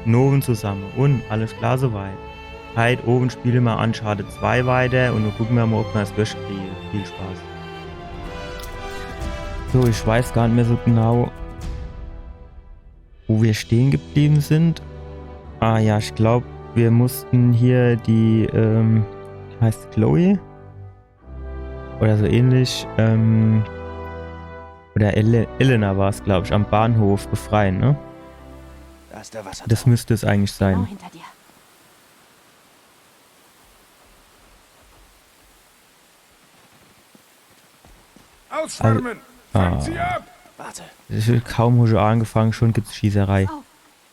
Noven zusammen. Und alles klar soweit. Heute oben spielen wir Uncharted 2 weiter und dann gucken wir mal, ob wir es durchkriegen. Viel Spaß. So, ich weiß gar nicht mehr so genau, wo wir stehen geblieben sind. Ah ja, ich glaube, wir mussten hier die, heißt Chloe? Oder so ähnlich, oder Elena war es, glaube ich, am Bahnhof befreien, ne? Da ist der Wasserturm. Das müsste es eigentlich Genau sein. hinter dir. Ausschwärmen! Fangt sie ab! Warte. Ich will kaum schon angefangen, schon gibt's Schießerei. Auf.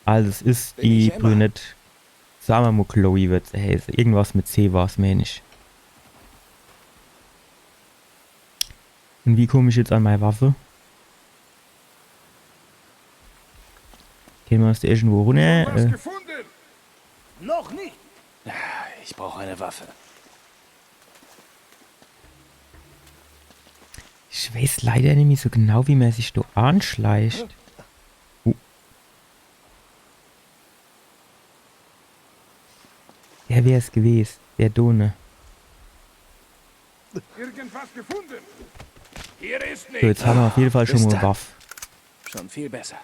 Also es ist Bin die ich immer. Brünette. Sagen wir mal Chloe wird sie heißen. Irgendwas mit C war es mir nicht. Und wie komme ich jetzt an meine Waffe? Gehen wir uns da irgendwo runter? Was gefunden? Noch nicht. Ich brauche eine Waffe. Ich weiß leider nicht mehr so genau, wie man sich da anschleicht. Der wäre es gewesen. Der Done. Irgendwas gefunden? Hier ist So, nichts. jetzt haben wir auf jeden Fall schon mal Mister. Waffe. Schon viel besser.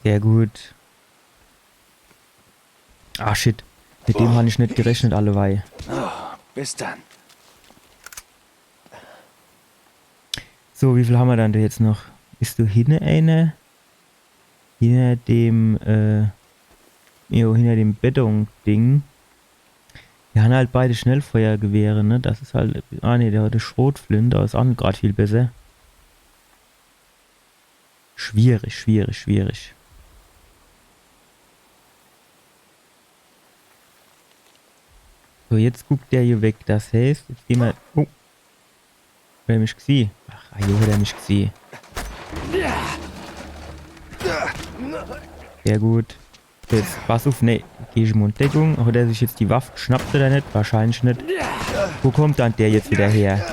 Sehr gut. Ah, shit. Mit dem habe ich nicht gerechnet, allewei. Bis dann. So, wie viel haben wir dann da jetzt noch? Ist du hinter eine? Hinter dem, hinter dem Beton-Ding. Wir haben halt beide Schnellfeuergewehre, ne? Das ist halt, ah ne, der hat eine Schrotflinte, aber ist auch nicht gerade viel besser. Schwierig, schwierig, schwierig. So, jetzt guckt der hier weg. Das heißt, jetzt gehen wir. Oh. Hat er mich gesehen? Ach, jo, hat er mich gesehen. Sehr gut. Jetzt, pass auf, ne, geh ich mal in Deckung. Hat er sich jetzt die Waffe geschnappt oder nicht? Wahrscheinlich nicht. Wo kommt dann der jetzt wieder her?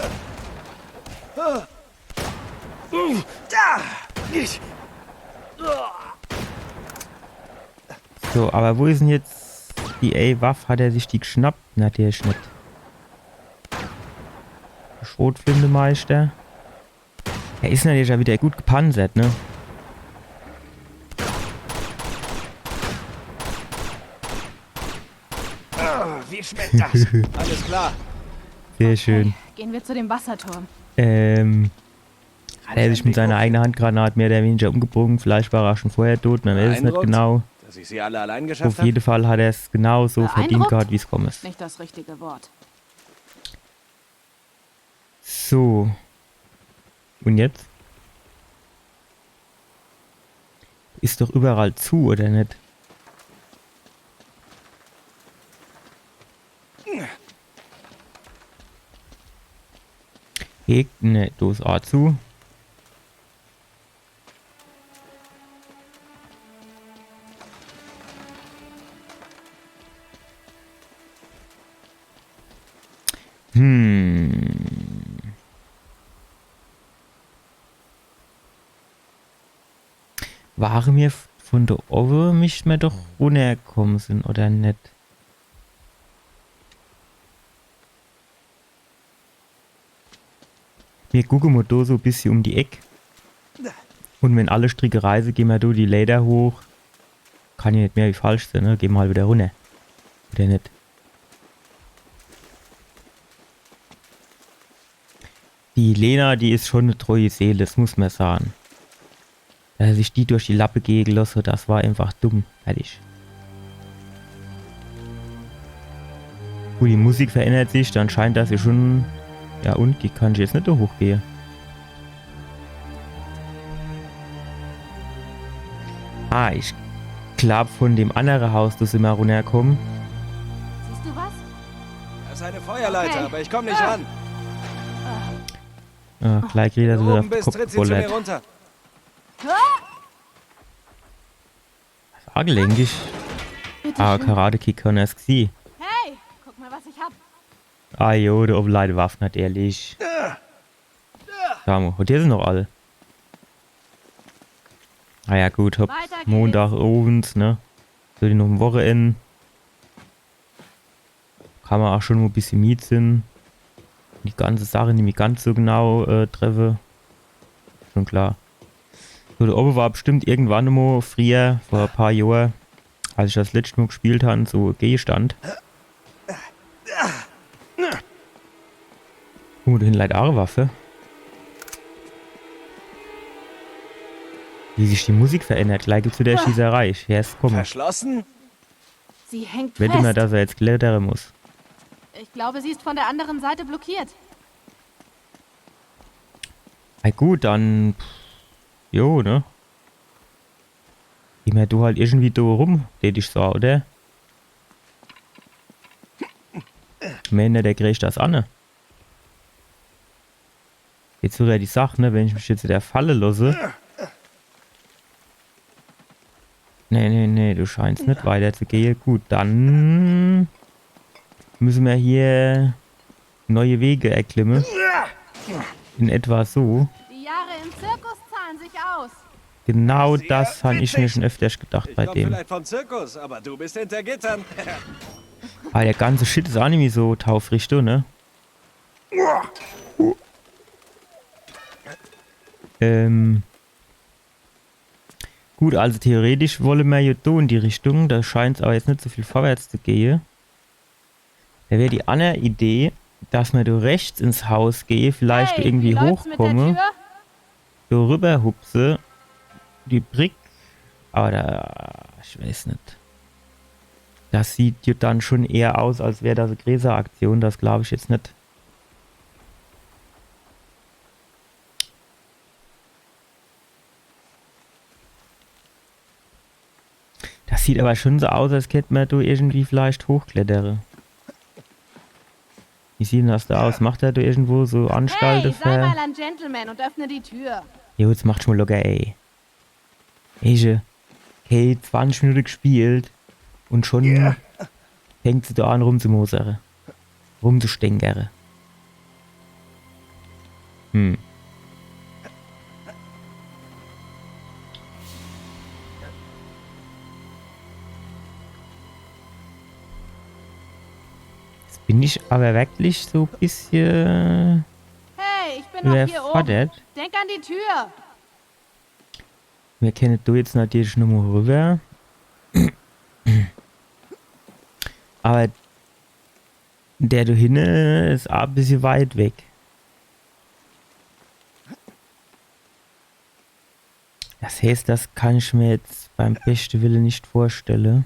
So, aber wo ist denn jetzt die A-Waffe? Hat er sich die geschnappt? Natürlich nicht. Schrotflinte-Meister. Er ist natürlich ja wieder gut gepanzert, ne? Wie schmeckt das? Alles klar. Sehr schön. Gehen wir zu dem Wasserturm. Hat er sich mit seiner eigenen Handgranate mehr oder weniger umgebogen. Vielleicht war er schon vorher tot, man weiß es nicht Beeindruckt, genau. Dass ich sie alle allein geschafft Auf habe? jeden Fall hat er es genauso verdient Beeindruckt? gehabt, wie es kommen ist. Nicht das richtige Wort. So. Und jetzt? Ist doch überall zu, oder nicht? Hegt, ne, du ist auch zu. Waren wir von der oben nicht mehr doch runtergekommen sind, oder nicht? Wir gucken mal da so ein bisschen um die Ecke. Und wenn alle Stricke reisen, gehen wir da die Leiter hoch. Kann ja nicht mehr wie falsch sein, ne? Gehen wir halt wieder runter. Oder nicht? Die Lena, die ist schon eine treue Seele, das muss man sagen. Dass er sich die durch die Lappe gehen gelassen, das war einfach dumm. Fertig. Gut, die Musik verändert sich, dann scheint das ja schon... Ja und, die kann ich jetzt nicht da hochgehen. Ah, ich glaube von dem anderen Haus, das immer runterkommen. Siehst du was? Das ist eine Feuerleiter, Okay. aber ich komme nicht ran. Gleich kriegt er Wenn so du wieder oben auf den bist, Kopf tritt sie zu mir geballert. runter. Das war gelenkig. Bitte Ah, schön. Karate-Kick kann er es gesehen. Hey, guck mal, was ich hab. Ah jo, der Oberleute Waffen hat ehrlich. Samu, und hier sind noch alle. Naja gut, hopp, Weiter geht's. Montag abends, ne? So die noch am Wochenende. Kann man auch schon mal ein bisschen miet sind. Die ganze Sache nicht mehr ganz so genau treffe. Schon klar. So, der oben war bestimmt irgendwann mal früher, vor ein paar Jahren, als ich das letzte Mal gespielt habe, so Gehstand. Da hinten leider auch eine Waffe. Wie sich die Musik verändert, gleich zu der Schießerei. Jetzt komm. Verschlossen? Sie hängt Wette mal, fest. dass er jetzt klettern muss. Ich glaube, sie ist von der anderen Seite blockiert. Na gut, dann. Jo, ne? Geh mal du halt irgendwie da rum, tät ich so, oder? Männer, der kriegt das an. Jetzt sogar die Sache, ne? Wenn ich mich jetzt in der Falle lasse. Nee, du scheinst nicht weiter zu gehen. Gut, dann müssen wir hier neue Wege erklimmen. In etwa so. Die Jahre im Zirkus zahlen sich aus. Genau Sehr das habe ich mir witzig. schon öfters gedacht Ich bei komm dem. vielleicht vom Zirkus, aber du bist hinter Gittern. Aber der ganze Shit ist auch nicht mehr so taufrichtig, ne? Gut, also theoretisch wollen wir ja da in die Richtung. Da scheint es aber jetzt nicht so viel vorwärts zu gehen. Da wäre die andere Idee, dass wir da rechts ins Haus gehen, vielleicht Hey, irgendwie wie läuft's mit der hochkomme, Tür? da rüber hupse, die Brick, aber da, ich weiß nicht. Das sieht ja dann schon eher aus, als wäre das eine Gräseraktion, das glaube ich jetzt nicht. Das sieht aber schon so aus, als könnte man da irgendwie vielleicht hochklettern. Wie sieht denn das da aus? Macht er da irgendwo so Anstalten Hey, sei mal für... ein Gentleman und öffne die Tür. Jo, jetzt macht schon mal locker, ey. Okay, 20 Minuten gespielt und schon fängt sie da an rumzumosern. Rumzustänkern. Jetzt bin ich aber wirklich so ein bisschen Hey, ich bin noch hier oben. überfordert. Denk an die Tür. Wir können da jetzt natürlich nochmal rüber. Aber der da hinten ist auch ein bisschen weit weg. Das heißt, das kann ich mir jetzt beim besten Willen nicht vorstellen.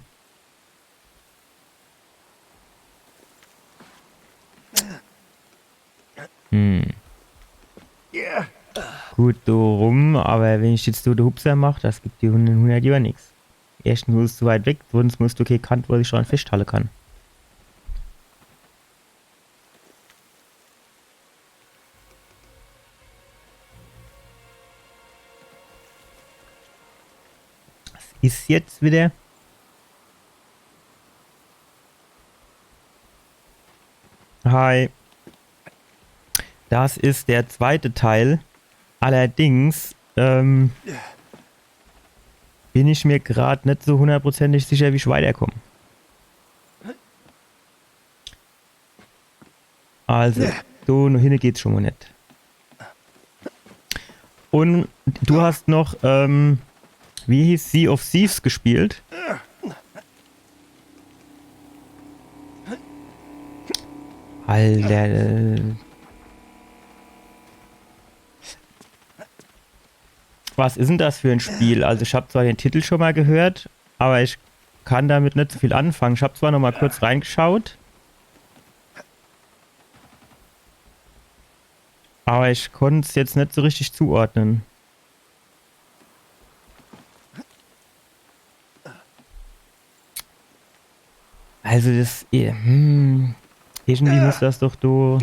Gut, da rum, aber wenn ich jetzt so den Hupser mache, das gibt die 100 Jahre nichts. Erstens ist es zu weit weg, zweitens musst du keine Kante, wo ich dran festhalten kann. Was ist jetzt wieder? Hi. Das ist der zweite Teil. Allerdings bin ich mir gerade nicht so hundertprozentig sicher, wie ich weiterkomme. Also, so noch hin geht's schon mal nicht. Und du hast noch, wie hieß Sea of Thieves gespielt? Alter. Was ist denn das für ein Spiel? Also ich habe zwar den Titel schon mal gehört, aber ich kann damit nicht so viel anfangen. Ich habe zwar noch mal kurz reingeschaut, aber ich konnte es jetzt nicht so richtig zuordnen. Also das... irgendwie muss das doch du...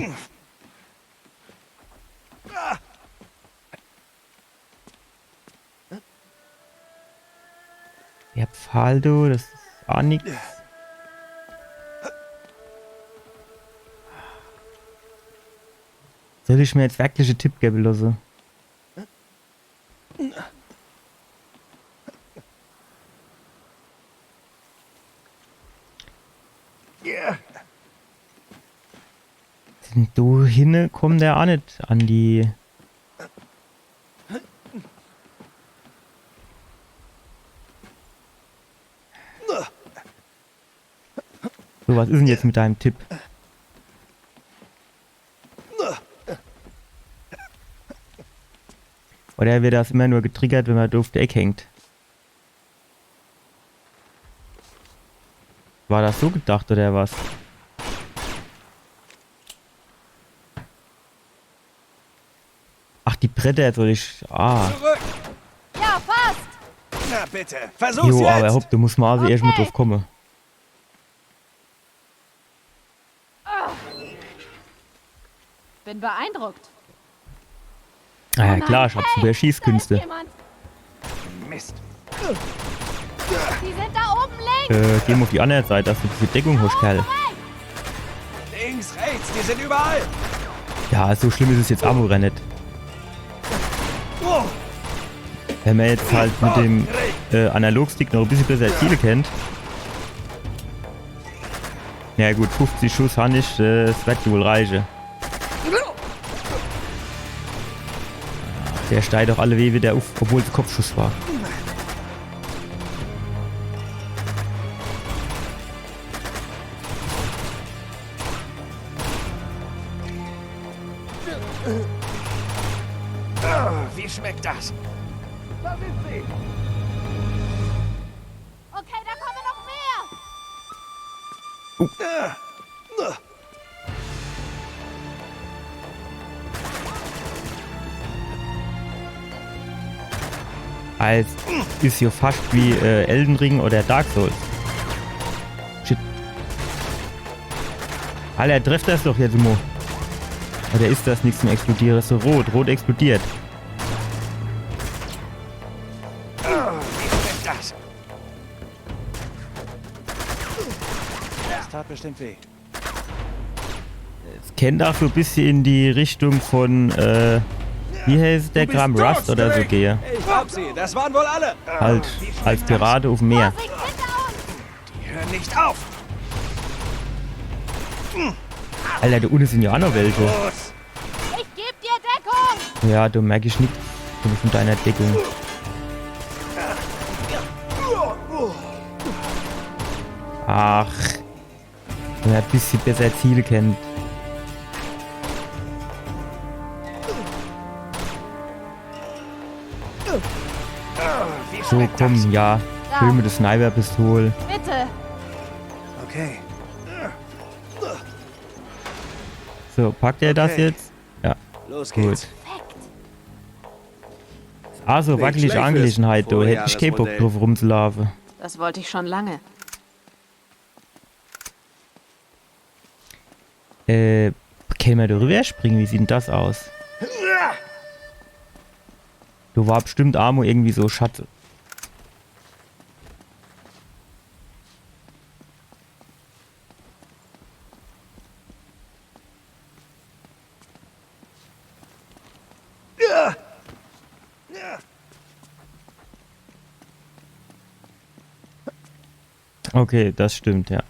Der Pfahl, du, das ist auch nichts. Soll ich mir jetzt wirklich einen Tipp geben lassen? Du hinne kommt der auch nicht an die... So, was ist denn jetzt mit deinem Tipp? Oder wird das immer nur getriggert, wenn man auf der Ecke hängt? War das so gedacht oder was? Ach, die Bretter soll ich... Ah. Zurück! Ja, fast. Na bitte, versuch's Jo, jetzt! aber hopp, du musst mal also erst mal drauf kommen. Bin beeindruckt. Ah ja Oh klar, nein, ich hab hey, super Da ist Schießkünste. jemand. Mist. Die sind da oben links. Geh mal auf die andere Seite, dass du diese Deckung hast, Kerl. Links, rechts, die sind überall! Ja, so schlimm ist es jetzt aber nicht. Wow. Wenn man jetzt halt mit dem Analogstick noch ein bisschen besser Ziele kennt. Ja gut, 50 Schuss habe ich, das wird wohl reichen. Der steigt doch alle Weh wieder auf, obwohl es Kopfschuss war. Wie schmeckt das? Da sind sie! Okay, da kommen noch mehr. Als ist hier fast wie Elden Ring oder Dark Souls. Shit. Alter, trifft das doch jetzt immer. Oder ist das nichts zum Explodieren? Ist so rot. Rot explodiert. Wie schmeckt das? Das tat bestimmt weh. Es kennt auch so ein bisschen in die Richtung von, wie heißt der Du bist Kram? Rust tot, oder so Drake. gehe. Ich hab sie, das waren wohl alle! Halt, als Pirate auf dem Meer. Vorsicht, hinter uns. Die hören nicht auf! Alter, da unten sind ja auch noch welche. Los! Ich geb dir Deckung. Ja, du merk ich nicht. Du bist mit deiner Deckung. Ach. Wenn er ein bisschen besser Ziele kennt. Wie So, schmeckt komm, das? ja. Schön mit der Sniper-Pistole. Bitte. Okay. So, packt er das Okay. jetzt? Ja, Los gut. geht's. Also, Nicht wackelige schlecht Angelegenheit, fürs du. Hätte ich keinen Bock Vorjahresmodell. drauf rumzulaufen. Das wollte ich schon lange. Können wir da rüber springen? Wie sieht denn das aus? Du war bestimmt Amo irgendwie so Schatten. Okay, das stimmt, ja.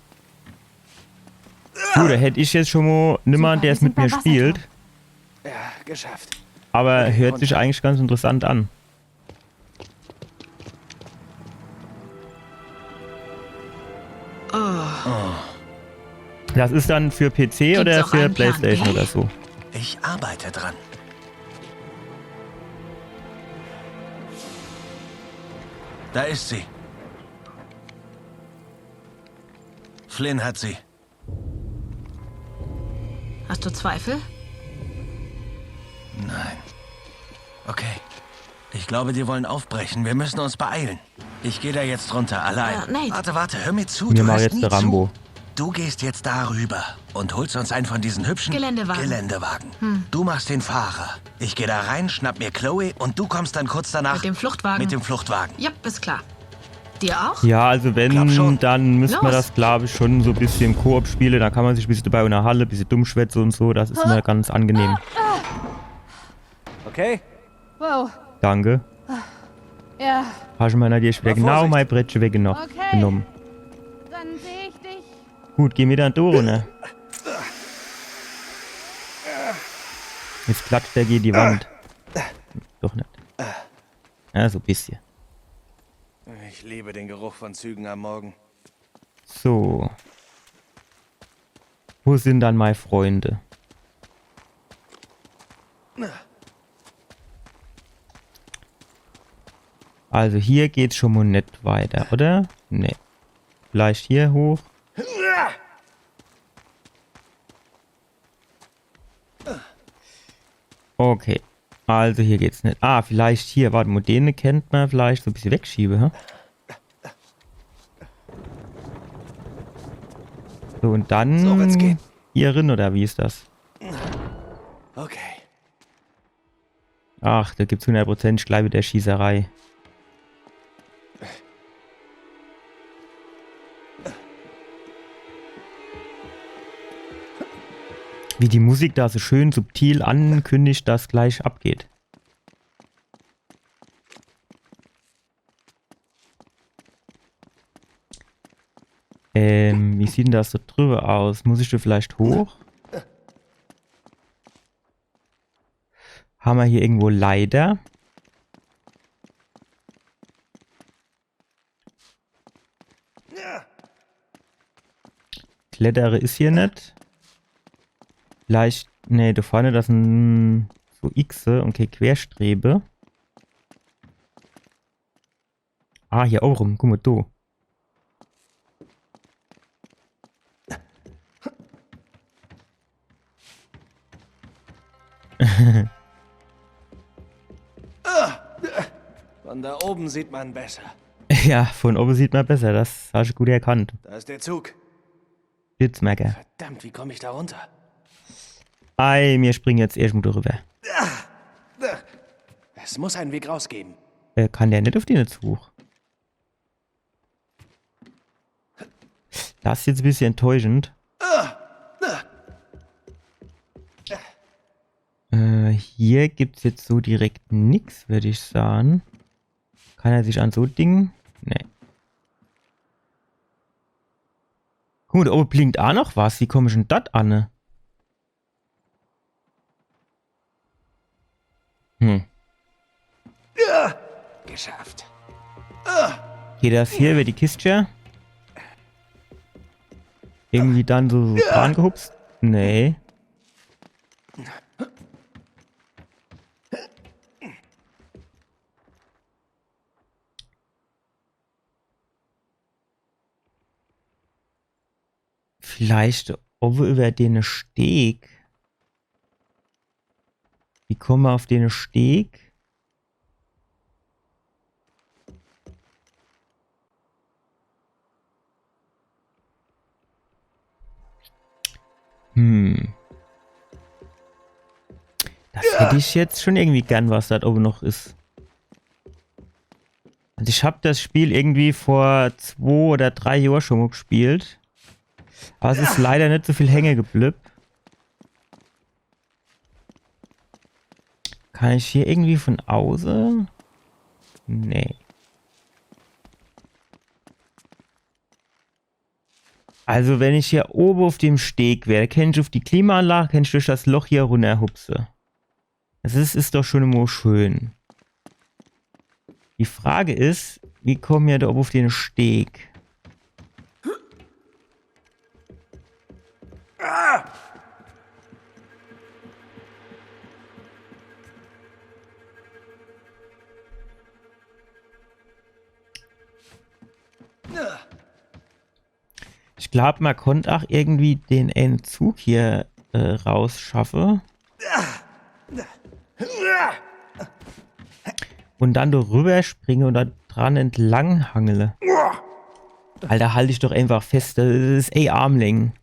Gut, da hätte ich jetzt schon mal niemand, der es mit mir spielt. Ja, geschafft. Aber Okay, hört und- sich eigentlich ganz interessant an. Das ist dann für PC oder auch für einen Plan PlayStation B? oder so? Ich arbeite dran. Da ist sie. Flynn hat sie. Hast du Zweifel? Nein. Okay. Ich glaube, die wollen aufbrechen. Wir müssen uns beeilen. Ich gehe da jetzt runter, allein. Nate. Warte, hör mir zu. Mir Du mal hörst jetzt nie der Rambo. zu. Du gehst jetzt darüber und holst uns einen von diesen hübschen Geländewagen. Du machst den Fahrer. Ich gehe da rein, schnapp mir Chloe und du kommst dann kurz danach Mit dem Fluchtwagen? mit dem Fluchtwagen. Ja, ist klar. Dir auch? Ja, also Glaub wenn, schon. dann müsste man Los. das, glaube ich, schon so ein bisschen Koop spielen. Da kann man sich ein bisschen dabei in der Halle, ein bisschen dumm schwätzen und so. Das ist immer ganz angenehm. Okay? Wow. Danke. Ja, Hast du meiner dir wieder genau Vorsicht. mein Brettchen weggenommen. Okay. Genommen. dann sehe ich dich. Gut, geh mir dann durch, ne? Jetzt klatscht der gegen die Wand. Doch nicht. Ja, so ein bisschen. Ich liebe den Geruch von Zügen am Morgen. So. Wo sind dann meine Freunde? Also hier geht's schon mal nicht weiter, oder? Nee. Vielleicht hier hoch. Okay. Also hier geht's nicht. Ah, vielleicht hier. Warte mal, den kennt man vielleicht so ein bisschen wegschiebe, hä? So, und dann So wird's gehen. hier drin, oder wie ist das? Okay. Ach, da gibt's 100% gleich mit der Schießerei. Wie die Musik da so schön subtil ankündigt, dass gleich abgeht. Wie sieht denn das so drüber aus? Muss ich da vielleicht hoch? Haben wir hier irgendwo Leiter? Klettere ist hier nicht. Vielleicht, ne, da vorne das sind so Xe, okay, Querstrebe. Ah, hier auch rum, guck mal, da. Von da oben sieht man besser. Ja, von oben sieht man besser, das hast du gut erkannt. Da ist der Zug. Blitzmerker. Verdammt, wie komme ich da runter? Ei, wir springen jetzt erstmal drüber. Es muss einen Weg rausgeben. Kann der nicht auf den Zug? Das ist jetzt ein bisschen enttäuschend. Hier gibt es jetzt so direkt nichts, würde ich sagen. Kann er sich an so Dingen? Nee. Guck mal, da oben blinkt auch noch was. Wie komme ich denn das an? Geschafft. Geht das hier über die Kiste? Irgendwie dann so dran gehupst? Nee. Vielleicht oben über den Steg. Wie kommen wir auf den Steg? Das hätte ich jetzt schon irgendwie gern, was da oben noch ist. Also ich habe das Spiel irgendwie vor 2 oder 3 Jahren schon mal gespielt. Aber es ist leider nicht so viel hängen geblieben. Kann ich hier irgendwie von außen? Nee. Also wenn ich hier oben auf dem Steg wäre, kann ich auf die Klimaanlage, kann ich durch das Loch hier runterhupse. Das ist doch schon immer schön. Die Frage ist, wie kommen wir da oben auf den Steg? Ich glaube, man konnte auch irgendwie den Entzug hier rausschaffen. Und dann darüber springe und da dran entlang hangele. Alter, halte ich doch einfach fest. Das ist Armlängen.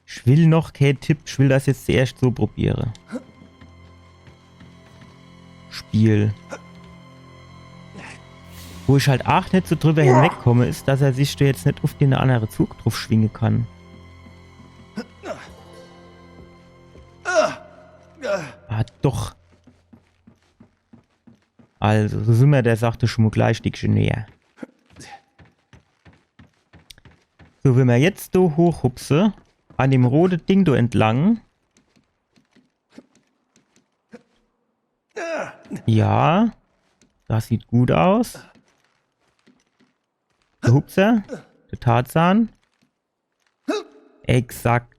Ich will noch kein Tipp, ich will das jetzt zuerst so probieren. Spiel. Wo ich halt auch nicht so drüber hinwegkomme, ist, dass er sich da jetzt nicht auf den anderen Zug drauf schwingen kann. Ah, doch. Also, so sind wir, der sagte schon mal gleich die näher. So, wenn wir jetzt da hochhupse, an dem roten Ding da entlang. Ja, das sieht gut aus. Der Hupser, der Tarzan. Exakt.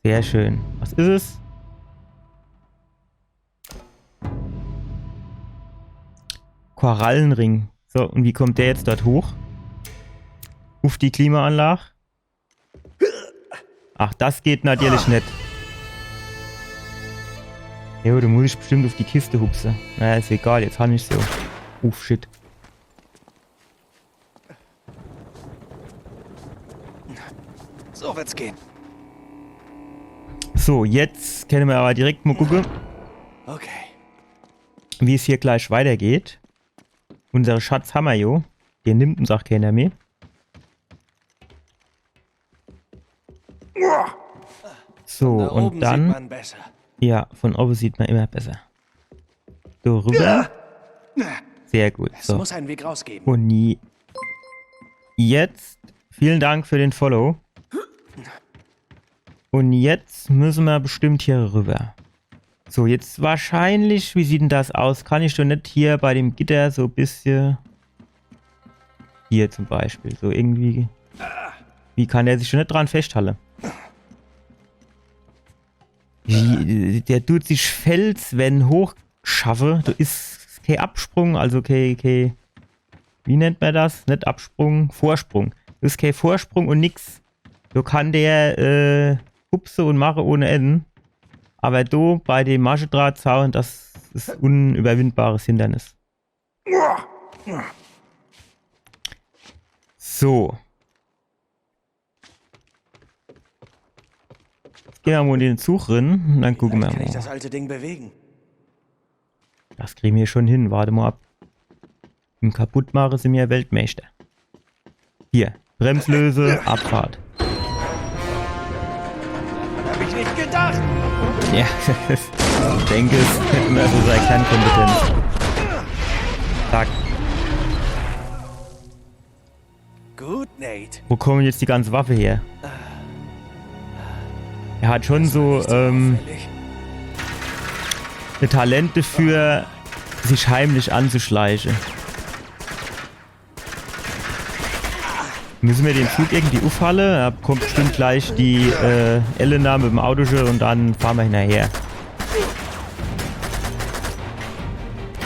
Sehr schön. Was ist es? Korallenring. So, und wie kommt der jetzt dort hoch? Auf die Klimaanlage? Ach, das geht natürlich nicht. Jo, da muss ich bestimmt auf die Kiste hupsen. Naja, ist egal, jetzt habe ich so. Uff, shit. So wird's gehen. So, jetzt können wir aber direkt mal gucken, Okay. wie es hier gleich weitergeht. Unsere Schatz haben wir jo. Den nimmt uns auch keiner mehr. So, Da oben und dann... sieht man besser. Ja, von oben sieht man immer besser. So, rüber. Sehr gut. Es So. muss einen Weg rausgeben. Und jetzt, vielen Dank für den Follow. Und jetzt müssen wir bestimmt hier rüber. So, jetzt wahrscheinlich, wie sieht denn das aus? Kann ich doch nicht hier bei dem Gitter so ein bisschen... Hier zum Beispiel, so irgendwie... Wie kann der sich schon nicht dran festhalten? Der tut sich Fels, wenn hochschaffe. Da ist kein Absprung, also kein... Wie nennt man das? Nicht Absprung, Vorsprung. Das ist kein Vorsprung und nix. So kann der hupse und mache ohne Enden. Aber do bei dem Maschendrahtzaun, das ist unüberwindbares Hindernis. So. Jetzt gehen wir mal in den Zug rein und dann gucken wir Vielleicht kann ich mal. das alte Ding bewegen. Das kriegen wir schon hin, warte mal ab. Im Kaputtmachen sind wir Weltmeister. Hier, Bremslöse, Abfahrt. Hab ich nicht gedacht. Ja, ich denke, es hätten wir so seine Kernkompetenz. Zack. Gut, Nate. Wo kommen jetzt die ganze Waffe her? Er hat schon so Auffällig. eine Talente für sich heimlich anzuschleichen. Müssen wir den Zug irgendwie aufhalten? Da kommt bestimmt gleich die Elena mit dem Auto schon und dann fahren wir hinterher.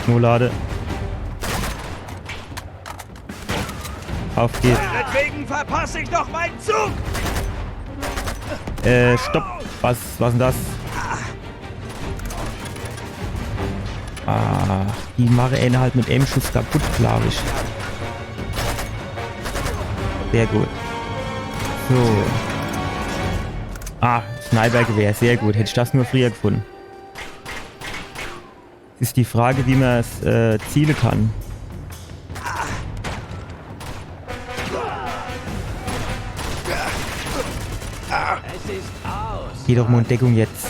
Molade. Auf geht's. Deswegen verpasse ich doch meinen Zug. Stopp. Was denn das? Ach, die mache eine halt mit einem Schuss kaputt, glaube ich. Sehr gut. So. Ah, Snipergewehr, sehr gut. Hätte ich das nur früher gefunden. Ist die Frage, wie man es zielen kann. Geh doch mal in Deckung jetzt.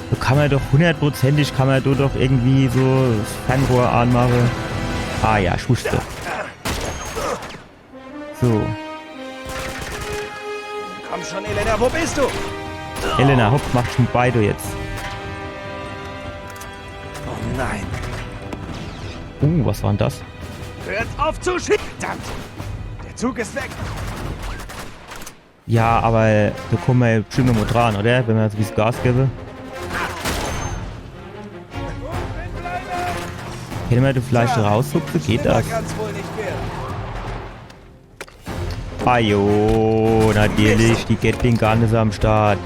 So kann man doch hundertprozentig, kann man doch irgendwie so das Fernrohr anmachen. Ah ja, ich wusste. So. Komm schon, Elena, wo bist du? Elena, hopp, mach schon beide jetzt. Oh nein. Was war denn das? Hört auf zu schießen. Verdammt. Der Zug ist weg. Ja, aber da kommen wir bestimmt noch mal dran, oder? Wenn wir so wie Gas geben. Können wir da vielleicht raushupfen? Geht das? Schlimmer kann's wohl nicht werden. Ah jo, natürlich, die Gatling Gun ist am Start.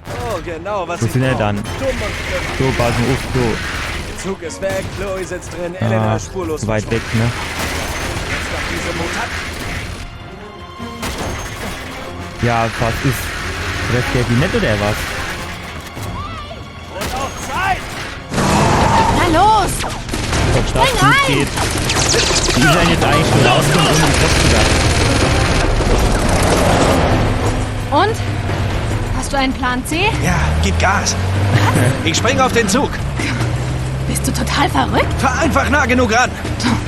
Oh, genau, was Wo ich sind wir brauch. dann? Dumm und schlimm. So, passen auf, so. Der Zug ist weg, Chloe sitzt drin, Elena Ah, ist spurlos zu weit weg, verschwunden. ne? Jetzt noch diese Mutanten. Ja, was ist? Trefft der die nicht oder was? Und auf Zeit! Na los! Ob das gut rein! geht. Wie ist denn jetzt eigentlich schon rauskommen, ohne den Kopf zu werfen? Und? Hast du einen Plan C? Ja, gib Gas. Ich spring auf den Zug. Bist du total verrückt? Fahr einfach nah genug ran.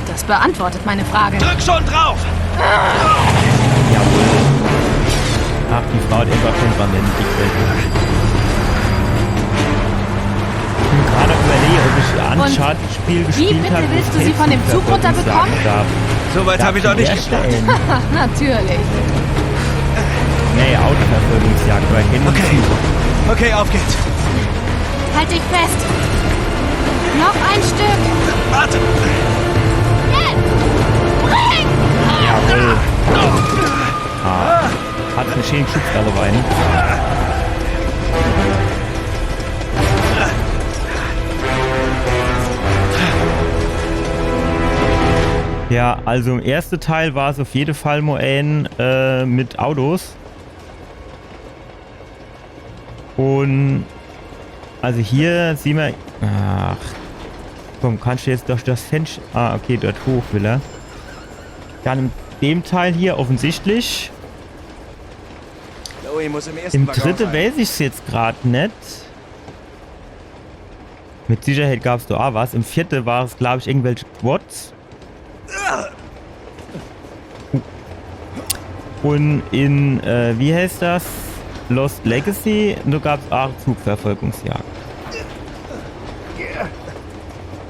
Das beantwortet meine Frage. Drück schon drauf. Jawohl. Ach, die Frau hat einfach Temperament. Ich bin gerade überlegen, ob ich Uncharted-Spiel gespielt bitte habe. willst du sie von dem Zug runterbekommen? So weit habe ich doch nicht gedacht. Natürlich. Nee, Autoverfolgungsjagd, aber hin und Okay. zu. Okay, auf geht's. Halt dich fest. Noch ein Stück. Warte. Jetzt. Bring! Jawohl. Ah. Hat eine schöne geschützt alle Weine. Ja, also im ersten Teil war es auf jeden Fall Moen mit Autos. Und also hier sehen wir... Ach, komm, kannst du jetzt durch das Fenster... Ah, okay, dort hoch will er. Dann in dem Teil hier offensichtlich. Chloe muss im ersten Im Waggon dritten sein. weiß ich es jetzt gerade nicht. Mit Sicherheit gab es da auch was. Im vierten war es, glaube ich, irgendwelche Quads. Und in, wie heißt das? Lost Legacy, da gab es auch Zugverfolgungsjagd.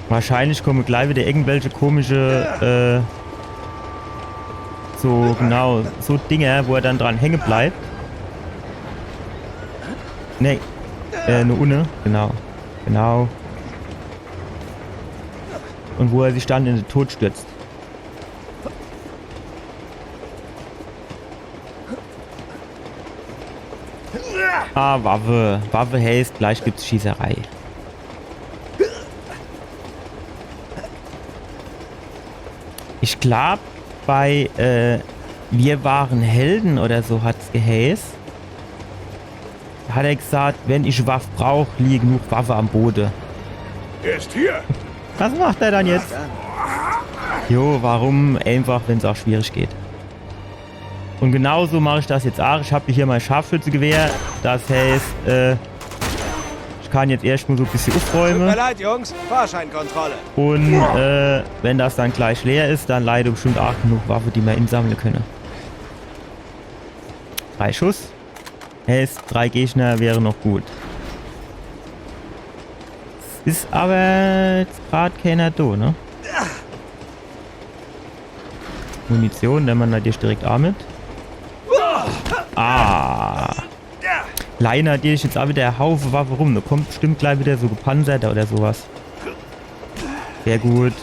Wahrscheinlich kommen gleich wieder irgendwelche komische, so genau, so Dinge, wo er dann dran hängen bleibt. Ne, nur ohne, genau. Genau. Und wo er sich dann in den Tod stürzt. Ah, Waffe. Waffe heißt, gleich gibt's Schießerei. Ich glaube, bei Wir waren Helden oder so hat's geheißt. Hat er gesagt, wenn ich Waffe brauche, liegt genug Waffe am Boden. Er ist hier. Was macht er dann jetzt? Jo, warum? Einfach, wenn es auch schwierig geht. Und genauso mache ich das jetzt auch. Ich habe hier mein Scharfschützengewehr. Das heißt, ich kann jetzt erstmal so ein bisschen Tut mir aufräumen. leid, Jungs. Fahrscheinkontrolle. Und wenn das dann gleich leer ist, dann leider bestimmt auch genug Waffe, die wir insammeln können. 3 Schuss. Heißt, 3 Gegner wäre noch gut. Es ist aber jetzt gerade keiner da, ne? Munition, nehmen wir natürlich direkt auch mit. Ah. Leiner, dir ist jetzt auch wieder ein Haufen Waffe rum. Da kommt bestimmt gleich wieder so gepanzert oder sowas. Sehr gut.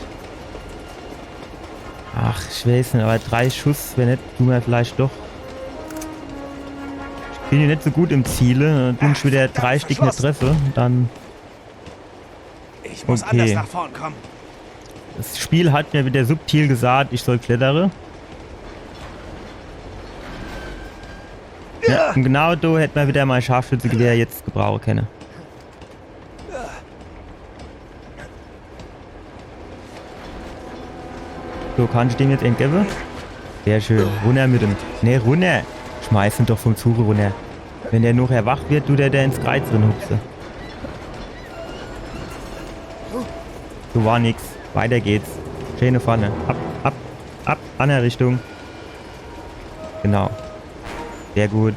Ach, ich weiß nicht, aber 3 Schuss, wenn nicht, tun wir vielleicht doch. Ich bin hier nicht so gut im Ziele. Wenn ich wieder 3 Stück nicht treffe, dann... Ich muss Okay. anders nach vorn kommen. Das Spiel hat mir wieder subtil gesagt, ich soll klettere. Ja, und genau da hätte man wieder mein Scharfschützengewehr jetzt gebrauchen können. So, kann ich dem jetzt entgeben? Sehr schön. Runter mit dem. Ne, runter. Schmeiß ihn doch vom Zug runter. Wenn der noch erwacht wird, tut der ins Kreuz drin hupse. So war nix. Weiter geht's. Schöne Pfanne. Ab, ab, ab. Andere Richtung. Genau. Sehr gut.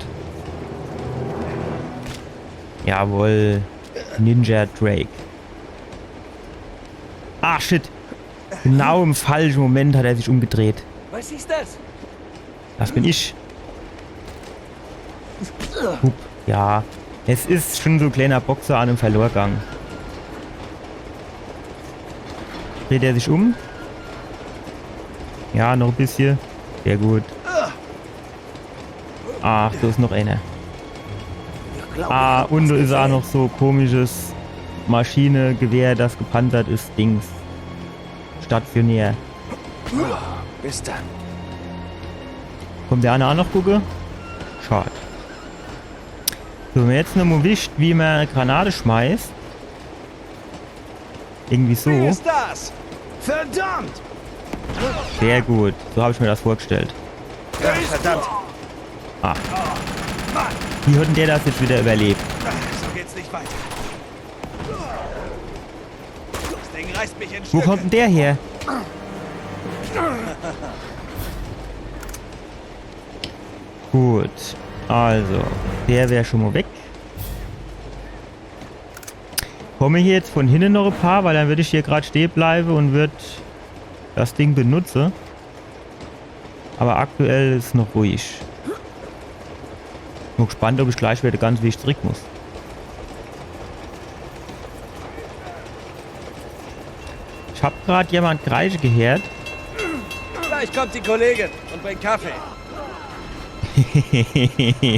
Jawohl. Ninja Drake. Ah, shit. Genau im falschen Moment hat er sich umgedreht. Was ist das? Das bin ich. Hup. Ja. Es ist schon so ein kleiner Boxer an einem Verlorgang. Dreht er sich um? Ja, noch ein bisschen. Sehr gut. Ach, da ist noch einer. Ah, und da ist auch noch so komisches Maschinengewehr, das gepanzert ist, Dings. Stationär. Bis dann. Kommt der eine auch noch gucken? Schade. So, wenn man jetzt noch mal wischt, wie man Granate schmeißt. Irgendwie so. Wie ist das? Verdammt! Sehr gut. So habe ich mir das vorgestellt. Ja, verdammt. Ah. Wie hat denn der das jetzt wieder überlebt? So geht's nicht weiter. reißt mich in Wo Stücke. kommt denn der her? Gut. Also, der wäre schon mal weg. Komme hier jetzt von hinten noch ein paar, weil dann würde ich hier gerade stehen bleiben und würde das Ding benutzen. Aber aktuell ist noch ruhig. Bin gespannt, ob ich gleich wieder ganz Weg zurück muss. Ich habe gerade jemand Kreische gehört. Gleich kommt die Kollegin und bringt Kaffee.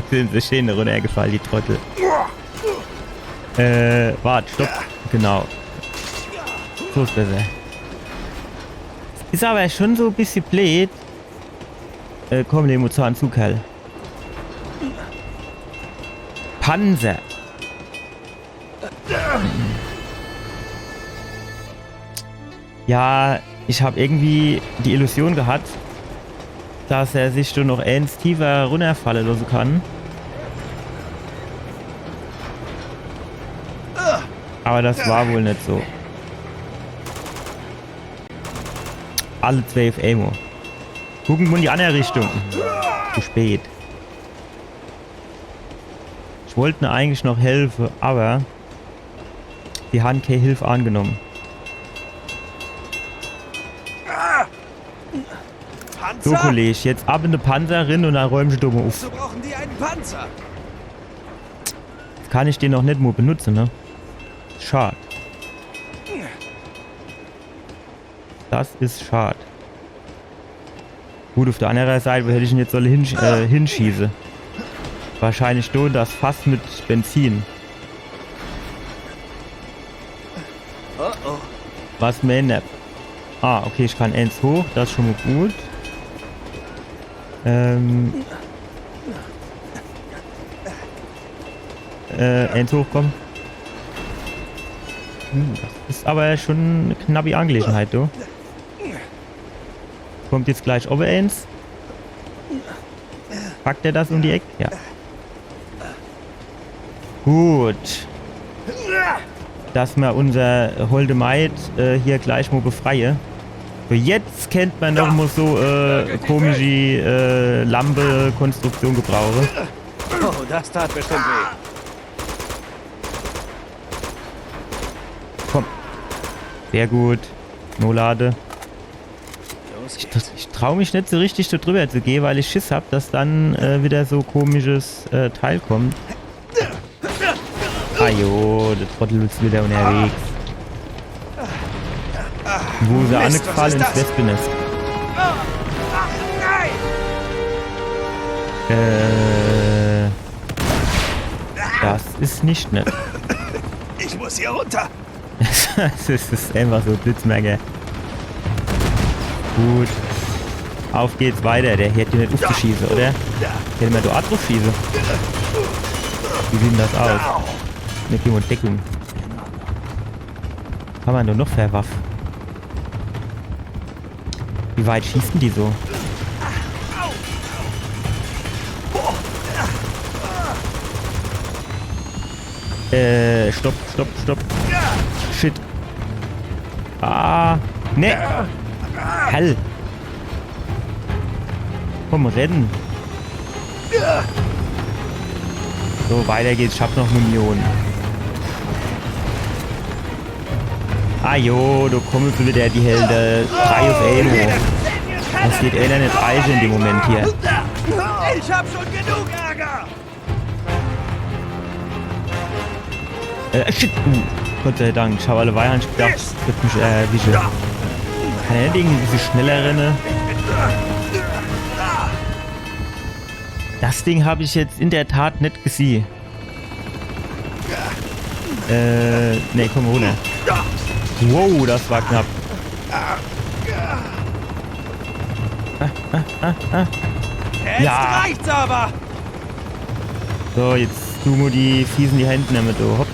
Sind sie schön runtergefallen, die Trottel. Warte, stopp. Genau. So ist besser. Ist aber schon so ein bisschen blöd. Komm, Lemo zu, Kerl. Panzer. Ja, ich habe irgendwie die Illusion gehabt, dass er sich schon noch eins tiefer runterfallen lassen kann. Aber das war wohl nicht so. Alle 12 Amo. Gucken wir in die andere Richtung. Zu spät. Ich wollte mir eigentlich noch helfen, aber die haben keine Hilfe angenommen. So, Panzer? Kollege, jetzt ab in den Panzer rein und dann räumen sie dumm auf. So brauchen die einen Panzer. Jetzt kann ich den noch nicht mehr benutzen, ne? Schade. Das ist schade. Gut, auf der anderen Seite, wo hätte ich ihn jetzt soll hinschießen? Wahrscheinlich nur das Fass mit Benzin. Oh oh. Was mir nicht. Ah, okay, ich kann eins hoch, das ist schon mal gut. Eins hochkommen. Das ist aber schon eine knappe Angelegenheit, du. Kommt jetzt gleich over eins. Packt er das um die Ecke? Ja. Gut. Dass wir unser holde Maid hier gleich mal befreien. So, jetzt kennt man noch mal so komische Lampe-Konstruktion gebrauchen. Oh, das tat bestimmt weh. Komm. Sehr gut. No-Lade. Los Ich geht's. traue mich nicht so richtig da drüber zu gehen, weil ich Schiss habe, dass dann wieder so komisches Teil kommt. Ah jo, der Trottel ist wieder unterwegs. Wo sie Mist, angefallen was ins ist das? Wespennest. Nein! Das ist nicht nett. Ich muss hier runter. Das ist einfach so Blitzmerker. Gut. Auf geht's weiter. Der hätte nicht aufzuschießen, oder? Hätte man da drauf schießen. Wie sieht denn das aus? Mit dem Deckung. Kann man doch noch verwaffen. Wie weit schießen die so? Stopp. Shit. Ah, ne. Hell. Komm, rennen. So, weiter geht's. Ich hab noch Munition. Ah jo, du kommst wieder die Helden. 3 auf Amo. Das geht eher nicht eilig in dem Moment hier. Ich hab schon genug Ärger. Shit. Gott sei Dank. Ich habe alle Weihern gedacht, das wird mich erwischen. Kann er nicht irgendwie ein bisschen schneller rennen? Das Ding habe ich jetzt in der Tat nicht gesehen. Ne, komm runter. Wow, das war knapp. Jetzt Ja. reicht's aber. So, jetzt du nur die fiesen die Hände nehmen, du. Hopp.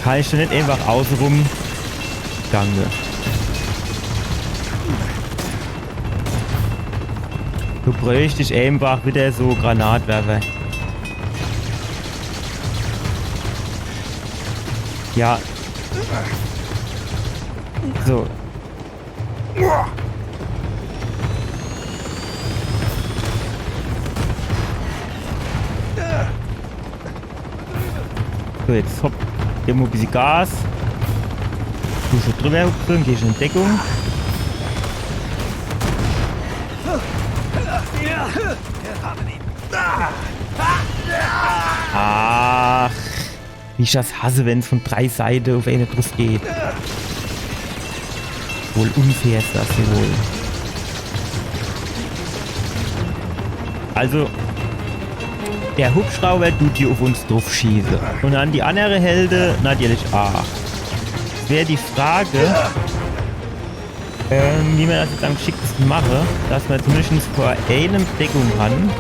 Kann ich schon nicht einfach außenrum. Danke. So bräuchte ich einfach wieder so Granatwerfer. Ja. So. So, jetzt hopp. Gib mal ein bisschen Gas. Du schon drüber hupfen, geh schon in Deckung. Ach, wie ich das hasse, wenn es von 3 Seiten auf eine drauf geht. Wohl unfair ist das hier wohl. Also, der Hubschrauber tut hier auf uns drauf schießen. Und an die andere Hälfte natürlich auch. Wäre die Frage, wie man das jetzt am geschicktesten mache, dass man zumindest vor einem Deckung kann.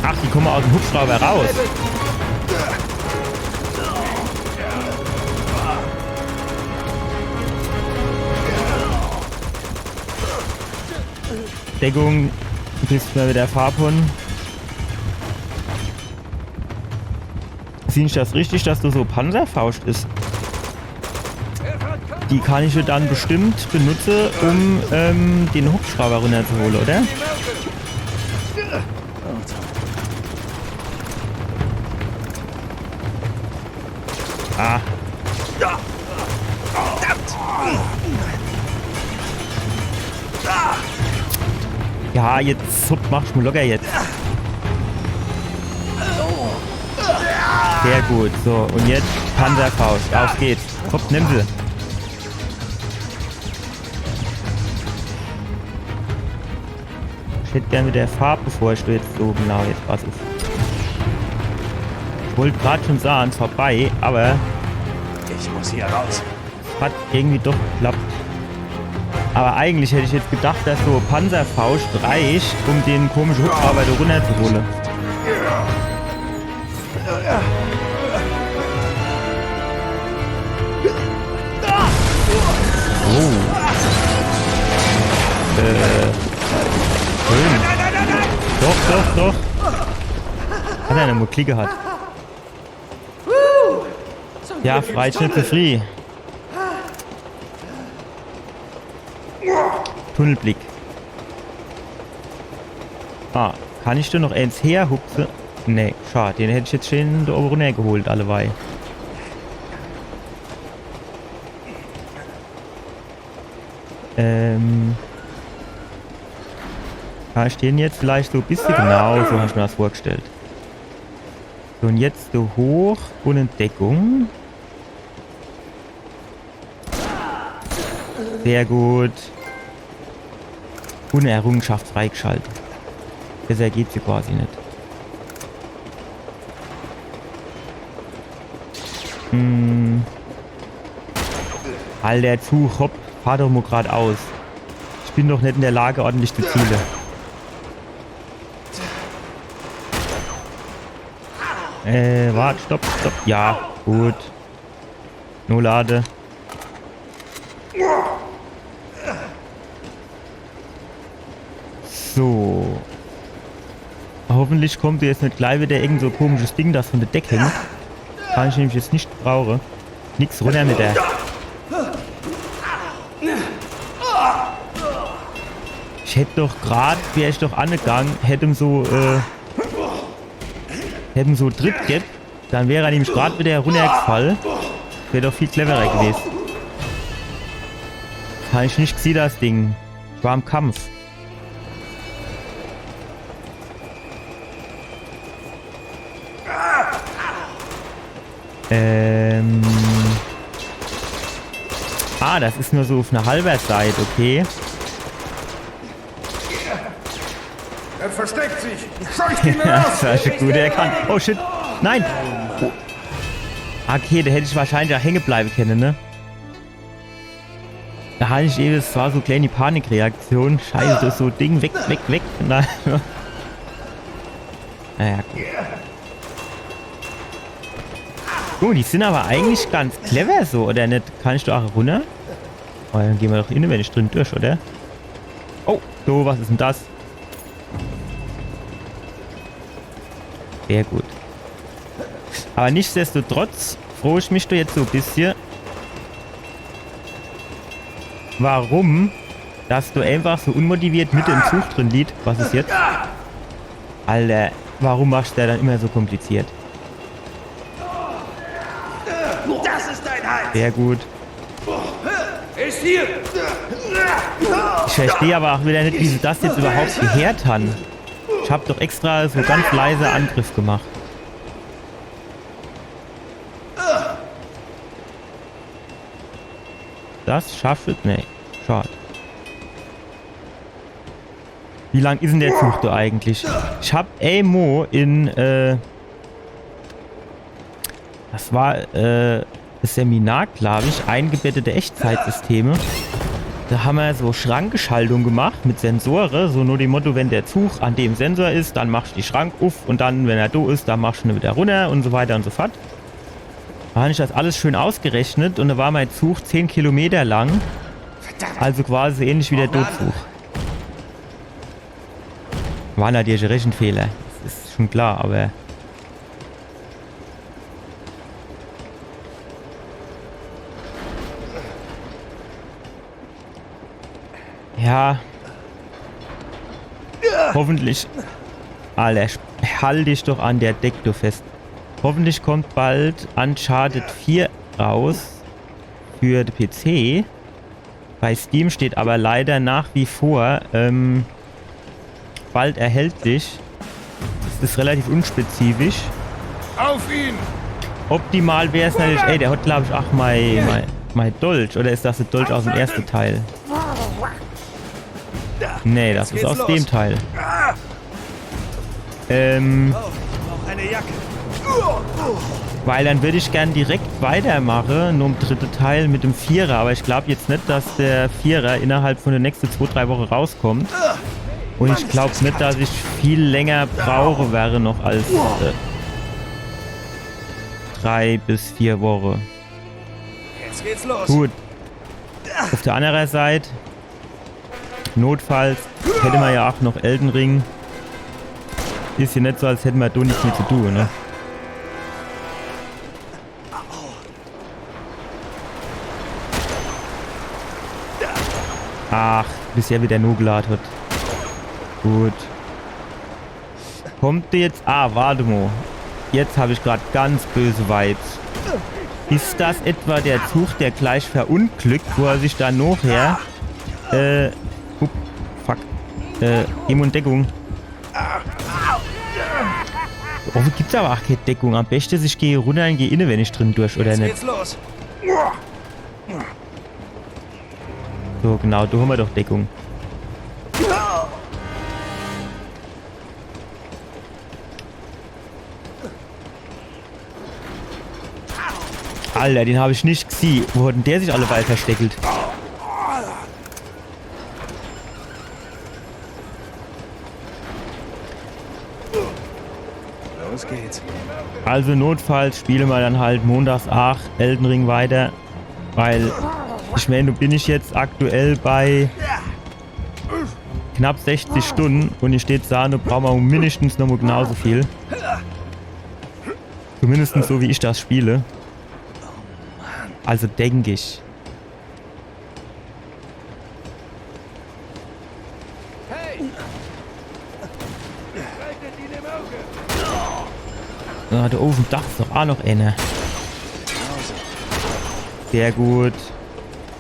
Ach, die kommen aus dem Hubschrauber raus. Deckung, bist mal wieder Farbhund. Siehst du das richtig, dass du so Panzerfaust ist? Die kann ich dann bestimmt benutzen, um den Hubschrauber runterzuholen, oder? Ah. Ja, jetzt machst du mal locker jetzt. Sehr gut. So, und jetzt Panzerfaust. Auf geht's. Hopp, nimm sie. Ich hätte gerne mit der Farbe, bevor ich jetzt so genau jetzt was ist. Ich wollte gerade schon sagen, vorbei, aber Ich muss hier raus. hat irgendwie doch geklappt. Aber eigentlich hätte ich jetzt gedacht, dass so Panzerfaust reicht, um den komischen Hubschrauber da runterzuholen. Oh. Schön. Doch. Hat er eine Muckli gehabt. Ja, Freischnitte free. Tunnelblick. Ah, kann ich da noch eins herhupfen? Nee, schade. Den hätte ich jetzt schön da oben runtergeholt, allebei. Kann ich den jetzt vielleicht so ein bisschen genau, so habe ich mir das vorgestellt. So, und jetzt so hoch und in Deckung. Sehr gut. Und eine Errungenschaft freigeschaltet. Besser geht sie quasi nicht. Alter, Zug, hopp, fahr doch mal geradeaus. Ich bin doch nicht in der Lage, ordentlich zu zielen. Warte, stopp. Ja, gut. Nur lade. So. Hoffentlich kommt jetzt nicht gleich wieder irgend so komisches Ding, das von der Decke hängt. Kann ich nämlich jetzt nicht brauchen. Nix runter mit der. Ich hätte doch gerade, wäre ich doch angegangen, hätte ihm so Tritt gegeben, dann wäre er nämlich gerade wieder runtergefallen. Wäre doch viel cleverer gewesen. Kann ich nicht gesehen, das Ding. Ich war im Kampf. Ah, das ist nur so auf einer halber Seite, okay. Er versteckt sich. Scheucht ihn Ja, raus. das war schon gut erkannt. Oh shit. Nein. Oh. Okay, da hätte ich wahrscheinlich auch hängen bleiben können, ne? Da hatte ich eben, es war so eine kleine Panikreaktion. Scheiße, das ist so Ding, weg. Nein. Naja, gut. Oh, die sind aber eigentlich ganz clever so, oder nicht? Kann ich da auch runter? Oh, dann gehen wir doch innen, wenn ich drin durch, oder? Oh, so, was ist denn das? Sehr gut. Aber nichtsdestotrotz freue ich mich da jetzt so ein bisschen. Warum, dass du einfach so unmotiviert mitten im Zug drin liegt? Was ist jetzt? Alter, warum machst du der dann immer so kompliziert? Das ist dein Hals. Sehr gut. Ist hier. Ich verstehe aber auch wieder nicht, wie sie das jetzt überhaupt gehört haben. Ich habe doch extra so ganz leise Angriff gemacht. Das schafft es? Nee. Schade. Wie lang ist denn der Zug da eigentlich? Ich habe Mo in, das war, das Seminar, glaube ich, eingebettete Echtzeitsysteme. Da haben wir so Schrankenschaltung gemacht mit Sensoren. So nur dem Motto, wenn der Zug an dem Sensor ist, dann machst du die Schrank auf und dann, wenn er da ist, dann machst du ihn wieder runter und so weiter und so fort. Da habe ich das alles schön ausgerechnet und da war mein Zug 10 Kilometer lang. Also quasi so ähnlich wie der Dotzug. War natürlich ein Rechenfehler. Das ist schon klar, aber... Ja. Hoffentlich. Alter, halt dich doch an der Decke fest. Hoffentlich kommt bald Uncharted 4 raus für den PC. Bei Steam steht aber leider nach wie vor bald erhältlich. Das ist relativ unspezifisch. Auf ihn! Optimal wäre es natürlich... Ey, der hat glaube ich auch mein Dolch. Oder ist das der Dolch aus dem ersten Teil? Nee, das ist aus dem Teil. Oh, noch eine Jacke. Weil dann würde ich gern direkt weitermachen, nur im dritten Teil mit dem Vierer. Aber ich glaube jetzt nicht, dass der Vierer innerhalb von den nächsten 2-3 Wochen rauskommt. Und ich glaube nicht, dass ich viel länger brauche, wäre noch als 3 bis 4 Wochen. Jetzt geht's los. Gut. Auf der anderen Seite, notfalls, hätte man ja auch noch Elden Ring. Ist ja nicht so, als hätten wir da nichts mehr zu tun, ne? Ach, bisher wieder nur geladen hat. Gut. Kommt der jetzt... Ah, warte mal. Jetzt habe ich gerade ganz böse Vibes. Ist das etwa der Zug, der gleich verunglückt, wo er sich dann nachher... fuck. Deckung. Oh, gibt's aber auch keine Deckung. Am besten ich gehe runter und gehe innen, wenn ich drin durch, oder Jetzt nicht? geht's los. So, genau, da haben wir doch Deckung. Alter, den habe ich nicht gesehen. Wo hat denn der sich alleweil versteckelt? Los geht's. Also notfalls spielen wir dann halt montags 8 Elden Ring weiter. Weil, ich meine, bin ich jetzt aktuell bei knapp 60 Stunden und ich steht da, brauchen wir mindestens noch mal genauso viel. Zumindest so, wie ich das spiele. Also denke ich. Ah, da oben Dach ist doch auch noch eine. Sehr gut.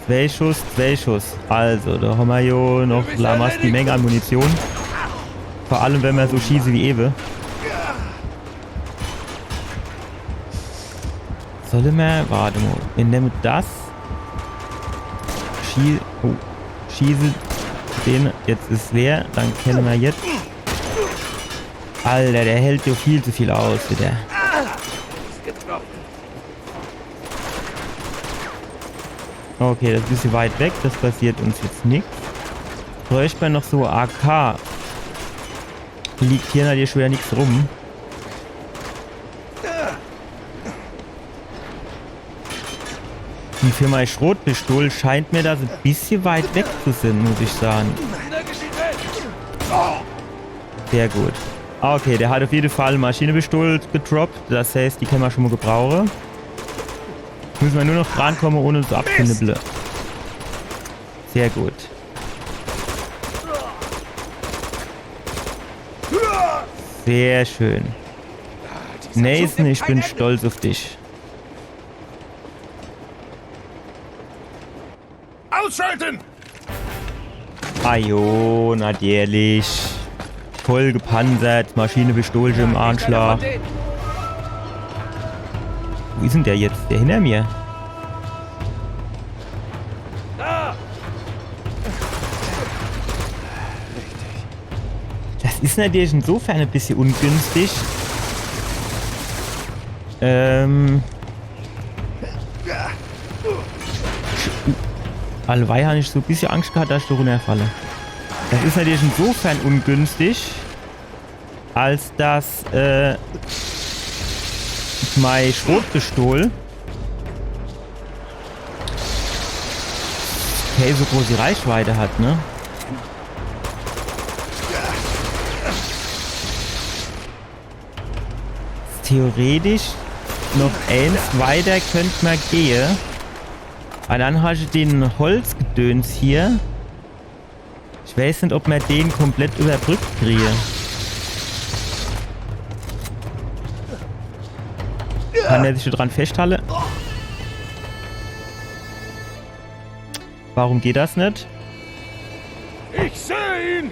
2 Schuss, 2 Schuss. Also, da haben wir ja noch Lamas die Menge an Munition. Vor allem, wenn wir so schießen wie Ewe. Sollen wir... Warte mal. Wir nehmen das. Schieße den. Jetzt ist leer. Dann kennen wir jetzt... Alter, der hält ja viel zu viel aus, wieder. Okay, das ist ein bisschen weit weg. Das passiert uns jetzt nichts. Bräuchte man noch so AK. Liegt hier natürlich schon wieder nichts rum. Die Firma Schrotpistol scheint mir da so ein bisschen weit weg zu sein, muss ich sagen. Sehr gut. Okay, der hat auf jeden Fall Maschinenpistole gedroppt. Das heißt, die können wir schon mal gebrauchen. Müssen wir nur noch drankommen, ohne es abzunibbeln. Sehr gut. Sehr schön. Nathan, ich bin stolz auf dich. Ausschalten! Ajo, natürlich. Voll gepanzert, Maschinenpistole im Anschlag. Wo ist denn der jetzt? Der hinter mir? Das ist natürlich insofern ein bisschen ungünstig. Allweil habe ich so ein bisschen Angst gehabt, dass ich da runterfalle. Das ist natürlich insofern ungünstig, als dass mein Schrotpistol okay, so große Reichweite hat, ne? Theoretisch noch eins weiter könnte man gehen. Aber dann hast du den Holzgedöns hier. Ich weiß nicht, ob man den komplett überbrückt kriege. Kann der sich da dran festhalten? Warum geht das nicht? Ich sehe ihn!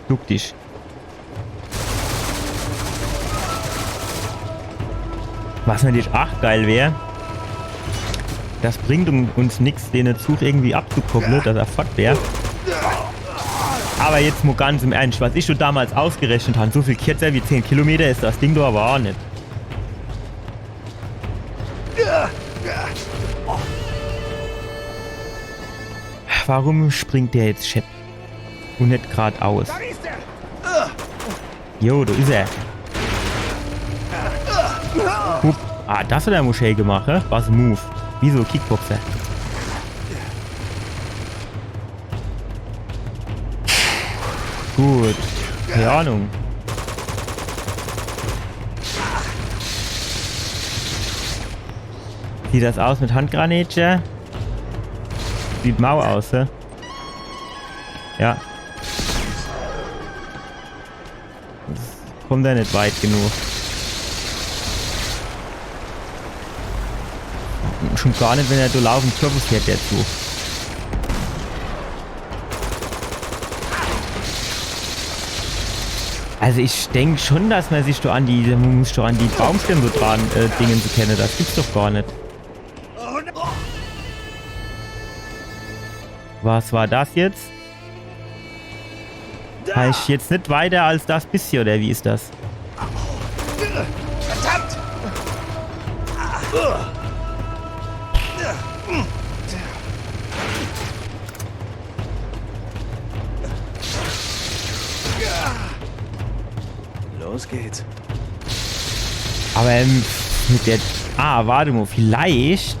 Duck dich. Was natürlich auch geil wäre, das bringt uns nichts, den Zug irgendwie abzukoppeln, dass er fort wäre. Aber jetzt mal ganz im Ernst, was ich schon damals ausgerechnet habe, so viel kürzer wie 10 Kilometer ist das Ding doch aber auch nicht. Warum springt der jetzt Shep und nicht geradeaus? Jo, da ist er. Hup. Ah, das hat der Moschee gemacht, hä? Was ein Move. Wieso Kickboxer? Gut. Keine Ahnung. Sieht das aus mit Handgranate? Sieht mau aus, hä? Ja. Das kommt ja nicht weit genug. Schon gar nicht, wenn er da laufen Körper fährt, der Zug. Also ich denke schon, dass man sich da an die, man muss doch an die Baumstämme so dran Dingen zu kennen. Das gibt's doch gar nicht. Was war das jetzt? Habe ich jetzt nicht weiter als das bisschen, oder wie ist das? Verdammt! Los geht's. Aber mit der... Ah, warte mal, vielleicht...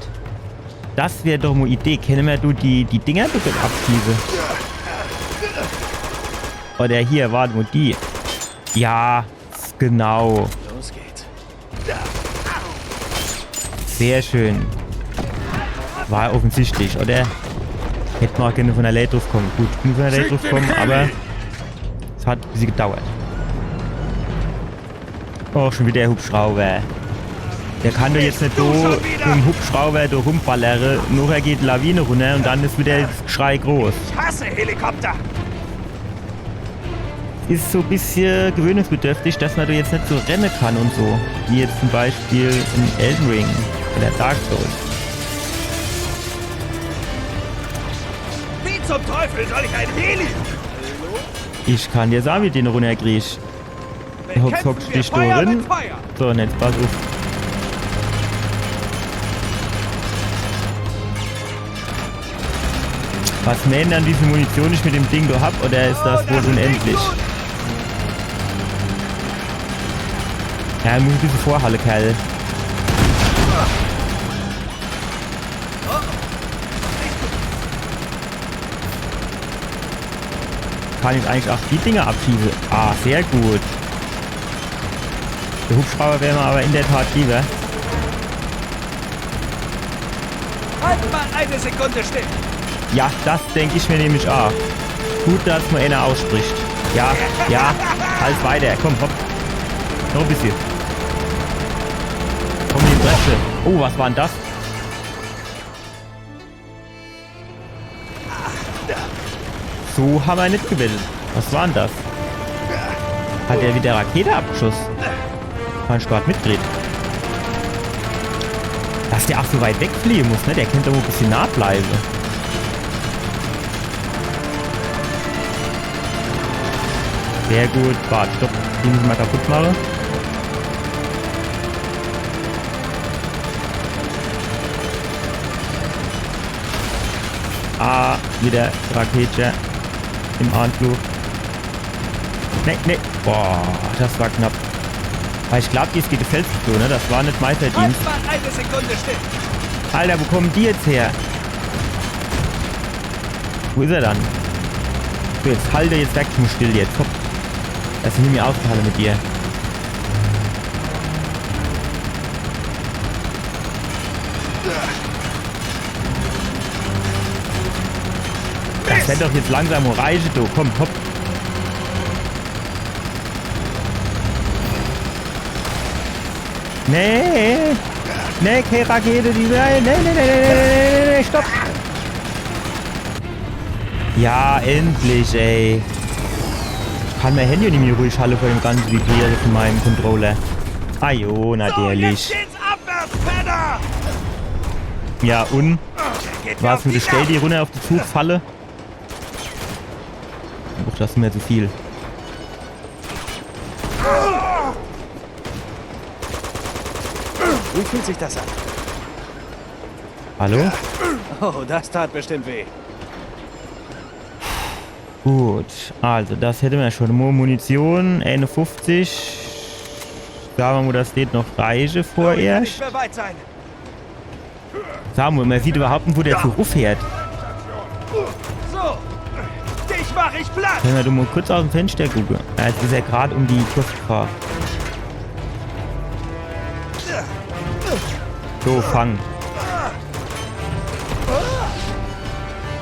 Das wäre doch mal eine Idee. Kennen wir du die Dinger bitte abschießen? Oder hier, warte mal, die. Ja, genau. Los geht's. Sehr schön. War offensichtlich, oder? Hätte man auch gerne von der Late drauf kommen. Gut, ich bin von der Late drauf kommen, aber... Es hat ein bisschen gedauert. Oh, schon wieder der Hubschrauber. Der kann doch jetzt nicht so im Hubschrauber da rumballern. Nachher geht die Lawine runter und dann ist wieder das Geschrei groß. Ich hasse Helikopter! Ist so ein bisschen gewöhnungsbedürftig, dass man da jetzt nicht so rennen kann und so. Wie jetzt zum Beispiel in Elden Ring oder Dark Souls. Wie zum Teufel soll ich ein Heli? Ich kann dir sagen, wie den runterkriegst. Hockst dich da drin. So, und jetzt pass auf. Was mähen dann diese Munition ich mit dem Ding da hab, oder ist das wohl unendlich? Ja, muss ein bisschen vorhalle, Kerl. kann ich eigentlich auch die Dinger abschießen. Ah, sehr gut. Der Hubschrauber wäre mir aber in der Tat lieber. Halt mal eine Sekunde still. Ja, das denke ich mir nämlich auch. Gut, dass nur einer ausspricht. Ja, ja, halt weiter. Komm, hopp. Noch ein bisschen. Komm in die Fresse. Oh, was war denn das? So haben wir nicht gewettet. Was war denn das? Hat er wieder Rakete abgeschossen? Mein Spart mitdreht. Dass der auch so weit wegfliegen muss, ne? Der könnte doch ein bisschen nah bleiben. Sehr gut. Warte, stopp. Die müssen wir mal kaputt machen. Ah, wieder Rakete im Anflug. Ne, ne. Boah, das war knapp. Aber ich glaube, dies geht gefällt so, ne? Das war nicht mein Verdienst. Halt mal eine Sekunde still. Alter, wo kommen die jetzt her? Wo ist er dann? So, jetzt halte jetzt weg, ich muss still jetzt. Hopp. Das ist nicht mehr ausgehalten mit dir. Das wird doch jetzt langsam reichen, du. Komm, hopp. Nee. Nee, keine Rakete, die... Nee, stopp. Ja, endlich, ey. Ich kann mein Handy nicht mehr ruhig halten vor dem ganzen Vibrieren von meinem Controller. Ah jo, natürlich. So, jetzt geht's abwärts, Penner! Ja, und? Geht Was auf mit die der Stell die runter auf die Zugfalle? Uch, das ist mir zu viel. Wie fühlt sich das an? Hallo? Oh, das tat bestimmt weh. Gut, also das hätten wir schon. Munition, 51. Sagen wir mal, das steht noch reiche Nicht vorerst. mehr weit sein. Sagen wir, man sieht überhaupt nicht, wo der Zug auffährt. So, dich mach ich platt. Wenn wir doch mal kurz aus dem Fenster gucken. Ja, jetzt ist er gerade um die Kurve gefahren. So, fang.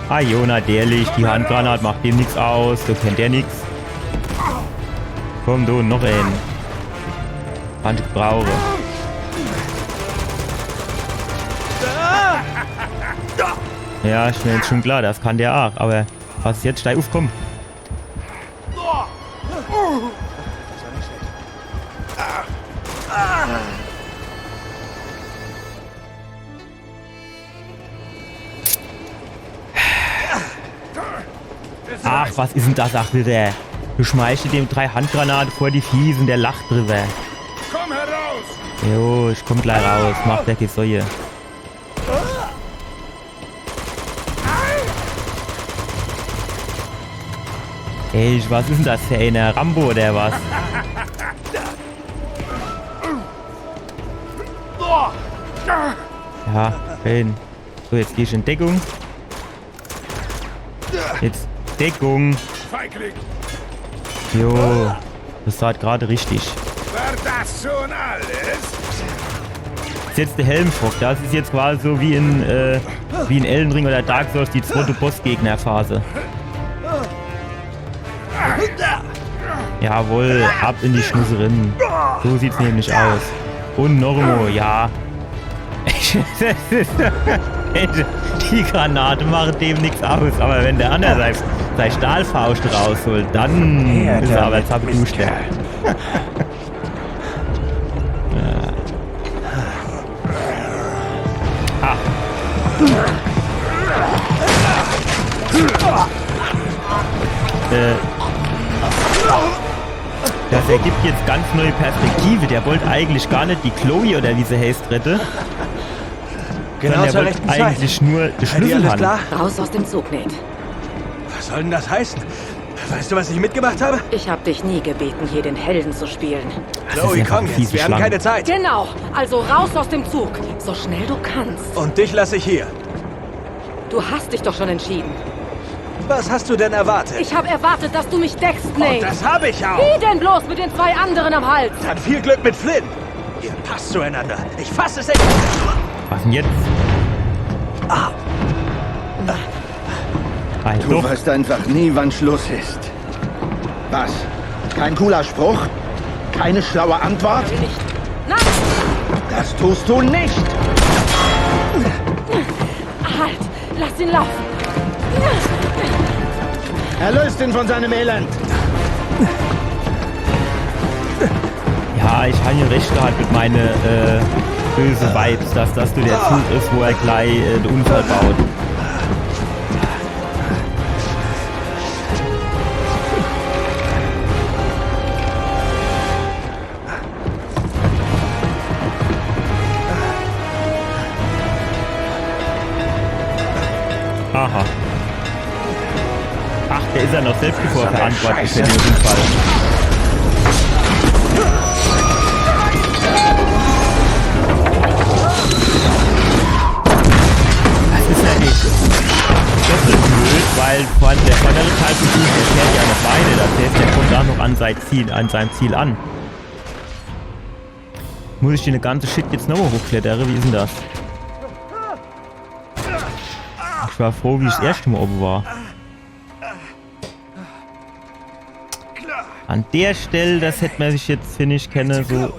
Ah, Jona, derlich. Die Handgranat macht dem nichts aus. So kennt der nichts. Komm, du, noch einen. Hand brauche. Ja, ist mir jetzt schon klar, das kann der auch. Aber was ist jetzt? Steig auf, komm. Ach, was ist denn das, ach, wieder? Du schmeißt dem 3 Handgranaten vor die Fiesen, der lacht drüber. Komm heraus! Jo, ich komm gleich raus, mach der Gesäue. Ey, was ist denn das für einer? Rambo oder was? Ja, schön. So, jetzt geh ich in Deckung. Jetzt Deckung. Feigling! Jo, das war gerade richtig. War das schon alles? Das ist jetzt der Helmfrock. Das ist jetzt quasi so wie in Elden Ring oder Dark Souls die zweite Bossgegnerphase. Jawohl, ab in die Schnusserin. So sieht's nämlich aus. Und Normo, ja. Die Granate macht dem nichts aus, aber wenn der andere sein Stahlfaust rausholt, dann ist er aber zerbruscht. Ah. Das ergibt jetzt ganz neue Perspektive. Der wollte eigentlich gar nicht die Chloe oder wie sie heißt retten. Genau Sondern zur der rechten wollte Zeit. eigentlich nur die Schlüssel alles haben. klar? Raus aus dem Zug, Nate. Was soll denn das heißen? Weißt du, was ich mitgemacht habe? Ich habe dich nie gebeten, hier den Helden zu spielen. Chloe, einfach komm eine jetzt, fiese wir haben Schlange. keine Zeit. Genau, also raus aus dem Zug. So schnell du kannst. Und dich lasse ich hier. Du hast dich doch schon entschieden. Was hast du denn erwartet? Ich habe erwartet, dass du mich deckst, Und Nate. das habe ich auch. Wie denn bloß mit den 2 anderen am Hals? Dann viel Glück mit Flynn. Ihr passt zueinander. Ich fasse es echt. Was denn jetzt? Du Also, weißt einfach nie, wann Schluss ist. Was? Kein cooler Spruch? Keine schlaue Antwort? Nein! Das tust du nicht! Halt! Lass ihn laufen! Erlöst ihn von seinem Elend! ja, ich habe ja recht gehabt mit meinen böse Vibes, dass das nur der Zug ist, wo er gleich den Unfall baut. Aha. Ach, der ist ja noch selbst bevor verantwortlich für den Unfall. Das ist ja nicht doppelt blöd, weil von der vordere Teil von ihm erklärt ja noch beide, dass der ist, der kommt da noch an seinem Ziel an. Muss ich den ganze Shit jetzt nochmal hochklettern? Wie ist denn das? Ich war froh, wie ich das erste Mal oben war. An der Stelle, das hätte man sich jetzt, finde ich, so ein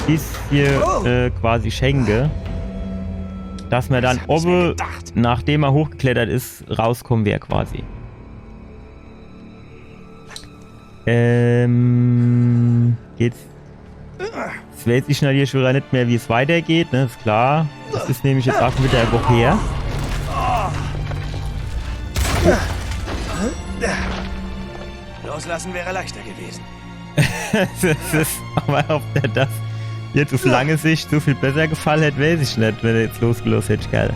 bisschen quasi schenken. Dass man dann oben, nachdem er hochgeklettert ist, rauskommen wäre quasi. Jetzt weiß ich natürlich schon nicht mehr, wie es weitergeht, ne? Ist klar. Das ist nämlich jetzt auch schon wieder eine Woche her. Loslassen wäre leichter gewesen. Das ist, aber ob der das jetzt auf lange Sicht so viel besser gefallen hätte, weiß ich nicht, wenn er jetzt losgelost hätte, geil.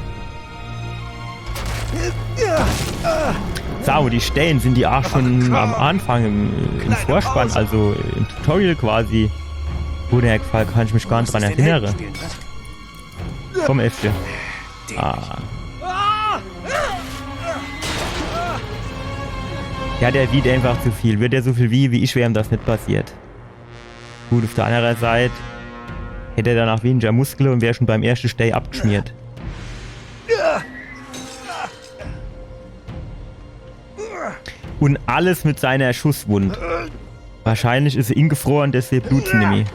So, die Stellen sind die auch schon am Anfang im Vorspann, also im Tutorial quasi. Wo der Fall kann ich mich gar nicht dran erinnern. Komm, Äffchen. Ja, der wiegt einfach zu viel. Wird er so viel wie ich, wäre ihm das nicht passiert. Gut, auf der anderen Seite hätte er danach weniger Muskeln und wäre schon beim ersten Stay abgeschmiert. Und alles mit seiner Schusswunde. Wahrscheinlich ist er ingefroren, deswegen blutet nämlich.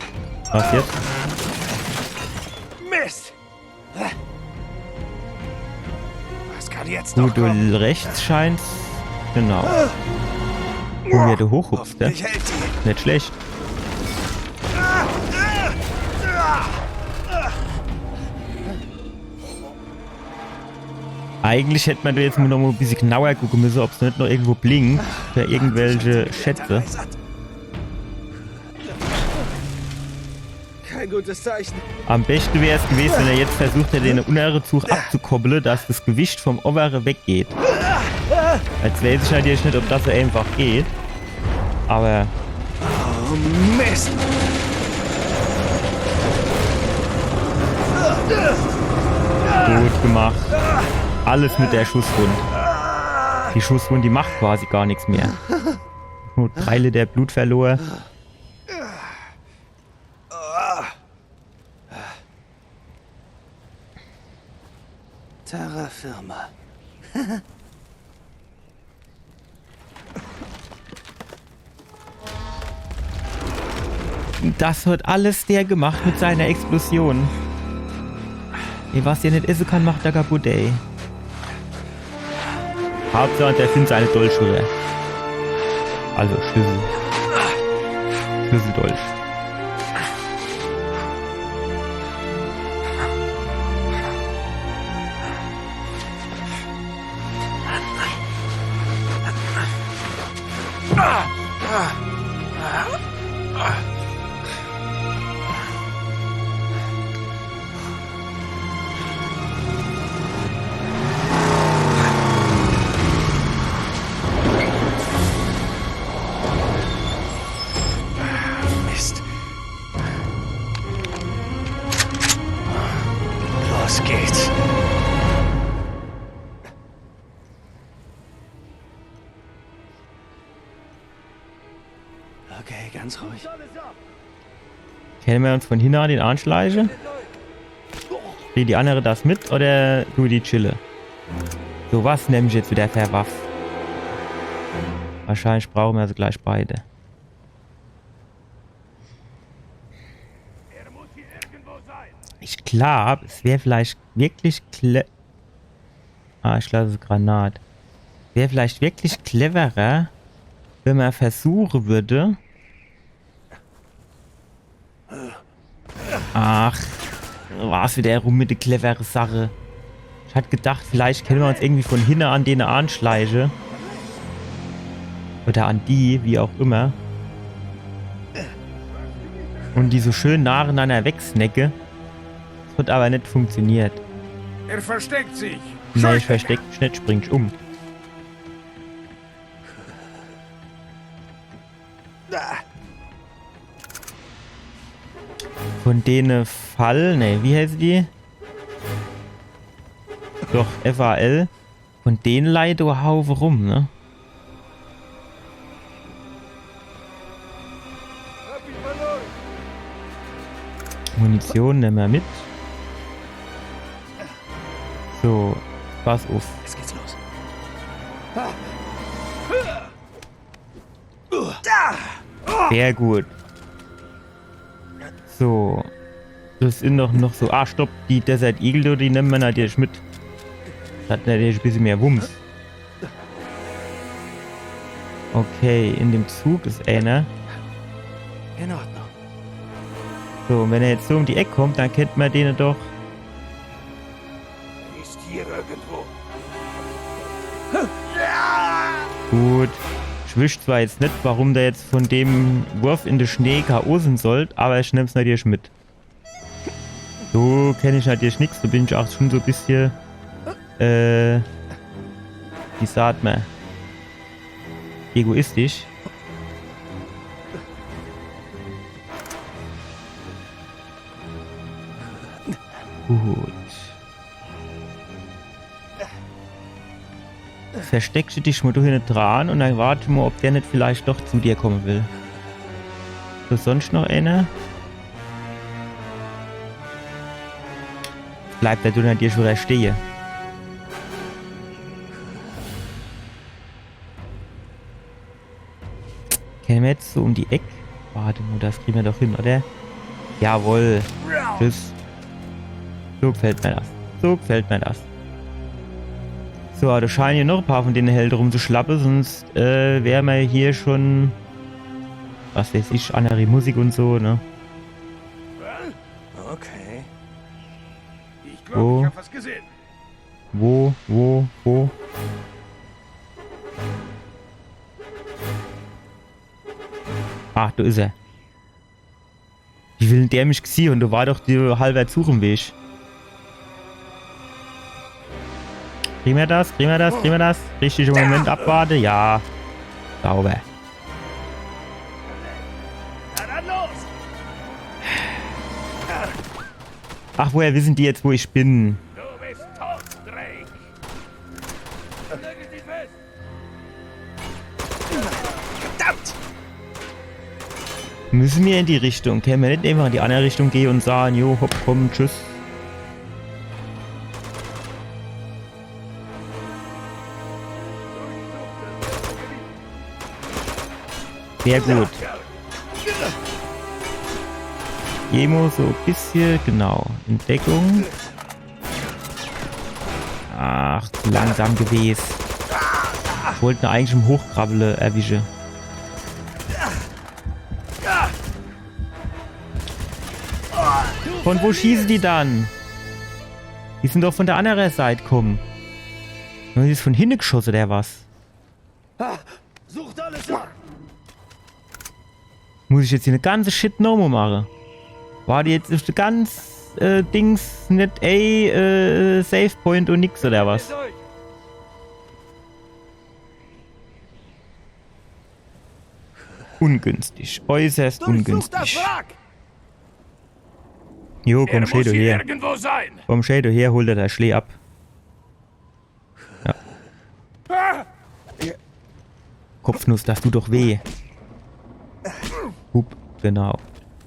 Was jetzt? Mist! Was kann jetzt noch Gut, du kommen? rechts scheinst. Genau. Und wie du hochhupst, ne? Hoffentlich hält die. Nicht schlecht. Eigentlich hätte man da jetzt noch mal ein bisschen genauer gucken müssen, ob es nicht noch irgendwo blinkt für irgendwelche Schätze. Kein gutes Zeichen. Am besten wäre es gewesen, wenn er jetzt versucht hätte, den unteren Zug abzukoppeln, dass das Gewicht vom oberen weggeht. Als weiß ich natürlich nicht, ob das so einfach geht. Aber Oh Mist! gut gemacht. Alles mit der Schusswunde. Die Schusswunde, die macht quasi gar nichts mehr. Nur 3 Liter Blut verloren. Terra Firma. Das hat alles der gemacht mit seiner Explosion. Ey, was der nicht essen kann, macht er kaputt, ey. Hauptsache, der findet seine Dolchschuhe. Also Schlüssel. Schlüsseldolch. Mist. Los geht's. Okay, ganz ruhig. Können wir uns von hinten an den anschleichen? Kriegen die andere das mit oder du die chille? So, was nehme ich jetzt wieder für Waffe? Wahrscheinlich brauchen wir also gleich beide. Ich glaube, es wäre vielleicht wirklich ich glaube, es ist Granat. Wäre vielleicht wirklich cleverer, wenn man versuchen würde. Ach, was wieder rum mit der clevere Sache. Ich hatte gedacht, vielleicht können wir uns irgendwie von hinten an denen anschleichen. Oder an die, wie auch immer. Und die so schön nacheinander wegsnacke. Das wird aber nicht funktioniert. Er versteckt sich. Nee, ich versteck mich nicht, spring ich um. Von denen Fall, ne, wie heißt die? Doch, FAL. Von denen leidet du Haufe rum, ne? Munition nehmen wir mit. So, pass auf. Jetzt geht's los. Sehr gut. So. Das sind doch noch so. Ah, stopp. Die Desert Eagle, die nehmen wir natürlich mit. Das hat natürlich ein bisschen mehr Wumms. Okay, in dem Zug ist einer. In Ordnung. So, und wenn er jetzt so um die Ecke kommt, dann kennt man den doch. Ist hier irgendwo. Gut. Ich wüsste zwar jetzt nicht, warum der jetzt von dem Wurf in den Schnee K.O. sind soll, aber ich nehm's natürlich mit. So kenne ich natürlich nichts, da bin ich auch schon so ein bisschen, wie sagt man, egoistisch. Gut. Versteckst du dich mal hier dran und dann warte mal, ob der nicht vielleicht doch zu dir kommen will. So, sonst noch einer? Bleibt der unter dir schon da stehen. Kennen wir jetzt so um die Ecke? Warte mal, das kriegen wir doch hin, oder? Jawohl. Tschüss. So gefällt mir das. So gefällt mir das. So, da scheinen hier noch ein paar von denen Helden rumzuschlappen, sonst wären wir hier schon, was weiß ich, andere Musik und so, ne? Okay. Ich Wo? glaube, ich habe was gesehen. Wo? Ach, da ist er. Wie will denn der mich gesehen? Und da war doch die halbe Zug im Weg. Kriegen wir das? Kriegen wir das? Kriegen wir das? Richtig im Moment abwarte? Ja. Sauber. Na dann los. Ach, woher wissen die jetzt, wo ich bin? Du bist tot, Drake. Lege sie fest. Verdammt! Müssen wir in die Richtung? Können wir nicht einfach in die andere Richtung gehen und sagen, jo, hopp, komm, tschüss. Sehr gut. Emo so ein bisschen, genau. Entdeckung. Ach, zu langsam gewesen. Ich wollte ihn eigentlich im Hochkrabbele erwischen. Von wo schießen die dann? Die sind doch von der anderen Seite gekommen. Und die ist von hinten geschossen, der was? Sucht alles ab. Muss ich jetzt hier eine ganze Shit nochmal machen? War die jetzt auf der ganz Dings nicht Save Point und nix oder was? Ungünstig. Äußerst Durchsucht das ungünstig. Wrack. Jo, Er komm, muss Shadow hier her. irgendwo sein. Komm, Shadow her, hol dir der Schlee ab. Ja. Kopfnuss, das tut doch weh. Hup, genau.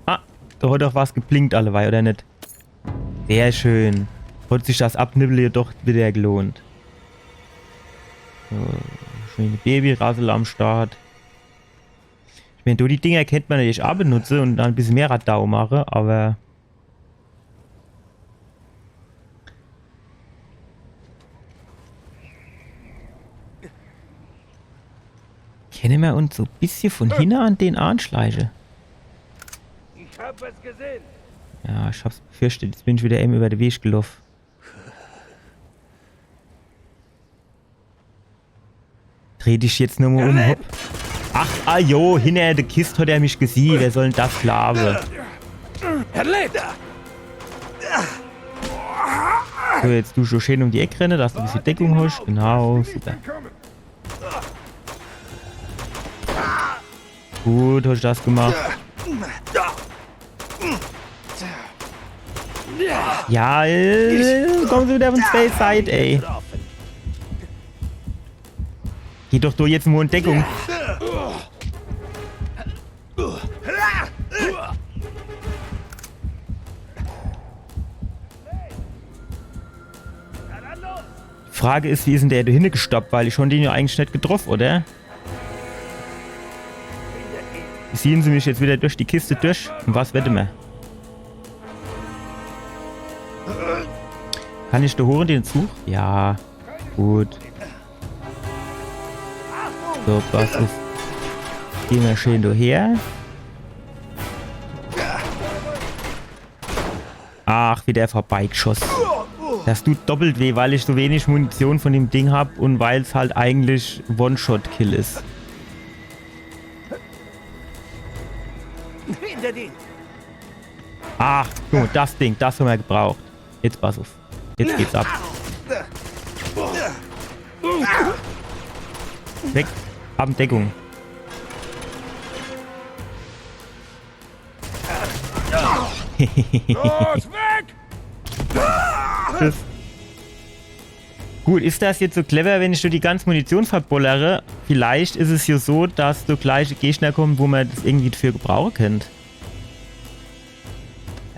Ah, da hat doch was geblinkt alleweil, oder nicht? Sehr schön. Hat sich das Abnibbeln jedoch wieder gelohnt. So, schöne Babyrassel am Start. Ich meine, die Dinger kennt man natürlich auch benutzen und dann ein bisschen mehr Radau machen, aber... Kennen wir uns so ein bisschen von hinten an den anschleichen? Ich hab es gesehen. Ja, ich hab's befürchtet. Jetzt bin ich wieder eben über den Weg gelaufen. Dreh dich jetzt nur mal um. Hopp. Ach, ah jo, hinter der Kiste hat er mich gesehen. Wer soll denn das glauben? Er lebt. So, jetzt du schon schön um die Ecke rennen, dass du ein bisschen Deckung hast. Genau, super. Gut, hast du das gemacht. Ja, kommen Sie wieder von Space Side, ey. Geh doch du jetzt nur in Deckung. Frage ist, wie ist denn der da hinten gestoppt? Weil ich schon den ja eigentlich nicht getroffen, oder? Ziehen Sie mich jetzt wieder durch die Kiste durch? Und was wette wir? Kann ich da holen den Zug? Ja. Gut. So, was ist? Gehen wir schön daher. Ach, wie der vorbeigeschossen. Das tut doppelt weh, weil ich so wenig Munition von dem Ding habe und weil es halt eigentlich One-Shot-Kill ist. Ach, guck mal, das Ding, das haben wir gebraucht. Jetzt pass auf. Jetzt geht's ab. Weg. Abdeckung. Los, weg! Tschüss. Gut, ist das jetzt so clever, wenn ich so die ganze Munition verbullere? Vielleicht ist es ja so, dass so gleiche Gegner kommen, wo man das irgendwie dafür gebrauchen könnte.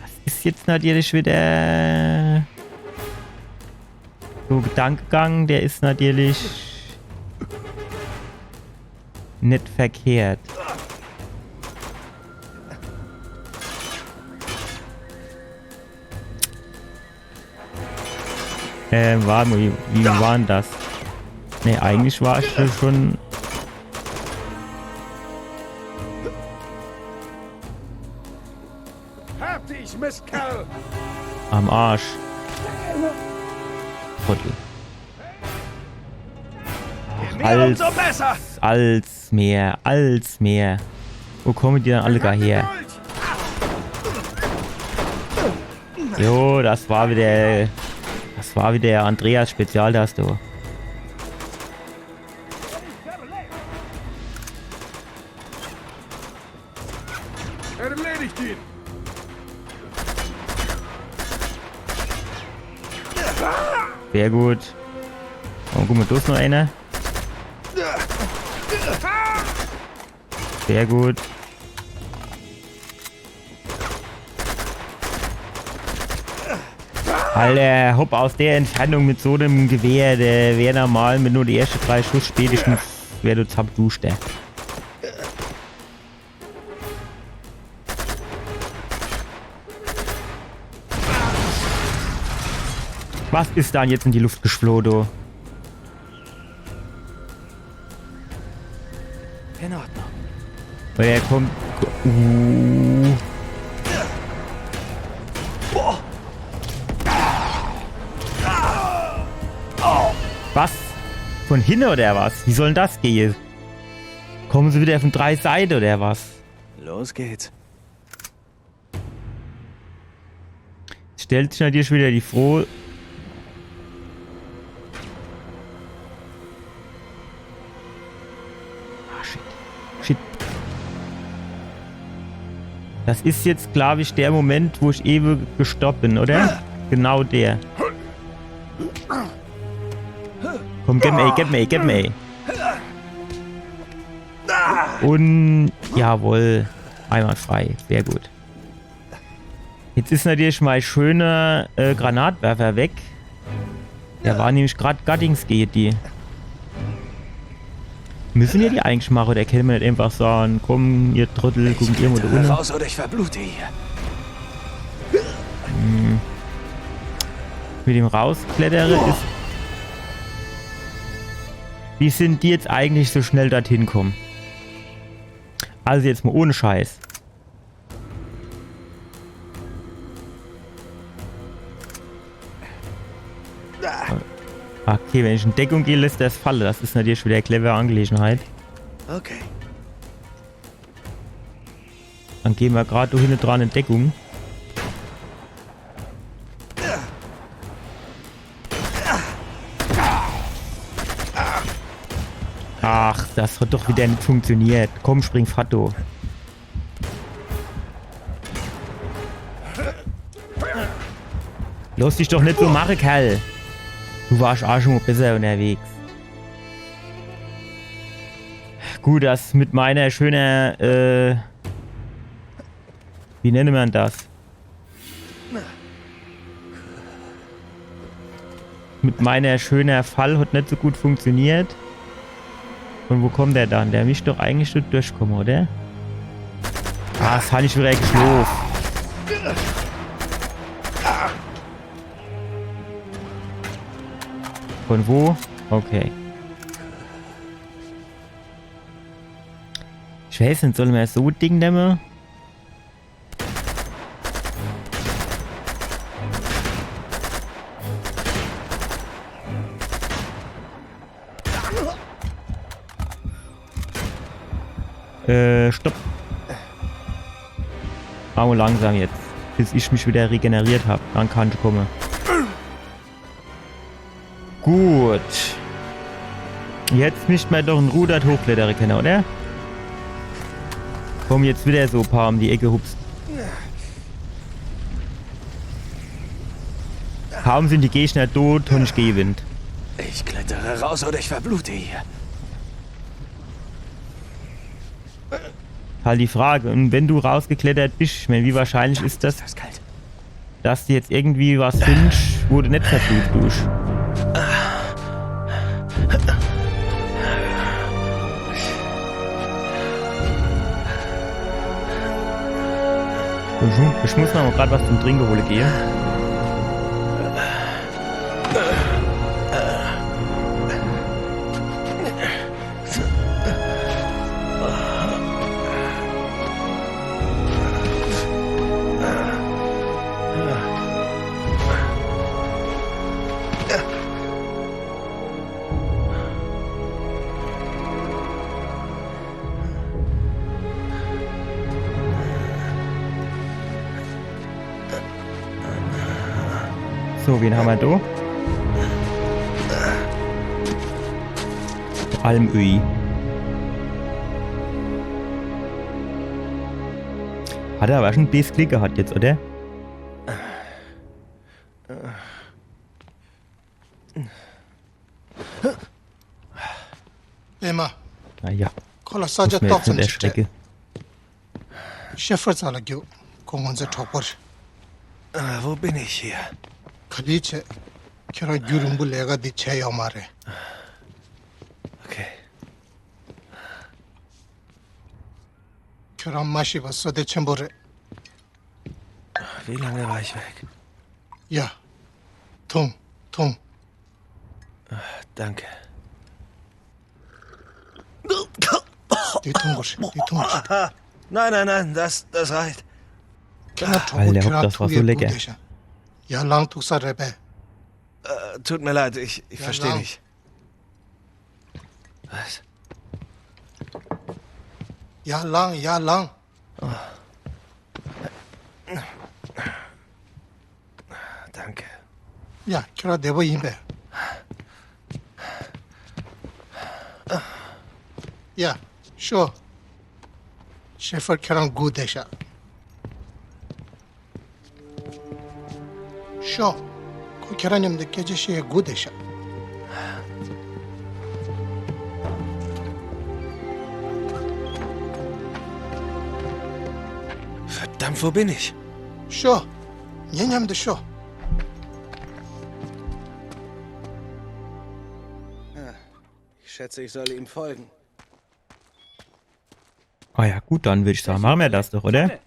Das ist jetzt natürlich wieder so Gedankengang, der ist natürlich nicht verkehrt. Warte mal, wie war denn das? Ne, eigentlich war ich schon... Hab dich, Mistkerl! am Arsch. Trottel. Umso besser! Als mehr. Wo kommen die dann alle gar her? Jo, das war wieder Andreas Spezial, das du. Erledigt ihn! Sehr gut. Oh, guck mal, da ist noch einer. Sehr gut. Alter, hopp, aus der Entfernung mit so einem Gewehr, der wäre normal mit nur die ersten 3 Schuss spätestens wäre du zabduscht, der. Was ist da jetzt in die Luft geflogen? In Ordnung. Er kommt... Was? Von hinten oder was? Wie soll denn das gehen? Kommen sie wieder von 3 Seiten oder was? Los geht's. Stellt sich natürlich wieder die frohe... Shit. Das ist jetzt, glaube ich, der Moment, wo ich ewig gestoppt bin, oder? Genau der. Komm, gib mir. Und... Jawohl. Einwandfrei. Sehr gut. Jetzt ist natürlich mein schöner Granatwerfer weg. Der war nämlich gerade Gattings geht die. Müssen wir die eigentlich machen oder können wir nicht einfach sagen, komm, ihr Trottel, gucken ihr mal da unten. Raus oder ich verblute hier. Mit dem Rausklettere ist... Wie sind die jetzt eigentlich so schnell dorthin kommen? Also jetzt mal ohne Scheiß. Okay, wenn ich in Deckung gehe, lässt das fallen. Das ist natürlich wieder eine clevere Angelegenheit. Okay. Dann gehen wir gerade da hinten dran in Deckung. Ach, das hat doch wieder nicht funktioniert. Komm, spring Fatto. Lass dich doch nicht so machen, Kerl. Du warst auch schon mal besser unterwegs. Gut, das mit meiner schönen, wie nennt man das? Mit meiner schönen Fall hat nicht so gut funktioniert. Und wo kommt der dann? Der müsste doch eigentlich dort durchkommen, oder? Ah, das habe ich wieder geschlafen. Von wo? Okay. Ich weiß nicht, sollen wir so Ding nehmen? Stopp. Aber langsam jetzt. Bis ich mich wieder regeneriert habe. Dann kann ich kommen. Gut. Jetzt müsste man doch ein Ruder hochklettern können, oder? Komm jetzt wieder so ein paar um die Ecke hupst. Kaum sind die Gegner tot und ich gewinnt. Ich klettere raus oder ich verblute hier. Halt die Frage. Und wenn du rausgeklettert bist, ich meine, wie wahrscheinlich ist das, Das ist kalt. dass du jetzt irgendwie was findest, wo du nicht verblutet bist? Ich muss noch mal gerade was zum Trinken holen gehen. So, wen haben wir da? Almöhi. Hat er aber schon das Klick gehabt jetzt, oder? Emma, Naja, kolla muss saja mir jetzt topfen nicht çıktı. erschrecken. Şoför zala gyo, kongonze topor. Wo bin ich hier? Kaliçe, kira gürümbu lega di çay amare. Okay. Kira maşi vaso de çembore. Wie lange war ich weg? Ya, tum, tum. Danke. Di tungur, di tungur. Nein, nein, nein, das reicht. Kira topor, Alter, kira das war so tuye lecker. budeşa. Ya lang tuksa rebe. Tut mir leid, ich Ja, verstehe lang. nicht. Was? Ya lang, ya lang. Danke. Ya, kira debo yimbe. Ya, şu. Şoför kiran gu deşa. Şu. Ko kiranım de gece şeye gu deşa. Verdammt, wo bin ich? Sure. Nyenyam de sure. Ich schätze, ich soll ihm folgen. Ah ja, gut, dann würde ich sagen, machen wir das doch, oder?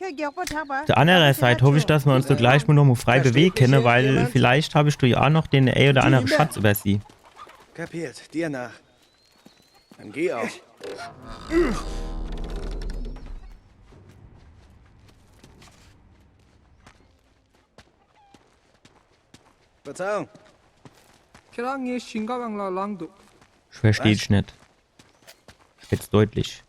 Auf der anderen Seite hoffe ich, dass wir uns so gleich mal noch mal frei bewegen können, weil vielleicht habe ich durch auch noch den ein oder anderen Schatz über sie. Kapiert, dir nach. Dann geh auch. Verzeihung. Ich verstehe dich nicht. Jetzt deutlich.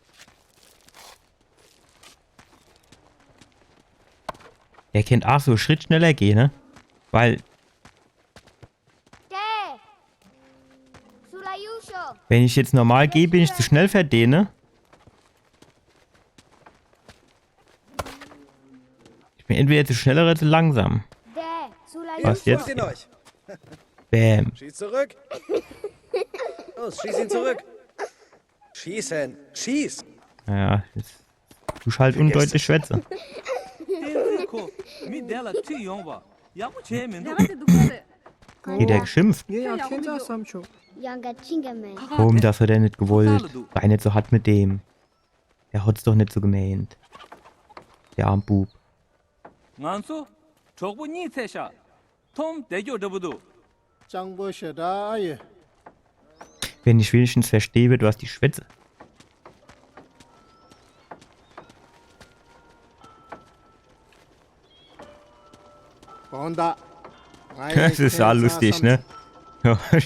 Der kennt auch so Schritt schneller gehen, ne? Weil, wenn ich jetzt normal gehe, bin ich zu schnell für den, ne? Ich bin entweder zu schnell oder zu langsam. Was jetzt? Ihn euch. Bäm. Schieß zurück. Los, schieß ihn zurück. Schießen. Schieß. Ja, jetzt du halt undeutlich schwätze. Geht der geschimpft? Warum, das hat er nicht gewollt? Sei nicht so hart mit dem. Der hat's doch nicht so gemeint. Der arme Bub. Wenn ich wenigstens verstehe, du hast die Schwätze. Das ist ja lustig, ne?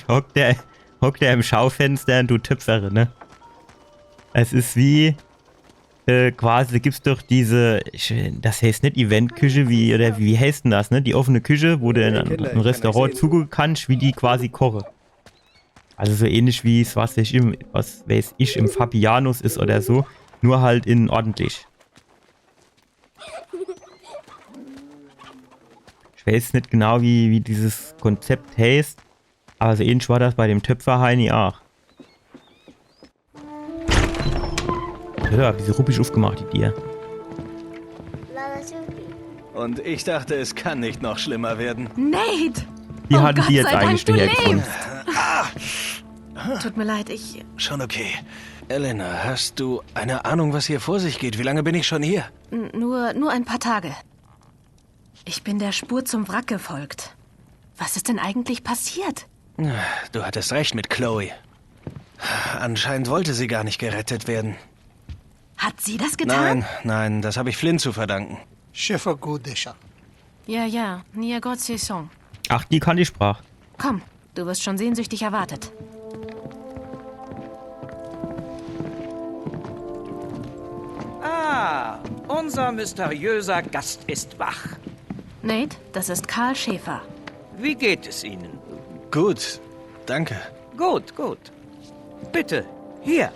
Hockt der im Schaufenster und du Tüpfere, ne? Es ist wie, quasi gibt's doch diese, das heißt nicht Eventküche, wie heißt denn das, ne? Die offene Küche, wo du in einem Restaurant zugucken kannst, wie die quasi kochen. Also so ähnlich wie es, was weiß ich, im Fabianus ist oder so, nur halt in ordentlich. Ich weiß nicht genau, wie dieses Konzept heißt, aber so ähnlich war das bei dem Töpfer Heini auch. Ja, wie so ruppig aufgemacht, die Tier. Und ich dachte, es kann nicht noch schlimmer werden. Nate! Wie Oh hatten Gott die jetzt sei Dank, eigentlich du hergefunden? Tut mir leid, ich... Schon okay. Elena, hast du eine Ahnung, was hier vor sich geht? Wie lange bin ich schon hier? Nur ein paar Tage. Ich bin der Spur zum Wrack gefolgt. Was ist denn eigentlich passiert? Du hattest recht mit Chloe. Anscheinend wollte sie gar nicht gerettet werden. Hat sie das getan? Nein, das habe ich Flynn zu verdanken. Shefa Godesha. Ja, Niagotse-Song. Ach, die kann die Sprache. Komm, du wirst schon sehnsüchtig erwartet. Ah, unser mysteriöser Gast ist wach. Nate, das ist Karl Schäfer. Wie geht es Ihnen? Gut, danke. Gut. Bitte, hier.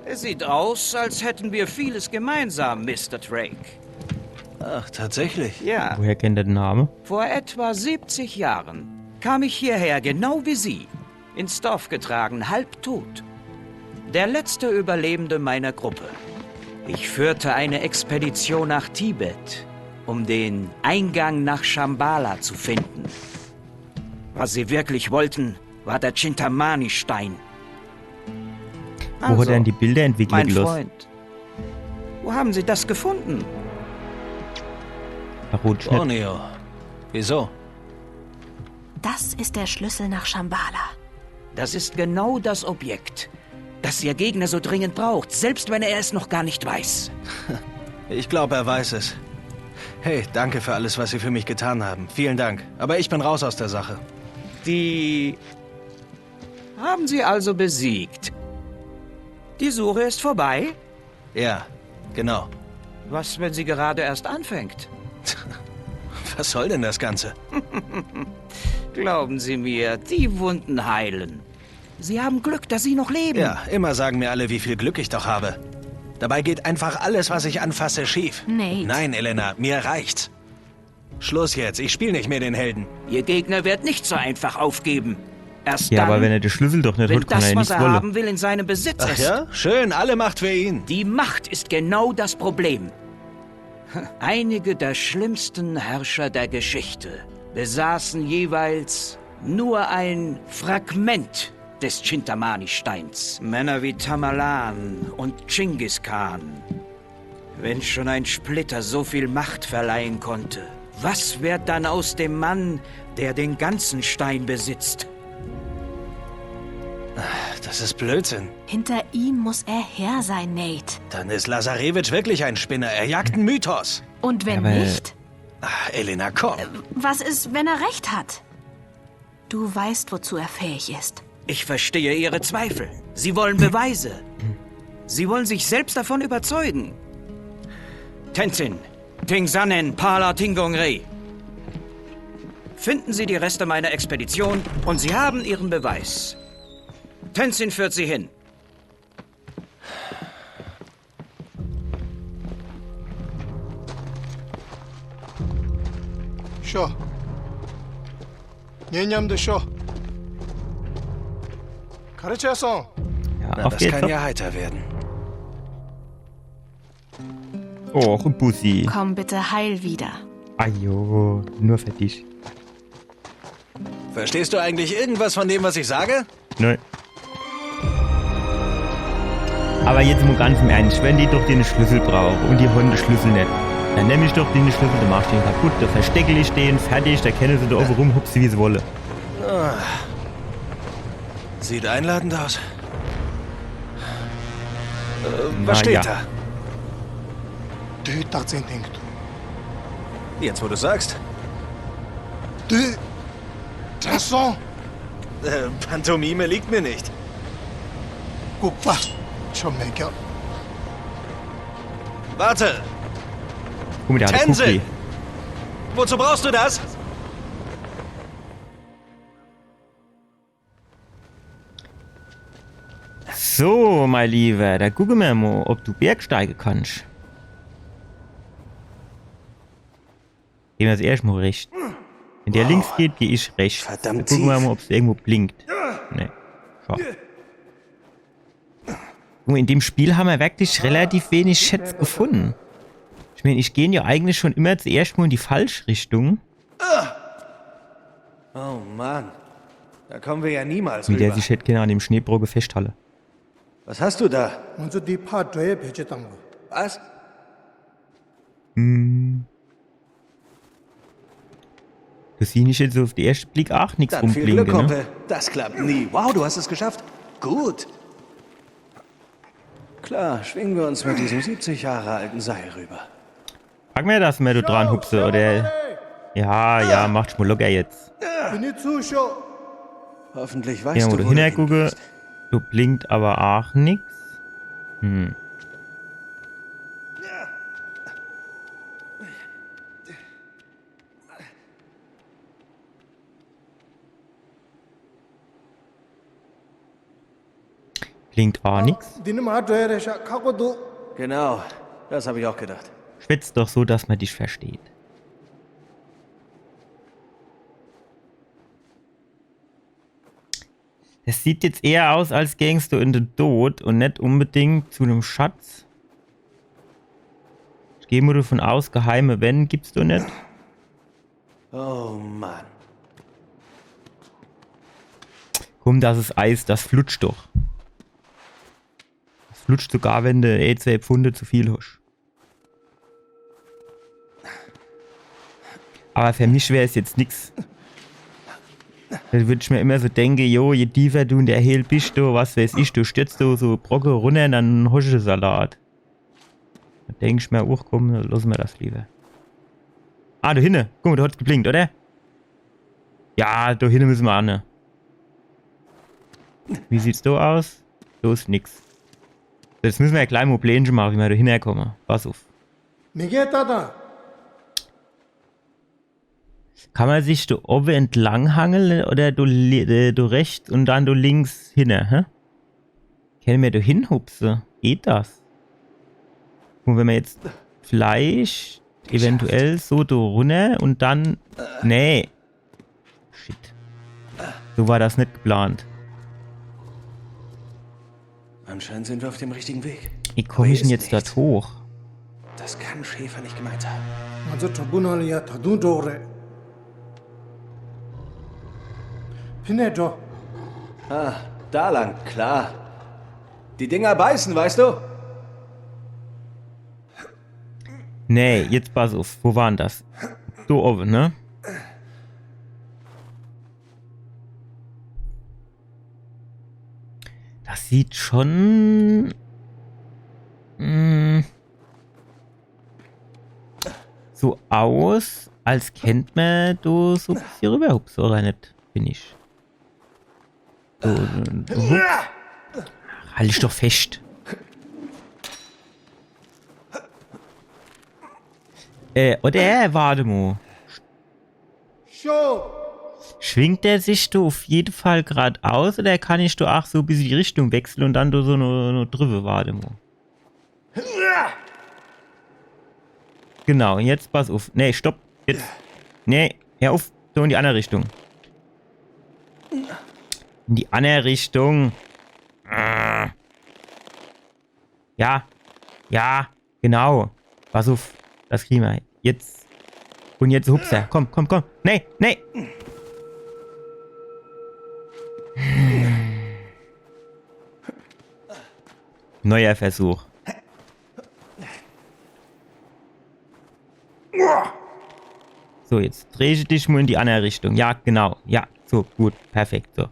Es sieht aus, als hätten wir vieles gemeinsam, Mr. Drake. Ach, tatsächlich? Ja, Woher kennt er den Namen? vor etwa 70 Jahren kam ich hierher, genau wie Sie. Ins Dorf getragen, halbtot. Der letzte Überlebende meiner Gruppe. Ich führte eine Expedition nach Tibet, um den Eingang nach Shambhala zu finden. Was sie wirklich wollten, war der Chintamani-Stein. Wo hat er denn die Bilder entwickelt? Mein los? Freund, wo haben Sie das gefunden? Ach, Rotschnitt. Borneo. Wieso? Das ist der Schlüssel nach Shambhala. Das ist genau das Objekt, das Ihr Gegner so dringend braucht, selbst wenn er es noch gar nicht weiß. Ich glaube, er weiß es. Hey, danke für alles, was Sie für mich getan haben. Vielen Dank. Aber ich bin raus aus der Sache. Die haben Sie also besiegt. Die Suche ist vorbei? Ja, genau. Was, wenn sie gerade erst anfängt? Was soll denn das Ganze? Glauben Sie mir, die Wunden heilen. Sie haben Glück, dass Sie noch leben. Ja, immer sagen mir alle, wie viel Glück ich doch habe. Dabei geht einfach alles, was ich anfasse, schief. Nate. Nein, Elena, mir reicht's. Schluss jetzt, ich spiele nicht mehr den Helden. Ihr Gegner wird nicht so einfach aufgeben. Erst Ja, dann, aber wenn er den Schlüssel doch nicht wenn hat, kann er das, ja was nichts er wollen. haben will, in seinem Besitz Ach ist. ja? Schön, alle Macht für ihn. Die Macht ist genau das Problem. Einige der schlimmsten Herrscher der Geschichte besaßen jeweils nur ein Fragment des Chintamani-Steins. Männer wie Tamerlan und Genghis Khan. Wenn schon ein Splitter so viel Macht verleihen konnte, was wird dann aus dem Mann, der den ganzen Stein besitzt? Das ist Blödsinn. Hinter ihm muss er Herr sein, Nate. Dann ist Lazarevich wirklich ein Spinner. Er jagt einen Mythos. Und wenn Aber- nicht? Elena, komm. Was ist, wenn er recht hat? Du weißt, wozu er fähig ist. Ich verstehe Ihre Zweifel. Sie wollen Beweise. Sie wollen sich selbst davon überzeugen. Tenzin, Tingsanen, Pala Tingongre. Finden Sie die Reste meiner Expedition und Sie haben Ihren Beweis. Tenzin führt Sie hin. 쇼. 년냠도 쇼. 가르쳐서. Ja, Na, auf das geht's. kann ja heiter werden. Oh, Bussi. Komm bitte heil wieder. Ajo, nur für dich. Verstehst du eigentlich irgendwas von dem, was ich sage? Nö. Aber jetzt mal ganz im Ernst, wenn die doch den Schlüssel brauchen und die haben den Schlüssel nicht, dann nehme ich doch den Schlüssel, dann mach ich den kaputt, da verstecke ich den, fertig, da können sie da oben rumhupsen, wie sie wollen. Sieht einladend aus. Na Was steht ja. da? 네 딱쟁이 땡기도. Jetzt, wo du sagst. 네 됐어. Pantomime liegt mir nicht. 꼭 봐. 저 매겨. Warte, Guck mal, der hat Tenzin! Cookie. Wozu brauchst du das? So, mein Lieber, da gucken wir mal, ob du Bergsteigen kannst. Gehen wir das erstmal rechts. Wenn der links geht, gehe ich rechts. Verdammt Da gucken wir tief. mal, ob es irgendwo blinkt. Nee. Schau. Guck mal, in dem Spiel haben wir wirklich relativ wenig Schätze gefunden. Ich meine, ich gehe ja eigentlich schon immer zuerst mal in die Falschrichtung, Oh Mann, da kommen wir ja niemals mit der rüber. sich hätte gerne an dem Schneebrocke festhalte. Was hast du da? 먼저 네파 뇌에 배제단 거. Was? Du siehst jetzt so auf den ersten Blick auch nichts Dann viel Glück, rumblinken, ne? Kumpel. Das klappt nie. Wow, du hast es geschafft. Gut. Klar, schwingen wir uns mit diesem 70 Jahre alten Seil rüber. Frag mir das, mehr du dran hupse, oder? Ja, macht mal locker jetzt. 비니츠 쇼. Hoffentlich weißt Ja, wo du, du wo du hingucke, hingehst. du blinkt aber auch nix. Blinkt auch nix. 니는 마 뇌에 샤 카고도. Genau, das habe ich auch gedacht. Schwätzt doch so, dass man dich versteht. Es sieht jetzt eher aus, als gängst du in den Tod und nicht unbedingt zu einem Schatz. Ich gehe mal davon aus, geheime Wenn gibst du nicht. Oh Mann. Komm, das ist Eis, das flutscht doch. Das flutscht sogar, wenn du 2 Pfunde zu viel hast. Aber für mich wäre es jetzt nix. Da würde ich mir immer so denken, jo, je tiefer du in der Höhle bist, du, was weiß ich, du stürzt so Brocke runter und dann hast du Salat. Da denk ich mir, komm, lassen wir das lieber. Ah, da hinten. Guck mal, du hast geblinkt, oder? Ja, da hinten müssen wir an. Wie sieht's da aus? Da ist nix. Jetzt müssen wir ja gleich mal Pläne machen, wie wir da hinkommen. Pass auf. 니게 따다. Kann man sich da oben entlang hangeln oder du rechts und dann du links hin, hä? Können wir da hinhupsen? Geht das? Und wenn wir jetzt vielleicht eventuell so da runter und dann... Nee. Shit. So war das nicht geplant. Anscheinend sind wir auf dem richtigen Weg. Wie komme ich denn jetzt nichts. dort hoch? Das kann Schäfer nicht gemeint haben. माझं ट्रिब्युनल या थदू डोरे फिने dough Ah, da lang, klar. Die Dinger beißen, weißt du? Nee, jetzt pass auf. Wo waren das? So oben, ne? Das sieht schon... so aus, als kennt man du so ein bisschen rüberhups, oder nicht? Bin ich. So, halt dich doch fest. Oder warte mal. Show Schwingt der sich du auf jeden Fall geradeaus oder kann ich du auch so ein bisschen die Richtung wechseln und dann du so nur drüber, warte mal. Genau, jetzt pass auf. Nee, stopp. Jetzt. Nee, hör auf. So in die andere Richtung. In die andere Richtung. Ja. Ja, genau. Pass auf. Das kriegen wir. Jetzt. Und jetzt hupser. Komm, komm, komm. Nee, nee. Neuer Versuch. So, jetzt dreh ich dich mal in die andere Richtung. Ja, genau. Ja, so, gut. Perfekt, so.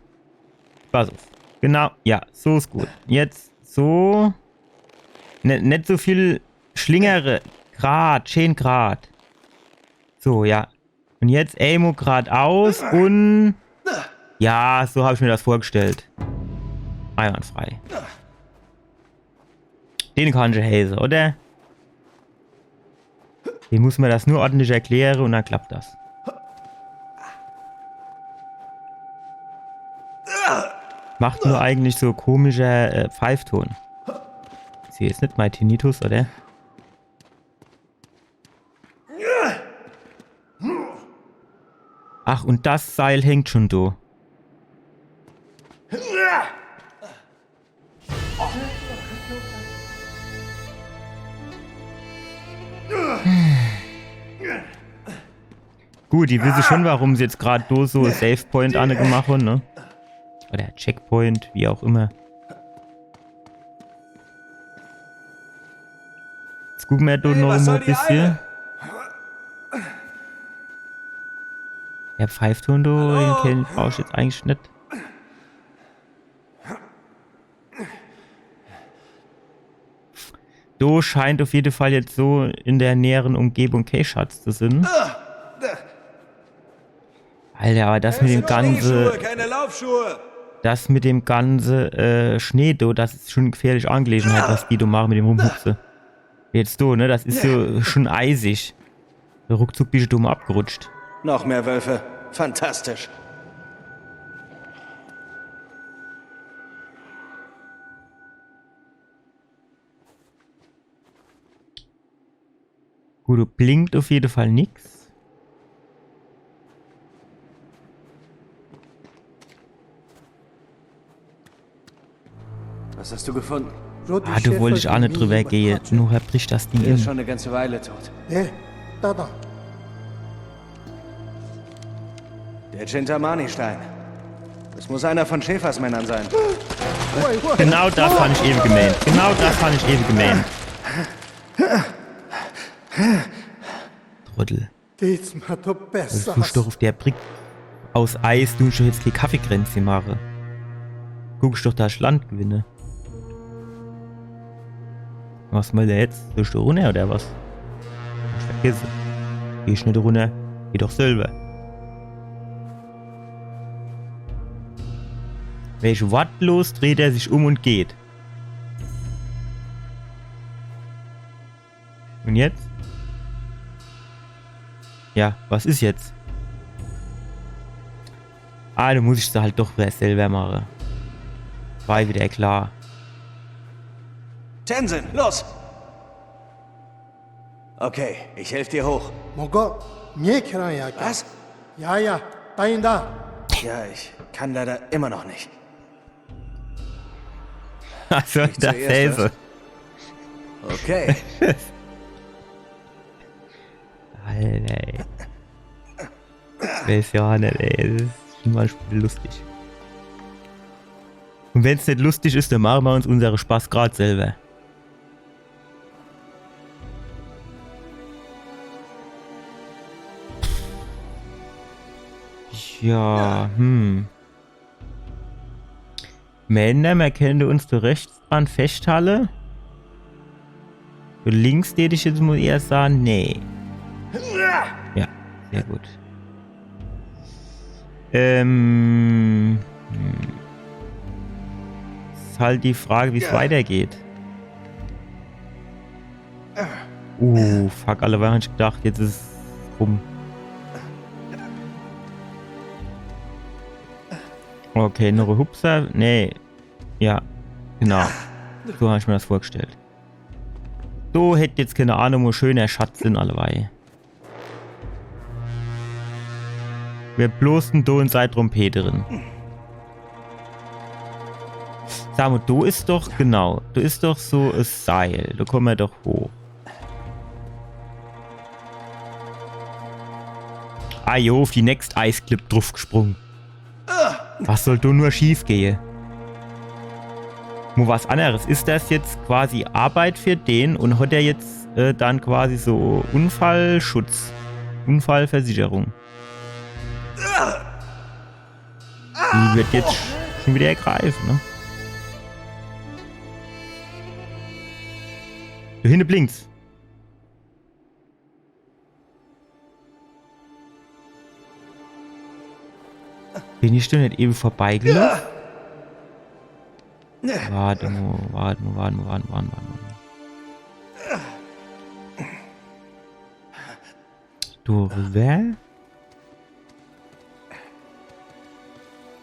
Pass auf. Genau, ja, so ist gut. Jetzt so. Nicht so viel Schlingere. Grad, 10 Grad. So, ja. Und jetzt Elmo geradeaus und... Ja, so habe ich mir das vorgestellt. Einwandfrei. Den kann ich häse, oder? Dem muss man das nur ordentlich erklären und dann klappt das. Macht nur eigentlich so komischer Pfeifton. Ist hier jetzt nicht mein Tinnitus, oder? Ach, und das Seil hängt schon da. Gut, die wissen schon, warum sie jetzt gerade so Save Point angemacht haben, ne? Oder Checkpoint, wie auch immer. Jetzt gucken wir da noch mal ein bisschen. Der Pfeifton, den brauche ich jetzt eigentlich nicht. Do scheint auf jeden Fall jetzt so in der näheren Umgebung K-Schatz zu sein. Alter, aber das mit dem ganzen... Das mit dem ganzen Schnee, do, das ist schon eine gefährliche Angelegenheit, was die do machen mit dem Rumhupse. Jetzt do, ne, das ist so schon eisig. Ruckzuck bist du mal abgerutscht. Noch mehr Wölfe. Fantastisch. Gut, blinkt auf jeden Fall nix. Was hast du gefunden? Ah, du wolltest auch nicht drüber gehen. Nur bricht das Ding Er ist in. schon eine ganze Weile tot. दादा Der Chintamani-Stein. Das muss einer von Schäfers Männern sein. Genau das fand ich eben gemeint. Genau das fand ich eben gemeint. Trottel. Du musst doch auf der Brick aus Eis, du schon jetzt die Kaffeekränzchen machen. Guckst doch, da Land gewinne. Was mal der jetzt? Bist du runter oder was? Ich vergesse. Geh ich nicht runter. Geh doch selber. Welch wortlos dreht er sich um und geht. Und jetzt? Ja, was ist jetzt? Ah, du musst es halt doch selber machen. War wieder klar. Tenzin, los! Okay, ich helfe dir hoch. मोगो ये खेरा या क्या Was? या ताइंदा Ja, ich kann leider immer noch nicht. Was soll das zuerst, helfen? Okay. weiß ja nicht, ey. Das ist schon manchmal lustig. Und wenn es nicht lustig ist, dann machen wir uns unsere Spaß gerade selber. Ja, Männer, man könnte uns da rechts dran festhalten. Und links hätte ich jetzt mal eher sagen, nee. Ja, sehr gut. Ist halt die Frage, wie es weitergeht. Fuck, alle waren schon gedacht, jetzt ist es rum. Okay, noch ein Hupser? Nee. Ja, genau. So habe ich mir das vorgestellt. So hätte jetzt keine Ahnung, wo schöner Schatz sind allebei. Wir bloßen do in sei Trompeterin. Sag mal, du ist doch, genau, du ist doch so ein Seil. Da kommen wir doch hoch. Ah jo, auf die Next Eisclip drauf gesprungen. Was soll da nur schief gehen? Nur was anderes. Ist das jetzt quasi Arbeit für den und hat er jetzt dann quasi so Unfallschutz, Unfallversicherung? Die wird jetzt schon wieder ergreifen, ne? Da hinten blinkt's. Bin ich denn nicht eben vorbeigelaufen? Warte mal. Du, wer?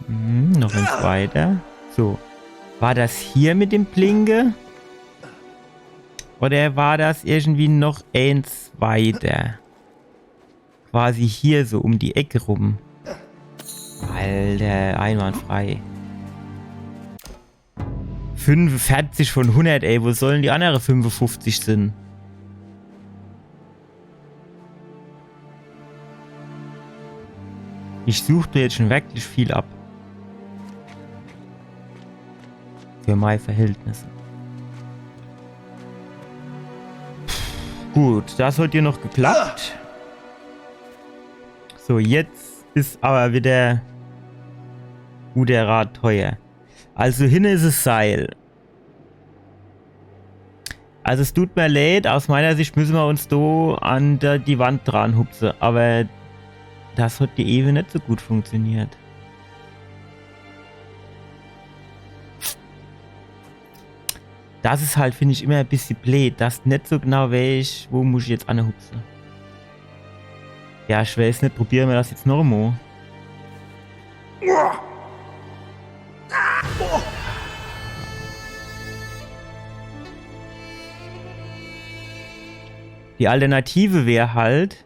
Noch eins weiter. So. War das hier mit dem Blinke? Oder war das irgendwie noch eins weiter? Quasi hier so um die Ecke rum. Alter, einwandfrei. 45 von 100, ey. Wo sollen die anderen 55 sind? Ich suche dir jetzt schon wirklich viel ab. Für meine Verhältnisse. Gut, das hat hier noch geklappt. So, jetzt ist aber wieder guter Rat teuer. Also hin ist es Seil. Also es tut mir leid, aus meiner Sicht müssen wir uns da an die Wand dran hupsen. Aber das hat die Ewe nicht so gut funktioniert. Das ist halt, finde ich, immer ein bisschen blöd, dass nicht so genau weiß, wo muss ich jetzt anhupsen. Ja, ich weiß nicht, probieren wir das jetzt noch einmal. Die Alternative wäre halt,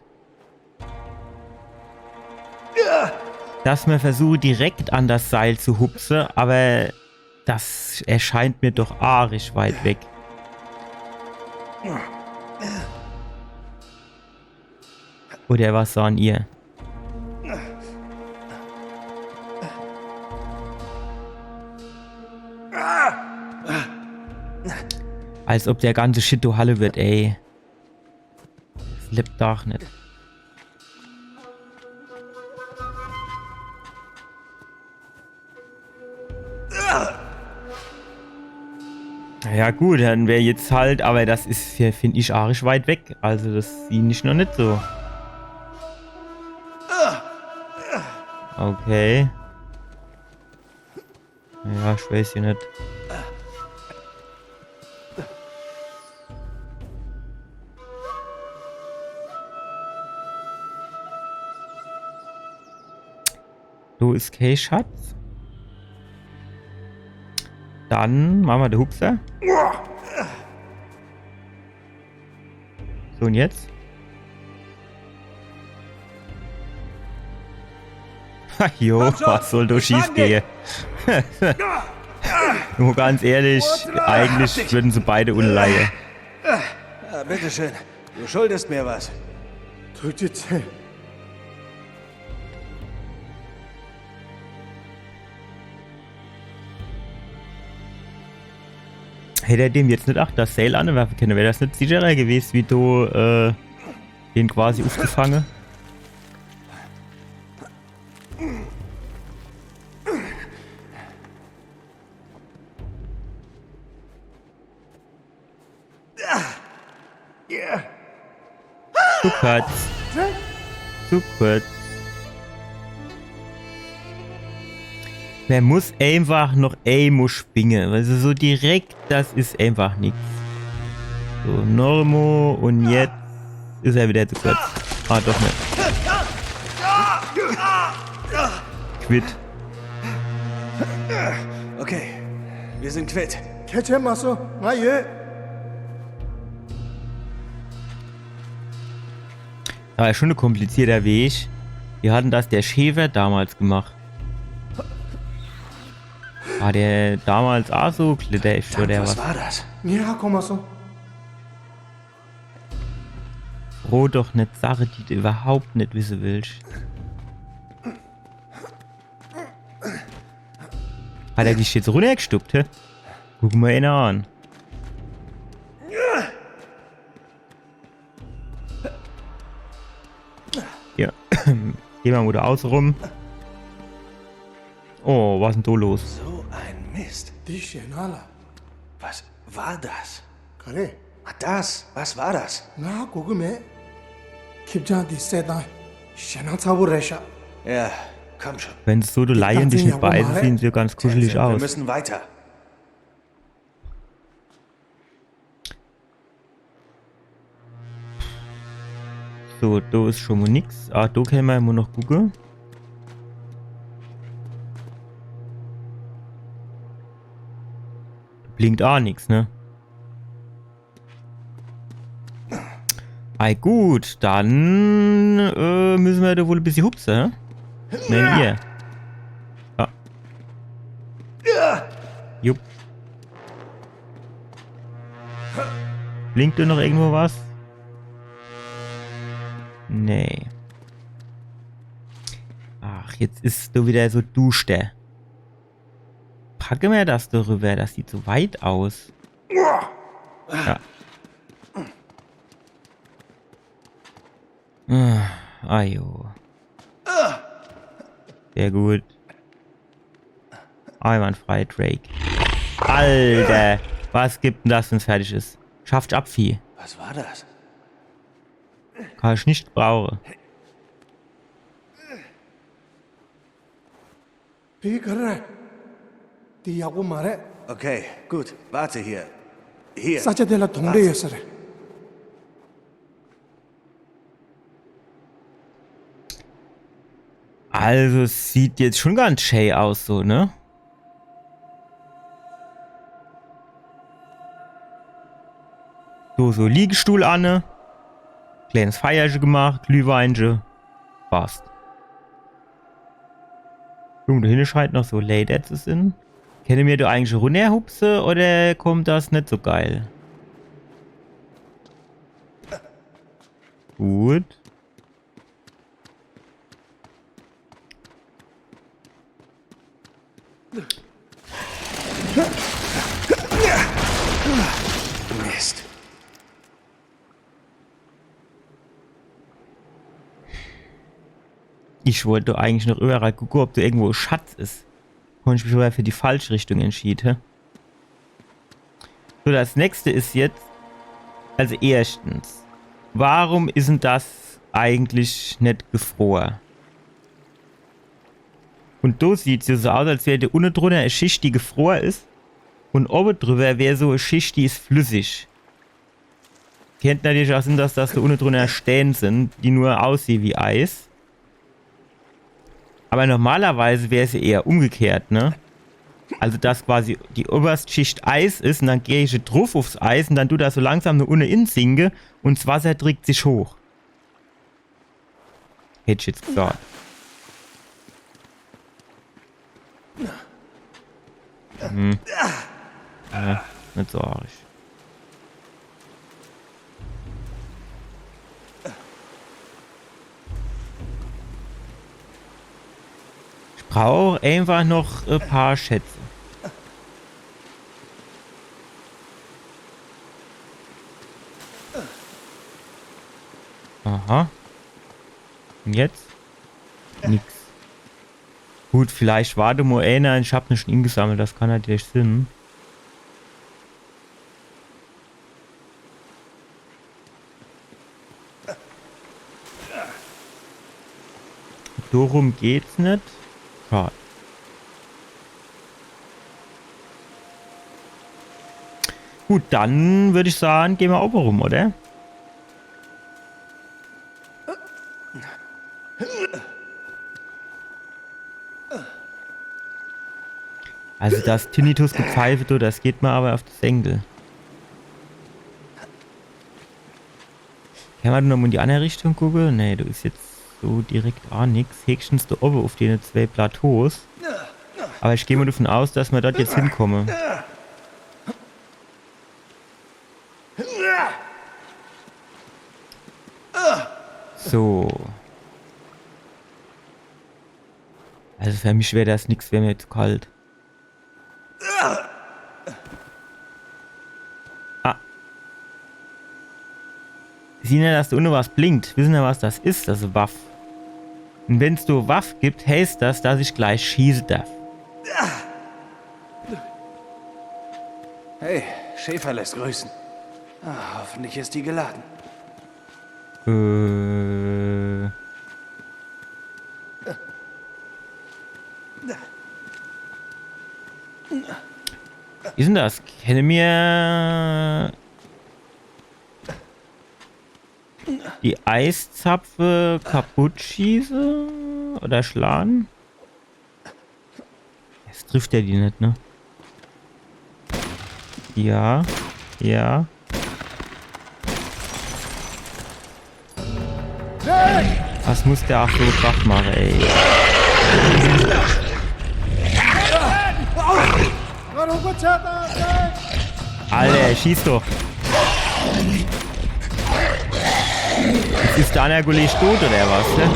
dass man versucht, direkt an das Seil zu hupsen, aber das erscheint mir doch arisch weit weg. Oder was sahen ihr? Als ob der ganze Shit do Halle wird, ey. Das lebt doch nicht. Ja gut, dann wäre jetzt halt, aber das ist hier, finde ich, arisch weit weg. Also das sehe ich noch nicht so. Okay. Ja, ich weiß ja nicht. So ist kein Schatz. Dann machen wir den Hupser. So, und jetzt? Jo, was soll da schief gehen? Nur ganz ehrlich, eigentlich würden sie beide unleihe. Ja, bitteschön. Du schuldest mir was. Drück die Zähne. hätte er dem jetzt nicht auch das Seil anwerfen können, wäre das nicht sicherer gewesen, wie du den quasi aufgefangen. Zu kurz. Zu kurz. Man muss einfach noch einmal schwingen. Also so direkt, das ist einfach nichts. So, Normo und jetzt ist er wieder zu kurz. Ah, doch nicht. Quitt. Okay, wir sind quitt. 개체 마소 나 예. Aber schon ein komplizierter Weg. Wir hatten das der Schäfer damals gemacht. War der damals auch so kletterisch oder was? Was war das? 니하고 마소. Froh doch nicht Sache, die du überhaupt nicht wissen willst. Hat er dich jetzt runtergestuckt, hä? Guck mal ihn an. Ja. Gehen wir mal da außen rum. Oh, was ist denn da los? So ein Mist. 디 셰나라. Was war das? 그래. Das? Was war das? 나 고금에 킵장 디 세다. 셰나 차부레샤. Ja, komm schon. Wenn es so du Laien dich nicht beißen, sehen sie ja ganz kuschelig Wir aus. müssen weiter. So, da ist schon mal nix. Ah, da können wir immer noch gucken. Blinkt auch nichts, ne? Ah, gut, dann müssen wir da wohl ein bisschen hupsen, hä? Nein, ihr. Ah. Jupp. Blinkt da noch irgendwo was? Nee. Ach, jetzt ist du wieder so duster. Packe mir das darüber, das sieht so weit aus. Ja. Ajo. Sehr gut. Einwandfrei, Drake. Alter, was gibt denn das, wenn es fertig ist? Schafft Abvieh. Was war das? Kann ich nicht brauchen. 비 그래. 디하고 말해. Okay, gut. Warte hier. Hier. 사제들라 동네에서래. Also, es sieht jetzt schon ganz schön aus, so, ne? So Liegestuhl an. Kleines Feierchen gemacht, Glühweinchen. Passt. Junge, da hinten scheint noch so Lady zu sein. Kenne mir du eigentlich runterhupse oder kommt das nicht so geil? Gut. Mist. Ich wollte eigentlich noch überall gucken, ob da irgendwo Schatz ist. Und ich mich aber für die falsche Richtung entschieden. So, das nächste ist jetzt, also erstens, warum ist denn das eigentlich nicht gefroren? Und da sieht es ja so aus, als wäre da unten drunter eine Schicht, die gefroren ist. Und oben drüber wäre so eine Schicht, die ist flüssig. Kennt natürlich auch sein, dass das da unten drunter Steine sind, die nur aussehen wie Eis. Aber normalerweise wäre es eher umgekehrt, ne? Also, dass quasi die oberste Schicht Eis ist und dann gehe ich drauf aufs Eis und dann tut das so langsam nur unten in sinke und das Wasser trägt sich hoch. Hätte ich jetzt gesagt. Ja, nicht so arg. Ich brauche einfach noch ein paar Schätze. Aha. Und jetzt? Nix. Gut, vielleicht war der Moena, ich hab nicht eingesammelt, das kann natürlich Sinn. Darum geht's nicht. Schade. Gut, dann würde ich sagen, gehen wir auch mal rum, oder? Also das Tinnitus-Gepfeife, das geht mir aber auf die Senkel. Kann man noch mal in die andere Richtung gucken? Nee, du ist jetzt so direkt auch nichts. Höchstens da oben auf den 2 Plateaus. Aber ich gehe mal davon aus, dass wir dort jetzt hinkommen. So. Also für mich wäre das nichts, wäre mir zu kalt. Ah. Sie sehen ja, dass da unten was blinkt. Wissen ja, was das ist, das Waff. Und wenn es da Waff gibt, heißt das, dass ich gleich schießen darf. Hey, Schäfer lässt grüßen. Hoffentlich ist die geladen. Wie ist denn das? Kenne mir die Eiszapfe kaputt schießen oder schlagen? Jetzt trifft er die nicht, ne? Ja, ja. Was muss der auch so Kraft machen, ey? Alter, schieß doch. Jetzt ist der Anergulé tot oder was, ne?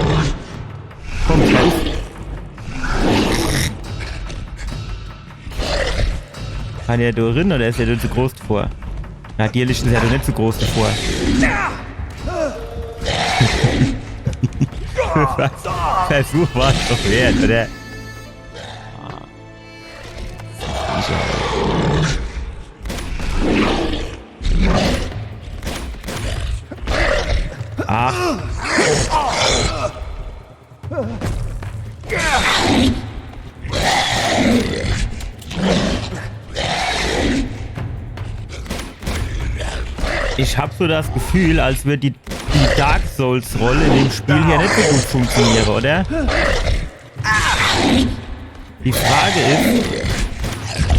Komm, scheiß. Kann der da drin oder ist der da zu groß davor? Natürlich ist er doch nicht zu groß davor. Versuch war es doch wert, oder? Ach. Ich habe so das Gefühl, als würde die Dark Souls Rolle in dem Spiel hier nicht so gut funktionieren, oder? Die Frage ist,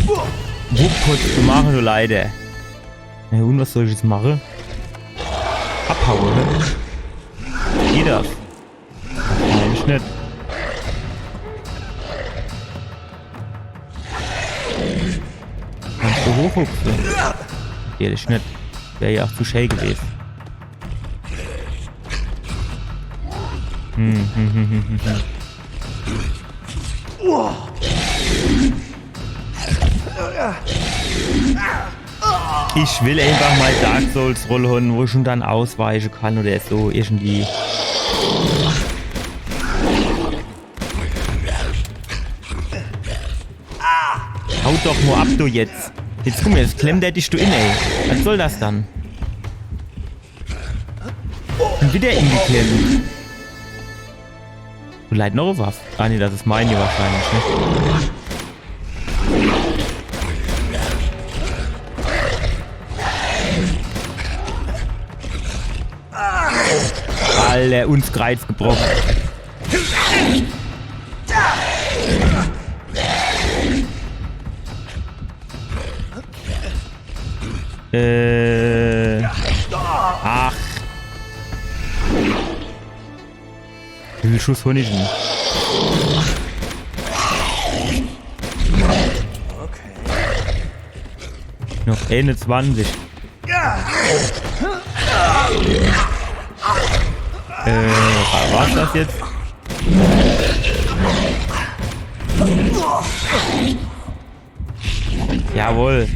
wo kurz zu machen, du Leider? Na und was soll ich jetzt machen? Abhauen, ne? Geht das? Nein, ich nicht. Kannst du hochhupfen? Ehrlich nicht. Wäre ja auch zu schön gewesen. Ich will einfach mal Dark Souls Rolle holen, wo ich schon dann ausweichen kann oder so irgendwie. Haut doch nur ab, du jetzt. Jetzt guck mal, jetzt klemmt er dich du in, ey. Was soll das dann? Und wieder ingeklemmt. Du leid noch eine Waffe. Ah ne, das ist meine wahrscheinlich, ne? Alter, uns Kreuz gebrochen. Ach. Wie viel Schuss von ich denn? Noch 21. War's das jetzt? Jawohl.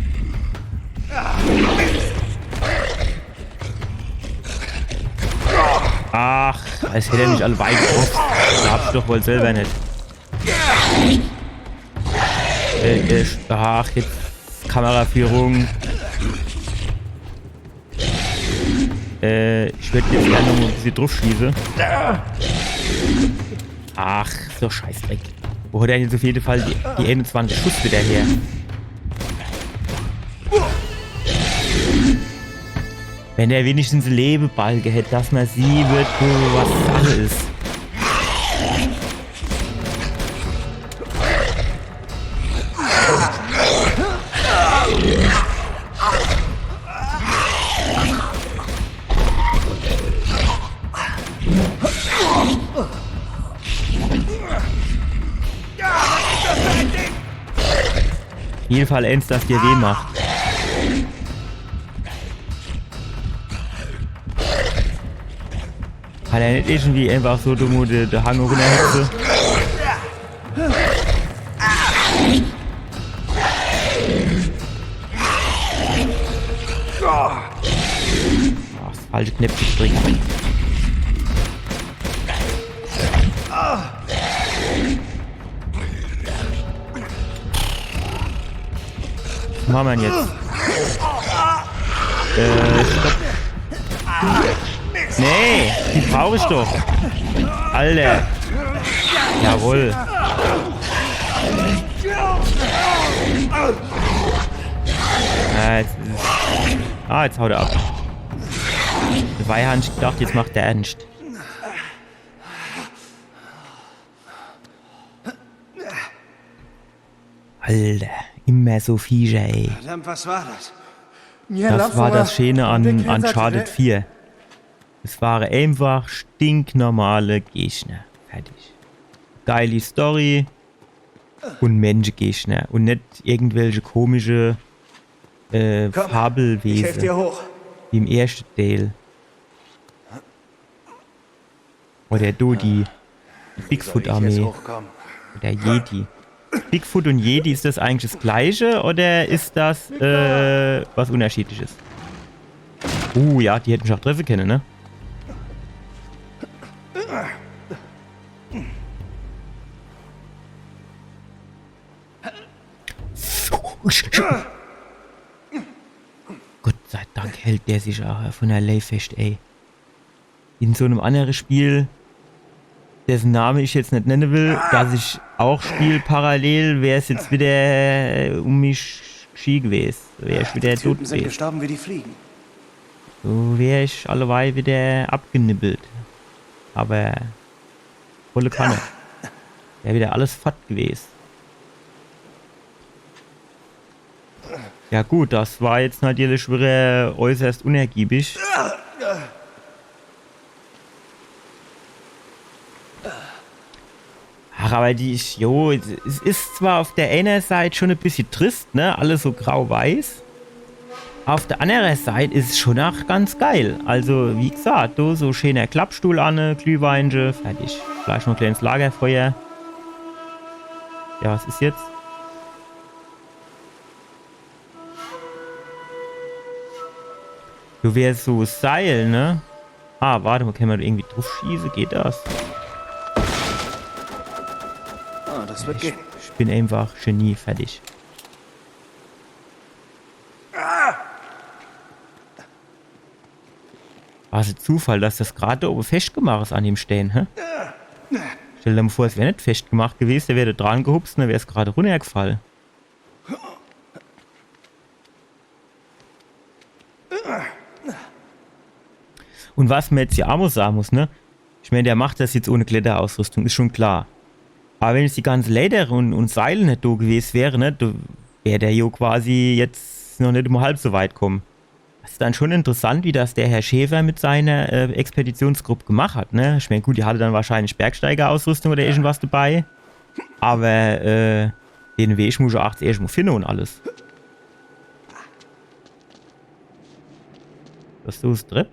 Als hätte er nicht alle weit getroffen. Da hab's doch wohl selber nicht. Ach, jetzt Kameraführung. Ich würde jetzt gerne noch ein bisschen drauf schießen. Ach, so Scheißdreck. Wo hat er jetzt auf jeden Fall die 21 Schuss wieder her? Wenn er wenigstens Lebebalge hätte, dass man sieht wird, wo was Sache ist. Auf jeden Fall eins, das dir weh macht. Kann er nicht irgendwie einfach so dumm den Hang runterhetzen? Ach, das falsche Knöpfchen springen. Was machen wir jetzt? Stopp. Nee, die brauche ich doch. Alter. Jawohl. Jetzt haut er ab. Dabei habe ich gedacht, jetzt macht der ernst. Alter, immer so Viecher, ey. Verdammt, was war das? Das war das Schöne an Uncharted 4. Es waren einfach stinknormale Gegner. Fertig. Geile Story und Menschengegner. Und nicht irgendwelche komische Fabelwesen. Ich helf dir hoch. Wie im ersten Teil. Oder die Bigfoot-Armee. Oder Yeti. Bigfoot und Yeti, ist das eigentlich das gleiche oder ist das was Unterschiedliches? Ja, die hätten mich auch treffen können, ne? Gott sei Dank hält der sich auch von der Lei fest, ey. In so einem anderen Spiel, dessen Name ich jetzt nicht nennen will, dass ich auch spiele parallel, wäre es jetzt wieder um mich geschehen gewesen. Wäre ich wieder tot sind gewesen. gestorben wie die Fliegen. So wäre ich alleweil wieder abgenibbelt. Aber volle Kanne. Wäre wieder alles fett gewesen. Ja gut, das war jetzt natürlich wieder äußerst unergiebig. Ach, aber es ist zwar auf der einen Seite schon ein bisschen trist, ne? Alles so grau-weiß. Auf der anderen Seite ist es schon auch ganz geil. Also, wie gesagt, so schöner Klappstuhl an, Glühweinchen, fertig. Vielleicht noch ein kleines Lagerfeuer. Ja, was ist jetzt? Du wärst so Seil, ne? Warte mal, kann man irgendwie drauf schießen? Geht das? Das wird gehen. Ich bin einfach Genie, fertig. War es ein Zufall, dass das gerade oben festgemacht ist an dem Stein, hä? Stell dir mal vor, es wäre nicht festgemacht gewesen, der wäre dran gehupst und dann wäre es gerade runtergefallen. Und was man jetzt hier auch sagen muss, ne? Ich meine, der macht das jetzt ohne Kletterausrüstung, ist schon klar. Aber wenn jetzt die ganze Leder und Seile nicht da gewesen wäre, ne, wäre der jo quasi jetzt noch nicht mal halb so weit kommen. Das ist dann schon interessant, wie das der Herr Schäfer mit seiner Expeditionsgruppe gemacht hat, ne? Ich meine, gut, die hatte dann wahrscheinlich Bergsteigerausrüstung oder irgendwas dabei. Aber den Weg muss ich auch erst mal finden und alles. Was ist das Trepp?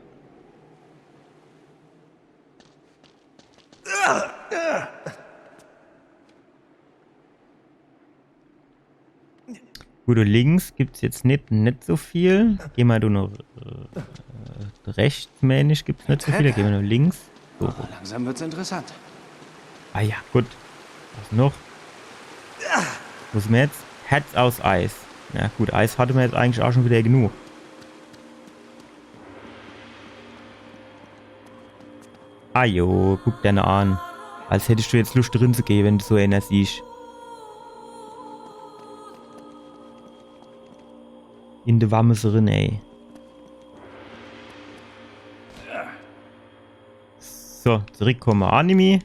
Gut, und links gibt es jetzt nicht so viel. Geh mal du noch rechtsmännisch, gibt es nicht so viel. Gehen wir noch links. So. Langsam wird's interessant. Ah ja, gut. Was noch? Wo sind wir jetzt? Herz aus Eis. Ja gut, Eis hatte man jetzt eigentlich auch schon wieder genug. Ah jo, guck dir an. Als hättest du jetzt Lust drin zu gehen, wenn du so einer siehst. In der Wamme drin, ey. So, zurückkommen. Anime.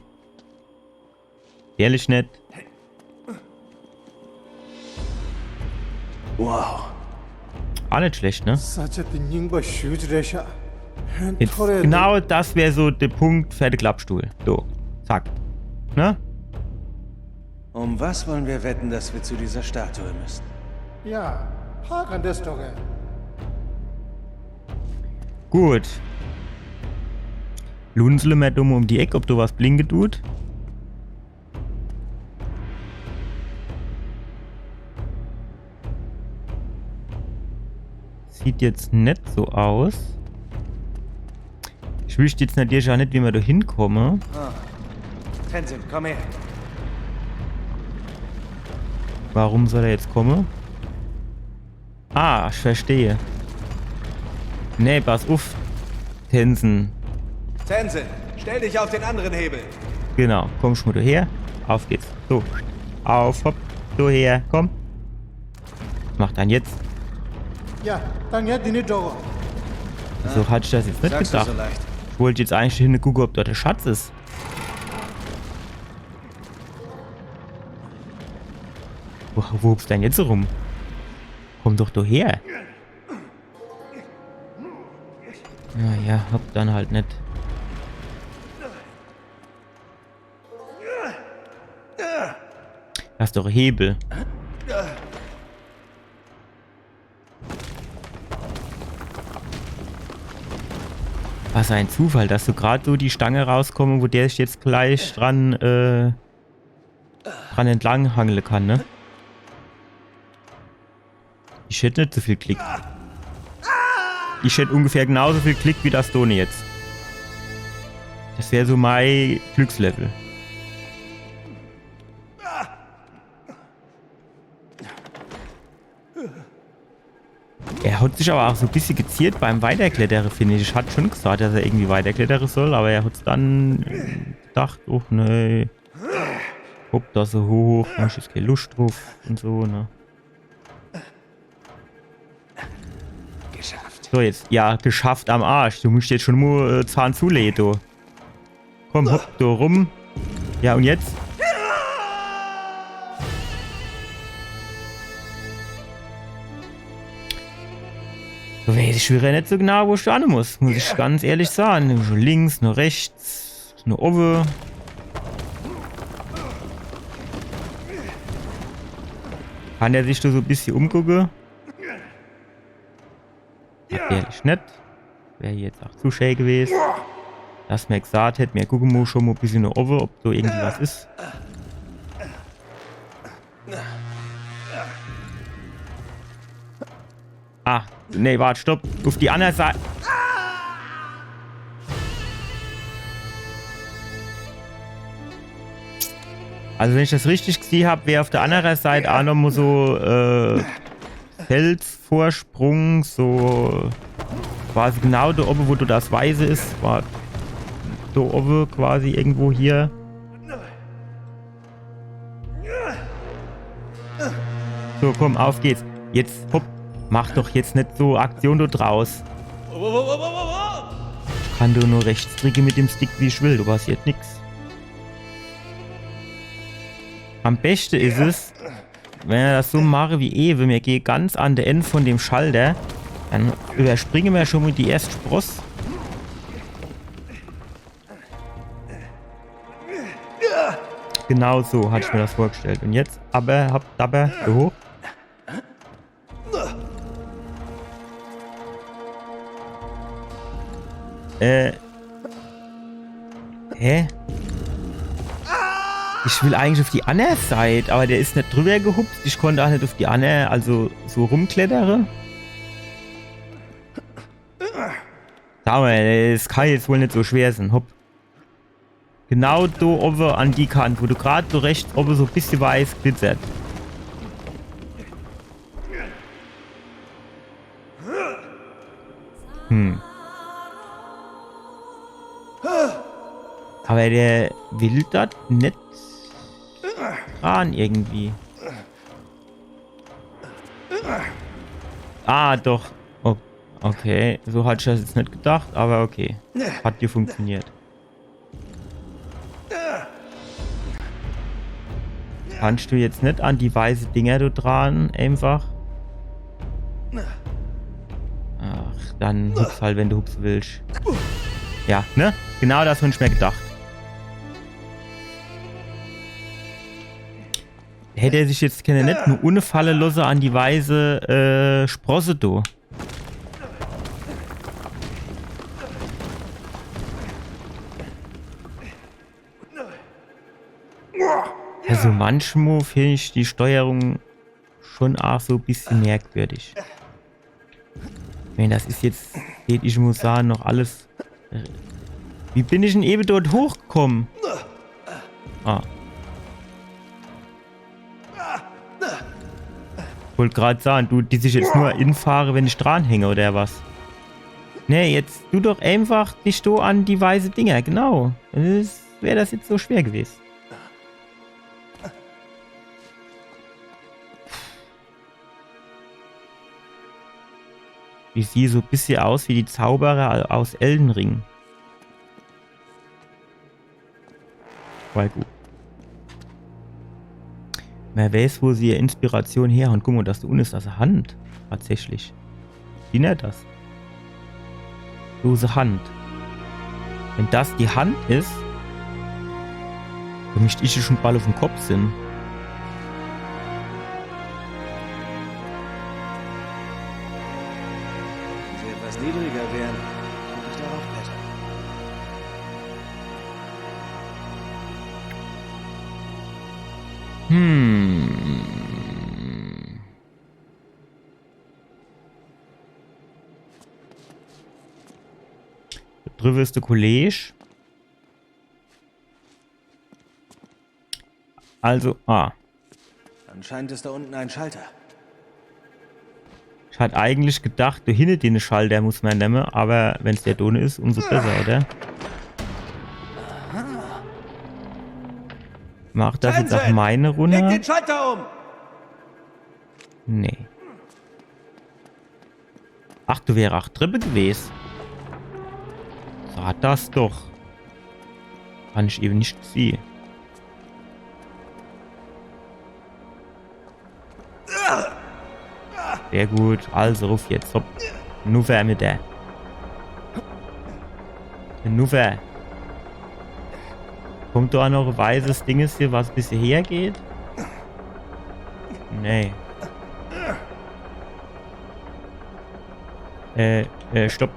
Ehrlich nicht. Wow. Auch nicht schlecht, ne? Sacha Tinjingba Shujresha. Jetzt, genau das wäre so der Punkt für den Klappstuhl. So, zack. Ne? Um was wollen wir wetten, dass wir zu dieser Statue müssen? Ja, Hakan das doch. Gut. Lunzle mehr dumm um die Ecke, ob du was blinken tut. Sieht jetzt nicht so aus. Ich wüsste jetzt natürlich auch nicht, wie wir da hinkommen. Tenzin, komm her. Warum soll er jetzt kommen? Ah, ich verstehe. Nee, pass auf. Tenzin. Tenzin, stell dich auf den anderen Hebel. Genau, komm schon mal her. Auf geht's. So. Auf, hopp. So her, komm. Was macht dann jetzt? Ja, dann ja, die nicht doch. So hatte ich das jetzt nicht Sagst du gedacht. so leicht. Ich wollte jetzt eigentlich hin gucken, ob dort der Schatz ist. Wo hupst denn jetzt so rum? Komm doch da her. Ja, hopp dann halt nicht. Das ist doch ein Hebel. Was ein Zufall, dass du gerade so die Stange rauskommst, wo der sich jetzt gleich dran entlang hangeln kann, ne? Ich hätte nicht so viel Klick. Ich hätte ungefähr genauso viel Klick wie das Toni jetzt. Das wäre so mein Glückslevel. Er hat sich aber auch so ein bisschen geziert beim Weiterklettern, finde ich. Ich hatte schon gesagt, dass er irgendwie weiterklettern soll, aber er hat dann gedacht, oh ne, hopp da so hoch, da ist jetzt keine Lust drauf und so, ne. Geschafft. So, jetzt, ja, geschafft am Arsch. Du musst jetzt schon nur Zahn zulegen, du. Komm, hopp, da rum. Ja, und jetzt? So weiß ich schwöre nicht so genau, wo ich da hin muss ich ganz ehrlich sagen. Nur links, nur rechts, nur oben. Kann der sich da so ein bisschen umgucken? Ehrlich nicht. Wäre jetzt auch zu schön gewesen. Dass mir gesagt hätte, mir gucken muss schon mal ein bisschen nach oben, ob da irgendwie was ist. Ah, nee, warte, stopp. Auf die andere Seite. Also wenn ich das richtig gesehen habe, wäre auf der anderen Seite auch noch mal so Felsvorsprung, so quasi genau da oben, wo du das Weiße ist, war da oben quasi irgendwo hier. So, komm, auf geht's. Jetzt, hopp, mach doch jetzt nicht so Aktion da draus. Ich kann du nur rechts drücken mit dem Stick, wie ich will, du passiert nix. Am besten ist es, wenn er das so mache wie eben, wir gehen ganz an der Ende von dem Schalter, dann überspringen wir schon mal die erste Spross. Genau so hatte ich mir das vorgestellt. Und jetzt aber, so hoch. Hä? Ich will eigentlich auf die andere Seite, aber der ist nicht drüber gehupst. Ich konnte auch nicht auf die andere, also so rumklettere. Sag mal, das kann jetzt wohl nicht so schwer sein. Hopp. Genau da oben an die Kante, wo du gerade so rechts oben so ein bisschen weiß glitzert. Aber der will das nicht dran irgendwie. Ah, doch. Oh, okay, so hatte ich das jetzt nicht gedacht, aber okay. Hat dir funktioniert. Kannst du jetzt nicht an die weiße Dinger da dran, einfach? Ach, dann hups halt, wenn du hups willst. Ja, ne? Genau das habe ich mir gedacht. Hätte er sich jetzt nicht nur ohne Falle losse an die weiße Sprosse do. Also manchmal finde ich die Steuerung schon auch so ein bisschen merkwürdig. Wenn das ist jetzt, ich muss sagen, noch alles... Wie bin ich denn eben dort hochgekommen? Ah. Ich wollte gerade sagen, du, die sich jetzt nur infahre, wenn ich dran hänge oder was? Nee, jetzt du doch einfach dich so an die weiße Dinger, genau. Wäre das jetzt so schwer gewesen. Ich sehe so ein bisschen aus wie die Zauberer aus Elden Ring. Weil gut. Wer weiß, wo sie ihre Inspiration her und guck mal, das da unten ist das eine Hand. Tatsächlich. Wie nennt das? Lose Hand. Wenn das die Hand ist, dann müsste ich schon bald auf dem Kopf sind. Wenn sie etwas niedriger wären, könnte ich darauf klettern. Drüber ist der Kollege. Also, Anscheinend ist da unten ein Schalter. ich hatte eigentlich gedacht, du hinter den Schalter muss man nehmen, aber wenn es der Donne ist, umso besser, oder? Macht das jetzt auch meine Runde? Leg den Schalter um! Nee. Ach, du wärst auch Treppe gewesen. Sag das doch. Kann ich eben nicht sehen. Sehr gut. Also, ruf jetzt. Hopp. Nuver mit der. Nuver. Kommt da noch ein weißes Ding hier, was bis hierher geht? Nee. Stopp.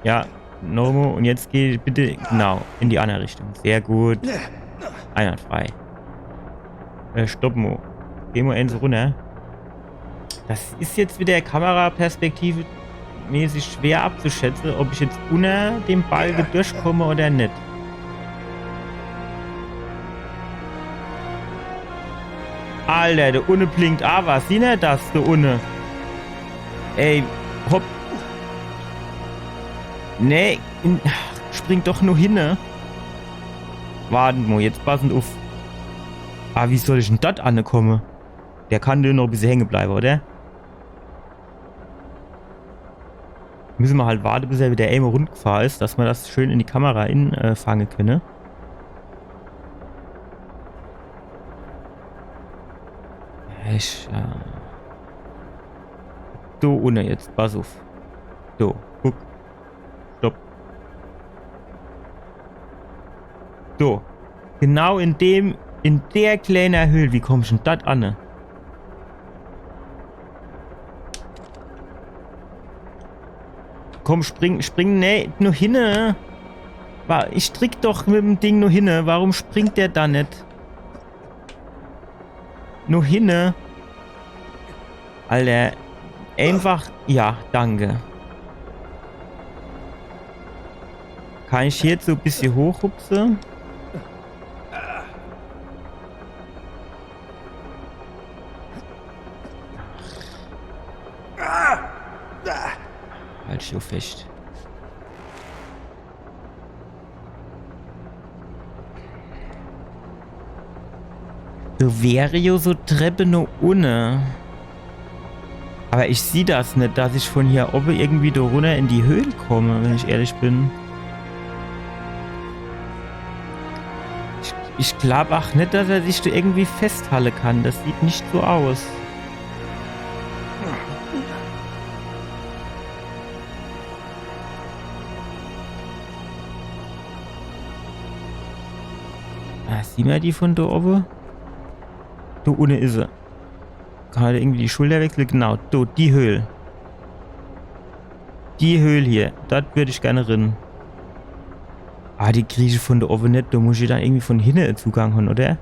Ja, Nomo. Und jetzt geh bitte genau in die andere Richtung. Sehr gut. Einwandfrei. Stopp, Mo. Geh mal eins runter. Das ist jetzt mit der Kameraperspektive mäßig schwer abzuschätzen, ob ich jetzt unter dem Balken durchkomme oder nicht. Alter, der Unne blinkt was. Sieh nicht das, der Unne. Ey, hopp. Nee, springt doch nur hin, ne? Warten wir, jetzt passend auf. Wie soll ich denn das ankommen? Der kann nur noch ein bisschen hängen bleiben, oder? Müssen wir halt warten, bis er wieder einmal rundgefahren ist, dass wir das schön in die Kamera fangen können. So, ohne jetzt, pass auf. So, guck. Stopp. So. Genau in der kleinen Höhle. Wie kommst du denn das an? Komm, spring, nee, nur hinne. Ich strick doch mit dem Ding nur hinne. Warum springt der da nicht? Nur hinne. Alter. Einfach. Ja, danke. Kann ich jetzt so ein bisschen hochhupsen? fest. So wäre ja so Treppe noch ohne. Aber ich sehe das nicht, dass ich von hier oben irgendwie da runter in die Höhle komme, wenn ich ehrlich bin. Ich glaube auch nicht, dass er sich da irgendwie festhalten kann. Das sieht nicht so aus. Ah, sieh mal die von da oben. Da unten ist sie. Gerade irgendwie die Schulter wechseln. Genau, da, die Höhle. Die Höhle hier. Das würde ich gerne rein. Ah, die kriege ich von da oben nicht. Da muss ich dann irgendwie von hinten einen Zugang haben, oder?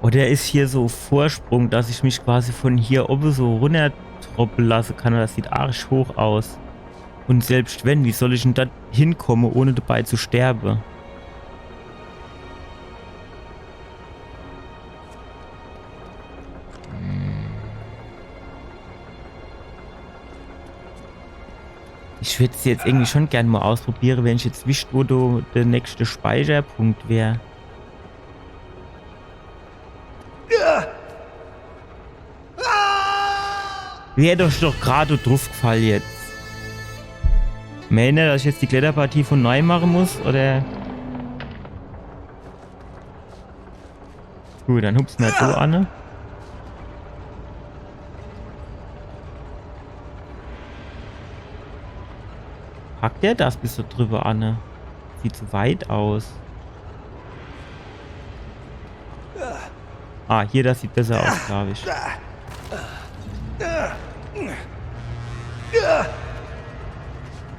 Oder ist hier so Vorsprung, dass ich mich quasi von hier oben so runter troppeln lassen kann? Das sieht arsch hoch aus. Und selbst wenn, wie soll ich denn da hinkommen, ohne dabei zu sterben? Ich würde es jetzt irgendwie schon gerne mal ausprobieren, wenn ich jetzt wüsste, wo der nächste Speicherpunkt wäre. Wäre doch gerade drauf gefallen jetzt. Meine, dass ich jetzt die Kletterpartie von neu machen muss, oder? Gut, dann hupst mal so an. Packt der das bis so drüber an? Sieht zu weit aus. Ah, hier, das sieht besser aus, glaube ich.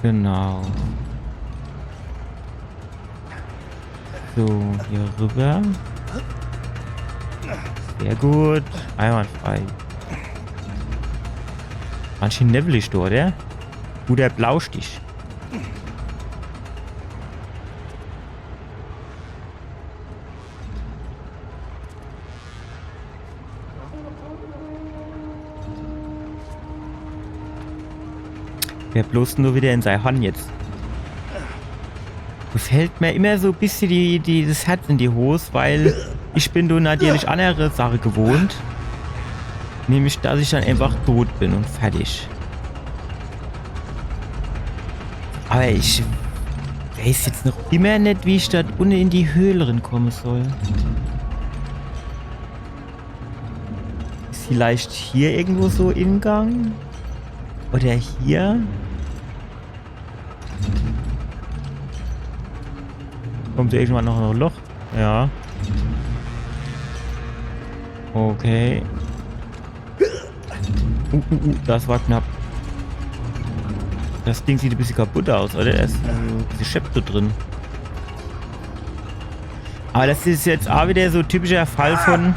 Genau. So, hier rüber. Sehr gut. Einwandfrei. Manche nebelig da, oder? Guter Blaustich. Wer bloß nur wieder in seine Hand jetzt. Fällt mir immer so ein bisschen das Herz in die Hose, weil ich bin da natürlich andere Sache gewohnt. Nämlich, dass ich dann einfach tot bin und fertig. Aber ich weiß jetzt noch immer nicht, wie ich da unten in die Höhle reinkommen soll. Ist vielleicht hier irgendwo so Ingang? Oder hier? Kommt irgendwann noch ein Loch? Ja. Okay. Das war knapp. Das Ding sieht ein bisschen kaputt aus, oder? Da ist ein bisschen Schäpte drin. Aber das ist jetzt auch wieder so ein typischer Fall von...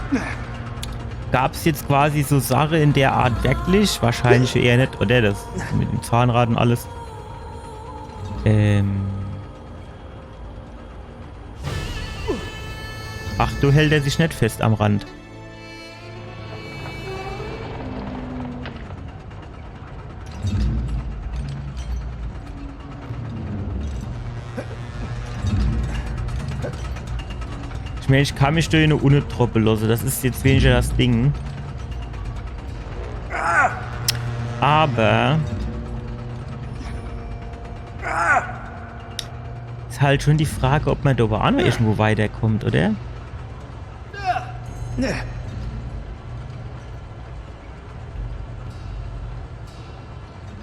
Gab es jetzt quasi so Sache in der Art wirklich? Wahrscheinlich eher nicht, oder? Das mit dem Zahnrad und alles. Ach, du hält er sich nicht fest am Rand. Ich meine, ich kann mich durch eine Unnetroppe lassen. Das ist jetzt weniger das Ding. Aber... ist halt schon die Frage, ob man da auch noch irgendwo weiterkommt, oder?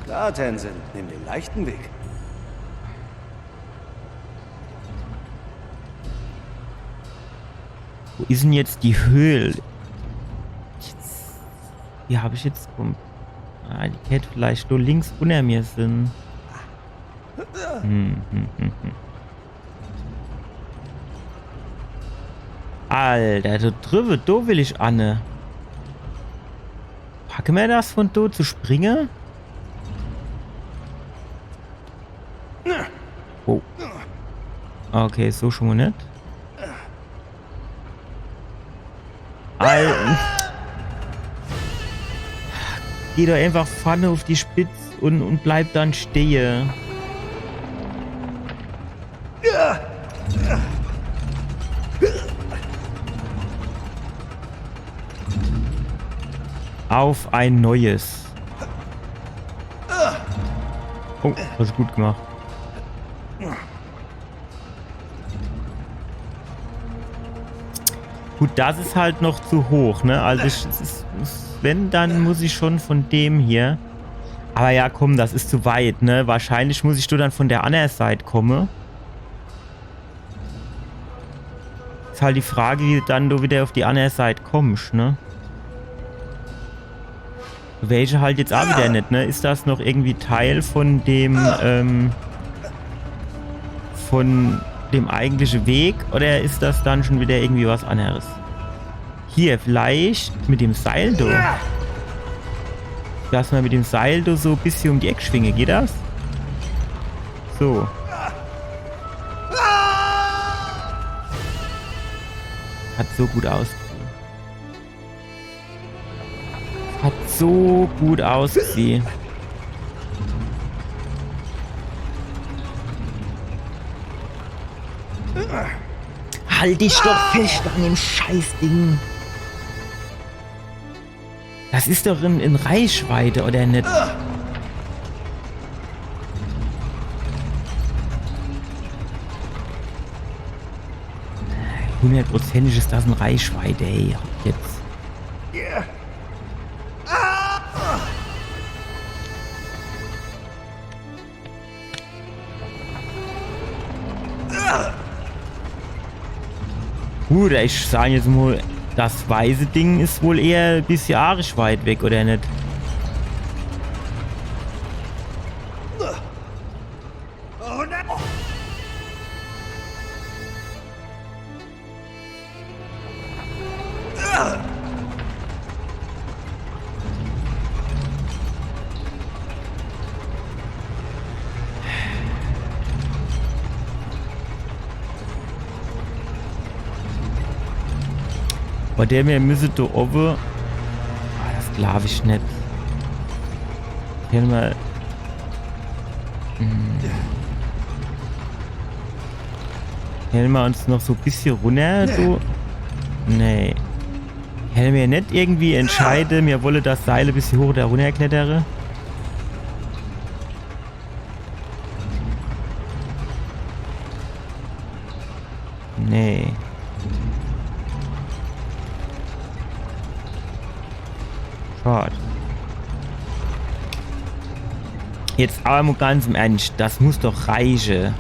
Klar, Tenzin, nimm den leichten Weg. Wo ist denn jetzt die Höhle? Hier habe ich jetzt... Ah, die hätte vielleicht nur links unter mir sind. Alter, da drüben, da will ich Anne. Packen wir das von dort zu springen? Oh. Okay, so schon mal nicht. Geh doch einfach vorne auf die Spitze und bleib dann stehen. Auf ein neues. Oh, das ist gut gemacht. Gut, das ist halt noch zu hoch, ne? Also wenn, dann muss ich schon von dem hier. Aber ja, komm, das ist zu weit, ne? Wahrscheinlich muss ich dann von der anderen Seite kommen. Ist halt die Frage, wie dann du wieder auf die andere Seite kommst, ne? Welche halt jetzt auch wieder nicht, ne? Ist das noch irgendwie Teil von dem eigentlichen Weg oder ist das dann schon wieder irgendwie was anderes? Hier, vielleicht mit dem Seil da. Lass mal mit dem Seil da so ein bisschen um die Ecke schwingen. Geht das? So. Hat so gut ausgesehen. Hat so gut ausgesehen. Halt dich doch fest an dem Scheißding. Das ist doch in Reichweite, oder nicht? Hundertprozentig ist das in Reichweite, ey. Jetzt. Gut, ich sage jetzt mal, das weiße Ding ist wohl eher ein bisschen arisch weit weg, oder nicht? Bei der wir müssen da oben. Das glaube ich nicht. Können wir. Können wir uns noch so ein bisschen runter? So? Nee. Können wir nicht irgendwie entscheiden, wir wollen das Seil ein bisschen hoch da runter klettern? Nee. Schade. Jetzt aber mal ganz im Ernst, das muss doch reichen.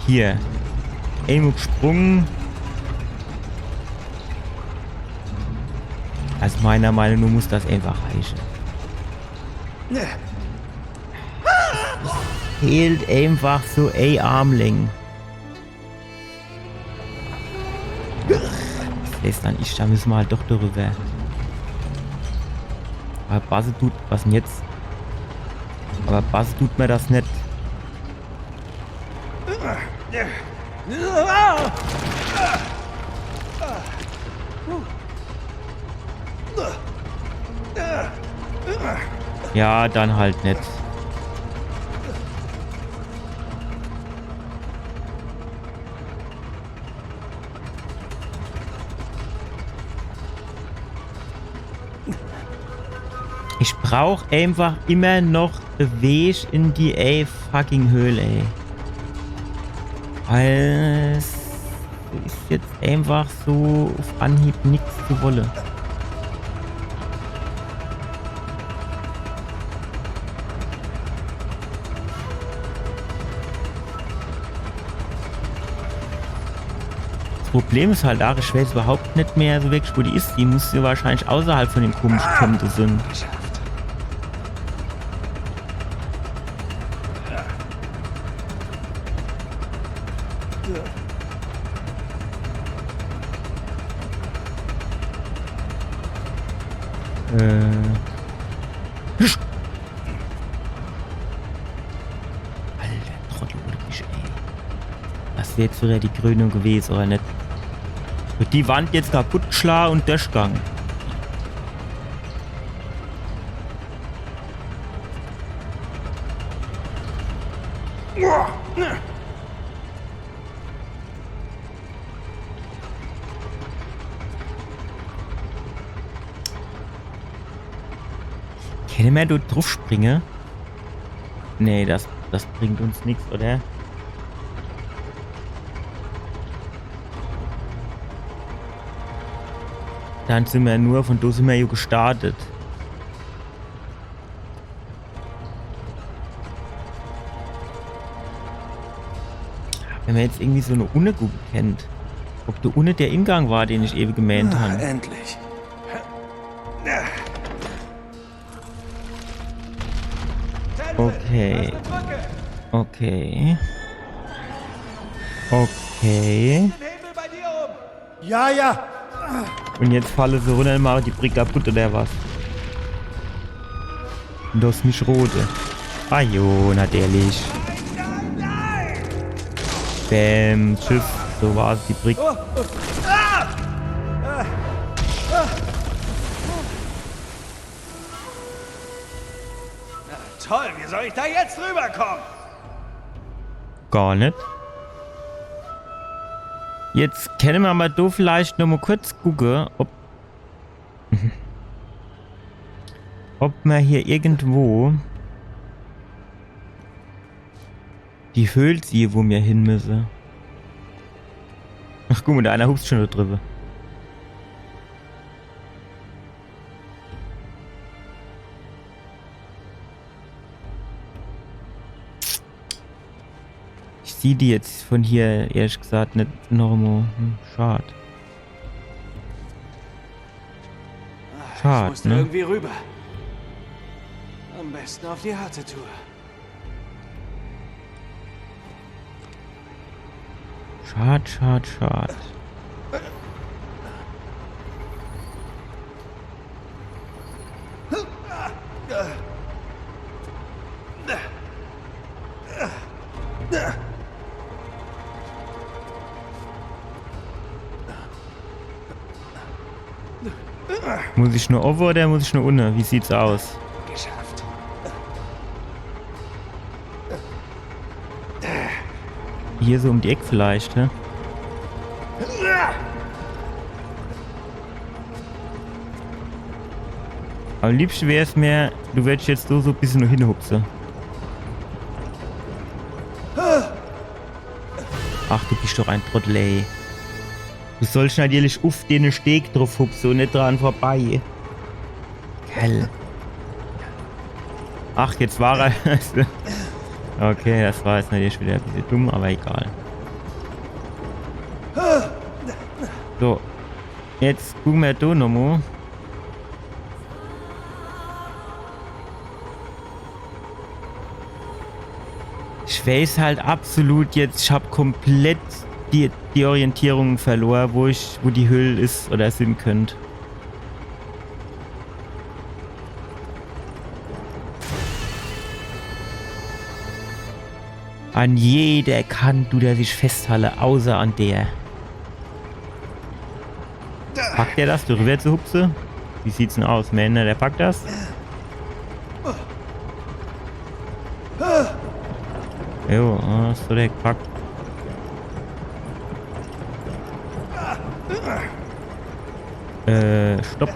Hier. Einmal gesprungen. Also meiner Meinung nach muss das einfach reichen. Fehlt einfach so Armlängen. Das ist dann ich, da müssen wir halt doch darüber. Aber Basse tut, was denn jetzt? Aber Basse tut mir das nicht. Ja, dann halt nicht. Ich brauche einfach immer noch den Weg in die fucking Höhle, ey. Weil es ist jetzt einfach so auf Anhieb nichts zu wollen. Das Problem ist halt, ich weiß überhaupt nicht mehr so wirklich, wo die ist. Die muss ja wahrscheinlich außerhalb von dem komischen Konto sind. Alter Trottel, wirklich, ey. Das wäre jetzt wieder die Krönung gewesen, oder nicht? Wird die Wand jetzt kaputt geschlagen und durchgegangen. Kann ich mehr dort drauf springen? Nee, das bringt uns nichts, oder? Dann sind wir nur, von da sind wir ja gestartet. Wenn man jetzt irgendwie so eine Unne-Gube kennt. Ob du ohne der Ingang war, den ich eben gemeint habe. Endlich. Okay. Okay. Okay. Ja, ja. Und jetzt falle sie runter und mache die Brücke kaputt oder was? Und das ist nicht rote. Ah jo, natürlich. Bäm, tschüss. So war es, die Brücke. Toll, wie soll ich da jetzt rüberkommen? Gar nicht. Jetzt können wir mal da vielleicht noch mal kurz gucken, ob wir hier irgendwo die Höhle sehen, wo wir hin müssen. Ach guck mal, da einer hupst schon da drüber. Ich sehe die jetzt von hier, ehrlich gesagt, nicht normal. Schade. Ich Schade, musste ne? irgendwie rüber. Am besten auf die harte Tour. Schade, schade, schade. Muss ich nur over oder muss ich nur unten? Wie sieht's aus? Geschafft. Hier so um die Ecke vielleicht, hä? Am liebsten wäre es mir, du würdest jetzt so ein bisschen nur hinhupsen. Ach, du bist doch ein Trottel, ey. Du sollst natürlich auf den Steg drauf hupsen und nicht dran vorbei. Geil. Ach, jetzt war er. Okay, das war jetzt natürlich wieder ein bisschen dumm, aber egal. So. Jetzt gucken wir da nochmal. Ich weiß halt absolut jetzt, ich habe komplett die Orientierung verloren, wo die Höhle ist oder sind könnte. An jeder Kante tut er sich festhalten, außer an der. Packt er das, du rüber zu hupse? Wie sieht's denn aus, Männer? Der packt das? Jo, hast du der gepackt. Stopp.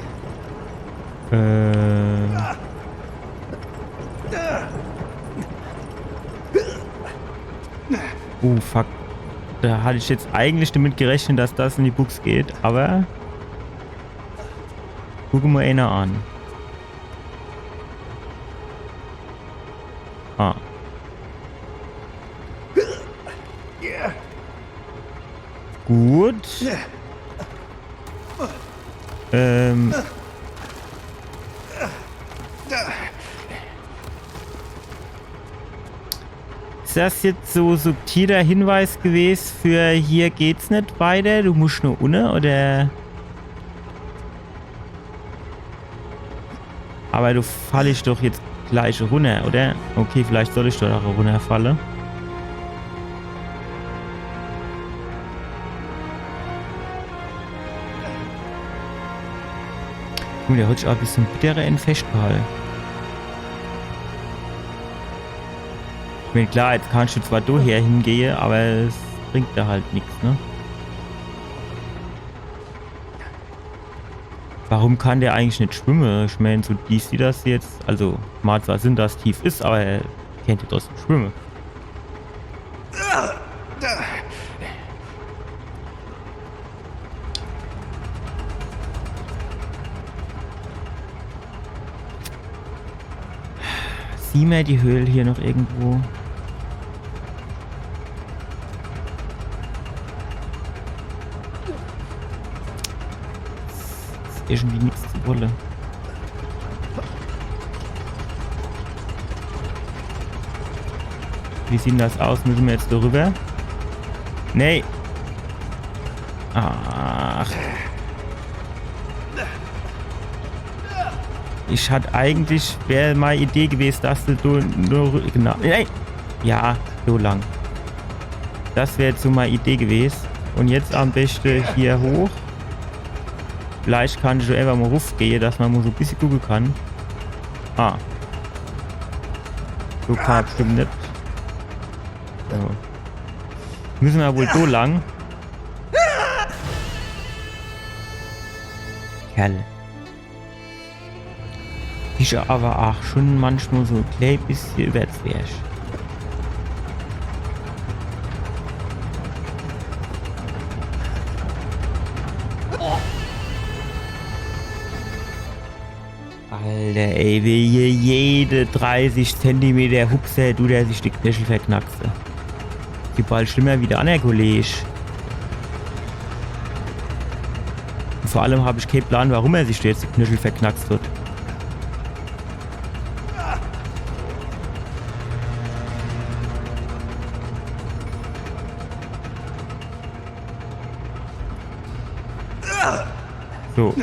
Fuck. Da hatte ich jetzt eigentlich damit gerechnet, dass das in die Buchs geht, aber gucken wir einer an. Ah. Gut. Ist das jetzt so subtiler Hinweis gewesen für hier geht's nicht weiter, du musst nur unten, oder? Aber du falle ich doch jetzt gleich runter, oder? Okay, vielleicht soll ich doch auch runterfallen. Der hat sich auch ein bisschen bitterer in festgehalten. Ich meine, klar, jetzt kannst du zwar daher hingehen, aber es bringt da halt nichts, ne? Warum kann der eigentlich nicht schwimmen? Ich meine, so tief sieht das jetzt. Also, mal zwar Sinn, dass es tief ist, aber er kennt ja trotzdem schwimmen. Sieh mal die Höhle hier noch irgendwo. Ist irgendwie nichts zu wolle. Wie sieht denn das aus? Müssen wir jetzt darüber? Nee. Ach. Ich hatte eigentlich, wäre meine Idee gewesen, dass du nur, genau, nee, ja, so lang. Das wäre jetzt so meine Idee gewesen. Und jetzt am besten hier hoch. Vielleicht kann ich so einfach mal raufgehen, dass man mal so ein bisschen gucken kann. Ah. So kann bestimmt nicht. So. Müssen wir wohl so lang. Kerl. Ich aber auch schon manchmal so ein klein bisschen überzwerg. Alter, ey, wie hier jede 30 cm Hupse, du der sich die Knöchel verknackste. Die bald schlimmer wie der andere Kollege. Und vor allem habe ich keinen Plan, warum er sich jetzt die Knöchel verknackst hat. So,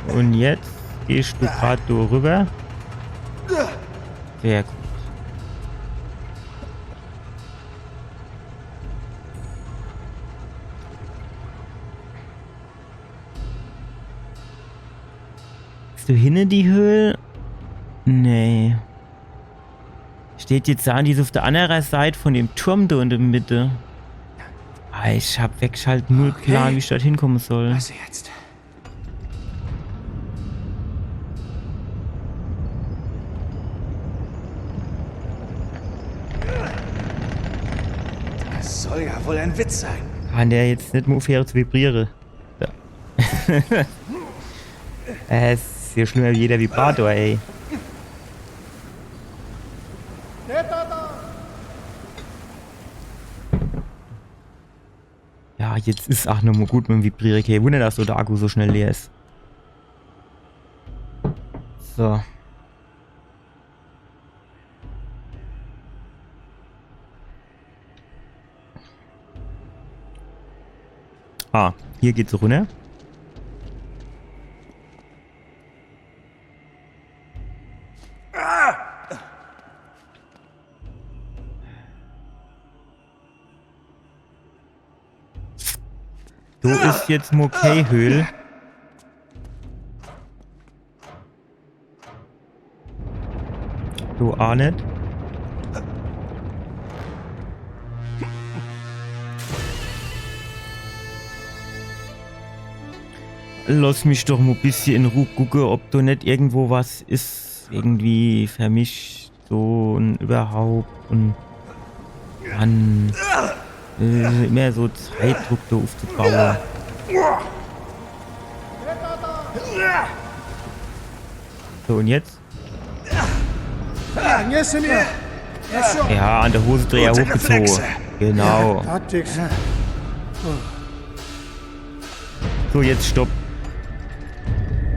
und jetzt gehst du gerade rüber. Sehr gut. Bist du hinten die Höhle? Nee. Steht jetzt da, die ist auf der anderen Seite von dem Turm da in der Mitte. Ah, ich hab wirklich halt null Plan, wie ich dort hinkommen soll. Was jetzt? Das soll ja wohl ein Witz sein. Kann der jetzt nicht mehr aufhören zu vibrieren? Ja. Es ist ja schlimmer wie jeder Vibrator, ey. Ja, jetzt ist auch nochmal gut mit dem Vibrieren. Okay, Wunder, dass der Akku so schnell leer ist. So. Ah, hier geht's runter. So ist jetzt Mokay-Höhle. So auch nicht. Lass mich doch mal ein bisschen in Ruhe gucken, ob da nicht irgendwo was ist. Irgendwie vermischt. So und überhaupt. Und Mann. Immer so Zeitdruck da aufzubauen. So, und jetzt? Ja, an der Hosedreher hochgezogen. Genau. So, jetzt stopp.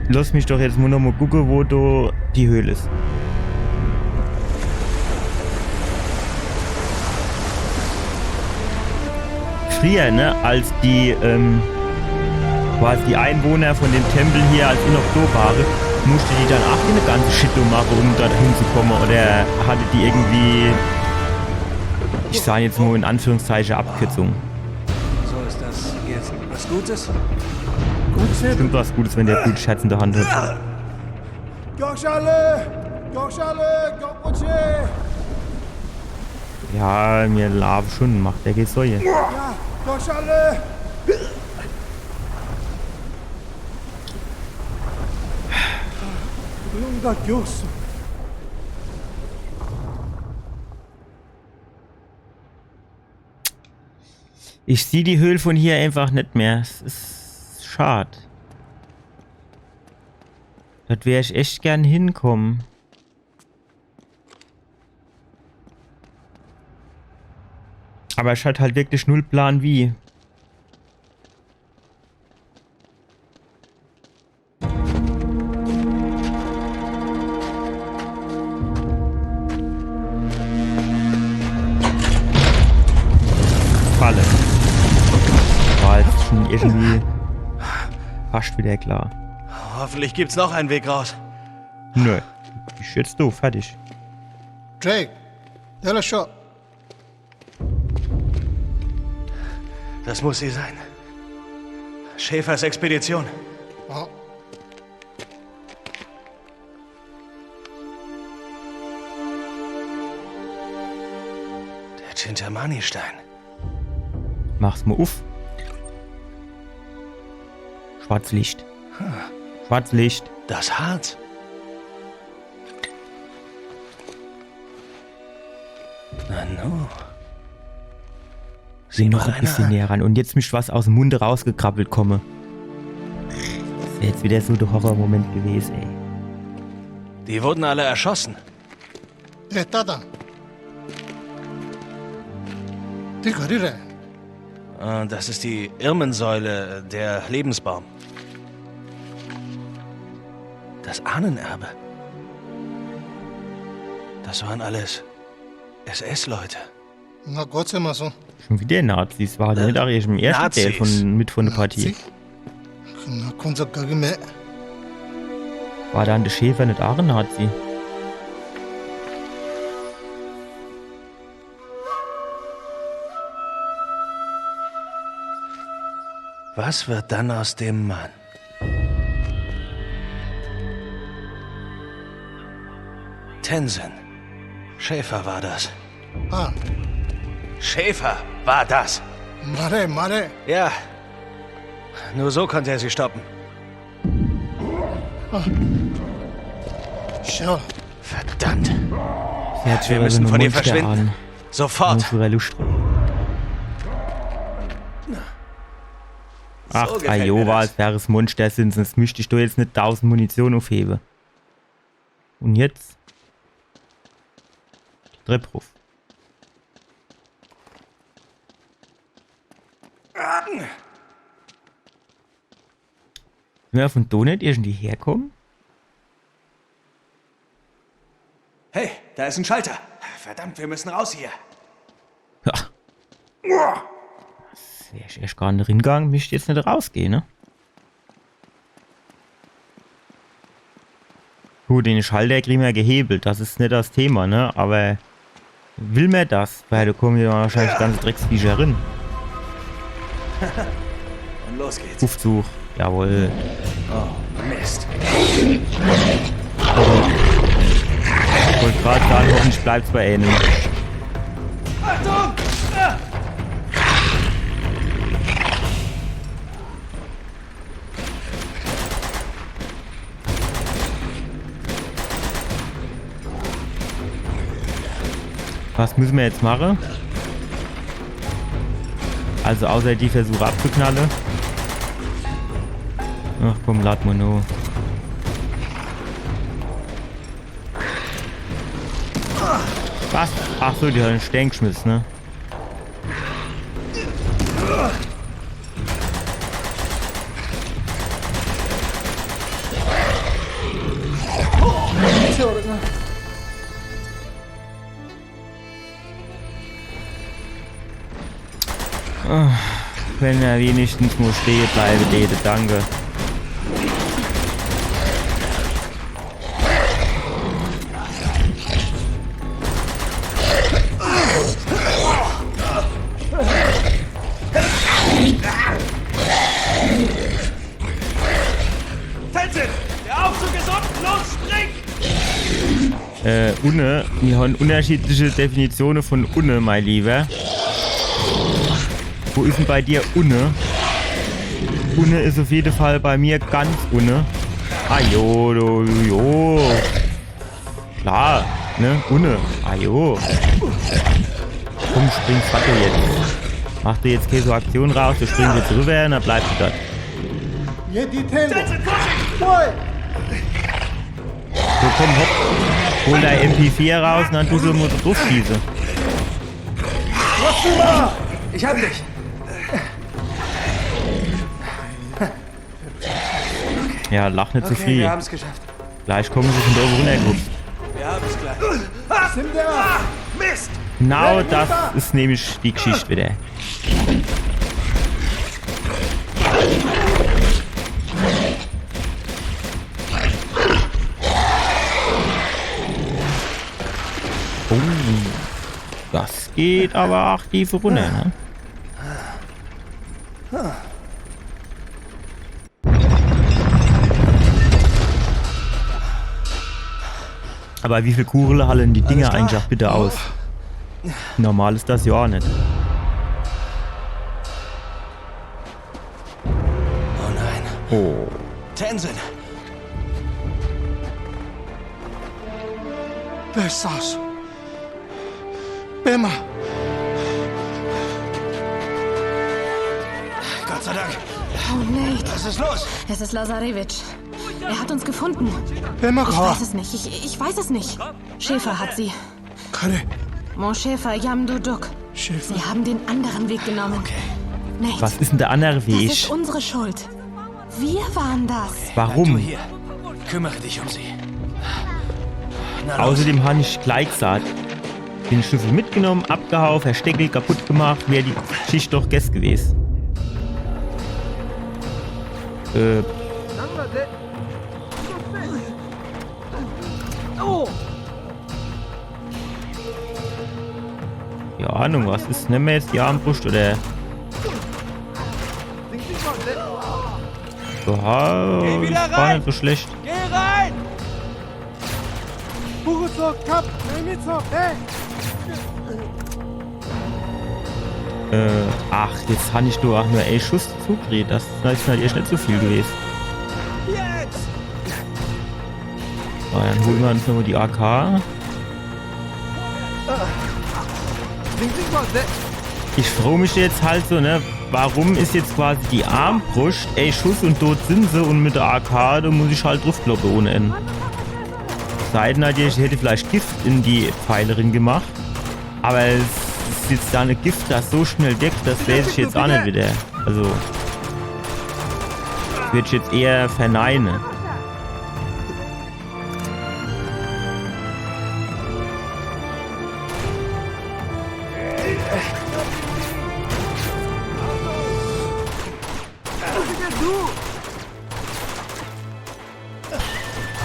Lass mich doch jetzt nur noch mal gucken, wo da die Höhle ist. Früher, ne, als die quasi die Einwohner von dem Tempel hier, als sie noch so waren, Musste die dann auch eine ganze Shit machen, um da hinzukommen? Oder hatte die irgendwie, ich sage jetzt nur in Anführungszeichen, Abkürzung? So ist das jetzt was Gutes? Stimmt was Gutes, wenn der Blutschatz in der Hand hat. Ja, mir Lava schon macht der Gesäue. Ich sehe die Höhle von hier einfach nicht mehr. Es ist schade. Dort wäre ich echt gern hinkommen. Aber ich hatte halt wirklich null Plan wie. Falle. War jetzt schon irgendwie fast wieder klar. Hoffentlich gibt's noch einen Weg raus. Nö. Ich jetzt doof, fertig. Drake, tell a shot. Das muss sie sein. Schäfers Expedition. Oh. Der Chintamani-Stein. Mach's mal auf. Schwarzlicht. Schwarzlicht. Das Harz. Na no. Sieh noch ein bisschen näher ran. Und jetzt mich was aus dem Munde rausgekrabbelt komme. Das wäre jetzt wieder so der Horrormoment gewesen, ey. Die wurden alle erschossen. Tata. Tikarire. Das ist die Irmensäule, der Lebensbaum. Das Ahnenerbe. Das waren alles SS-Leute. Na Gott sei Dank so. Schon wieder Nazis. War der nicht auch erst im ersten Teil von der Partie? Na kunza kagime. War dann der Schäfer nicht auch ein Nazi? Was wird dann aus dem Mann? Tenzin. Schäfer war das. Ah, Schäfer war das. Mare. Ja. Nur so konnte er sie stoppen. Schau. Verdammt. Wir müssen von ihr verschwinden. Sofort. Ach, So gefällt mir Iowa, das. als wäre es Monster sind, sonst müsste ich doch jetzt nicht 1000 Munition aufheben. Und jetzt? Treppruf. Wenn wir von da nicht irgendwie herkommen? Hey, da ist ein Schalter. Verdammt, wir müssen raus hier. Ja. Wäre ich erst gar nicht hingegangen, müsste jetzt nicht rausgehen, ne? Gut, den Schalter kriegen wir gehebelt, das ist nicht das Thema, ne? Aber will mir das? Weil da kommen ja wahrscheinlich ganze Drecksviecher rein. Und los geht's. Aufzug, jawohl. Oh, Mist. Ich wollte gerade sagen, hoffentlich bleibt's bei einem. Achtung! Was müssen wir jetzt machen? Also außer die Versuche abzuknallen. Ach komm, lad mal nur. Was? Ach so, die haben einen Stein geschmissen, ne? Wenn er wenigstens nur stehen bleiben, Dede, danke. Tenzin! Der Aufzug ist unten! Los, spring! Unne. Wir haben unterschiedliche Definitionen von Unne, mein Lieber. Wo ist denn bei dir Unne? Unne ist auf jeden Fall bei mir ganz Unne. Ah, jo. Klar, ne? Unne. Ah, jo. Komm, spring Fackel jetzt. Mach dir jetzt keine so Aktion raus, du springst jetzt rüber und dann bleibst du dort. So, komm, hopp. Hol dein MP4 raus und dann tust du mal drauf schießen. Ich hab dich! Ja, lach nicht zu Okay, viel. wir haben's geschafft. Gleich kommen sie von da oben runtergeguckt. Wir haben's gleich. Mist! Genau das ist nämlich die Geschichte wieder. Oh, das geht aber auch tiefe runter, ne? Aber wie viel Kugeln hallen die Dinger eigentlich auch bitte aus? Normal ist das ja auch nicht. Oh nein. Oh. Tenzin! Wer ist das? Bema! Gott sei Dank! Oh, Nate. Was ist los? Es ist Lazarevich. Er hat uns gefunden. Bema Ich Kha! weiß es nicht. Ich weiß es nicht. Schäfer hat sie. Kare! Mon Schäfer, Yamdu Duk. Schäfer! Sie haben den anderen Weg genommen. Nate, Was ist denn der andere das ist Weg? unsere Schuld. Wir waren das. Bleib Warum? du hier. Kümmere dich um sie. Na los. Außerdem habe ich gleich gesagt, den Schlüssel mitgenommen, abgehauen, versteckelt, kaputt gemacht, wäre die Schicht doch Guest gewesen. Ja, Ahnung, was ist? Nehmen wir jetzt die Armbrust oder? Oha, das war nicht so schlecht. Geh rein! Ach, jetzt habe ich nur auch nur 11 Schuss zugedreht. Das ist halt echt nicht so viel gewesen. Jetzt! So, dann holen wir uns nochmal die AK. Ich freue mich jetzt halt so, ne? Warum ist jetzt quasi die Armbrust, ey, Schuss und tot sind sie und mit der AK, da muss ich halt draufkloppen ohne Ende. Sei denn, ich hätte vielleicht Gift in die Pfeilerin gemacht. Aber es ist jetzt da eine Gift, das so schnell weg, das weiß ich jetzt auch nicht wieder. Also, würde ich jetzt eher verneinen.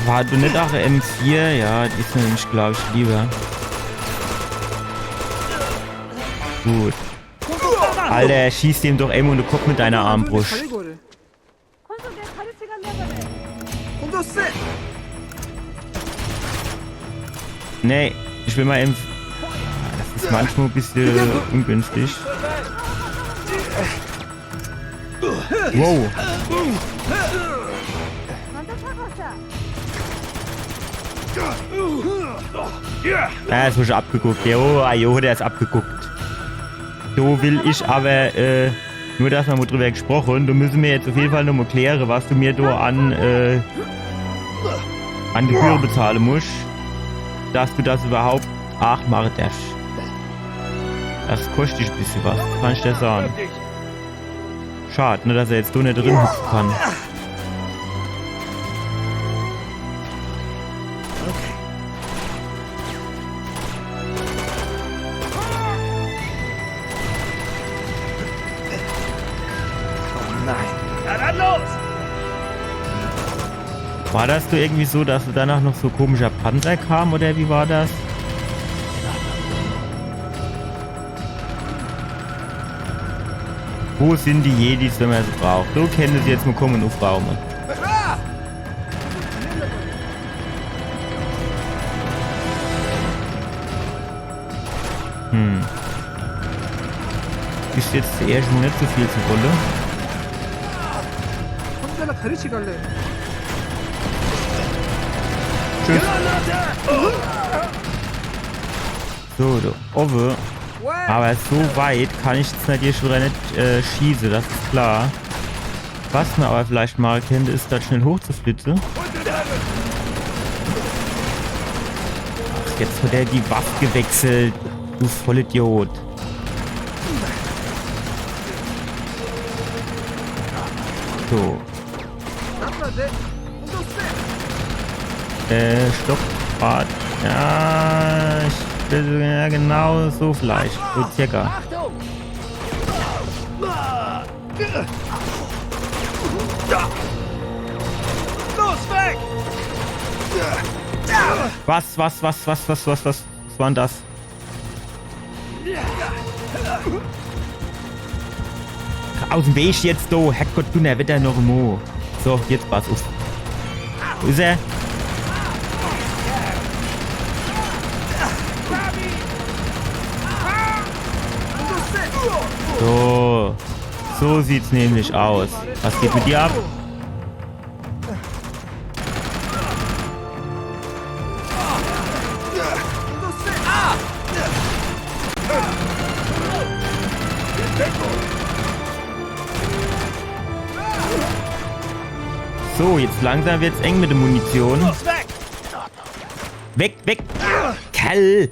War du nicht auch eine M4? Ja, die ist nämlich, glaube ich, lieber. Gut. Alter, schieß dem doch M und du guck mit deiner Armbrust. Nee, ich will mal M... Das ist manchmal ein bisschen ungünstig. Wow. Ja, ist schon abgeguckt. Jo, der ist abgeguckt. So will ich aber, nur dass wir mal drüber gesprochen, du müssen mir jetzt auf jeden Fall noch mal klären, was du mir da an Gebühren bezahlen musst, dass du das überhaupt machen darfst. Das kostet dich ein bisschen was, kann ich dir sagen. Schade, ne, dass er jetzt da nicht drin hüpfen kann. War das so irgendwie so, dass danach noch so komischer Panzer kam oder wie war das? Wo sind die Jedis, wenn man sie braucht? So können sie jetzt mal kommen und aufräumen. Ist jetzt erst mal nicht so viel zur Rolle. Tschüss. So, du Ove. Aber so weit kann ich jetzt natürlich schon nicht schießen, das ist klar. Was man aber vielleicht mal kennt, ist das schnell hochzuflitzen. Ach, jetzt hat er die Waffe gewechselt. Du Vollidiot. So. Stockbad. Ja, ja, genau so vielleicht. So circa. Los, weg! Was war denn das? Aus dem Weg jetzt, du. Herrgott, du, der wird ja noch mo. So, jetzt pass auf. Wo ist er? So. So sieht's nämlich aus. Was geht mit dir ab? So, jetzt langsam wird's eng mit der Munition. Weg, weg! Kerl!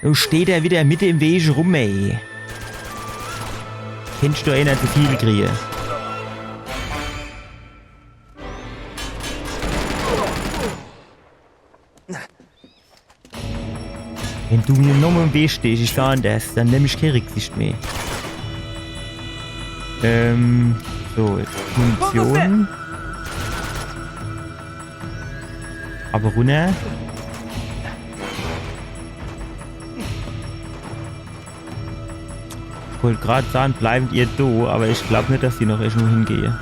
Du steht er wieder Mitte im Weg rum, ey. Kennst du einer zu viel kriege? Wenn du mir nochmal im Weg stehst, ich sage das, dann nehme ich keine Rücksicht mehr. So, jetzt Munition. Aber runter. Ich wollte gerade sagen, bleibt ihr da, aber ich glaube nicht, dass die noch irgendwo hingehe.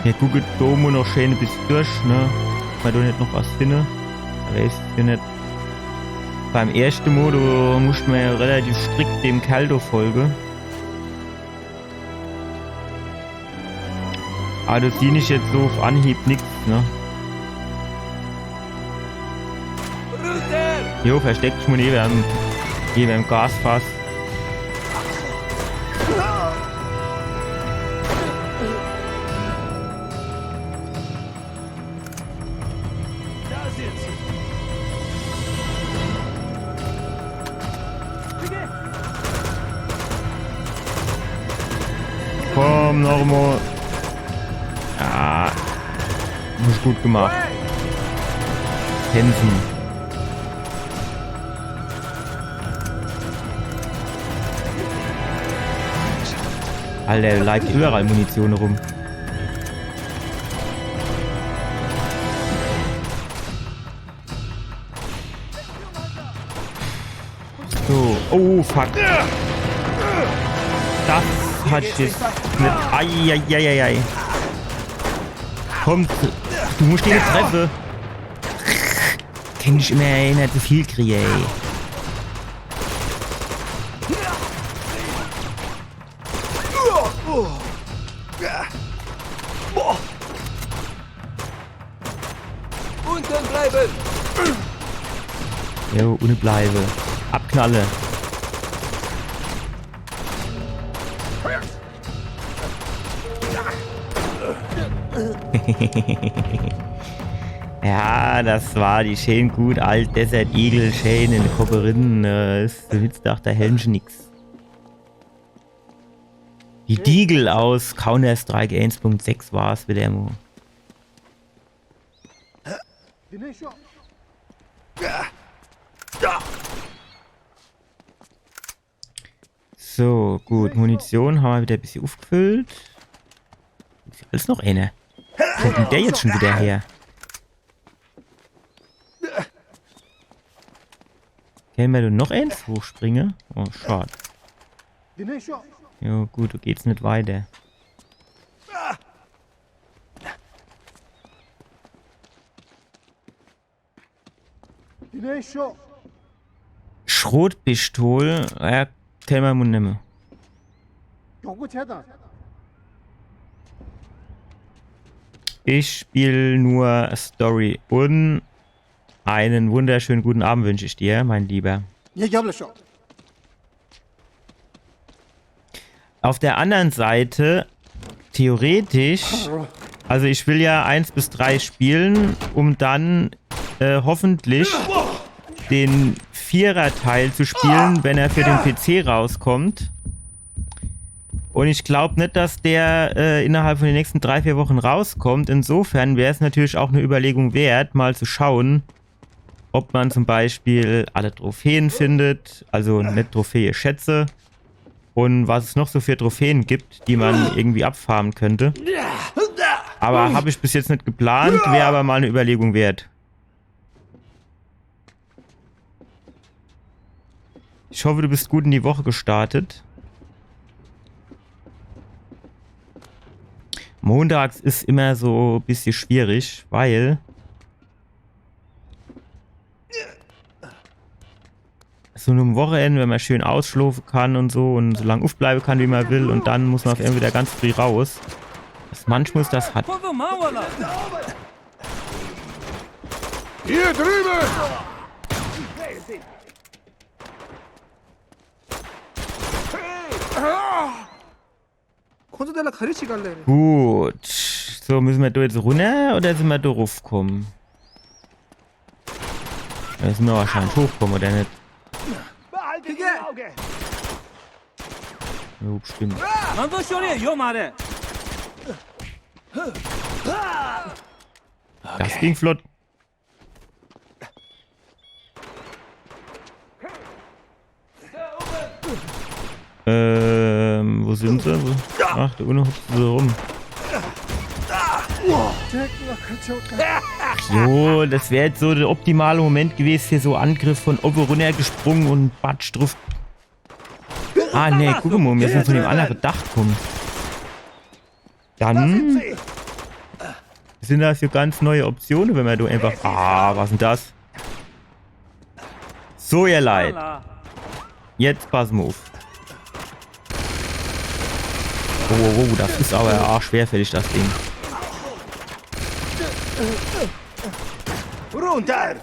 Ja, gucke da muss noch schön ein bisschen durch, ne? Weil du nicht noch was finde. Aber ich finde nicht. Beim ersten Mal, du musst man ja relativ strikt dem Kaldo folgen. Aber das sehe ich jetzt so auf Anhieb nichts, ne? Jo, versteckt sich mal neben dem Gasfass. Komm, nochmal. Ja. Ist gut gemacht. Tänzen. Alter, da lag überall Munition rum. So, oh fuck. Das hat jetzt mit Eieieiei. Kommt, du musst den treffen. Kenn ich immer nicht so viel kriege, ey. Unten bleiben! Jo, ohne bleibe. Abknalle. Ja, das war die schön gut alt Desert Eagle schön in der Kopperin. Ist der Witz, dachte der Helmchen nix. Die Deagle aus Counter-Strike 1.6 war es wieder immer. So, gut. Munition haben wir wieder ein bisschen aufgefüllt. Ist alles noch eine. Wo kommt der jetzt schon wieder her? Können wir noch eins hochspringen? Oh, schade. Jo, gut, du geht's nicht weiter. Schrotpistol. Ja, kenn man Mund nimmer. Ich spiele nur Story. Und einen wunderschönen guten Abend wünsche ich dir, mein Lieber. Auf der anderen Seite, theoretisch, also ich will ja 1 bis 3 spielen, um dann hoffentlich den 4er-Teil zu spielen, wenn er für den PC rauskommt. Und ich glaube nicht, dass der innerhalb von den nächsten 3-4 Wochen rauskommt. Insofern wäre es natürlich auch eine Überlegung wert, mal zu schauen, ob man zum Beispiel alle Trophäen findet, also nicht Trophäe, Schätze. Und was es noch so für Trophäen gibt, die man irgendwie abfarmen könnte. Aber habe ich bis jetzt nicht geplant, wäre aber mal eine Überlegung wert. Ich hoffe, du bist gut in die Woche gestartet. Montags ist immer so ein bisschen schwierig, weil so einem Wochenende, wenn man schön ausschlafen kann und so und so lange aufbleiben kann, wie man will, und dann muss man auf irgendwie wieder ganz früh raus. Das manchmal ist das hat. Hier drüben! Gut. So, müssen wir da jetzt runter oder sind wir da raufgekommen? Da sind wir wahrscheinlich hochgekommen, oder nicht? Jo, stimmt. Das ging flott. Wo sind sie? Ach, da unten hupfen sie rum. Jo, das wäre jetzt so der optimale Moment gewesen, hier so Angriff von oben runtergesprungen und batsch drauf. Ah, ne, guck mal, wir sind von dem anderen Dach gekommen. Dann sind das hier ganz neue Optionen, wenn man da einfach... Ah, was ist denn das? So, ihr Leid. Jetzt passen wir auf. Oh, das ist aber schwerfällig, das Ding. Runter!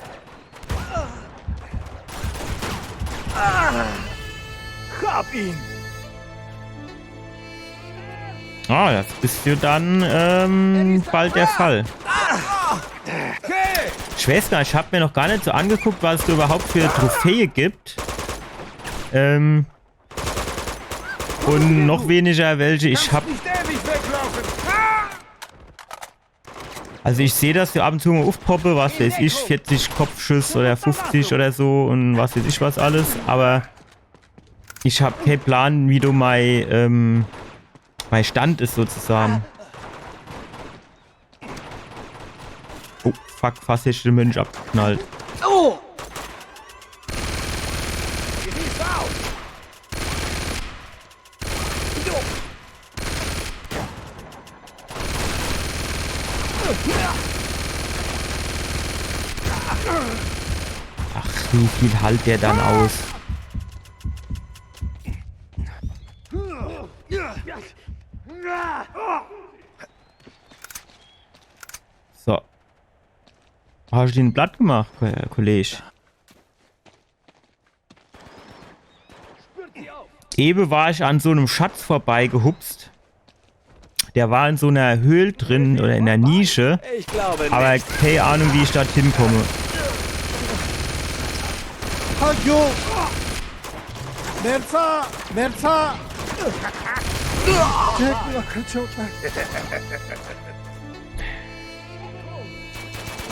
Hab ihn! Ah, das ist ja dann bald der Fall. Ich weiß gar nicht, ich habe mir noch gar nicht so angeguckt, was es da überhaupt für Trophäe gibt. Und noch weniger welche ich habe. Also ich sehe, dass wir ab und zu mal aufpoppe, was weiß ich, 40 Kopfschuss oder 50 oder so und was weiß ich was alles, aber ich habe keinen Plan, wie du mein Stand ist sozusagen. Oh, fuck, fast hätte ich den Mensch abgeknallt. Oh! Ach, wie viel hält der dann aus? So. Hast du den Blatt gemacht, Kollege? Eben war ich an so einem Schatz vorbeigehupst. Der war in so einer Höhle drin oder in der Nische. Aber keine Ahnung, wie ich da hinkomme.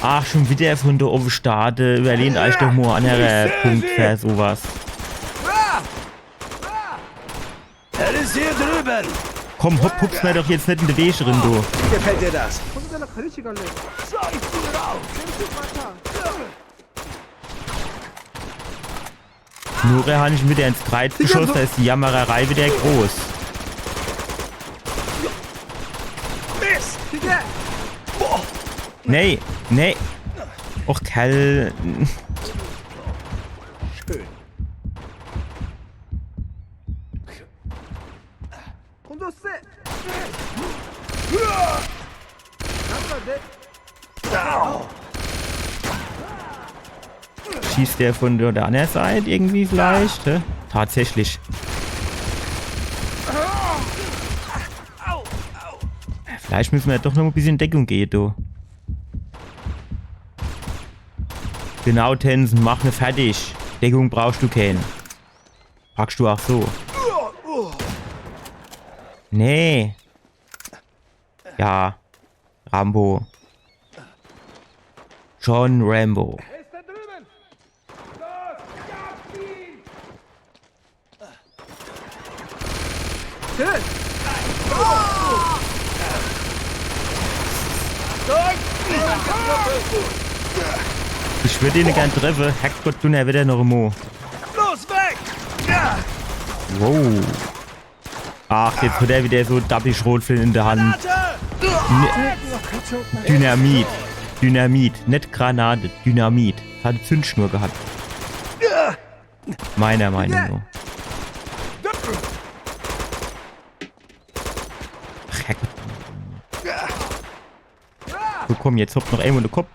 Ach, schon wieder von der oben starte. Überlehnt euch doch mal an anderer Punkt für sowas. Er ist hier drüben! Komm, hupst mir doch jetzt nicht in den Weg drin, du. Gefällt dir das? Nur habe ich wieder ins Kreuz geschossen, da ist die Jammererei wieder groß. Nee, nee. Och, Kerl. Schießt der von der anderen Seite irgendwie vielleicht? Hä? Tatsächlich. Vielleicht müssen wir doch noch ein bisschen in Deckung gehen, du. Genau, Tensen, mach ne fertig. Deckung brauchst du keinen. Packst du auch so. Nee. Ja. Rambo. John Rambo. Ich würde ihn gern treffen. Herrgott, du ne wieder noch im Mo. Los, weg! Ja. Wow. Ach, jetzt hat er wieder so Dappi-Schrotflint in der Hand. Dynamit. Dynamit. Nicht Granate. Dynamit. Hat Zündschnur gehabt. Meiner Meinung nach. Herrgott. So, komm, jetzt hoppt noch irgendwo in den Kopf.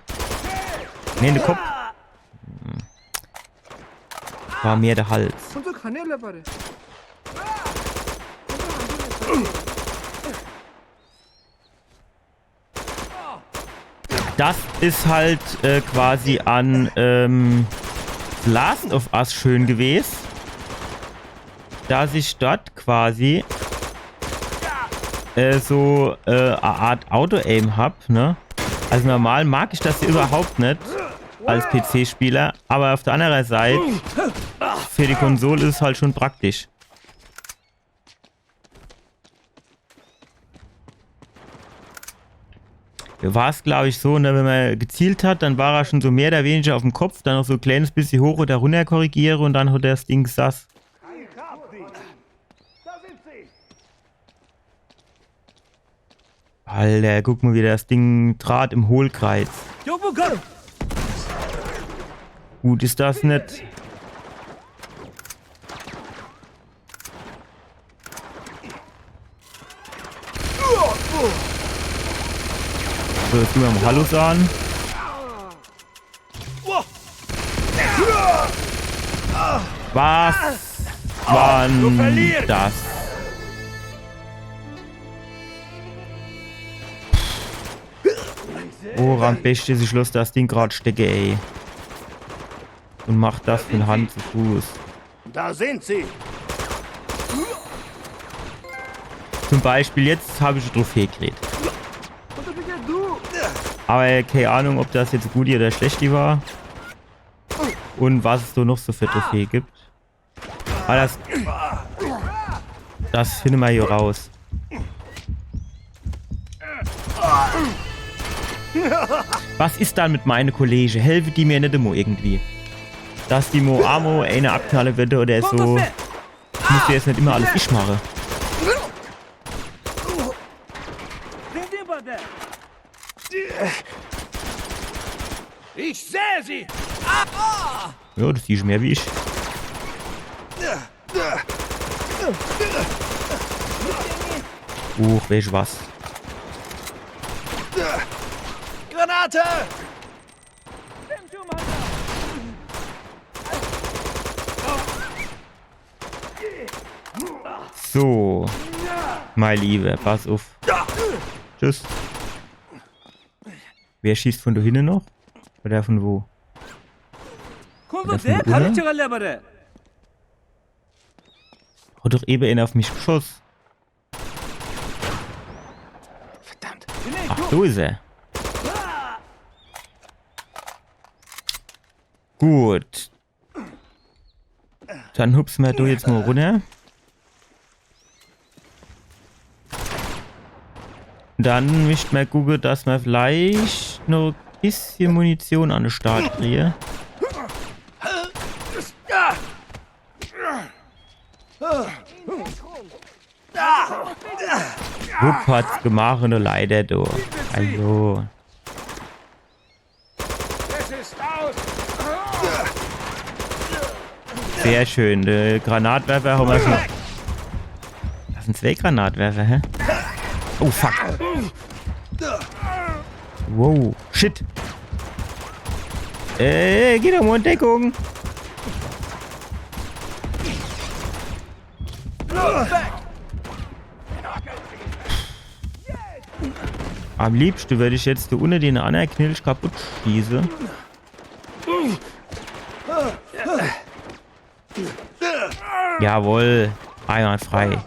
Ne, in den Kopf. War mehr der Hals. Das ist halt quasi an Last of Us schön gewesen. Dass ich dort quasi so eine Art Auto-Aim hab, ne? Also normal mag ich das überhaupt nicht als PC-Spieler, aber auf der anderen Seite für die Konsole ist es halt schon praktisch. Da war es, glaube ich, so, ne, wenn man gezielt hat, dann war er schon so mehr oder weniger auf dem Kopf, dann noch so ein kleines bisschen hoch oder runter korrigiere und dann hat das Ding sass. Alter, guck mal, wie das Ding trat im Hohlkreis. Gut ist das nicht. So, jetzt tun wir mal Hallo sagen. Was war das? Woran beste sich los das Ding gerade stecke, ey. Und macht das von Hand zu Fuß. Da sind sie. Zum Beispiel, jetzt habe ich eine Trophäe gekriegt. Aber keine Ahnung, ob das jetzt gut oder schlecht war. Und was es so noch so für Trophäe gibt. Aber das finden wir hier raus. Was ist dann mit meinen Kollegen? Helfen die mir nicht immer irgendwie? Dass die Mo Amo eine abknallen wird oder so. Ich muss jetzt nicht immer alles ich machen. Ich sehe sie! Ja, das siehst du mehr wie ich. Weißt du was? Granate! So, mein Lieber, pass auf. Tschüss. Wer schießt von da hinten noch? Oder von wo? Oder von unten? Hat doch eben einer auf mich geschossen. Verdammt. Ach, so ist er. Gut. Dann hupsen wir da jetzt mal runter. Dann möchte man gucken, dass man vielleicht noch ein bisschen Munition an den Start kriegen. Wupp hat's gemacht und leider da. Also. Sehr schön. Der Granatwerfer haben wir schon. Waffen, 2 Granatwerfer, hä? Oh, fuck. Wow, shit. Geh doch mal in Deckung. Am liebsten würde ich jetzt da unten den anderen Knilch kaputt schießen. Jawohl, einwandfrei.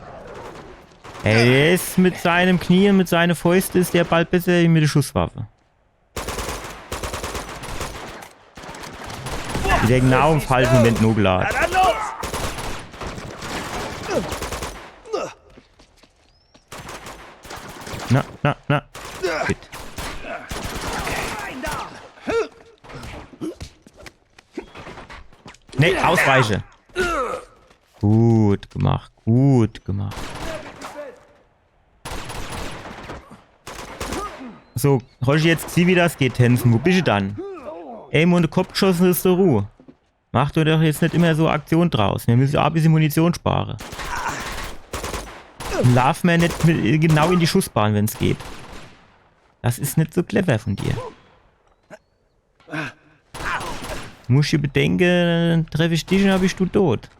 Er ist mit seinem Knie und mit seinen Fäusten ist der bald besser wie mit der Schusswaffe. Der genau im falschen Moment nur geladen. Na. Shit. Nee, ausweiche. Gut gemacht, gut gemacht. So, hast du jetzt gesehen, wie das geht, Tänzen? Wo bist du dann? Aim und Kopf geschossen ist zur Ruhe. Mach doch jetzt nicht immer so Aktion draus. Wir müssen auch ein bisschen Munition sparen. Lauf mir nicht genau in die Schussbahn, wenn es geht. Das ist nicht so clever von dir. Musst du bedenken, dann treffe ich dich und dann bist du tot.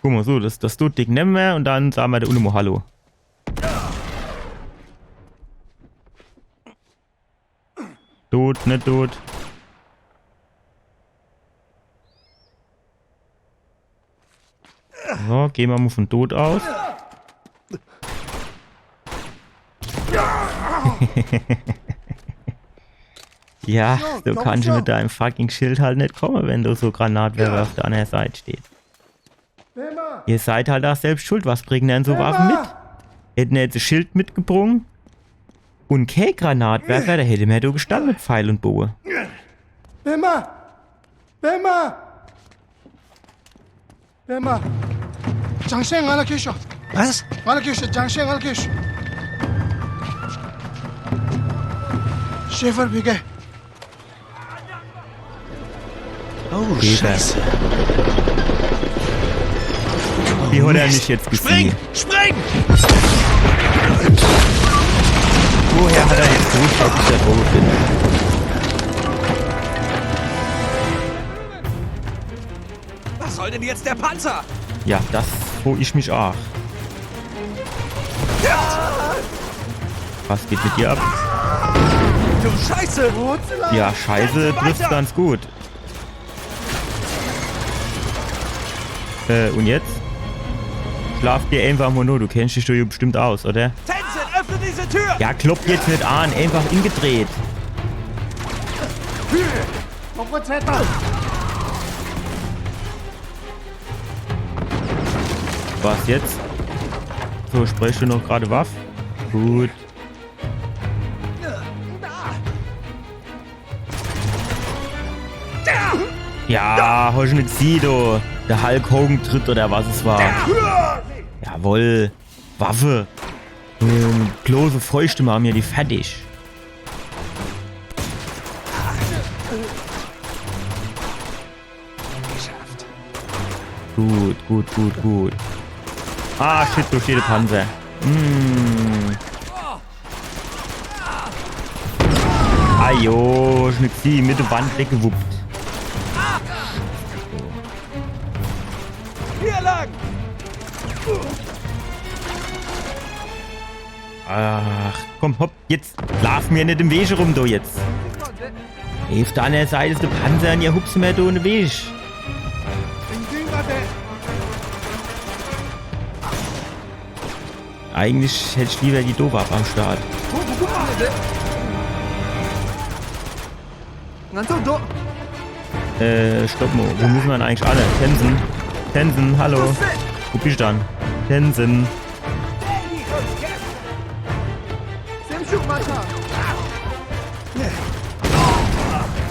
Guck mal, so, das Ding nehmen wir und dann sagen wir der Unimo Hallo. Tot, nicht tot. So, gehen wir mal von Tod aus. Ja, du kannst mit deinem fucking Schild halt nicht kommen, wenn du so Granatwerfer auf der anderen Seite steht. Ihr seid halt auch selbst schuld. Was bringen denn so Waffen mit? Hätten wir jetzt ein Schild mitgebrungen und kein Granatwerfer, da hätte man doch gestanden mit Pfeil und Bogen. Was? Oh, Scheiße. Wie hat er mich jetzt gesehen? Spring! Woher hat er jetzt gewusst, dass ich der Droge bin? Was soll denn jetzt der Panzer? Ja, das wo ich mich auch. Was geht mit dir ab? Du Scheiße! Ja, Scheiße trifft ganz gut. Und jetzt? Schlaf dir einfach mal nur, du kennst dich doch hier bestimmt aus, oder? Tenzin, öffne diese Tür! Ja, kloppt jetzt nicht an, einfach ingedreht. Was jetzt? So, sprichst du noch gerade Waff? Gut. Ja, hast du nicht gesehen, du. Der Hulk Hogan tritt oder was es war. Jawohl. Waffe. Klose Feuchte machen mir die fertig. Gut. Ah, shit, da steht der Panzer. Ajo, Schnitzi, mit der Wand weggewuppt. Hier lang! Ach, komm, hopp, jetzt lauf mir nicht im Weg rum, du jetzt. Auf der anderen Seite ist der Panzer und ihr hupst mir da in den Weg. Eigentlich hätte ich lieber die Doof-Waffe am Start. Stopp mal, wo müssen wir denn eigentlich alle? Tenzin, hallo. Wo bist du dann? Tenzin.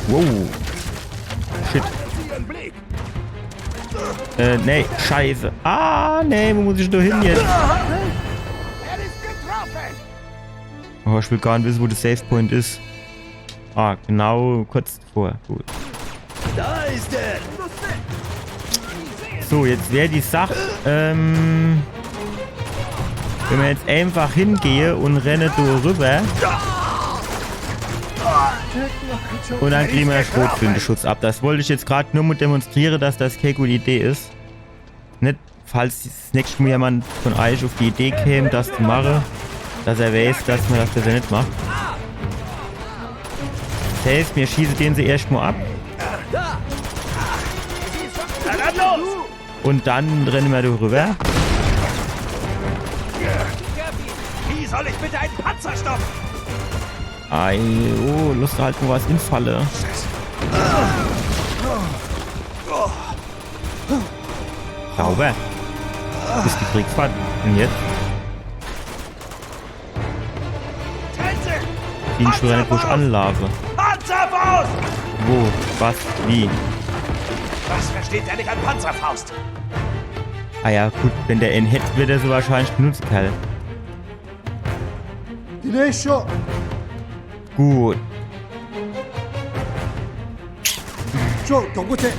Wow. Shit. Nee, scheiße. Ah, nee, wo muss ich da hin jetzt? Oh, ich will gar nicht wissen, wo der Save Point ist. Ah, genau, kurz davor. Gut. Da ist er! So, jetzt wäre die Sache, wenn wir jetzt einfach hingehe und renne da rüber und dann kriegen wir Schrotflintenschutz ab. Das wollte ich jetzt gerade nur mal demonstrieren, dass das keine gute Idee ist. Nicht, falls das nächste Mal jemand von euch auf die Idee käme, das zu machen, dass er weiß, dass man das besser nicht macht. Das heißt, wir schießen den sie erstmal ab. Und dann rennen wir da rüber. Wie soll ich bitte einen Panzer stoppen? Ei, oh, Lust halt nur was in Falle. Sauber. Ist die Kriegsfahrt. Und jetzt? Die schon eine Push anlaufe. Panzerfaust! Wo? Was? Wie? Was versteht er nicht an Panzerfaust? Ah ja, gut, wenn der ihn hätte, wird er so wahrscheinlich benutzen können. Delay shot. Gut. Joe, don't go take.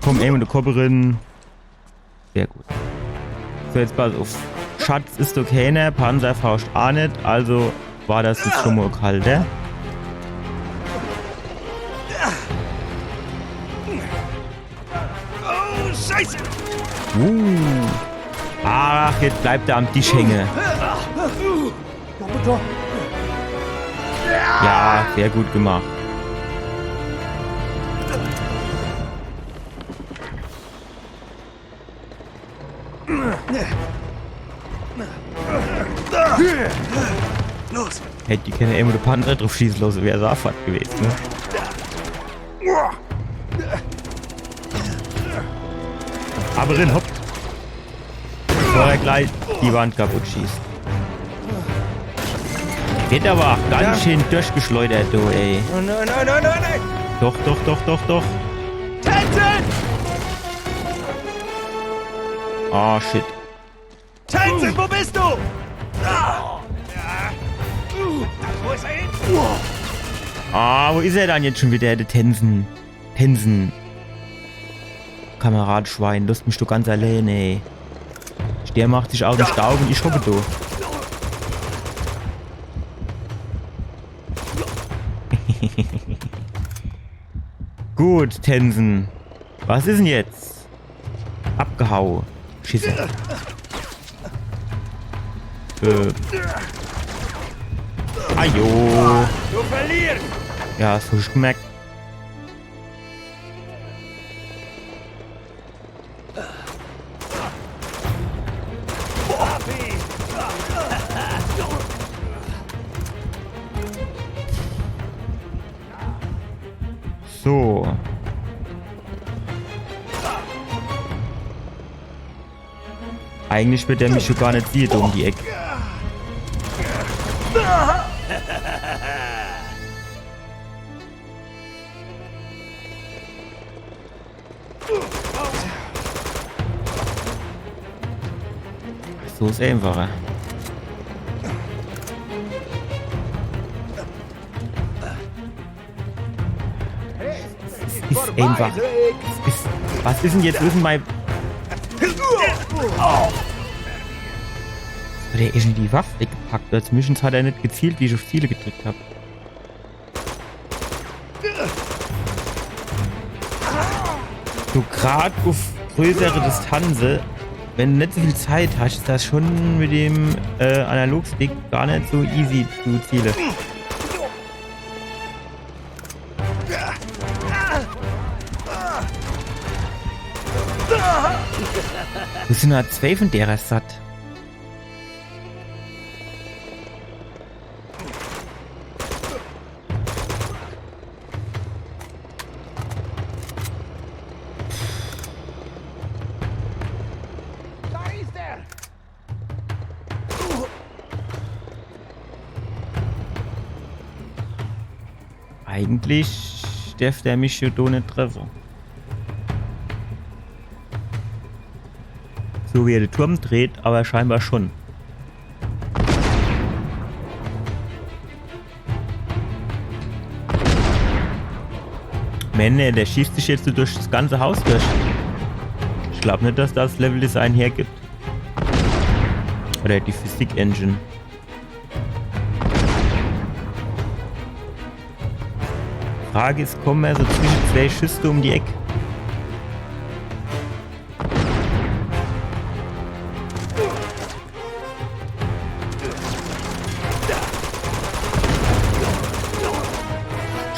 Komm, Aim und die Kopperin. Sehr gut. So, jetzt pass auf. Schatz ist okay, ne? Panzerfaust auch nicht. Also war das jetzt schon mal kalt, ne? Oh, Scheiße! Ach, jetzt bleibt er am Tisch hängen. Double drop. Ja, sehr gut gemacht. Los! Hätte die keine Aim oder Panzer drauf schießen lassen, wäre Safat gewesen, ne? Aber drin, hopp. Bevor er gleich die Wand kaputt schießt. Wird aber auch ganz schön durchgeschleudert, du, ey. Oh nein, nein, nein, nein, nein! Doch, doch, doch, doch, doch. Tenzin! Ah, shit. Tenzin, wo bist du? Wo ist er hin? Ah, wo ist er dann jetzt schon wieder, der Tensen? Tensen. Kameradschwein, lässt mich doch ganz alleine, ey. Der macht sich aus dem Staub und ich hocke da. Gut, Tensen. Was ist denn jetzt? Abgehau. Schisse. Ajo. Du verlierst! Ja, so schmeckt. So. Eigentlich wird er mich schon gar nicht sehen, um die Ecke. So ist einfacher. Es ist einfach. Was ist denn jetzt? Wo ist denn mein... Der ist in die Waffe weggepackt. Dazwischen hat er nicht gezielt, wie ich auf Ziele gedrückt habe. So gerade auf größere Distanzen, wenn du nicht so viel Zeit hast, ist das schon mit dem Analogstick gar nicht so easy zu zielen. Wo sind da 2 von derer satt? Eigentlich darf der mich schon da nicht treffen. so wie er den Turm dreht, aber scheinbar schon. Männer, der schießt sich jetzt so durch das ganze Haus durch. Ich glaube nicht, dass das Leveldesign hergibt. Oder die Physik-Engine. Frage ist, kommen wir so zwischen zwei Schüsse um die Ecke?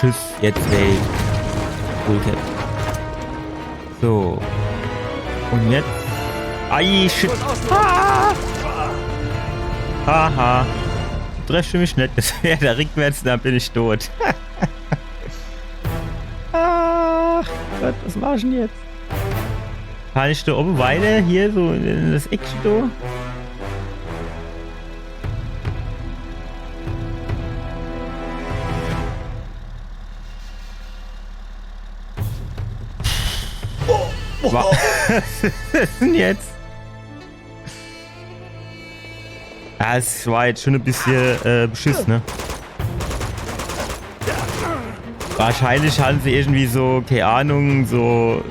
Tschüss, jetzt ey. Bullcat. So. Und jetzt. Ai, shit. Ah! Haha. Treffe mich nicht. Das wäre der rückwärts, dann bin ich tot. Ach Gott, was mach ich denn jetzt? Kann ich da oben weiter hier so in das Eckchen da? Was ist denn jetzt? Ja, es war jetzt schon ein bisschen Beschiss, ne? Wahrscheinlich haben sie irgendwie so, keine Ahnung, so,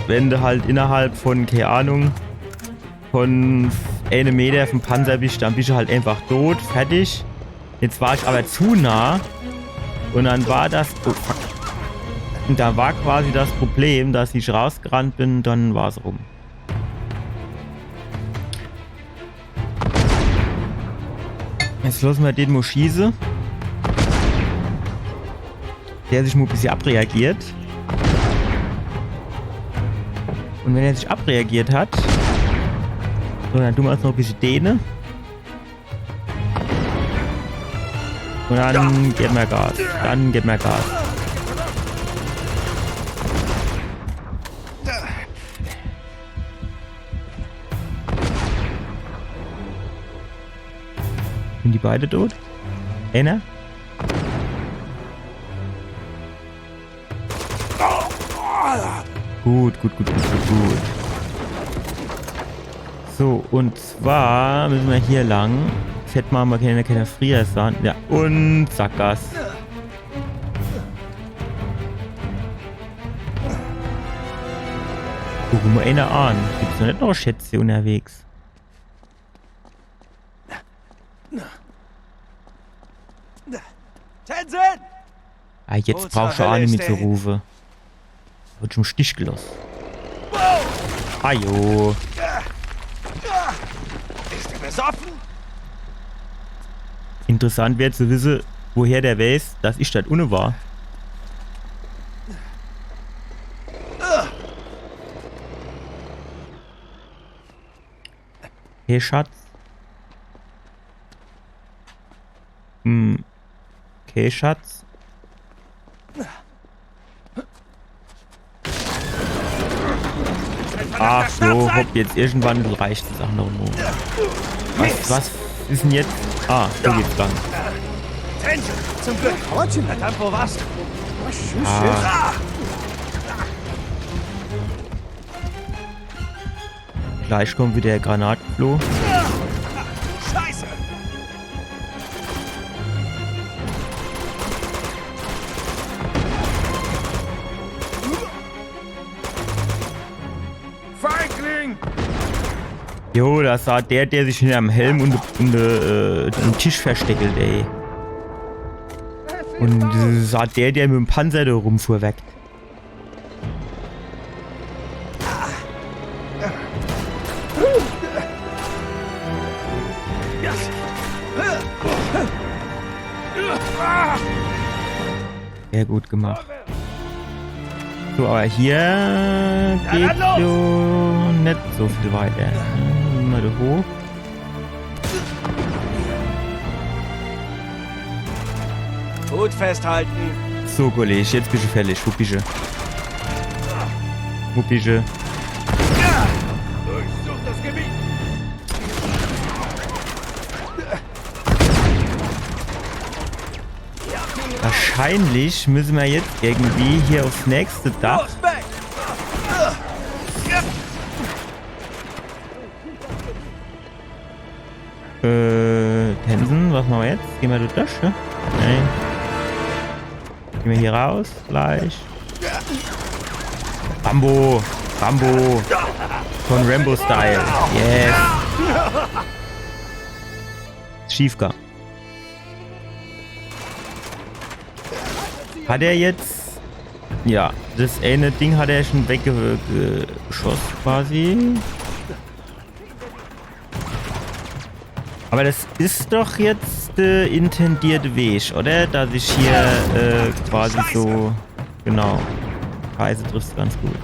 wenn du halt innerhalb von, keine Ahnung, von 1 Meter vom Panzer bist, dann bist du halt einfach tot, fertig. Jetzt war ich aber zu nah und dann war das, oh fuck. Und da war quasi das Problem, dass ich rausgerannt bin, dann war es rum. Jetzt lassen wir den mal schießen. Der sich mal ein bisschen abreagiert. Und wenn er sich abreagiert hat, so, dann tun wir uns noch ein bisschen dehnen. Und dann geht mir Gas. Dann geht mir Gas. Sind die beide tot? Einer? Gut. So, und zwar müssen wir hier lang. Jetzt hätten wir mal keine Friersand. Ja, und Sackgas. Gucken wir einer an. Gibt's noch nicht noch Schätze unterwegs? Ah, jetzt brauchst du auch nicht mehr zu rufen. Wird schon Stich gelassen. Ajo. Bist du besoffen? Interessant wäre zu wissen, woher der weiß, dass ich das ohne war. Hey, Schatz. Okay, Schatz. Ach so, hopp, jetzt irgendwann reicht die Sache noch nur. Was ist denn jetzt? Ah, so geht's lang. Zum Glück. Verdammt, wo warst du? Gleich kommt wieder der Granatfloh. Scheiße! Feigling! Jo, das war der sich hinter dem Helm und den Tisch versteckelt, ey. Und das war der mit dem Panzer da rumfuhr weg. Sehr gut gemacht. So, aber hier geht so nicht so viel weiter. Mal da hoch. Gut festhalten. So, Kollege, jetzt bist du fällig. Wo bist du? Wo bist du? Durchsuch das Gebiet. Wahrscheinlich müssen wir jetzt irgendwie hier aufs nächste Dach. Tensen, was machen wir jetzt? Gehen wir durch das, ne? Nein. Gehen wir hier raus, gleich. Rambo! Rambo! Von Rambo-Style. Yes! Schiefka. Hat er jetzt... Ja, das eine Ding hat er schon weggeschossen quasi. Aber das ist doch jetzt intendierte Weg, oder? Dass ich hier quasi so... Genau. Kreise trifft ganz gut.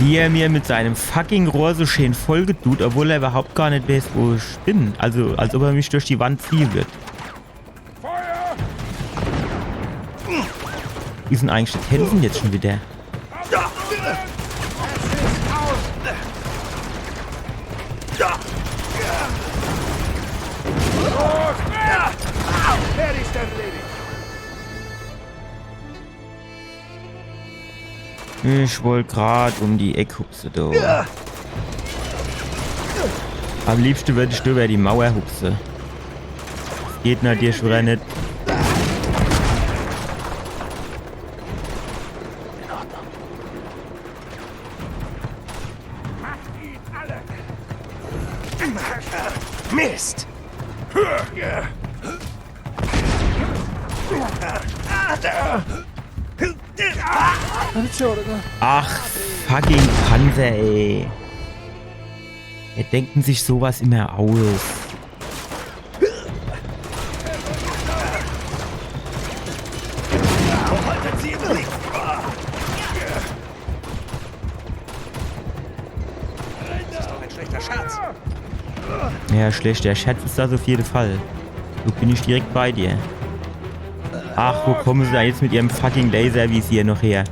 Wie er mir mit seinem fucking Rohr so schön vollgetut, obwohl er überhaupt gar nicht weiß, wo ich bin. Also, als ob er mich durch die Wand ziehen wird. Wie sind eigentlich die Tänzen jetzt schon wieder? Ich wollte gerade um die Ecke hupsen, da. Am liebsten würde ich über die Mauer hupsen. Das geht natürlich schon nicht. Mist! Ach, fucking Panzer, ey. Wir denken sich sowas immer aus. Ja, schlechter Scherz ist das auf jeden Fall. So bin ich direkt bei dir. Ach, wo kommen sie da jetzt mit ihrem fucking Laservisier noch her?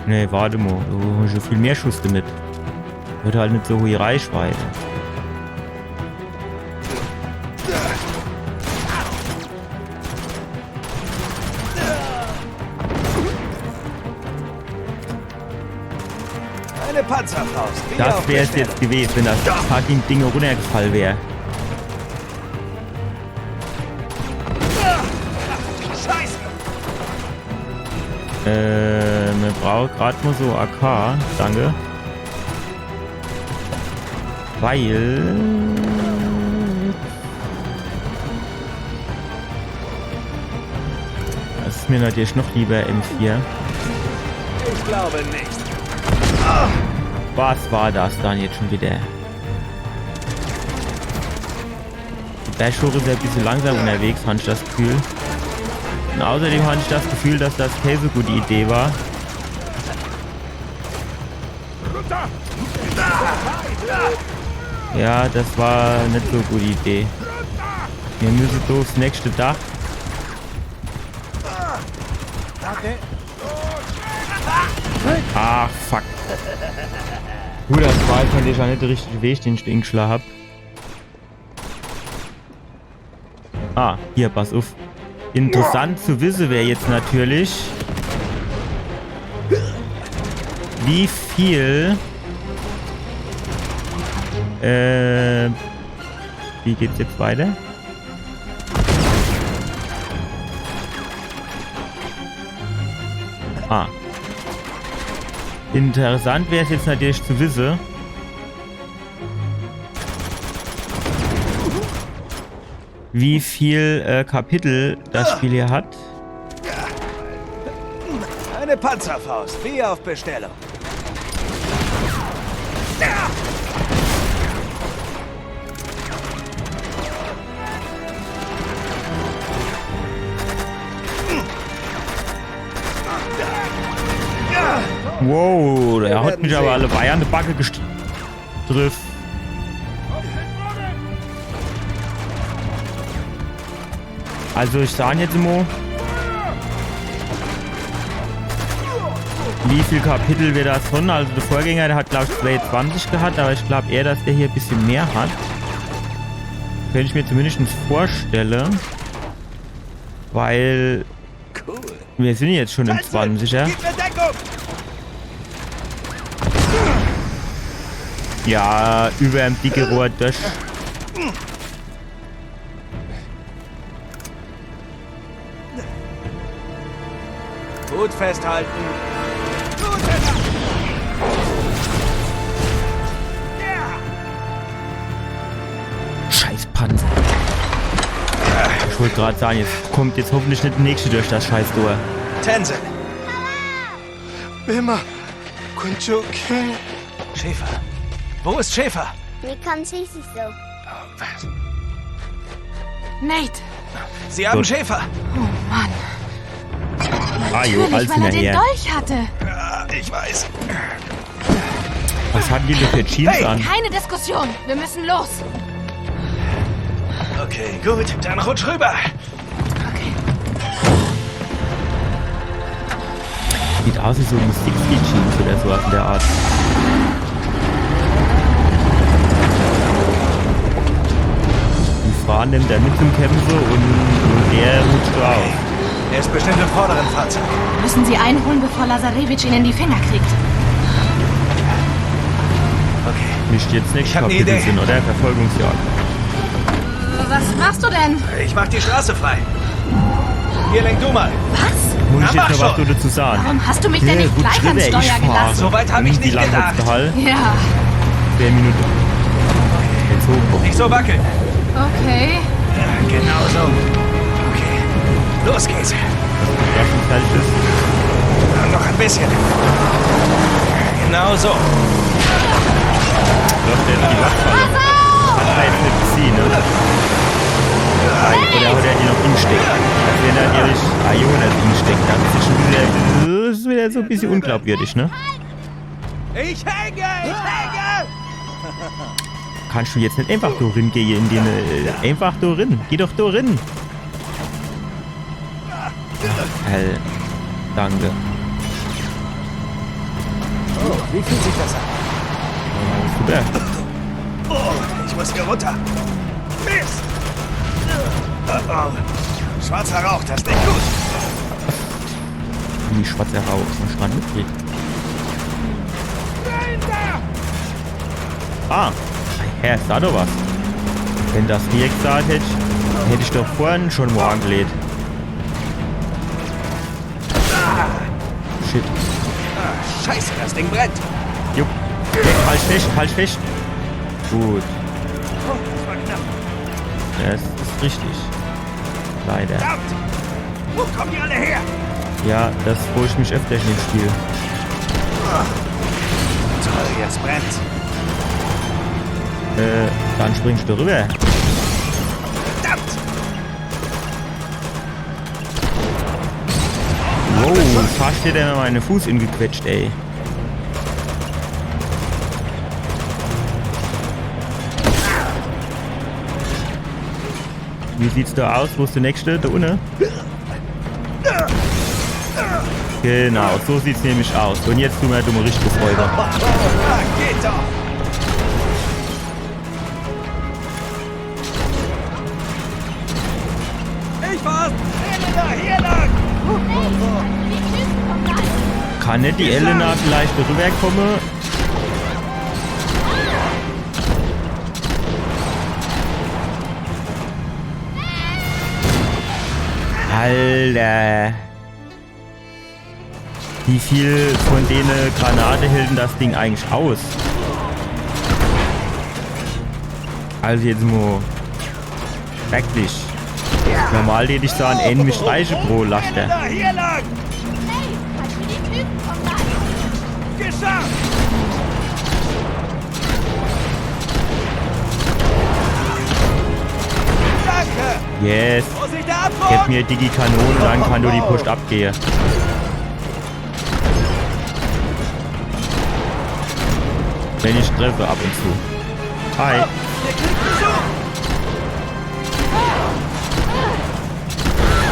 Nee, warte mal. Du hast schon viel mehr Schuss damit. Wird halt nicht so hohe Reichweite. Eine Panzerfaust. Das wäre es jetzt gewesen, wenn das fucking Ding runtergefallen wäre. Man braucht gerade nur so AK. Danke. Weil... Das ist mir natürlich noch lieber M4. Ich glaube nicht. Was war das dann jetzt schon wieder? Der Schur ist ja ein bisschen langsam unterwegs, habe ich das Gefühl. Und außerdem hatte ich das Gefühl, dass das keine so gute Idee war. Ja, das war nicht so eine gute Idee. Wir müssen durchs nächste Dach. Ach, fuck. Gut, das war jetzt natürlich auch nicht der richtige Weg, den ich eingeschlagen habe. Ah, hier, pass auf. Interessant zu wissen wäre jetzt natürlich, wie viel... wie geht's jetzt weiter? Ah. Interessant wäre es jetzt natürlich zu wissen, wie viel Kapitel das Spiel hier hat. Eine Panzerfaust, wie auf Bestellung. Wow, der hat mich aber alle Weiher an die Backe gestriffen. Also ich sage jetzt immer, wie viel Kapitel wir da son. Also der Vorgänger, der hat glaube ich 22 gehabt, aber ich glaube eher, dass der hier ein bisschen mehr hat. Könnte ich mir zumindest vorstellen. Weil wir sind jetzt schon im 20er. Ja, über ein dicke Rohr durch. Gut festhalten. Scheiß Panzer. Ich wollte gerade sagen, jetzt kommt jetzt hoffentlich nicht der nächste durch das scheiß Tor. Tenzin. Wilma, Kunjoke. Schäfer. Wo ist Schäfer? Mir kommt sich so. Was? Nate! Sie haben Gut. Schäfer. Oh Mann. Ah jo, Natürlich, alles weil er den hinterher. Dolch hatte. Ja, ich weiß. Was hatten die denn für Jeans Hey! an? Keine Diskussion. Wir müssen los. Okay, gut. Dann rutsch rüber. Sieht aus wie so Musik-Jeans oder sowas in der Art. Die fahren nimmt er mit zum Kämpfen und der rutscht raus. Er ist bestimmt im vorderen Fahrzeug. Müssen Sie einholen, bevor Lazarevich ihn in die Finger kriegt. Okay. Nicht jetzt nicht Ich hab ne Kapitel Idee. sind, oder? Verfolgungsjagd. Was machst du denn? Ich mach die Straße frei. Hier, lenk du mal. Muss Na, ich mach jetzt noch was schon. dazu sagen? Warum hast du mich denn nicht gut, gleich ans Schritte, Steuer ich fahr. gelassen? So weit hab ich Wie nicht lange gedacht. hat's gehalten? Ja, 2 Minuten. Jetzt hochkommen. Nicht so wackeln. okay. Ja, genau so. Okay. Los geht's. Das ist fertig ist. Ja, noch ein bisschen. Genau so. Läuft der in die Wachfalle. Hat er jetzt nicht gesehen, ne? Oder hat er die noch insteckt? Als wenn er ehrlich Ionas insteckt. Das ist schon wieder, das ist wieder so ein bisschen unglaubwürdig, ne? Ich hänge! Kannst du jetzt nicht einfach da rein gehen in den, einfach da rein. Geh doch da rein. Hell. Danke. Oh, wie fühlt sich das an? Super. Oh, ich muss hier runter. Mist! Oh, oh. Schwarzer Rauch, das ist nicht gut. Wie schwarzer Rauch vom Strand mitgeht. Ah, Herr, ist da doch was. Wenn das direkt gesagt hätte, hätte ich doch vorhin schon wo angelegt. Shit. Ah, scheiße, das Ding brennt. Jupp. Hey, halt fest. Gut. Oh, das war knapp. Das ist richtig. Leider. Verdammt! Wo kommen die alle her? Ja, das freue ich mich öfter in dem Spiel. Toll, jetzt brennt's. Dann springst du rüber. Verdammt! Wow, fast dir denn meinen Fuß ingequetscht, ey. Wie sieht's da aus? Wo ist der nächste? Da unten? Genau, so sieht's nämlich aus. Und jetzt tun wir dumme richtiges Räuber. Ah, geht doch! Ich war's! Elena, hier lang! Die Typen kommen gleich. Kann nicht die Elena vielleicht rüberkommen? Alter. Wie viel von denen Granate hielten das Ding eigentlich aus? Also jetzt mal wirklich. Normal hätte ich sagen, ähnlich Streiche pro Laster. Elena, hier lang! Hey, die Typen kommen gleich. Geschafft! Danke! Yes. Vorsicht, der Abgrund! Gib mir Digi Kanone, dann kann du die Pusht abgehen. Wenn ich treffe ab und zu. Hi. Ihr kriegt Besuch!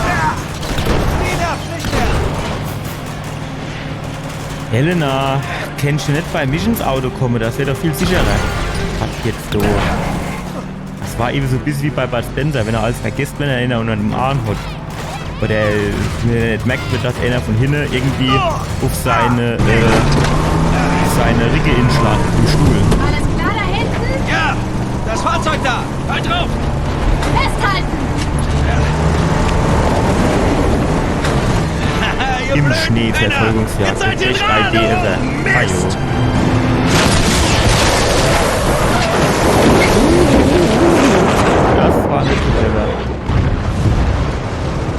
Ja. Nina, nicht mehr! Elena, kennst du nicht bei mich ins Auto kommen? Das wäre doch viel sicherer. Was jetzt so? Das war eben so ein bisschen wie bei Bud Spencer, wenn er alles vergisst, wenn er einer unter dem Arm hat. Oder wenn er nicht merkt, dass einer von hinten irgendwie auf seine Ricke inschlagt im Stuhl. Alles klar da hinten? Ja, das Fahrzeug da. Halt drauf. Festhalten! Im Schnee Verfolgungsjagd. Echt bei DSR. Mist! Das war nicht so clever.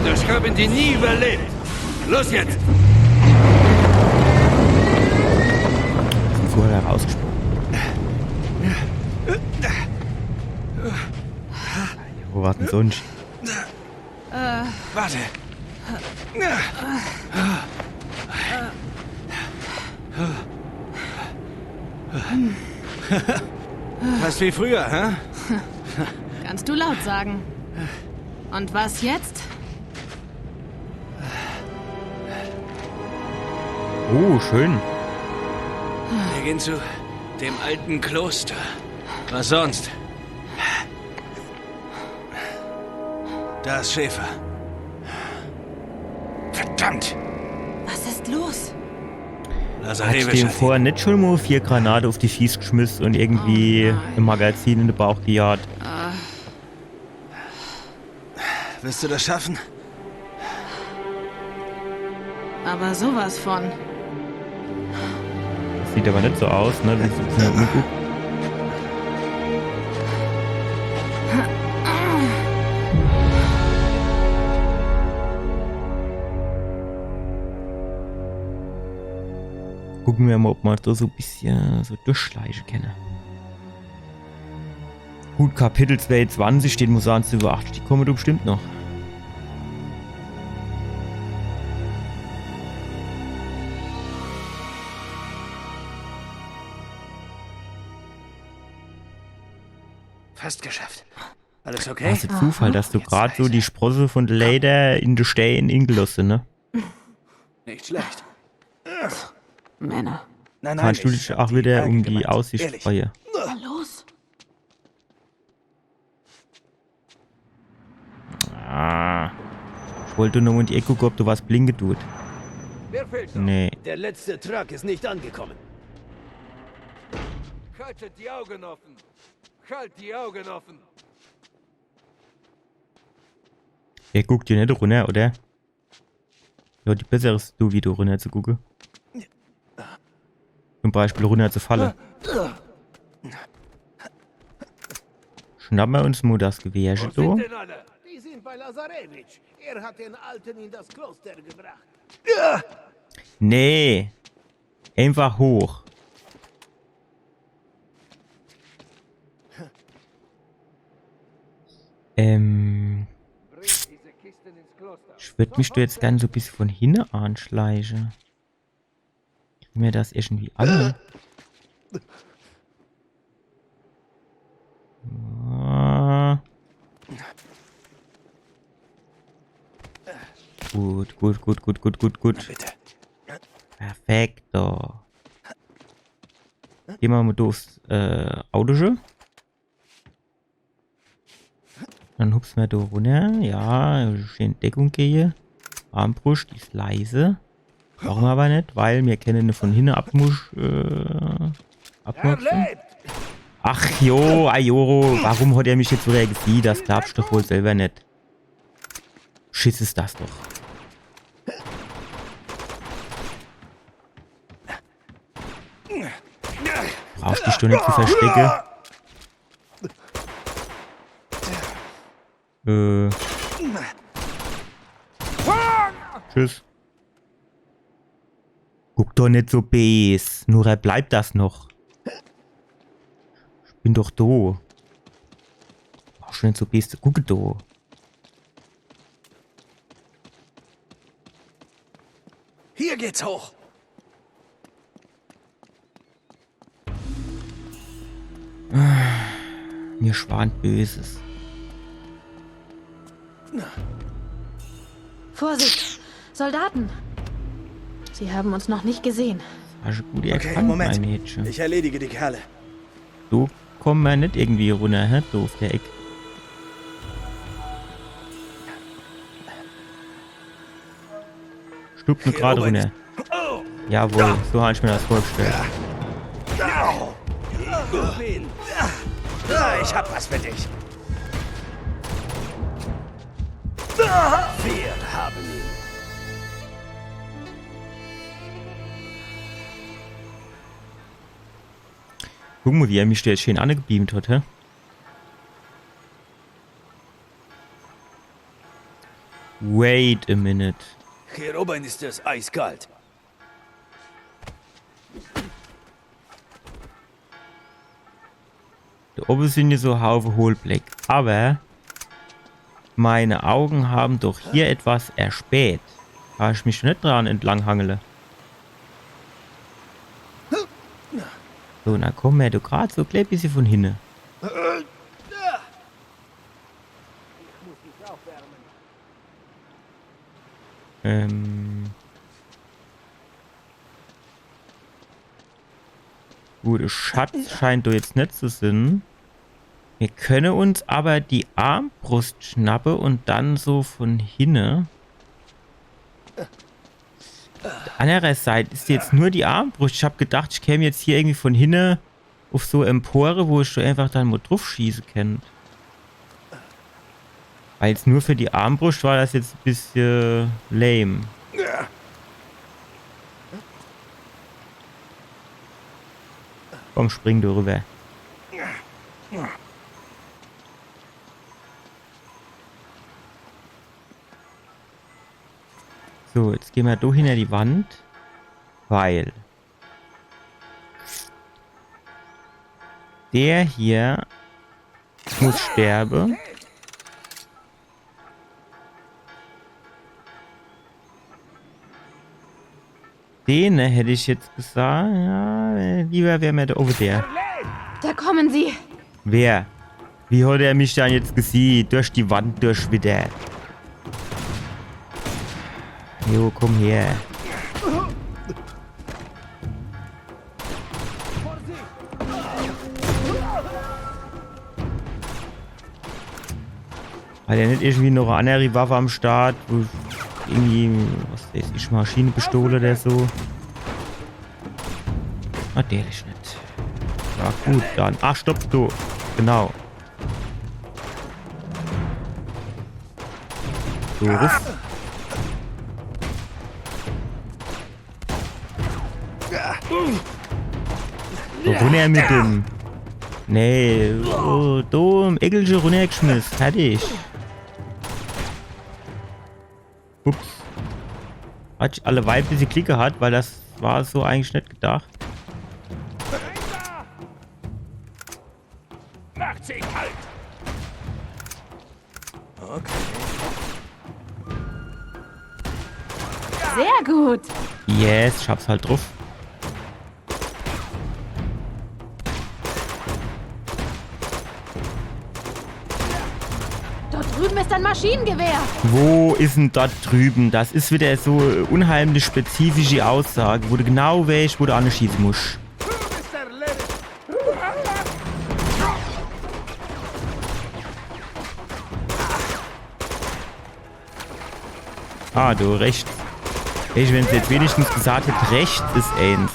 Das haben die nie überlebt. Los jetzt! Sind vorher rausgesprungen. Wo war denn sonst? Warte. Fast wie früher, hä? Kannst du laut sagen. Und was jetzt? Oh, schön. Wir gehen zu dem alten Kloster. Was sonst? Da ist Schäfer. Verdammt! Was ist los? Hat ich dem vorher nicht schon mal 4 Granaten auf die Fies geschmissen und irgendwie im Magazin in den Bauch gejagt? Wirst du das schaffen? Aber sowas von. Das sieht aber nicht so aus, ne? Das ist ja ungut. Gucken wir mal, ob wir da so ein bisschen so durchschleichen können. Gut, Kapitel 22, den muss ans über 8, die kommen da bestimmt noch. Fast geschafft. Alles okay? Das ist ein Zufall, dass du gerade so die Sprosse von der Leder in der Stein ingelassen, ne? Nicht schlecht. Männer. Nein, Kannst du dich auch wieder um die Aussicht Ehrlich. freuen? Na los. Ah. Ich wollte nur in die Ecke gucken, ob du was blinken tut. Wer fehlt noch? Nee. Der letzte Truck ist nicht angekommen. Haltet die Augen offen. Halt die Augen offen. Der guckt dir nicht runter, oder? Ja, die besseres du, wie du runter zu gucken. Zum Beispiel runter zu fallen. Schnappen wir uns mal das Gewehr Wo so. sind denn alle? Die sind bei Lazarevich. Er hat den Alten in das Kloster gebracht. Nee. Einfach hoch. Bringt diese Kisten ins Kloster. Ich würde mich da jetzt gerne so ein bisschen von hinten anschleichen. Kriegen wir das irgendwie alle? Ah. Gut. Bitte. Perfekto. Gehen wir mal durchs Auto schon. Dann hupsen wir da runter. Ja, schön Deckung gehe. Armbrust, die ist leise. Brauchen wir aber nicht, weil wir kennen eine von hinten abmurksen. Ach jo, Ayoro, warum hat er mich jetzt wieder gesehen? Das glaubst du doch wohl selber nicht. Schiss ist das doch. Brauchst dich doch nicht zu verstecken. Tschüss. Guck doch nicht so bes. Nur er bleibt das noch. Ich bin doch da. Auch schon nicht so bes. Guck da. Hier geht's hoch. Mir schwant Böses. Vorsicht! Soldaten! Sie haben uns noch nicht gesehen. Hast du gut Okay, erkannt, Moment. mein Mädchen. Ich erledige die Kerle. Du kommst mal nicht irgendwie runter, hä? Doof, der Eck. Stuck nur Hier gerade oben. runter. Jawohl, so habe ich mir das vorgestellt. Ich hab was für dich. Wir haben ihn. Guck mal, wie er mich da jetzt schön angebeamt hat, hä? Wait a minute. Hier oben ist es eiskalt. Da oben sind ja so Haufen Hohlblick. Aber meine Augen haben doch hier etwas erspäht. Da ich mich nicht dran entlanghangele. So, na komm her, du gerade so klein bisschen von hinten. Gut, der Schatz scheint doch jetzt nicht zu sein. Wir können uns aber die Armbrust schnappen und dann so von hinten. Andererseits Seite ist jetzt nur die Armbrust. Ich habe gedacht, ich käme jetzt hier irgendwie von hinten auf so Empore, wo ich schon einfach dann mal drauf schießen kann. Weil jetzt nur für die Armbrust war das jetzt ein bisschen lame. Komm, spring du rüber. So, jetzt gehen wir durch hinter die Wand. Weil der hier muss sterben. Den hätte ich jetzt gesagt. Ja, lieber wäre mir der over der. Da kommen sie. Wer? Wie hat er mich dann jetzt gesehen? Durch die Wand durch wieder. Jo, komm her. Hat er nicht irgendwie noch eine andere Waffe am Start, wo irgendwie, was weiß ich, Maschinenpistole oder so? Ah, der ist nicht. Ja gut, dann. Ach, stopp, du. Genau. So, ruf. So, runter mit dem. Nee, oh, du im Eckelchen runtergeschmissen. Fertig. Ups. Hat ich alle Weib, diese Klicke hat, weil das war so eigentlich nicht gedacht. Macht sie kalt. Okay. Sehr gut. Yes, ich hab's halt drauf. Dort drüben ist ein Maschinengewehr. Wo ist denn dort drüben? Das ist wieder so unheimlich spezifische Aussage, wo du genau weißt, wo du anschießen musst. Ah, du rechts. Ich, wenn es jetzt wenigstens gesagt hätte, rechts ist eins.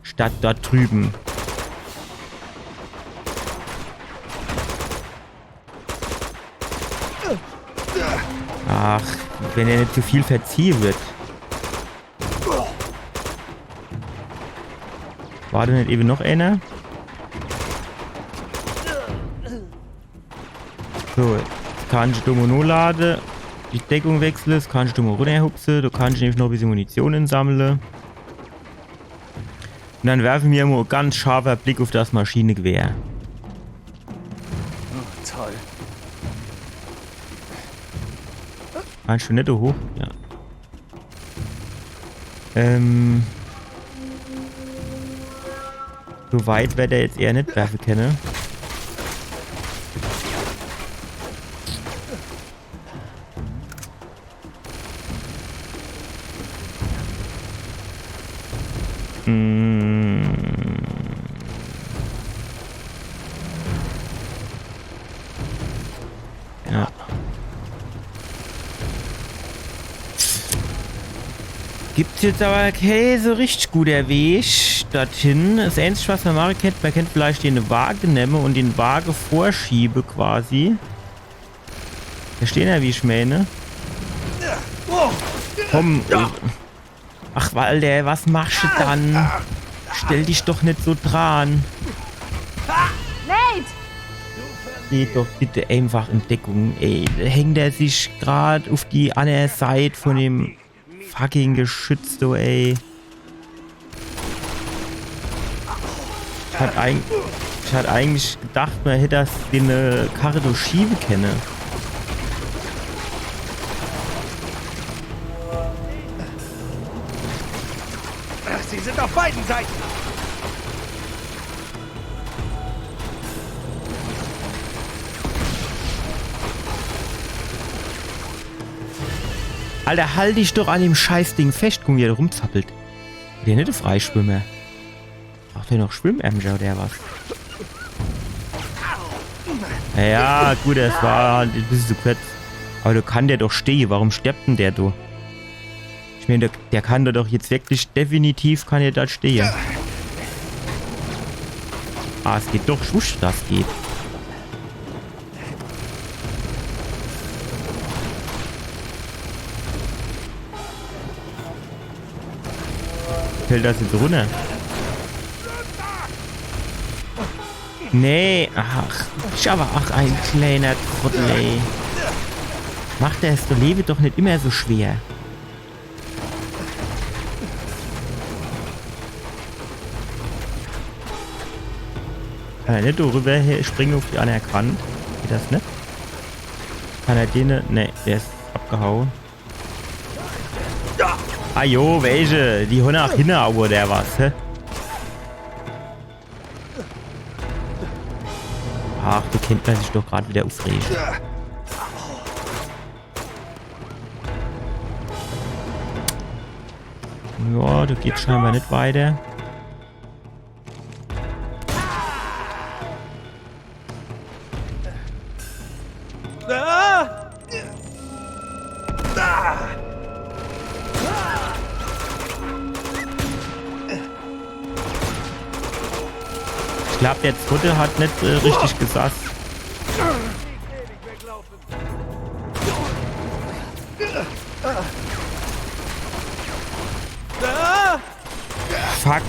Statt dort drüben. Ach, wenn er nicht zu viel verziehen wird. War da nicht eben noch einer? So, jetzt kann ich Domino laden. Die Deckung wechseln, das kann ich Domino runterhupsen. Da kann ich nämlich noch ein bisschen Munition sammeln. Und dann werfen wir mal ein ganz scharfer Blick auf das Maschinengewehr. Oh, toll. Kannst du nicht so hoch? Ja. So weit wird er jetzt eher nicht werfen können. Ja. Gibt's jetzt aber kein so richtig guter Weg dorthin. Das Einzige, was man machen kann, man kann vielleicht den Wagen nehmen und den Wagen vorschieben quasi. Verstehen ja, wie ich meine? Komm. Ach, Walter, was machst du dann? Stell dich doch nicht so dran. Nate! Geht doch bitte einfach in Deckung, ey. Da hängt er sich gerade auf die andere Seite von dem fucking Geschütz, so, ey. Ich hatte eigentlich gedacht, man hätte das in eine Karre durchschieben können. Sie sind auf beiden Seiten. Alter, halt dich doch an dem Scheißding fest. Guck, wie er rumzappelt. Der nicht Freischwimmer. Braucht der noch Schwimmärmchen oder was? Ja, gut, das war halt ein bisschen zu kurz. Aber du kann der doch stehen. Warum stirbt denn der, du? Ich meine, der kann da doch jetzt wirklich definitiv, kann er da stehen. Ah, es geht doch. Ich wusste, das geht. Fällt das jetzt runter? Nee, ach, ich aber auch ein kleiner Trottel, ey. Macht der es, du lebe doch nicht immer so schwer. Kann er nicht rüber springen auf die andere Kante? Geht das nicht? Kann er den nicht? Ne, der ist abgehauen. Ah jo, welche? Die Hunde nach hinten oder was, hä? Ach, du kennt man sich doch gerade wieder aufregen. Ja, da geht scheinbar nicht weiter. Ich glaube, der Zweite hat nicht richtig gesasst. Fuck.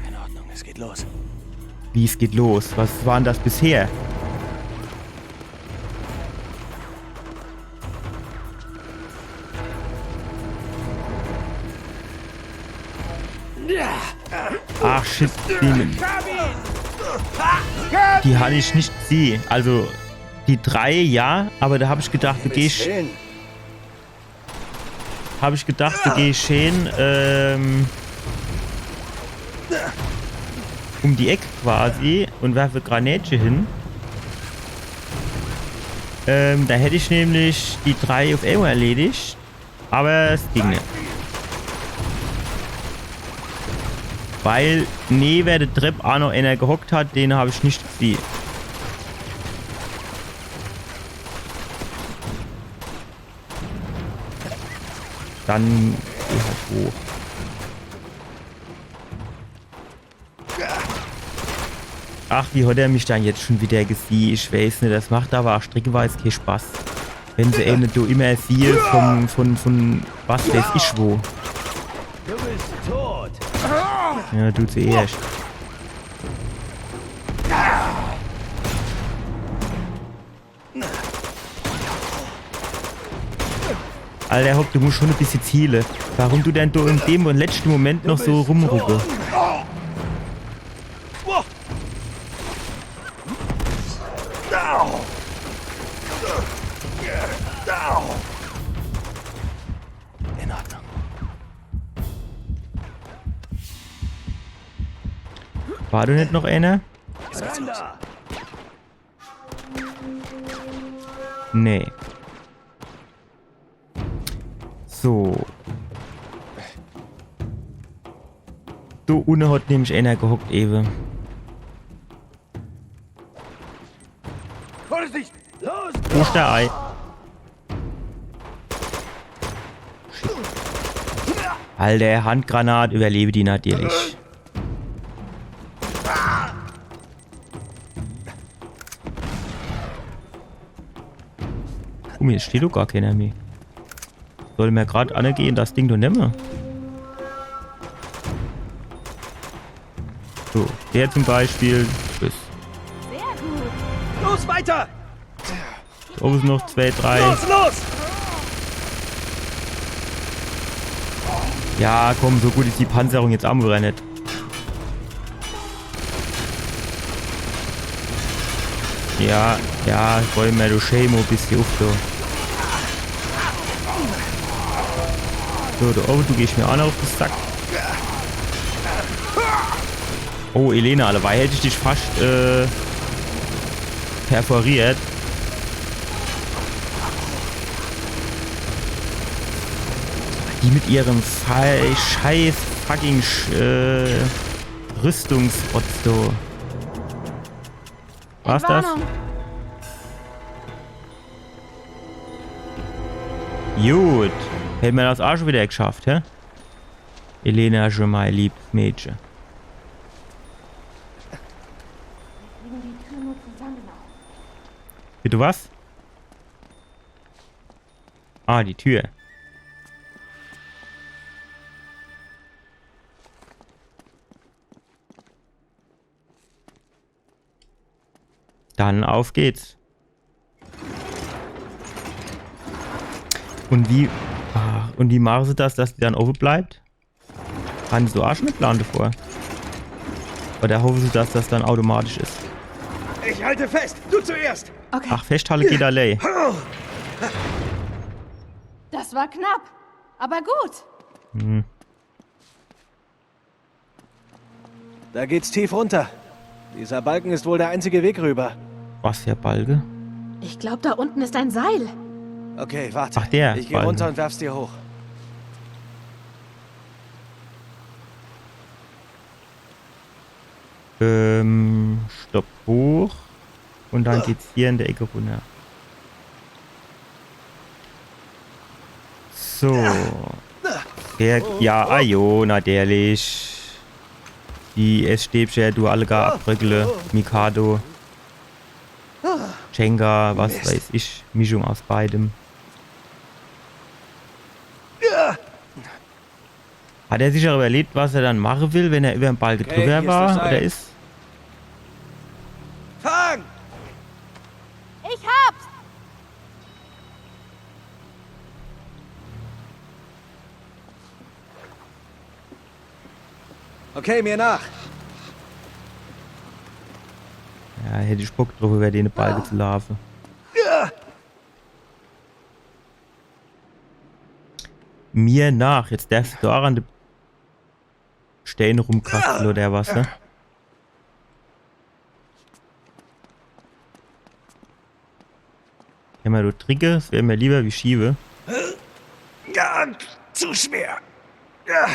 In Ordnung, es geht los. Wie, es geht los? Was war denn das bisher? Ach shit, die habe ich nicht gesehen. Also die 3 ja, aber da habe ich gedacht, du gehst. Habe ich gedacht, du gehst schön um die Ecke quasi und werfe Granätchen hin. Da hätte ich nämlich die 3 auf einmal erledigt, aber es ging nicht. Weil neben der Treppe auch noch einer gehockt hat, den habe ich nicht gesehen. Dann geh halt hoch. Ach, wie hat er mich dann jetzt schon wieder gesehen? Ich weiß nicht, das macht aber auch streckenweise keinen Spaß. Wenn sie eine du immer siehst von was weiß ich wo. Du bist tot. Ja, du zuerst. Alter, Hopp, du musst schon ein bisschen zielen. Warum du denn in dem und letzten Moment noch so rumrucke? In Ordnung. War du nicht noch einer? Nee. So. So unten hat nämlich einer gehockt eben. Vorsicht! Los! Osterei. Alter, Handgranat, überlebe die natürlich. Guck mal, jetzt steht doch gar keiner mehr. Soll mir gerade angehen, das Ding doch nehmen. So, der zum Beispiel. Bis. Sehr gut. Los, weiter! Da oben sind noch 2, 3. Los, los! Ja, komm, so gut ist die Panzerung jetzt am oder nicht. Ja, ja, wollen wir du Schemo bist hier auf da. So, da oben, du gehst mir auch noch auf den Sack. Oh, Elena, dabei hätte ich dich fast perforiert. Die mit ihrem scheiß fucking Rüstungsrotz so. War's das? Entwarnung. Gut. Hätten wir das auch schon wieder geschafft, hä? Elena, schon mal liebes Mädchen. Bitte was? Ah, die Tür. Dann auf geht's. Und wie... Ah, und wie machen sie das, dass die dann offen bleibt? Haben die so auch schon einen Plan davor? Oder hoffen sie, dass das dann automatisch ist? Ich halte fest! Du zuerst! Okay. Ach, festhalten geht allein. Das war knapp. Aber gut. Hm. Da geht's tief runter. Dieser Balken ist wohl der einzige Weg rüber. Was für Balge? Ich glaube, da unten ist ein Seil. Okay, warte. Ach, der Ich gehe Balken. runter und werf's dir hoch. Stopp hoch. Und dann geht's hier in der Ecke runter. So. Der, ja, ajo, natürlich. Die Essstäbchen, du alle gar abbröckele. Mikado. Jenga, was weiß ich. Mischung aus beidem. Hat er sich auch überlegt, was er dann machen will, wenn er über den Ball drüber hier ist war? das Seil. Oder ist? Fang! Ich hab's. Okay, mir nach. Ja, hätte ich Bock drauf, über den Ball zu laufen. Mir nach. Jetzt darfst du da an den Stein rumkratzen oder was, ne? Wenn man du Tricke, es wäre mir lieber wie Schiebe. Ja, zu schwer. Ja.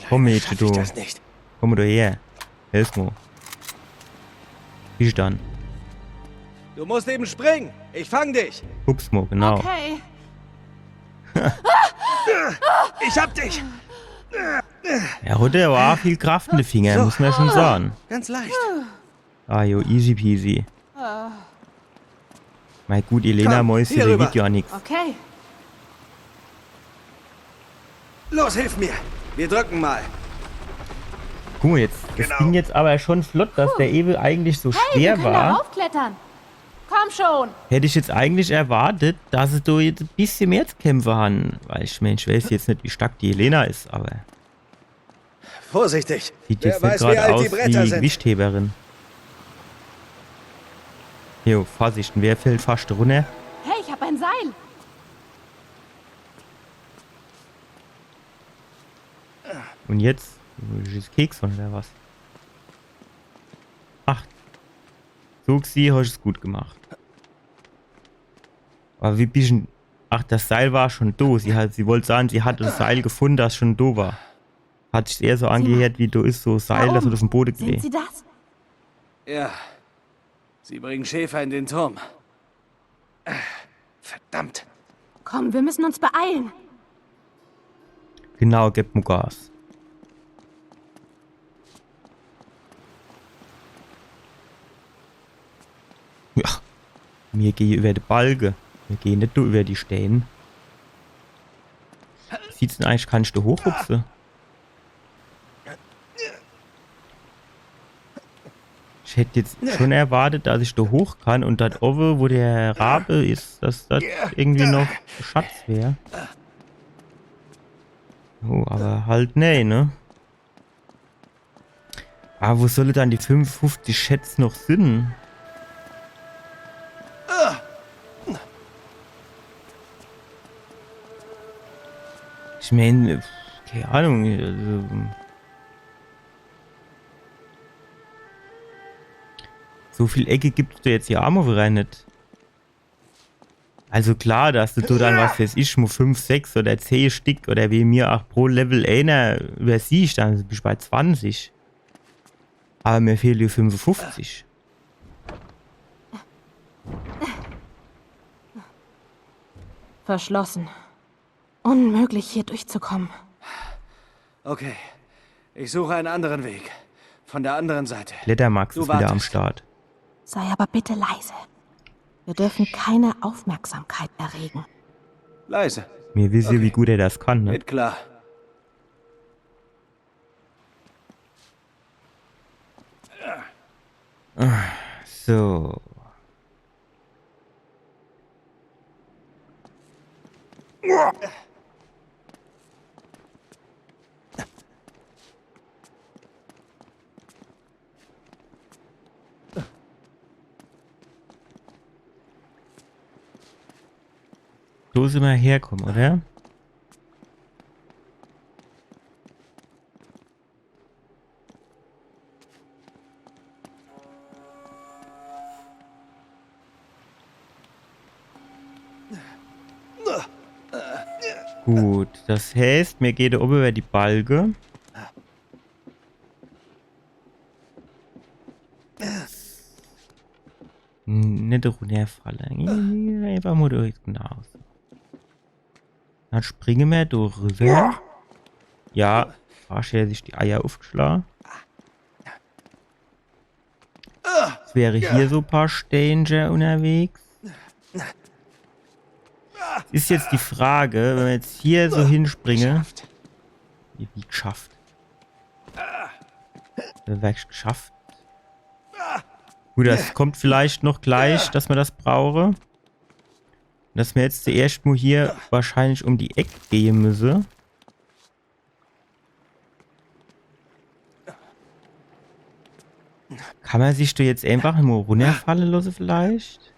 Komm, Mädchen, Schaff ich du. das nicht. Komm du her. Hilf mir. Wie dann? Du musst eben springen. Ich fang dich. Ups, Mo, genau. Okay. Ich hab dich. Er hatte aber auch viel Kraft in den Fingern, muss man schon sagen. Ganz leicht. Ah jo, easy peasy. Mein gut, Elena Komm, Mäuschen, hier der rüber. wird ja nichts. Okay. Los, hilf mir. Wir drücken mal. Guck mal jetzt, das Genau. ging jetzt aber schon flott, dass der Ebel eigentlich so Hey, wir schwer können war. darauf klettern. Komm schon. Hätte ich jetzt eigentlich erwartet, dass sie da jetzt ein bisschen mehr zu kämpfen haben. Weil ich meine, ich weiß jetzt nicht, wie stark die Elena ist, aber Vorsichtig. sieht Wer jetzt nicht weiß, wie gerade alt aus die Bretter wie sind. Gewichtheberin. Jo, Vorsicht, wer fällt fast runter? Hey, ich hab ein Seil. Und jetzt? Ist Keks oder was? Ach. Suxi, hast du es gut gemacht. Aber wie bisschen. Ach, das Seil war schon da. Sie wollte sagen, sie hat das Seil gefunden, das schon da war. Hat sich eher so angehört, wie du ist so Seil, das wird auf dem Boden Sind gelegt. Sie das? Ja. Sie bringen Schäfer in den Turm. Verdammt. Komm, wir müssen uns beeilen. Genau, gib mir Gas. Ja. Wir gehen über die Balge. Wir gehen nicht nur über die Steine. Sieht's denn eigentlich, kannst du hochhupsen? Ich hätte jetzt schon erwartet, dass ich da hoch kann und dort oben, wo der Rabe ist, dass das irgendwie noch Schatz wäre. Oh, aber halt nee, ne? Aber wo soll dann die 55 Schätze noch sind? Ich meine, keine Ahnung, also so viel Ecke gibt es jetzt hier auch rein nicht. Also klar, dass du dann, was weiß ich, nur 5, 6 oder 10 Stück oder wie mir auch pro Level einer übersiehst, dann bist du bei 20. Aber mir fehlen die 55. Verschlossen. Unmöglich, hier durchzukommen. Okay. Ich suche einen anderen Weg. Von der anderen Seite. Lettermax Du ist wieder am wartest. Start. Sei aber bitte leise. Wir dürfen keine Aufmerksamkeit erregen. Leise. Mir wissen, Okay. wie gut er das kann, ne? Geht klar. So. So sind wir herkommen, oder? Gut, das heißt, mir geht oben über die Balge. Nicht runterfallen. Einfach mal durch, genau. Dann springen wir durch rüber. Ja, rasch hat sich die Eier aufgeschlagen. Es wäre hier so ein paar Steine unterwegs. Ist jetzt die Frage, wenn wir jetzt hier so hinspringen. Wie geschafft? Wirklich geschafft. Gut, das kommt vielleicht noch gleich, dass wir das brauchen. Dass wir jetzt zuerst mal hier wahrscheinlich um die Ecke gehen müssen. Kann man sich da jetzt einfach nur runterfallen lassen vielleicht?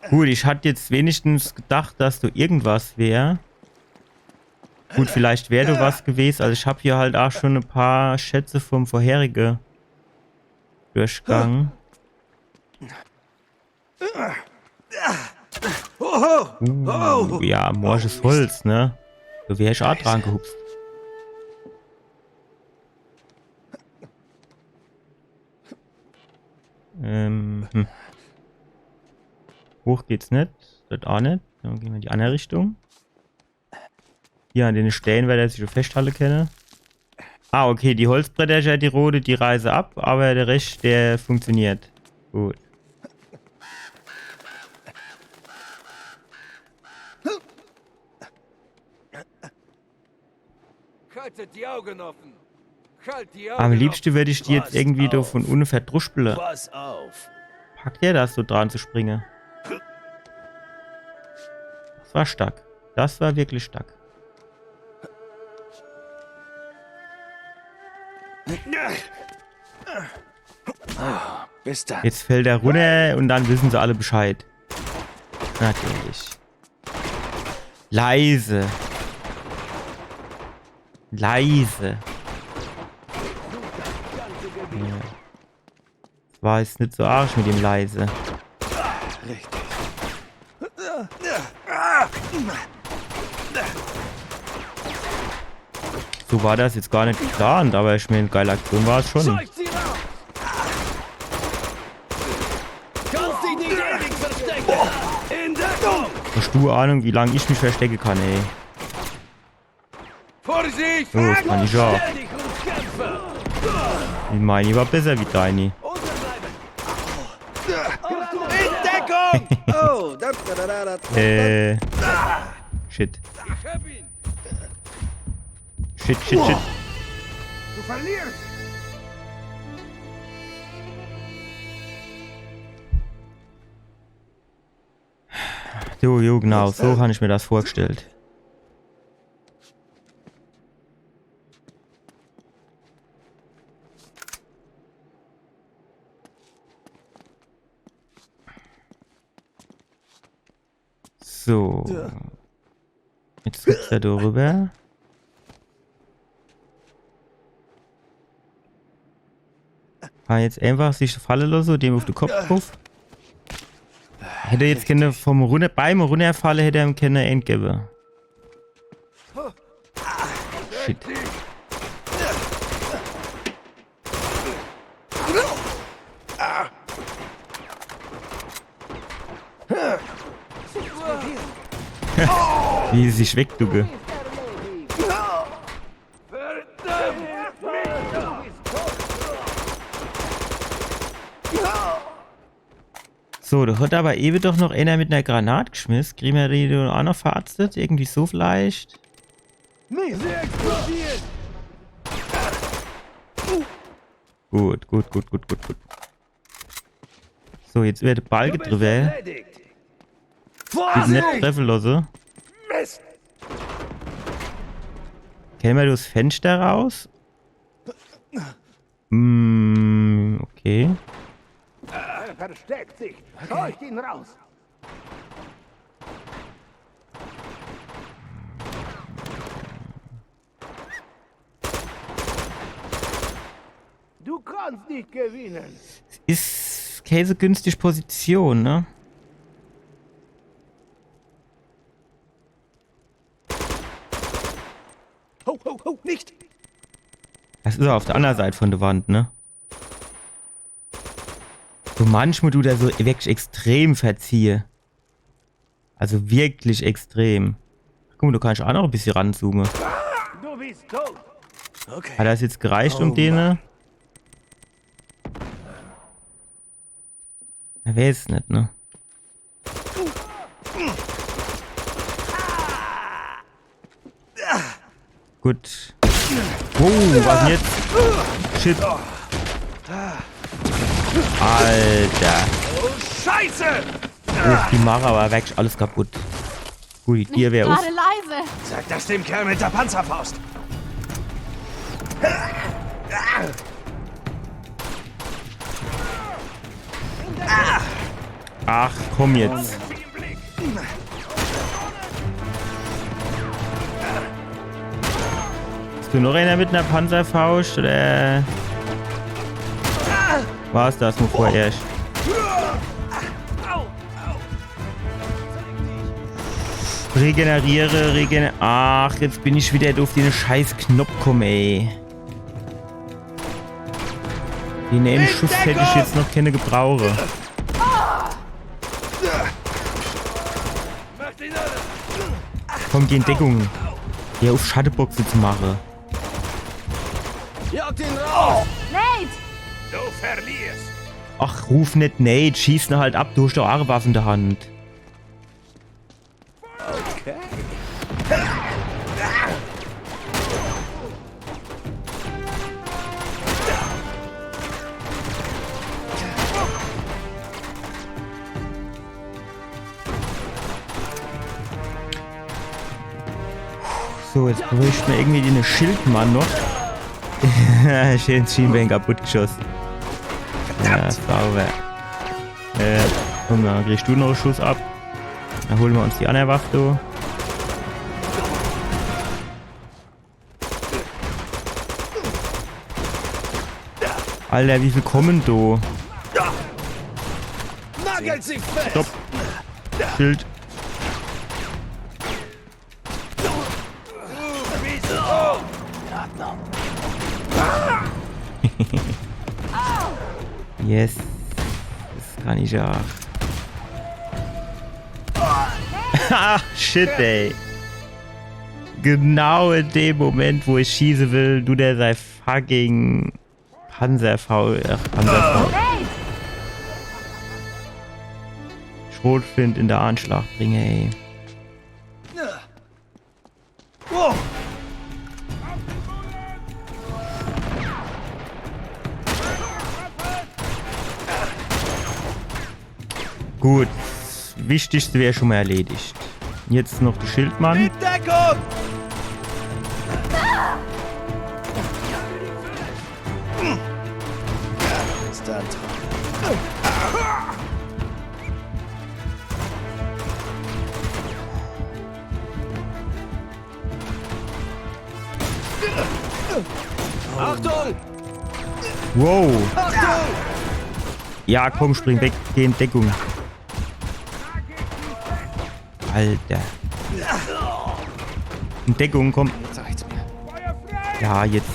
Gut, ich hatte jetzt wenigstens gedacht, dass du irgendwas wäre. Gut, vielleicht wäre du was gewesen. Also ich habe hier halt auch schon ein paar Schätze vom vorherigen Durchgang. Ja, morsches Holz, ne? So wäre ich auch dran gehupst. Hoch geht's nicht. Das auch nicht. Dann gehen wir in die andere Richtung. Hier an den Stellen, weil ich schon festhalten kann. Ah, okay, die Holzbretter, die rote, die reise ab, aber der Rest, der funktioniert. Gut. Haltet die Augen offen. Halt die Augen Am liebsten würde ich die jetzt Passt irgendwie da auf. von unten verdruspeln. Pass auf. Packt der das so dran zu springen? Das war stark. Das war wirklich stark. Bis dann. Jetzt fällt er runter und dann wissen sie alle Bescheid. Natürlich. Leise. Leise. Ja. Das war jetzt nicht so arsch mit dem leise. Richtig. So war das jetzt gar nicht geplant, aber ich meine, geile Aktion war es schon. Scheucht sie raus! Kannst dich nicht ewig verstecken! In Deckung! Hast du Ahnung, wie lange ich mich verstecken kann, ey? Vorsicht! So, das kann ich auch. Ständig und kämpfe! Ich meine, ich war besser wie deine. In Deckung! Oh, Shit. Ich hab ihn! Shit. Du verlierst! Jo, genau, so habe ich mir das vorgestellt. So. Jetzt geht's da drüber. Jetzt einfach sich fallen lassen, dem auf den Kopf drauf. Hätte jetzt beim Runterfallen hätte er ihm keine End geben. Shit. Wie sie sich wegducke. So, da hat aber eben doch noch einer mit einer Granate geschmissen. Kriegen wir die auch noch verarztet? Irgendwie so vielleicht? Sie explodiert! Gut. So, jetzt wird der Ball getroffen. Die nicht treffen lassen. Mist! Kennen wir durchs Fenster raus? Okay. Er versteckt sich! Scheucht ihn raus! Du kannst nicht gewinnen! Ist Käse günstig Position, ne? Ho, nicht! Das ist auf der anderen Seite von der Wand, ne? So manchmal du da so wirklich extrem verziehe. Also wirklich extrem. Guck mal, du kannst auch noch ein bisschen ranzoomen. Du bist tot! Okay. Hat das jetzt gereicht um den? Er weiß es nicht, ne? Gut. Oh, was denn jetzt? Shit. Alter. Scheiße! Die machen aber wirklich alles kaputt. Gut, die Tier wäre auf. Gerade leise. Sag das dem Kerl mit der Panzerfaust. Ach, komm jetzt. Hast du noch einer mit einer Panzerfaust oder war es das nur vorerst? Regeneriere. Ach, jetzt bin ich wieder auf den scheiß Knopf gekommen, ey. Den einen Schuss hätte ich jetzt noch keine gebrauche. Komm, geh in Deckung. Ja, auf Schatteboxen zu machen. Jagt ihn raus! Nate! Du verlierst. Ach, ruf nicht Nate, schieß ihn halt ab, du hast doch auch eine Waffe in der Hand. Okay. So, jetzt bräuchte mir irgendwie den Schildmann noch. Schön Schienbein kaputt geschossen. Ja, sauber. Komm, dann kriegst du noch einen Schuss ab. Dann holen wir uns die andere Waffe, du. Alter, wie viel kommen du? Nagelt sich fest! Stopp. Schild. Yes. Das kann ich auch. Shit, ey. Genau in dem Moment, wo ich schießen will, du der sei fucking Panzerfaul. Schrotflint in der Anschlag bringe, ey. Gut, das Wichtigste wäre schon mal erledigt. Jetzt noch der Schildmann. Achtung! Wow! Ja, komm, spring weg, geh in Deckung. Alter. In Deckung, komm. Ja, jetzt.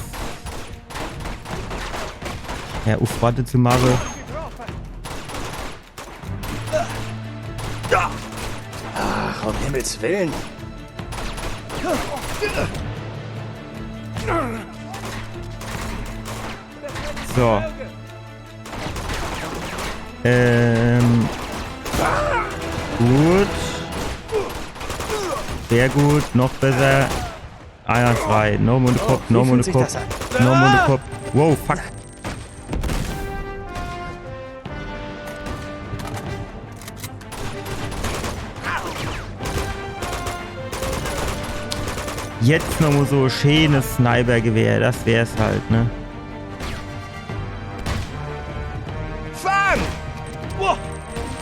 Ja, Ufwarte zu machen. Ach, um Himmels Willen. So. Gut. Sehr gut, noch besser. Einwandfrei. No Mund Kopf, no Mund Kopf. No Mund Kopf. Wow, fuck. Jetzt nochmal so schönes Snipergewehr, das wär's halt, ne? Fang!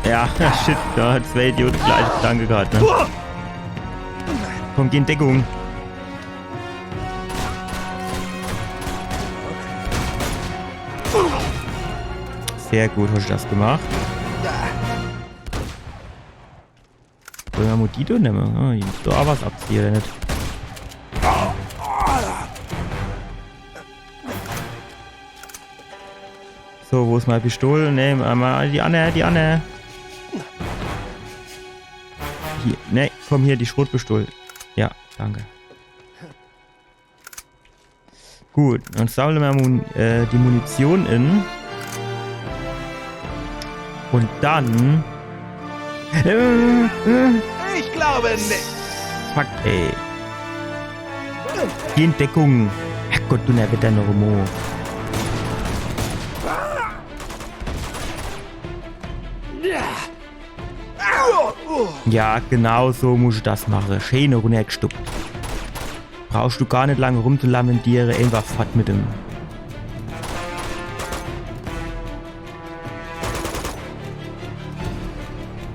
Ja, shit, da hat zwei Idioten gleich Gedanke gehabt, ne? Komm, geh in Deckung. Sehr gut, hast du das gemacht. Wollen wir Modito nehmen? Oh, ich muss doch auch was abziehen, oder nicht? So, wo ist meine Pistole? Ne, einmal die Anne, die Anne. Hier, ne, komm hier, die Schrotpistole. Ja, danke. Gut, dann sammeln wir die Munition in. Und dann... Ich glaube nicht. Fuck, ey. Geh in Deckung. Herrgott, du ne, bitte noch Mo. Ja, genau so muss ich das machen. Schöne runtergestuppt. Brauchst du gar nicht lange rumzulamentieren, einfach fort mit dem.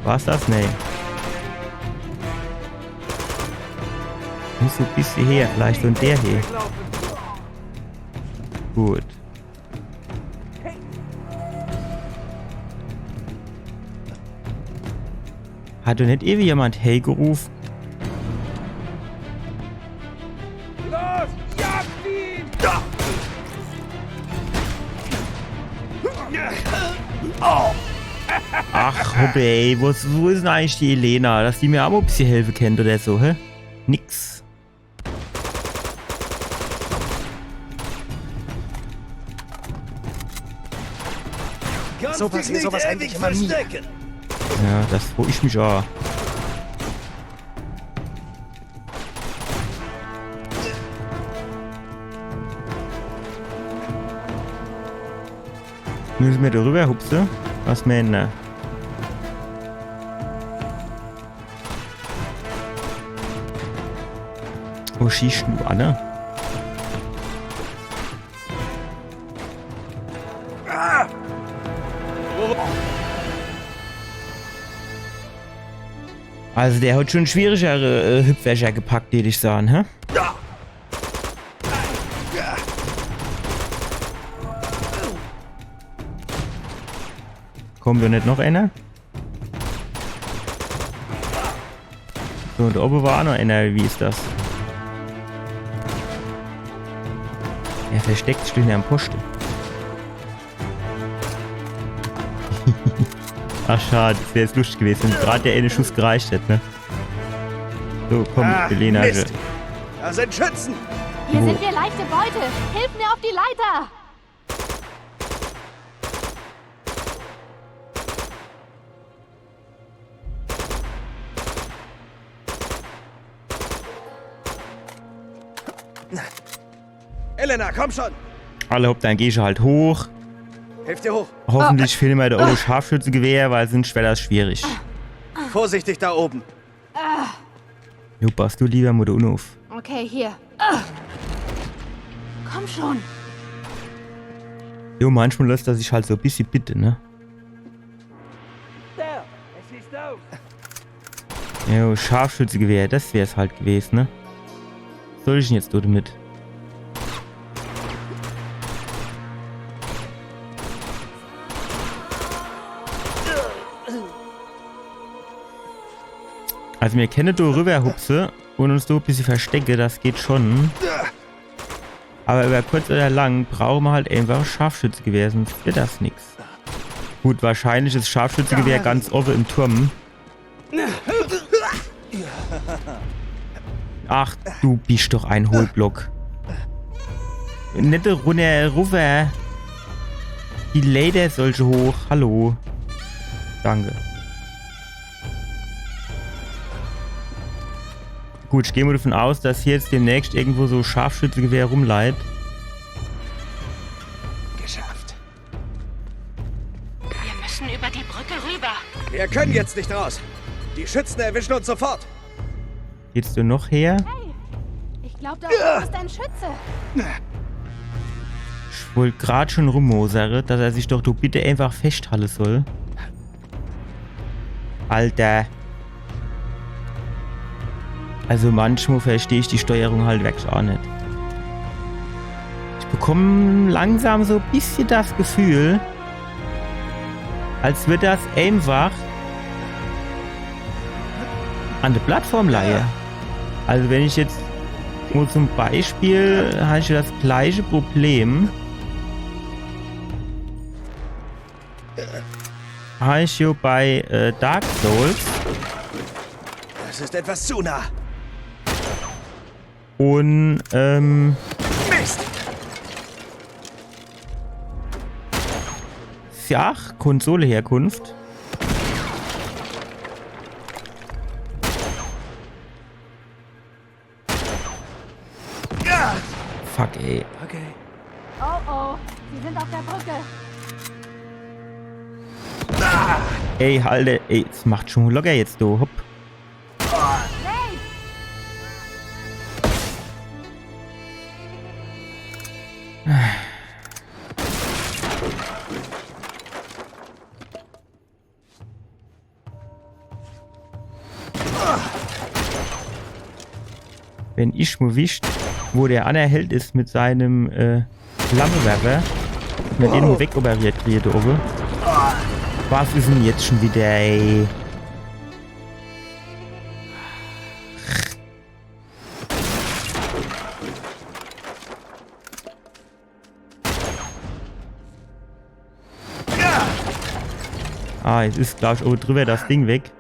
War's das? Nee. Muss so ein bisschen her, vielleicht so in der hier. Gut. Hat doch nicht ewig jemand Hey gerufen? Los, jagt ihn! Ach, Hoppe, ey, wo ist denn eigentlich die Elena? Dass die mir auch mal ein bisschen helfen kennt oder so, hä? Nix. So passiert sowas eigentlich immer nie. Ja, das wo ich mich auch. Müssen wir darüber hupsen? Was meinen wir? Wo schießt du an? Also der hat schon schwierigere Hüpfwäscher gepackt, würde ich sagen, hä? Kommt da nicht noch einer? So, und oben war auch noch einer, wie ist das? Er versteckt sich hinter einem Posten. Ach schade, das wäre jetzt lustig gewesen, wenn gerade der eine Schuss gereicht hätte, ne? So, komm, Elena. Mist. Da sind Schützen! Hier sind wir leichte Beute. Hilf mir auf die Leiter. Elena, komm schon! Alle hopp, dann geh ich halt hoch. Hilf dir hoch! Hoffentlich finden wir da oben Scharfschützengewehr, weil sonst wäre das schwierig. Vorsichtig da oben! Jo, passt du lieber Mutter auf. Okay, hier. Komm schon. Jo, manchmal lässt er sich halt so ein bisschen bitte, ne? Der, es ist auf. Jo, Scharfschützengewehr, das wär's halt gewesen, ne? Was soll ich denn jetzt damit? Also wir kennen da rüberhupse und uns da ein bisschen verstecke, das geht schon. Aber über kurz oder lang brauchen wir halt einfach Scharfschützengewehr, sonst wird das nix. Gut, wahrscheinlich ist Scharfschützengewehr ganz offen im Turm. Ach, du bist doch ein Hohlblock. Nette rüber. Die Leder solche hoch. Hallo. Danke. Gut, ich gehe mal davon aus, dass hier jetzt demnächst irgendwo so Scharfschützengewehr rumleiht. Geschafft. Wir müssen über die Brücke rüber. Wir können jetzt nicht raus. Die Schützen erwischen uns sofort. Geht's du noch her? Hey, ich glaube, da oben ist ein Schütze. Ich wollte gerade schon rummosere, dass er sich doch du bitte einfach festhalten soll. Alter. Also manchmal verstehe ich die Steuerung halt wirklich auch nicht. Ich bekomme langsam so ein bisschen das Gefühl, als würde das einfach an der Plattform leihe. Also wenn ich jetzt nur zum Beispiel habe ich das gleiche Problem. Habe ich hier bei Dark Souls. Das ist etwas zu nah. Und, Mist! ja, Konsoleherkunft. Ja! Fuck, ey. Okay. Oh oh, sie sind auf der Brücke. Ey, Halde, ey, es macht schon locker jetzt, du. Hopp. Wenn ich mal wischt, wo der andere Held ist mit seinem Flammenwerfer, mit dem wegoperiert kriegt oben. Was ist denn jetzt schon wieder, ey? Ah, jetzt ist, glaube ich, oben drüber das Ding weg.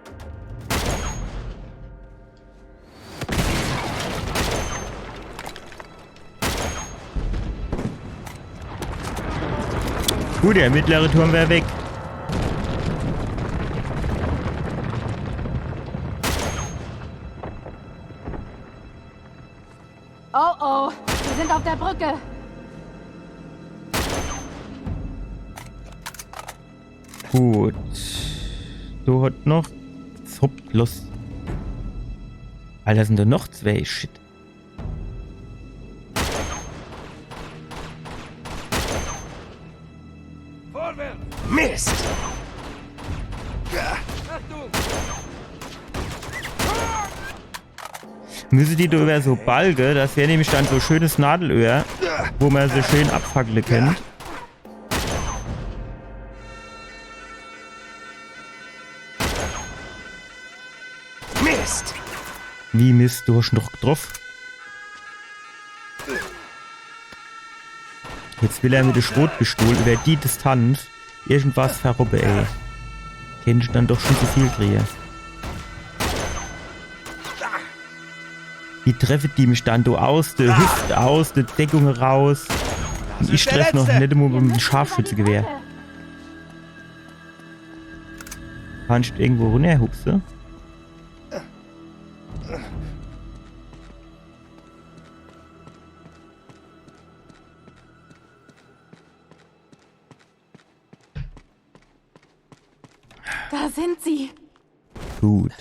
Gut, der mittlere Turm wäre weg. Oh oh, wir sind auf der Brücke. Gut. Du hat noch. Hopp, los. Alter, sind da noch zwei. Shit. Vorwärts. Mist! Achtung. Müssen die da über so Balge, das wäre nämlich dann so schönes Nadelöhr, wo man so schön abfackeln kann. Mist! Wie Mist, du hast noch drauf. Jetzt will er mit dem Schrotpistol über die Distanz irgendwas verrobben, ey. Kenn ich dann doch schon zu viel kriegen. Wie treffen die mich dann da aus der Hüfte aus, der Deckung raus? Und ich treffe noch nicht immer mit dem Scharfschützengewehr. Kannst du irgendwo runterhupsen? Da sind sie. Gut.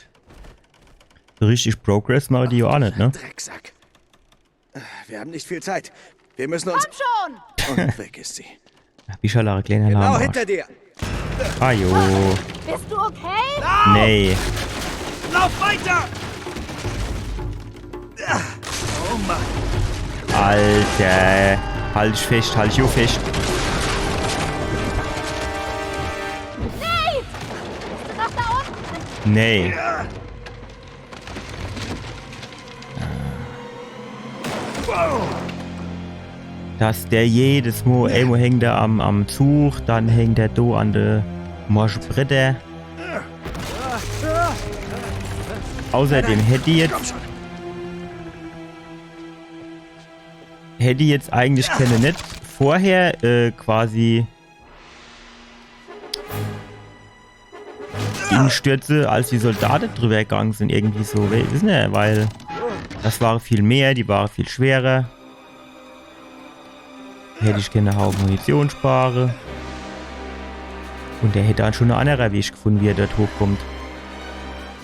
So richtig Progress machen die ja auch nicht, ne? Drecksack. Wir haben nicht viel Zeit. Wir müssen uns... Komm schon! Und weg ist sie. Bischalare kleiner Genau Alarm. hinter dir. Ajo. Bist du okay? Nee. Lauf weiter! Oh Mann. Alter. Halt dich fest, halt dich auch fest. Nee! Bist du noch da unten? Nee. Dass der jedes Mal, irgendwo hängt er am Zug, dann hängt er da an der Marschbretter. Außerdem hätte ich jetzt eigentlich keine nicht vorher quasi Stürze, als die Soldaten drüber gegangen sind, irgendwie so, wissen wir, weil das war viel mehr, die waren viel schwerer. Hätte ich gerne einen Haufen Munition sparen. Und der hätte dann schon einen anderen Weg gefunden, wie er dort hochkommt.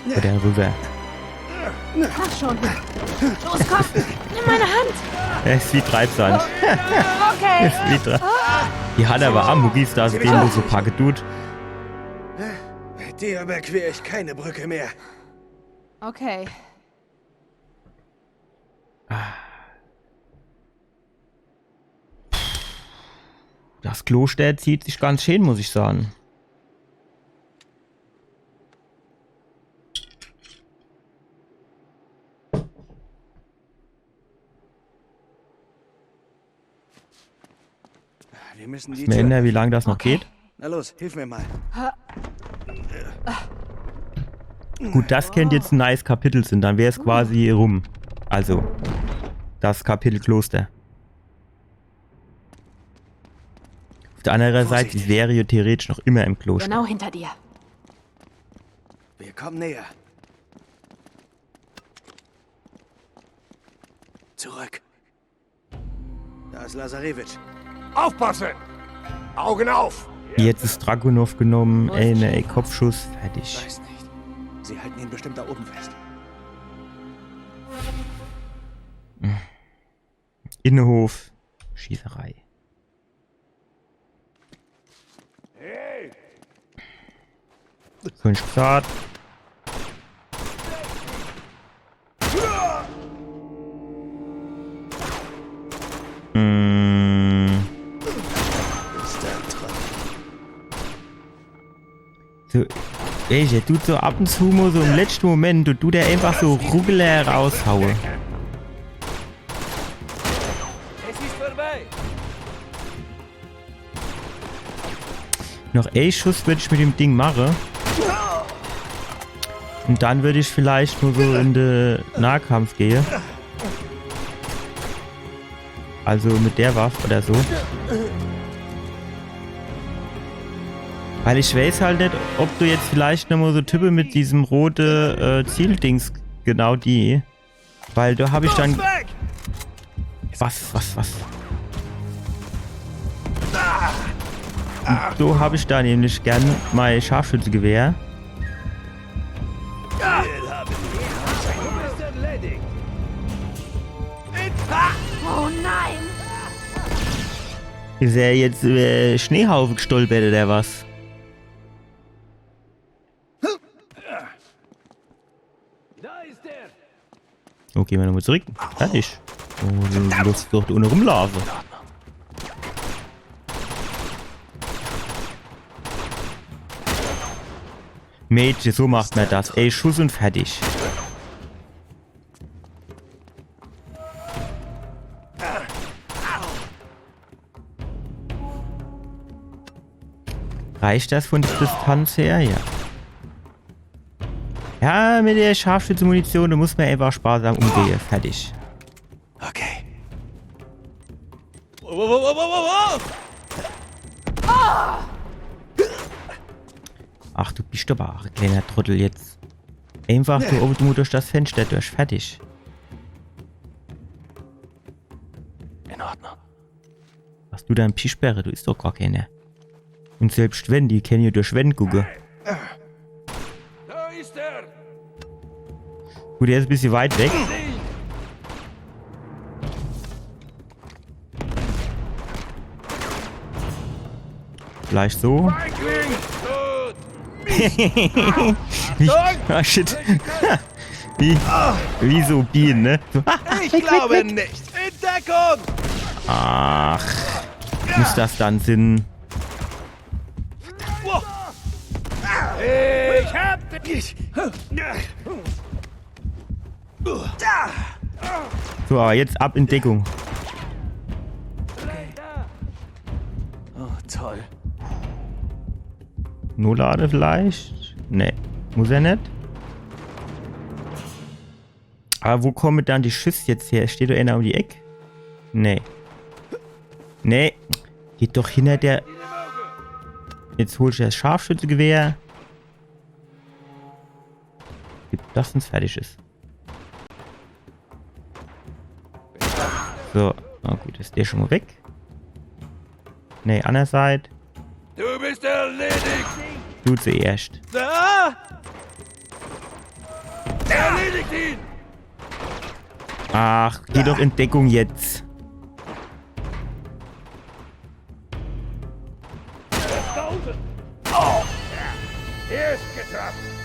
Oder rüber. Mach schon. Los, komm. Nimm meine Hand. Er ist wie Treibsand. Okay. Ist wie die hat aber am Muggis, da sie den so packen tut. Mit dir überquere ich keine Brücke mehr. Okay. Das Kloster zieht sich ganz schön, muss ich sagen. Wir müssen die Ich mir erinnere, wie lange das noch geht. Na los, hilf mir mal. Gut, das könnte jetzt ein nice Kapitel sein, dann wäre es quasi rum. Also, das Kapitel Kloster. Auf der anderen Seite, die wäre ja theoretisch noch immer im Kloster. Genau hinter dir. Wir kommen näher. Zurück. Da ist Lazarevich. Aufpassen! Augen auf! Jetzt ist Dragunov genommen, ey, Kopfschuss, fertig. Weiß nicht. Sie halten ihn bestimmt da oben fest. Innenhof, Schießerei. Hey! So ein Start. So, ey, der tut so ab und zu mal so im letzten Moment, du der einfach so Ruggler raushaue. Es ist vorbei! Noch ein Schuss würde ich mit dem Ding machen. Und dann würde ich vielleicht nur so in den Nahkampf gehen. Also mit der Waffe oder so. Weil ich weiß halt nicht, ob du jetzt vielleicht nochmal so Typen mit diesem roten Zieldings, genau die. Weil da habe ich dann... Was? So habe ich da nämlich gern mein Scharfschützengewehr. Oh nein! Ist er jetzt über Schneehaufen gestolpert oder was? Da ist er! So, gehen wir nochmal zurück. Fertig. Oh, du musst dort ohne rumlaufen. Mädchen, so macht man das. Ey, Schuss und fertig. Reicht das von der Distanz her? Ja. Ja, mit der Scharfschützenmunition, da muss man einfach sparsam umgehen. Fertig. Okay. Ach, du bist aber auch ein kleiner Trottel jetzt. Einfach du oben durch das Fenster durch. Fertig. In Ordnung. Hast du da einen Pischsperre? Du ist doch gar keine. Und selbst wenn, die können ja durch Wände gucken. Da ist er! Gut, der ist ein bisschen weit weg. Vielleicht so. Ah, shit. Wie so Bienen, ne? So, Ich glaube nicht. In Deckung! ach. Muss das dann Sinn? Ich hab dich! So, aber jetzt ab in Deckung. Oh, toll. Nolade vielleicht? Ne, muss er nicht. Aber wo kommen dann die Schüsse jetzt her? Steht doch einer um die Ecke? Nee. Nee. Geht doch hinter der... Jetzt hol ich das Scharfschützengewehr. Gibt das, wenn es fertig ist. So. Na gut, ist der schon mal weg. Nee, andererseits. Du bist erledigt! Du zuerst. Da! Erledigt ihn! Ach, geh doch in Deckung jetzt. Er ist getroffen!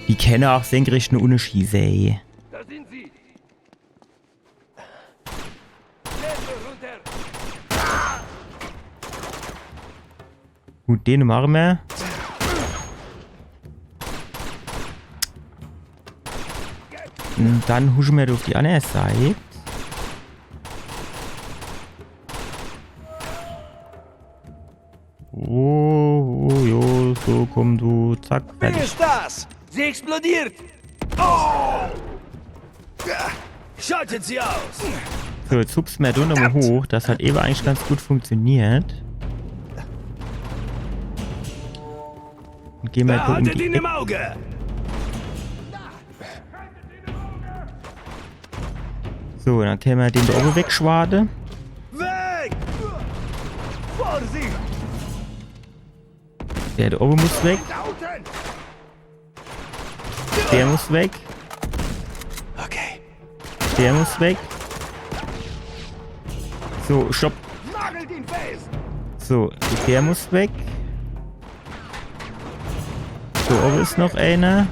Die kennen auch senkrecht eine Unterschieße, ey. Da sind sie! Level runter! Gut, den machen wir. Und dann huschen wir auf die andere Seite. Oh, jo, so komm du, zack, Wie fertig. ist das? Sie explodiert! Oh! Ja, schaltet sie aus! So, jetzt hupst wir da nochmal hoch. Das hat eben eigentlich ganz gut funktioniert. Und gehen wir da um Behaltet die ihn im Ecke. Auge! So, dann können wir den da oben wegschwaden. Weg! Vorsicht! Der da oben muss weg. Der muss weg. Okay. Der muss weg. So, stopp. Nagelt ihn fest! So, der muss weg. So, oben ist noch einer.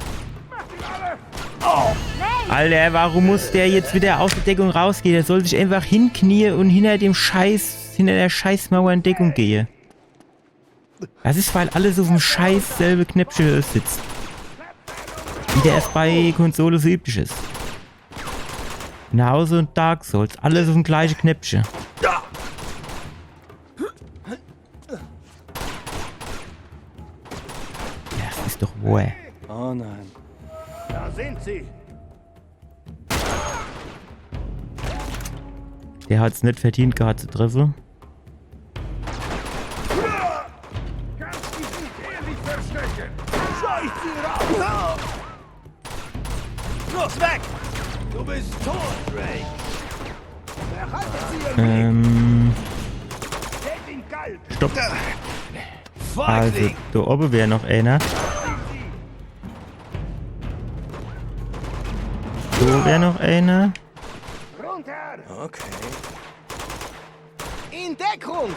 Alter, warum muss der jetzt wieder aus der Deckung rausgehen? Der soll sich einfach hinknien und hinter der Scheißmauer in Deckung gehen. Das ist, weil alles auf dem Scheiß selbe Knäppchen sitzt. Wie der es bei Konsole so üblich ist. In Hause und Dark Souls, alles auf dem gleichen Knäppchen. Ja, das ist doch wohl. Oh nein. Da sind sie! Der hat es nicht verdient gehabt zu treffen. Kannst dich nicht ehrlich verstecken! Scheucht sie raus! Los, weg! Du bist tot, Drake! Behaltet sie ihr Seht ihn kalt! Stopp. Also, Feigling! da oben wäre noch einer. So wäre noch einer. Runter! Okay. In Deckung!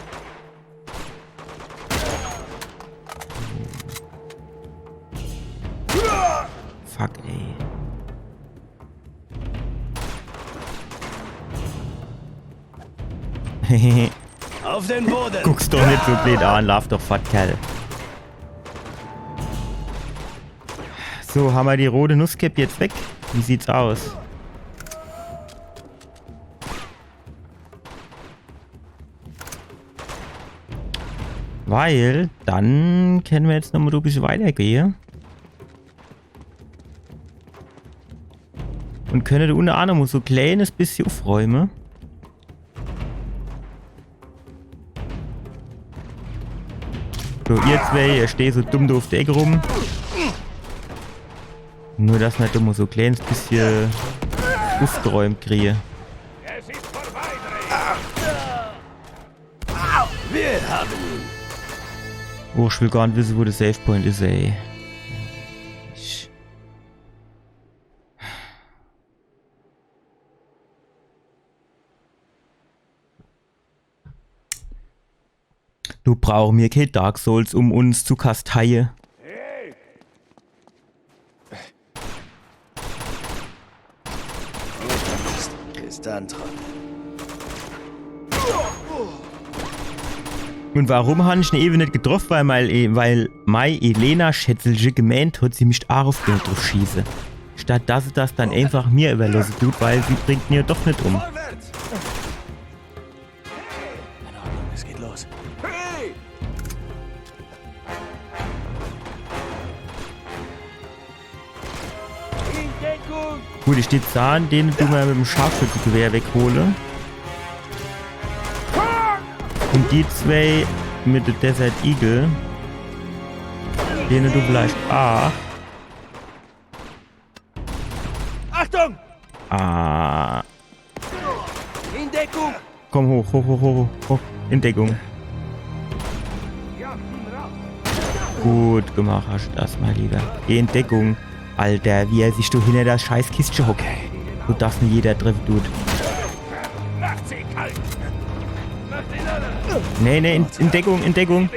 Fuck, ey. Auf den Boden! Guck's doch nicht so blöd an, lauf doch fort, Kerl. So, haben wir die rote Nusscap jetzt weg? Wie sieht's aus? Weil, dann können wir jetzt nochmal ein bisschen weitergehen. Und können unter anderem so ein kleines bisschen aufräumen. So, ihr zwei, ihr steht so dumm auf der Ecke rum. Nur, dass wir halt immer so ein kleines bisschen aufgeräumt kriegen. Wir haben ihn. Oh, ich will gar nicht wissen, wo der Save Point ist, ey. Du brauchst mir kein Dark Souls, um uns zu kasteien. Bis dann, Trottel. Und warum habe ich ihn eben nicht getroffen? Weil meine Elena Schätzelche gemeint hat, sie mich auch auf Geld drauf schießen. Statt dass sie das dann einfach mir überlassen tut, weil sie bringt mir doch nicht um. Vorwärts! In Ordnung, es geht los. Hey! Gut, ich stehe Zahn, den du mal mit dem Scharfschützengewehr weghole. Und die zwei mit der Desert Eagle, denen du vielleicht Achtung! In Deckung! Komm hoch. In Deckung. Gut gemacht hast du das, mal lieber. Geh in Deckung. Alter, wie er sich du hinter das scheiß Kiste hockt. So dass nicht jeder treffen tut. Nee, in Deckung.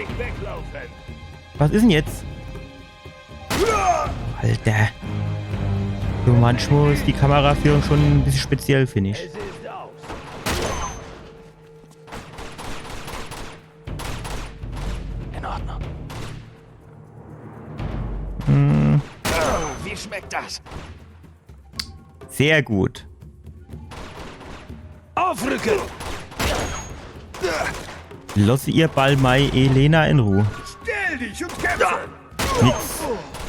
Was ist denn jetzt? Alter. So, manchmal ist die Kameraführung schon ein bisschen speziell, finde ich. In Ordnung. Wie schmeckt das? Sehr gut. Aufrücken! Lasse ihr Ball Mai Elena in Ruhe. Stell dich und kämpfe! Nix.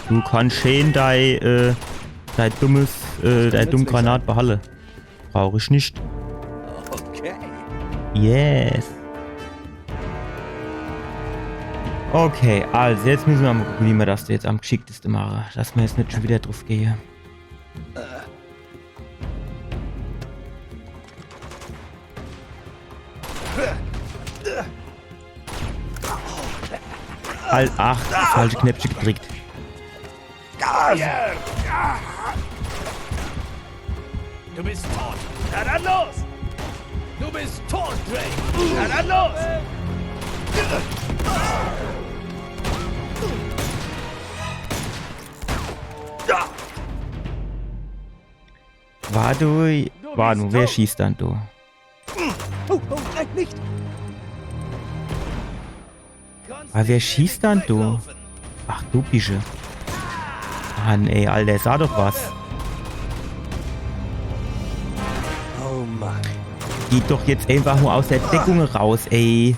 Du kannst schön dein dumm Granat behalten. Brauche ich nicht. Okay. Yes. Okay, also jetzt müssen wir mal gucken, wie wir das jetzt am geschicktesten machen. Dass wir jetzt nicht schon wieder drauf gehen. Ach, falsche Knöpfchen gedrückt. Du bist tot. Na dann los! Du bist tot, Drake. Na dann los! Warte, wer schießt dann du? Oh, nicht! Aber wer schießt dann du? Ach du Bische. Mann ey, Alter, sah doch was. Oh Mann. Geht doch jetzt einfach nur aus der Deckung raus, ey.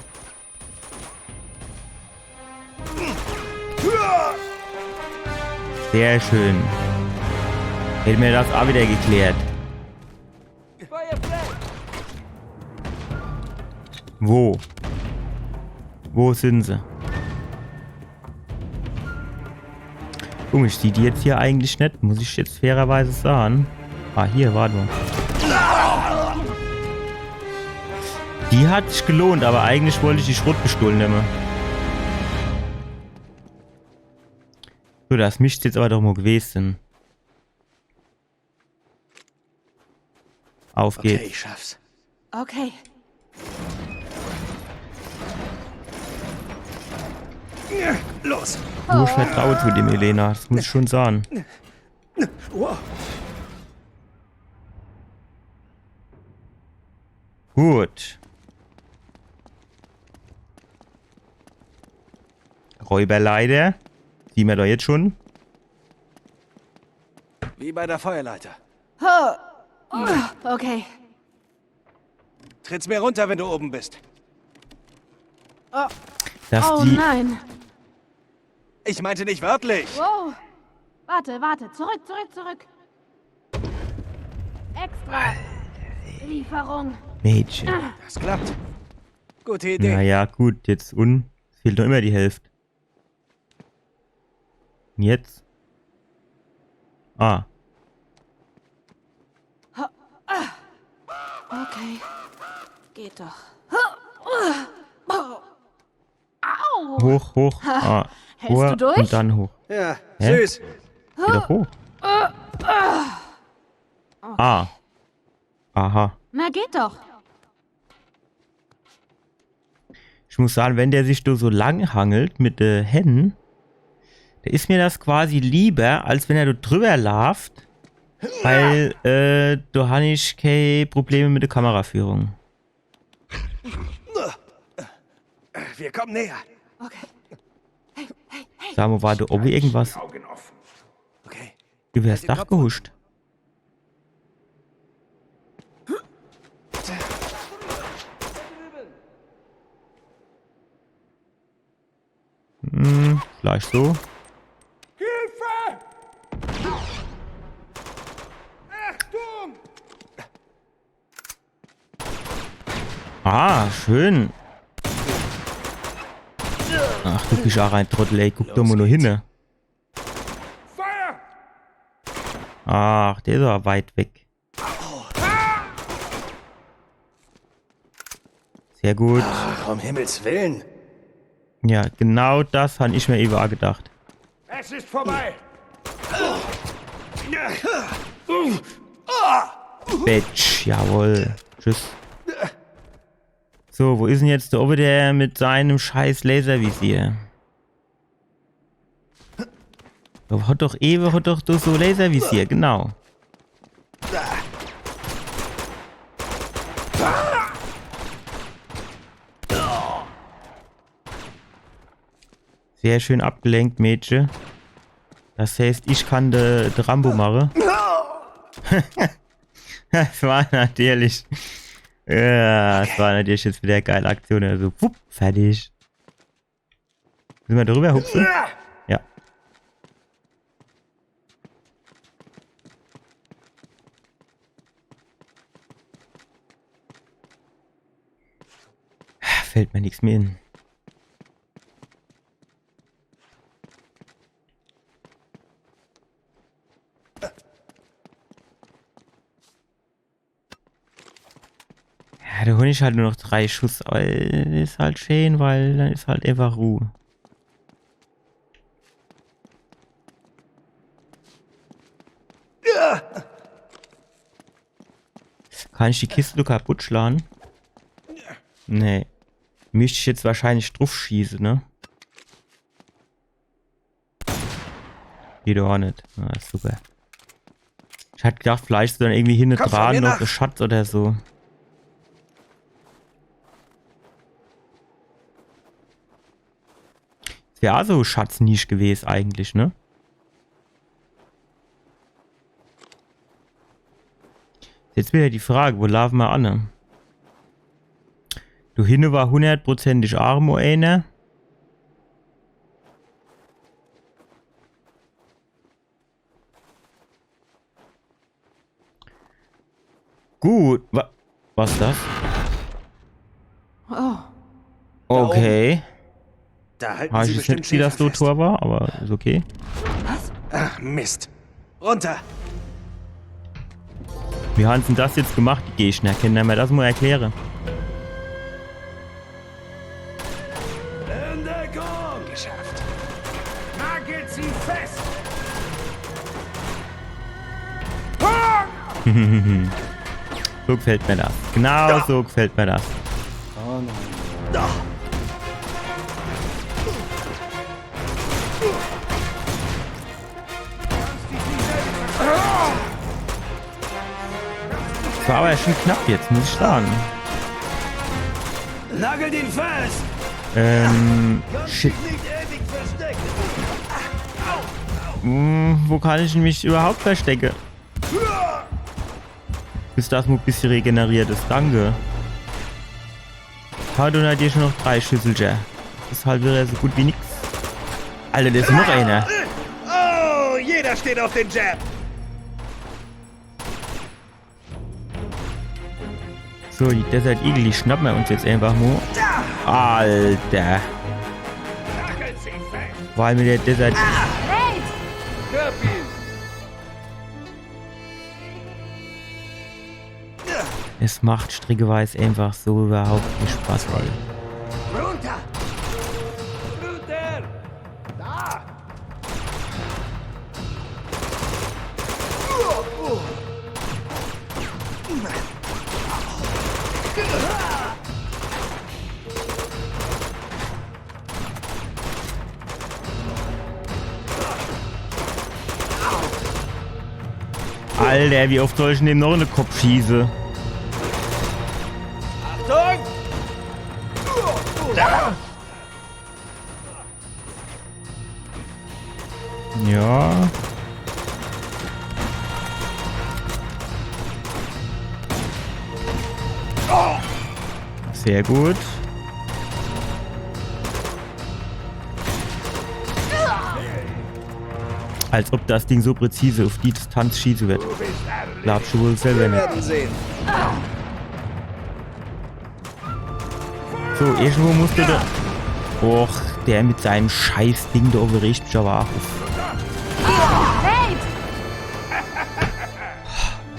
Sehr schön. Hätten wir das auch wieder geklärt. Wo? Wo sind sie? Guck, ich sehe die jetzt hier eigentlich nicht. Muss ich jetzt fairerweise sagen. Ah, hier, warte mal. Die hat sich gelohnt, aber eigentlich wollte ich die Schrotpistole nehmen. So, das müsste jetzt aber doch mal gewesen. Auf geht's. Okay, ich schaff's. Okay. Los! Nur vertraut zu dem Elena, das muss ich schon sagen. Wow. Gut. Räuberleiter. Sieht man doch jetzt schon. Wie bei der Feuerleiter. Okay. Tritt's mir runter, wenn du oben bist. dass Oh die... nein. Ich meinte nicht wörtlich. Wow. Warte. Zurück. Extra. Lieferung. Mädchen. Das klappt. Gute Idee. Naja, gut, jetzt fehlt noch immer die Hälfte. Und jetzt? Ah. Okay. Geht doch. Hoch. Ah. Hältst du durch? Und dann hoch. Ja, Hä? süß. Geh doch hoch. Ah. Aha. Na, geht doch. Ich muss sagen, wenn der sich so lang hangelt mit den Händen, da ist mir das quasi lieber, als wenn er drüber läuft, weil da habe ich keine Probleme mit der Kameraführung. Wir kommen näher. Okay. Sag mal, war da oben irgendwas Okay. über das Dach gehuscht? Vielleicht so. Hilfe! Achtung! Ah, schön. Ach, du bist auch ein Trottel, ey. Guck doch mal nur hin. Feuer! Ach, der ist aber weit weg. Sehr gut. Ach, um Himmels Willen. Ja, genau das habe ich mir eben auch gedacht. Es ist vorbei! Bitch, jawohl. Tschüss. So, wo ist denn jetzt der oben der mit seinem scheiß Laservisier? Hat doch so Laservisier, genau. Sehr schön abgelenkt, Mädchen. Das heißt, ich kann de Rambo machen. Das war natürlich... Ja, das war natürlich jetzt wieder eine geile Aktion. Also, wupp, fertig. Sind wir darüber hupsen? Ja. Fällt mir nichts mehr in. Ja, der Hund ist halt nur noch 3 Schuss, aber ist halt schön, weil dann ist halt einfach Ruhe. Kann ich die Kiste nur kaputt schlagen? Nee. Müsste ich jetzt wahrscheinlich drauf schießen, ne? Geht auch nicht. Ah, super. Ich hatte gedacht, vielleicht so dann irgendwie hinten dran noch ein Schatz oder so. Das wäre also Schatznisch gewesen eigentlich, ne? Jetzt wieder die Frage, wo laufen wir an? Du hinne war 100%ig Armo einer. Gut, was ist das? Oh. Okay. Da halten Habe Sie ich jetzt bestimmt nicht, wie das so Schäfer fest. Tor war, aber ist okay. Ach, Mist. Runter. Wie haben sie denn das jetzt gemacht, die Gegner? Können wir mir das mal erklären? Entdeckung. Geschafft. Nagelt sie fest! So gefällt mir das. Genau so gefällt mir das. Oh nein. Da. Das war aber ja schon knapp jetzt, muss ich sagen. Nagel den fest. Shit. Nicht ewig verstecken. Wo kann ich mich überhaupt verstecken? Bis das mal ein bisschen regeneriert ist. Danke. Hat und hat hier schon noch 3 Schüsselchen. ist halt wieder so gut wie nix. Alter, da ist noch einer. Oh, jeder steht auf den Jab. So, die Desert Eagle, die schnappen wir uns jetzt einfach mal. Alter. Weil mit der Desert... Es macht strickeweise einfach so überhaupt nicht Spaß, ey. Runter! Runter! Da! Alter, wie oft soll ich dem noch in den Kopf schießen? Achtung! Ja. Sehr gut. Als ob das Ding so präzise auf die Distanz schießen wird. Glaubst du wohl selber nicht. Sehen. So, irgendwo musste der... Och, der mit seinem scheiß Ding da oben riecht mich aber auf.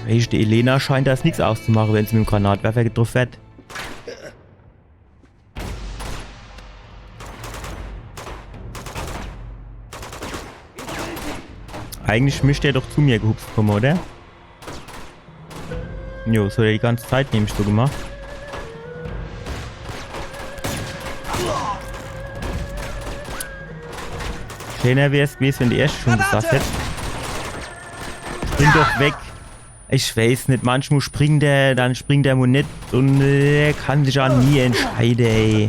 Weißt du, Elena scheint das nichts auszumachen, wenn sie mit dem Granatwerfer getroffen wird. Eigentlich müsste er doch zu mir gehupft kommen, oder? Jo, das hat er die ganze Zeit nämlich so gemacht. Schöner wäre es gewesen, wenn die erste schon gesagt hätte. Spring doch weg. Ich weiß nicht, manchmal springt der, dann springt der mal nicht und kann sich auch nie entscheiden, ey.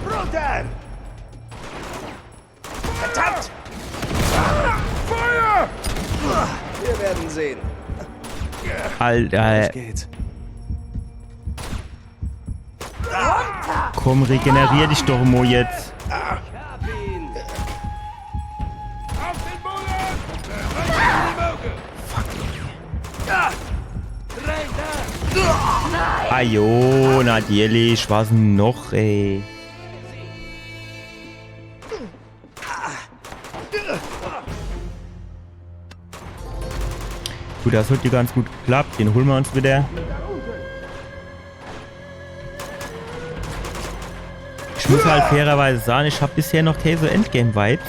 Runter! Verdammt! Feuer! Wir werden sehen. Alter. Geht's. Komm, regenerier dich doch mal jetzt. Auf den Boden! Fuck. Da! Rein da! Ajo, natürlich. Was denn noch, ey? Gut, das hat dir ganz gut geklappt. Den holen wir uns wieder. Ich muss halt fairerweise sagen, ich habe bisher noch keine so Endgame-Vibes.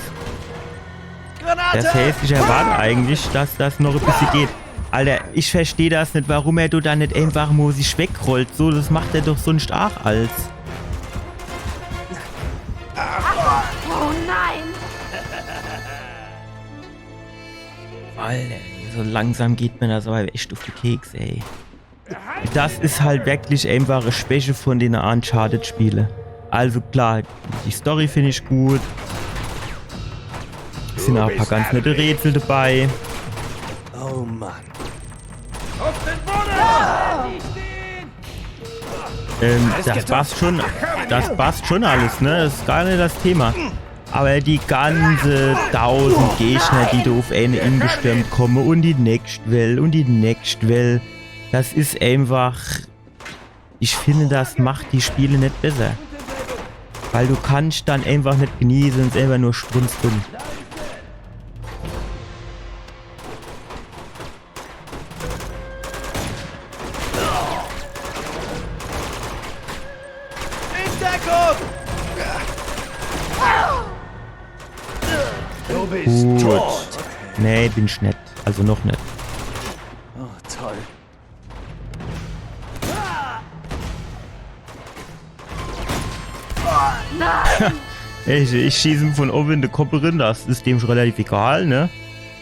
Das heißt, ich erwarte eigentlich, dass das noch ein bisschen geht. Alter, ich verstehe das nicht, warum er da nicht einfach mal sich wegrollt. So, das macht er doch sonst auch als. Oh nein! Alter, so langsam geht mir das aber echt auf die Keks, ey. Das ist halt wirklich einfach eine Schwäche von den Uncharted-Spielen. Also klar, die Story finde ich gut. Es sind auch ein paar ganz nette Rätsel dabei. Oh Mann. Auf den Boden! Das passt schon alles, ne? Das ist gar nicht das Thema. Aber die ganze 1000 Gegner, die da auf eine ingestürmt kommen und die nächste Welle, das ist einfach... Ich finde, das macht die Spiele nicht besser. Weil du kannst dann einfach nicht genießen und selber nur strunzdumm. In Deckung! Du bist Gut. tot. Nee, bin ich nicht. Also noch nicht. Oh, toll. Ich schieße ihm von oben in den Kopf rein, das ist dem schon relativ egal, ne?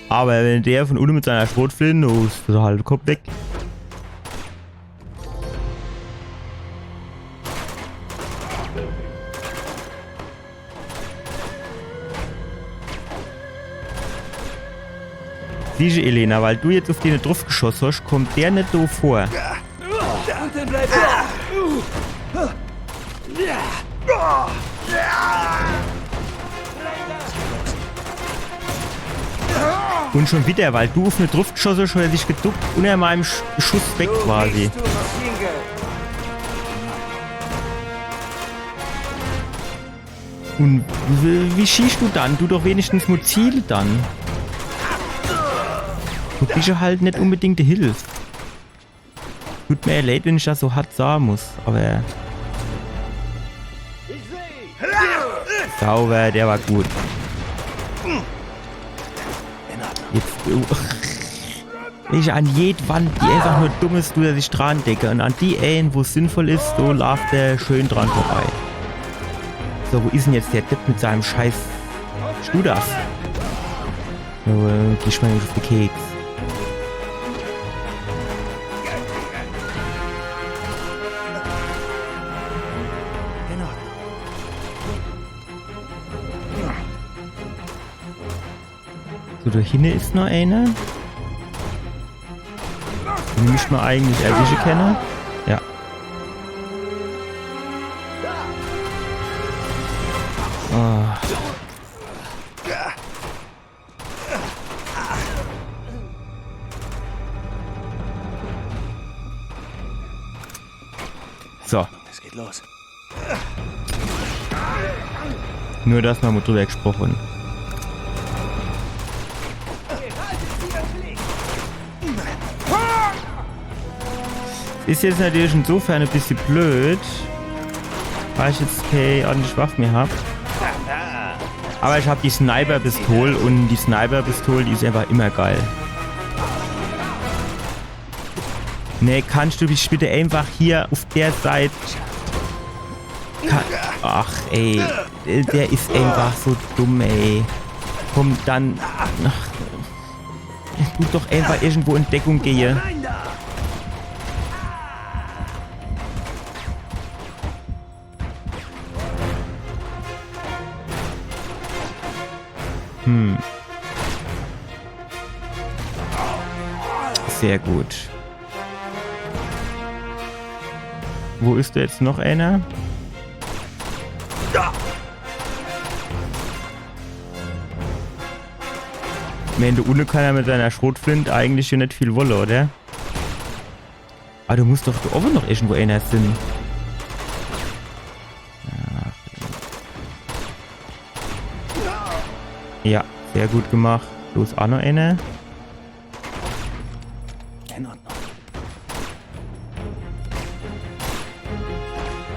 Aber wenn der von unten mit seiner Schrotflinte, oh, ist der halbe Kopf weg. Siehst du, Elena, weil du jetzt auf den drauf geschossen hast, kommt der nicht so vor. Und schon wieder, weil du auf eine drauf geschossen hast, hat er sich geduckt und er meinem Schuss weg quasi. Und wie schießt du dann? Du doch wenigstens nur Ziele dann. Du bist ja halt nicht unbedingt die Hilfe. Tut mir leid, wenn ich das so hart sagen muss, aber... Sauber, der war gut. Jetzt... Wenn ich an jede Wand, die einfach nur dumm ist, dass ich dran decke. Und an die Ellen, wo es sinnvoll ist, so läuft der schön dran vorbei. So, wo ist denn jetzt der Depp mit seinem scheiß Studas? So, geh ich mal nicht auf den Keks. So, da hinten ist noch einer. Den müsste man eigentlich erwischen können. Ja. Oh. So. Es geht los. Nur das mal drüber gesprochen. Ist jetzt natürlich insofern ein bisschen blöd, weil ich jetzt keine ordentliche Waffe mehr habe. Aber ich habe die Sniper-Pistole und die Sniper-Pistole, die ist einfach immer geil. Ne, kannst du mich bitte einfach hier auf der Seite... Ach ey, der ist einfach so dumm ey. Komm dann... Ach, du doch einfach irgendwo in Deckung gehe. Sehr gut. Wo ist da jetzt noch einer? Wenn du ohne kann er mit seiner Schrotflinte eigentlich hier nicht viel wolle, oder? Aber du musst doch da oben noch irgendwo einer sind. Ja, sehr gut gemacht. Du ist auch noch einer.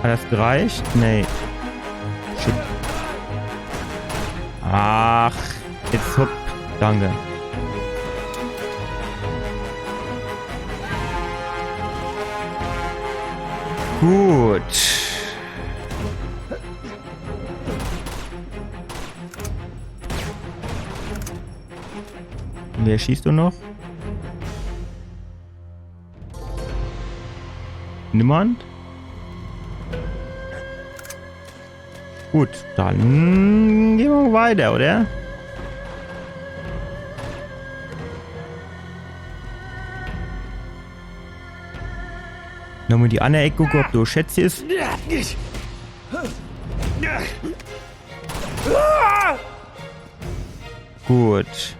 Hat das gereicht? Nee. Shit. Ach, jetzt hopp. Danke. Gut. Wer schießt du noch? Niemand? Gut, dann gehen wir weiter, oder? Nochmal die andere Ecke gucken, ob du Schätze ist. Gut.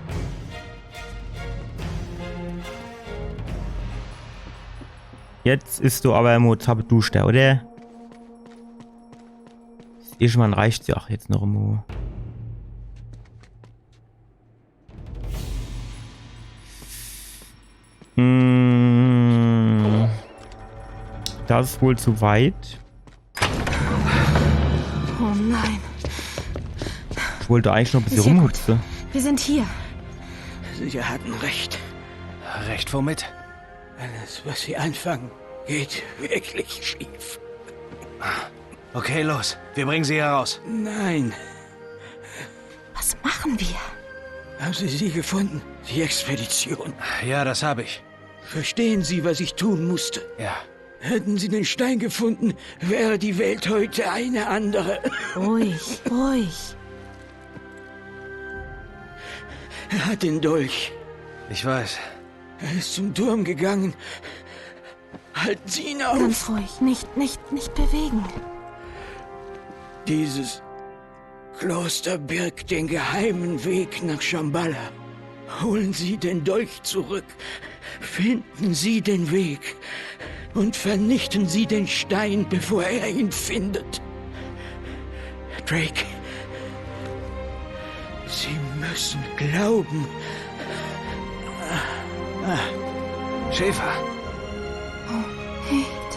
Jetzt ist du aber im Zappeduscht, oder? Irgendwann reicht's ja auch jetzt noch immer. Das ist wohl zu weit. Oh nein. Ich wollte eigentlich noch ein bisschen rumhupsen. Wir sind hier. Sie hatten recht. Recht womit? Alles, was Sie anfangen, geht wirklich schief. Okay, los. Wir bringen sie heraus. Nein. Was machen wir? Haben Sie sie gefunden? Die Expedition. Ja, das habe ich. Verstehen Sie, was ich tun musste? Ja. Hätten Sie den Stein gefunden, wäre die Welt heute eine andere. Ruhig, ruhig. Er hat den Dolch. Ich weiß. Er ist zum Turm gegangen. Halten Sie ihn auf. Ganz ruhig. Nicht bewegen. Dieses Kloster birgt den geheimen Weg nach Shambhala. Holen Sie den Dolch zurück. Finden Sie den Weg. Und vernichten Sie den Stein, bevor er ihn findet. Drake, Sie müssen glauben. Schäfer. Oh, Held.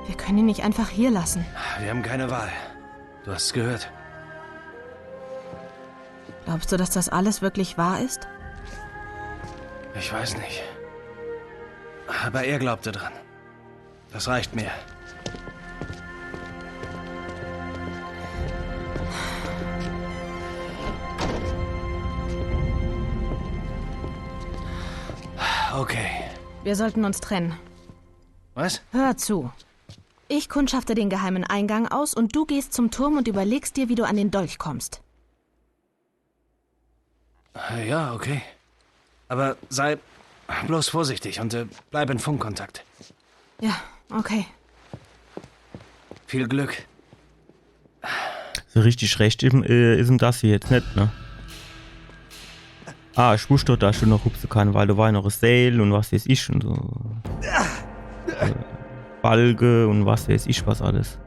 Wir können ihn nicht einfach hier lassen. Wir haben keine Wahl. Du hast es gehört. Glaubst du, dass das alles wirklich wahr ist? Ich weiß nicht. Aber er glaubte dran. Das reicht mir. Okay. Wir sollten uns trennen. Was? Hör zu. Ich kundschafte den geheimen Eingang aus und du gehst zum Turm und überlegst dir, wie du an den Dolch kommst. Ja, okay. Aber sei bloß vorsichtig und bleib in Funkkontakt. Ja, okay. Viel Glück. So richtig recht ist ihm das hier jetzt nicht, ne? Ah, ich wusste doch, dass du noch hupsen kann, weil da war ja noch ein Seil und was weiß ich und so. Balge und was weiß ich was alles.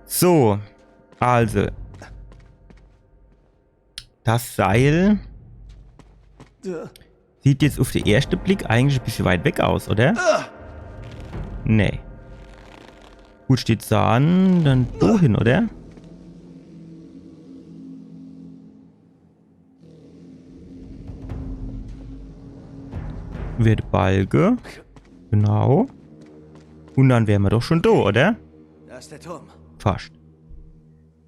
So, also. Das Seil sieht jetzt auf den ersten Blick eigentlich ein bisschen weit weg aus, oder? Nee. Gut, steht da an, dann wohin, oder? Wird Balge. Genau. Und dann wären wir doch schon da, oder? Da ist der Turm. Fast.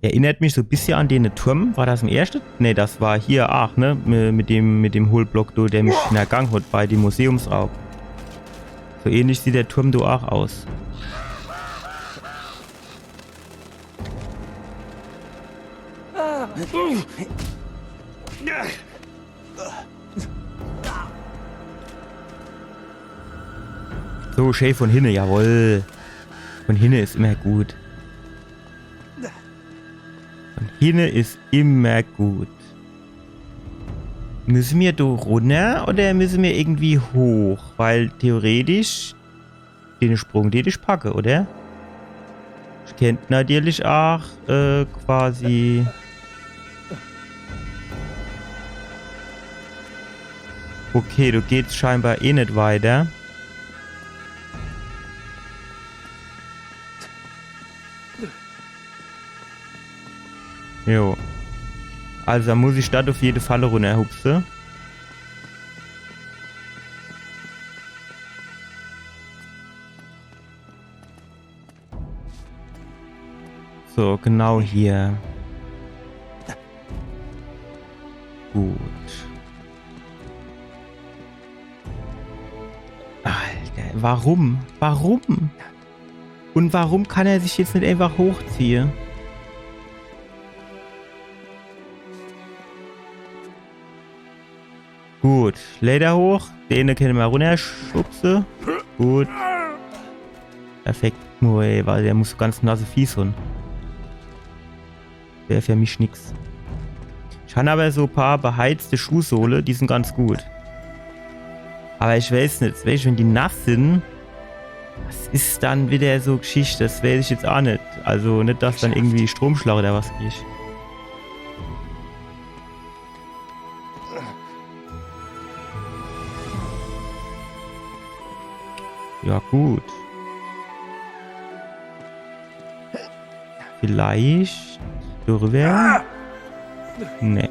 Erinnert mich so ein bisschen an den Turm. War das im ersten? Ne, das war hier, ach, ne? Mit dem Hohlblock, der mich in der Gang hat bei dem Museumsraub. So ähnlich sieht der Turm da auch aus. So, Schäf von hinne, jawohl. Von hinne ist immer gut. Von hinne ist immer gut. Müssen wir da runter oder müssen wir irgendwie hoch? Weil theoretisch den Sprung, den ich packe, oder? Ich könnte natürlich auch quasi... Okay, du geht's scheinbar eh nicht weiter. Jo. Also da muss ich das auf jeden Fall runterhupsen. So, genau hier. Gut. Alter, warum? Warum? Und warum kann er sich jetzt nicht einfach hochziehen? Gut, Leder hoch. Den können wir runterschubsen. Gut. Perfekt. Nur ey, weil der muss ganz nasse fies und wäre für mich nix. Ich habe aber so ein paar beheizte Schuhsohle, die sind ganz gut. Aber ich weiß nicht, wenn die nass sind, was ist dann wieder so Geschichte? Das weiß ich jetzt auch nicht. Also nicht, dass dann irgendwie Stromschlag oder was krieg. Ja, gut. Vielleicht darüber? Nee.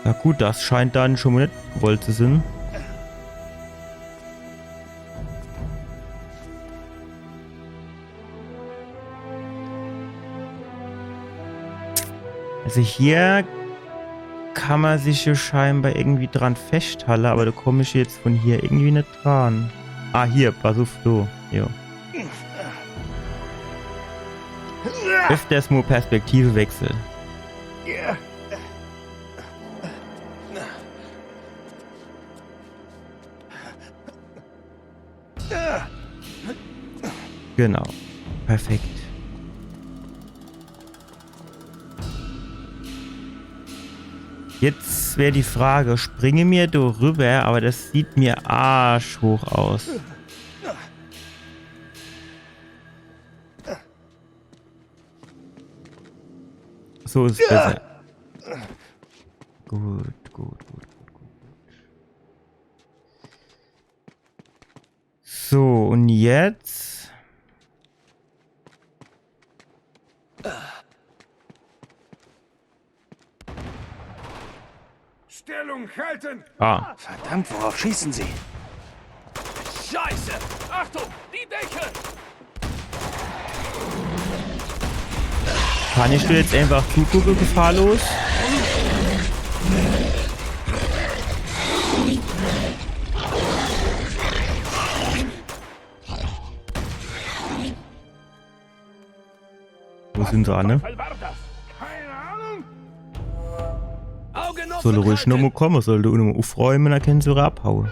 Ja gut, das scheint dann schon mal nicht gewollt zu sein. Also hier kann man sich ja scheinbar irgendwie dran festhalten, aber da komme ich jetzt von hier irgendwie nicht dran. Ah, hier, pass auf, du. Jo. öfters mal Perspektive wechseln. Genau. Perfekt. Jetzt wäre die Frage, springe mir da rüber, aber das sieht mir arschhoch aus. So ist es besser. Gut. So, und jetzt? Stellung halten! Ah. Verdammt, worauf schießen Sie? Scheiße! Achtung! Die Decke! Kann ich dir jetzt einfach zugucken, gefahrlos? Wo sind sie alle? Soll ruhig noch mal kommen, sollte auch noch mal aufräumen, dann können sie abhauen.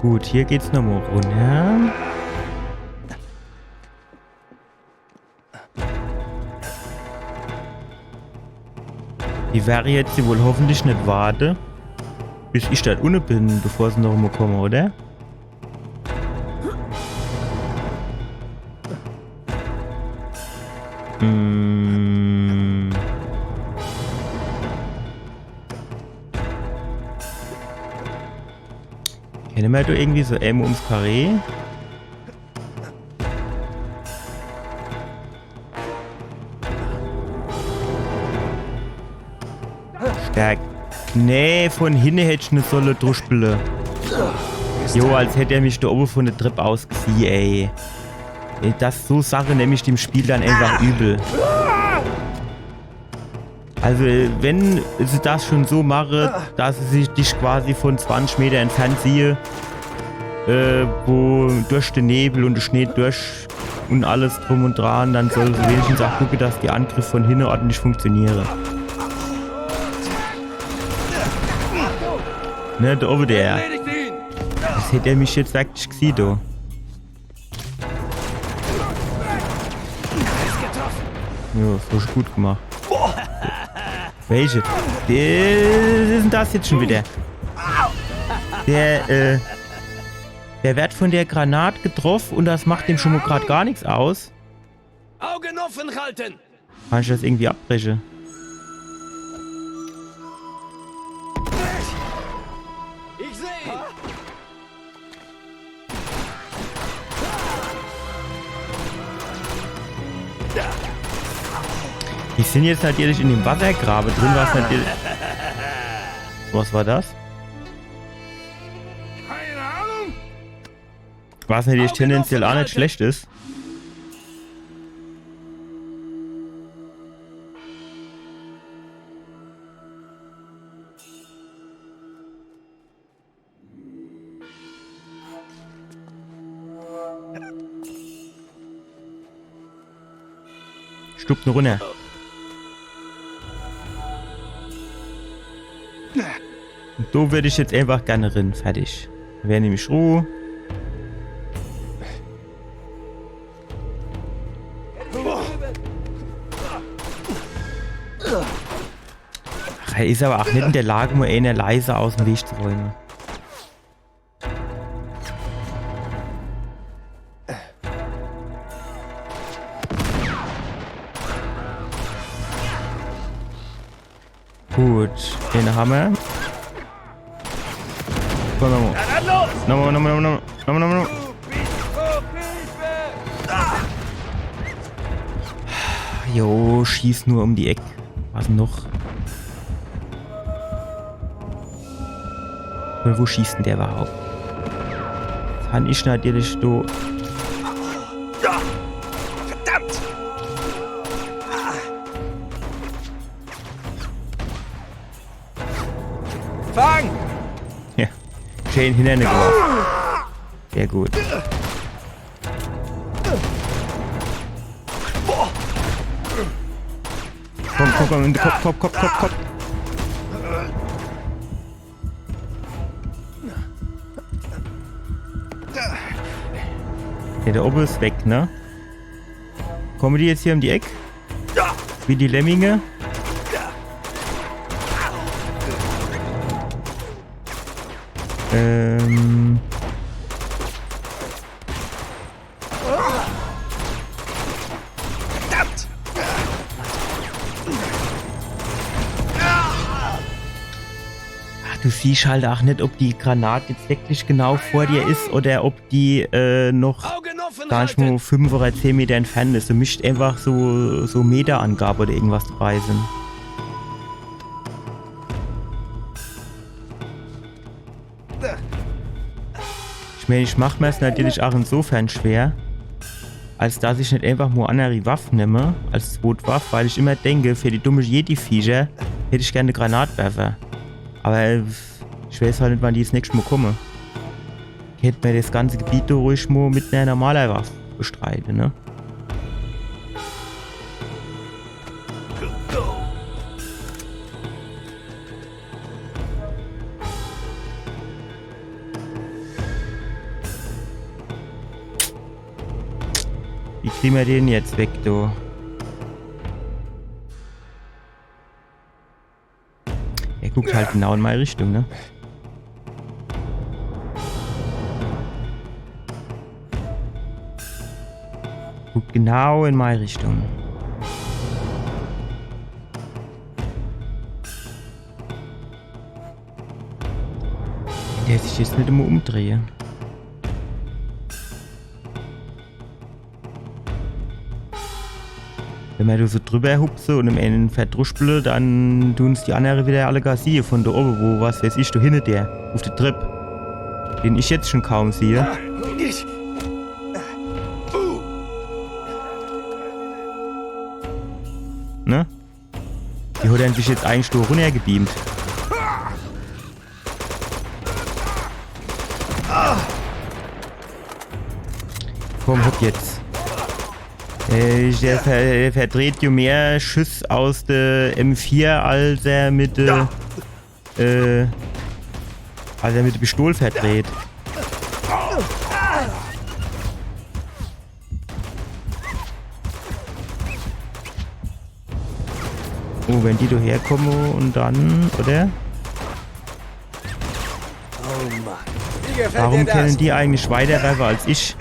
Gut, hier geht's nochmal runter. Die wäre jetzt wohl hoffentlich nicht warten, bis ich da unten bin, bevor sie noch mal kommen, oder? Kennen wir da irgendwie so M ums Karree? Stark. Nee, von hinten hätte ich nicht sollen durchspielen. Jo, als hätte er mich da oben von der Treppe ausgesehen, ey. Das so Sache nämlich dem Spiel dann einfach übel. Also, wenn sie das schon so mache, dass sie dich quasi von 20 Meter entfernt sehe, wo durch den Nebel und den Schnee durch und alles drum und dran, dann soll sie wenigstens auch gucken, dass die Angriffe von hinten ordentlich funktionieren. Ne, da oben der. Das hätte er mich jetzt wirklich gesehen, da. Ja, das ist gut gemacht. Welche? Was ist denn das jetzt schon wieder? Der wird von der Granate getroffen und das macht dem schon mal gerade gar nichts aus. Augen offen halten! Kann ich das irgendwie abbrechen? Ich sehe! Die sind jetzt natürlich in dem Wassergrabe drin, was natürlich... Was war das? Keine Ahnung! Was natürlich tendenziell auch nicht schlecht ist. Stupt eine runter. Und so würde ich jetzt einfach gerne rein. Fertig. Wäre nämlich Ruhe. Ach, er ist aber auch nicht in der Lage, mal einer leise aus dem Weg zu räumen. Gut, den haben wir. Komm, nochmal. Jo, schieß nur um die Ecke. Was noch? Und wo schießt denn der überhaupt? Kann ich natürlich so. Verdammt! Schön hinter eine geworfen. Sehr gut. Komm, in den Kopf. Ja, der oben ist weg, ne? Kommen die jetzt hier um die Ecke? Wie die Lemminge? Du siehst halt auch nicht, ob die Granate jetzt wirklich genau vor dir ist oder ob die noch gar nicht mal 5 oder 10 Meter entfernt ist. Du mischt einfach so Meterangabe oder irgendwas dabei sind. Ich meine, ich mache mir es natürlich auch insofern schwer, als dass ich nicht einfach nur andere Waffen nehme als Zweitwaffe, weil ich immer denke, für die dumme Jedi-Viecher hätte ich gerne Granatwerfer. Aber ich weiß halt nicht, wann die das nächste Mal kommen. Ich hätte mir das ganze Gebiet ruhig mal mit einer normalen Waffe bestreiten, ne? Wie kriegen wir den jetzt weg, du? Er guckt halt genau in meine Richtung, ne? Guckt genau in meine Richtung. Der sich jetzt nicht immer umdrehe. Wenn man so drüber hupse und im Ende verdruspele, dann tun es die anderen wieder alle gar sehen von da oben, wo, was weiß ich, du hinter der, auf der Trip, den ich jetzt schon kaum sehe. Ne? Die hat er sich jetzt eigentlich da runtergebeamt. Komm, hopp jetzt. Der verdreht ja mehr Schuss aus der M4, als er mit der Pistole verdreht. Oh, wenn die da herkommen und dann, oder? Warum kennen die eigentlich Weiterwerfer als ich?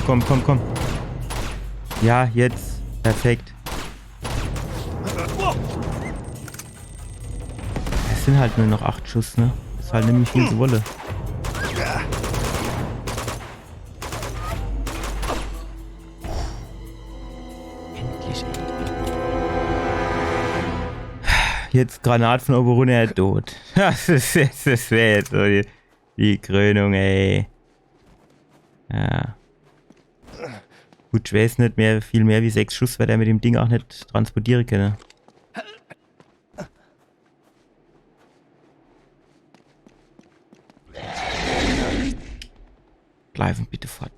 Komm. Ja, jetzt. Perfekt. Es sind halt nur noch 8 Schuss, ne? Das ist halt nämlich viel zu Wolle. Endlich. Jetzt Granat von oben runter, tot. Das wäre jetzt so die Krönung, ey. Ja. Gut, ich weiß nicht mehr, viel mehr wie 6 Schuss, weil der mit dem Ding auch nicht transportieren kann. Bleiben bitte fort.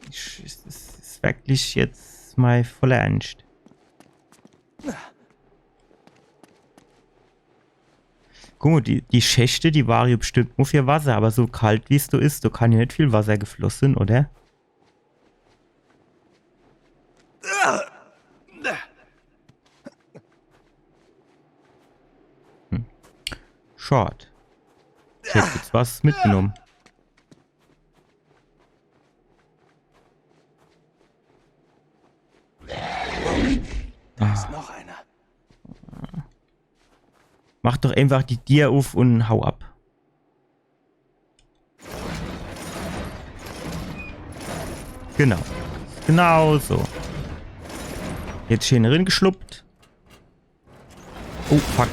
Das ist wirklich jetzt mal voller Ernst. Guck mal, die Schächte, die waren ja bestimmt nur für Wasser, aber so kalt wie es so ist, da kann ja nicht viel Wasser geflossen, oder? Short. Ich hätte jetzt was mitgenommen. Da ist noch einer. Mach doch einfach die Tier auf und hau ab. Genau. Genau so. Jetzt schön reingeschluppt. Oh, fuck.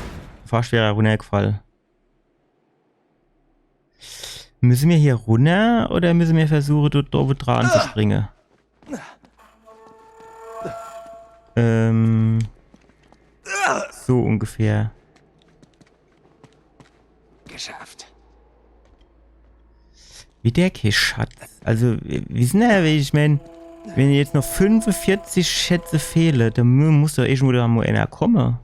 fast wäre er runtergefallen. Müssen wir hier runter oder müssen wir versuchen, dort oben dran zu springen? So ungefähr. Geschafft. Wie der Schatz. Also, wissen ja, ich meine, wenn jetzt noch 45 Schätze fehlen, dann muss doch irgendwo da mal einer kommen.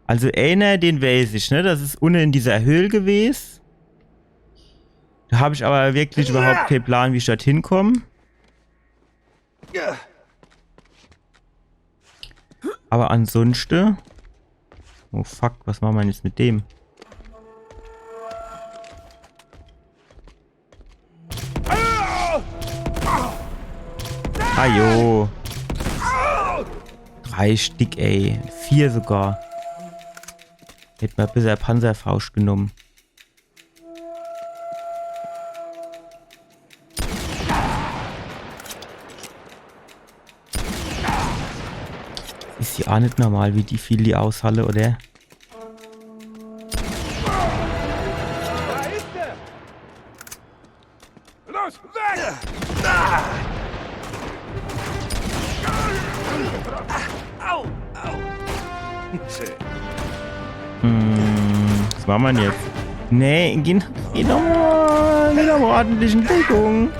Also einer, den weiß ich, ne? Das ist unten in dieser Höhle gewesen. Da habe ich aber wirklich überhaupt keinen Plan, wie ich dort hinkomme. Aber ansonsten... Oh fuck, was machen wir jetzt mit dem? Ajo. 3 Stück, ey. 4 sogar. Hätte mal bisher Panzerfaust genommen. Ist ja auch nicht normal, wie viel die aushalle, oder? Da ist er! Los, weg! Au, au. Schön. Was machen wir denn jetzt? Nee, geh doch mal mit einer ordentlichen Deckung.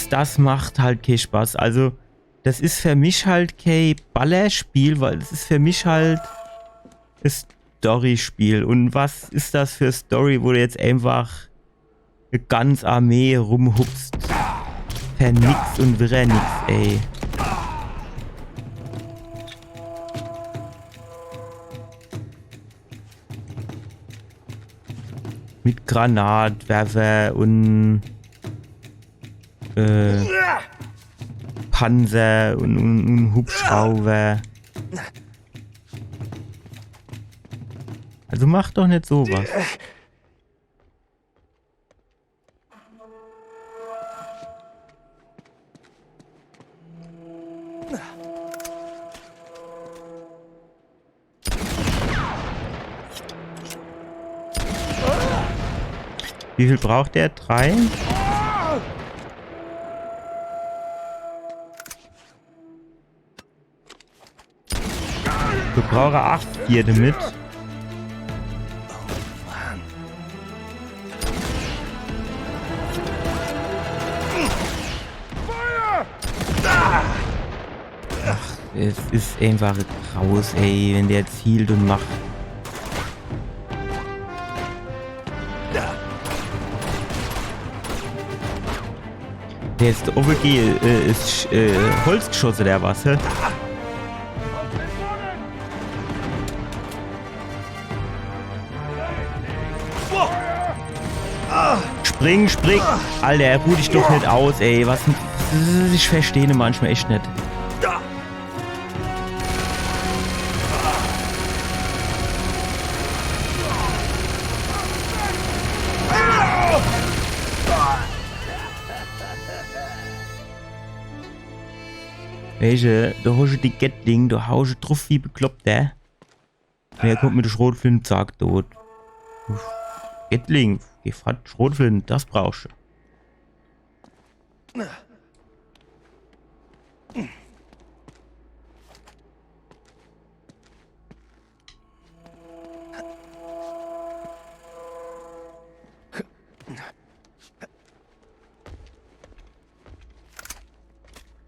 Das macht halt keinen Spaß. Also, das ist für mich halt kein Ballerspiel, weil das ist für mich halt ein Storyspiel. Und was ist das für eine Story, wo du jetzt einfach eine ganze Armee rumhupst? Per nix und wirre nix, ey. Mit Granatwerfer und Panzer und Hubschrauber. Also mach doch nicht sowas. Wie viel braucht der? 3? Du brauchst 8 hier damit. Ach, es ist einfach raus, ey, wenn der zielt und macht. Der ist OBG, ist Holzgeschosse, der was, hä? Spring, spring! Alter, ruh dich doch nicht aus, ey. Was? Ich verstehe manchmal echt nicht. Welche? Du hast die Gatling, du haust drauf wie bekloppt, der. Der kommt mit der Schrotflinte und sagt tot. Gatling, gefahrt Schrotflinte, das brauchst du.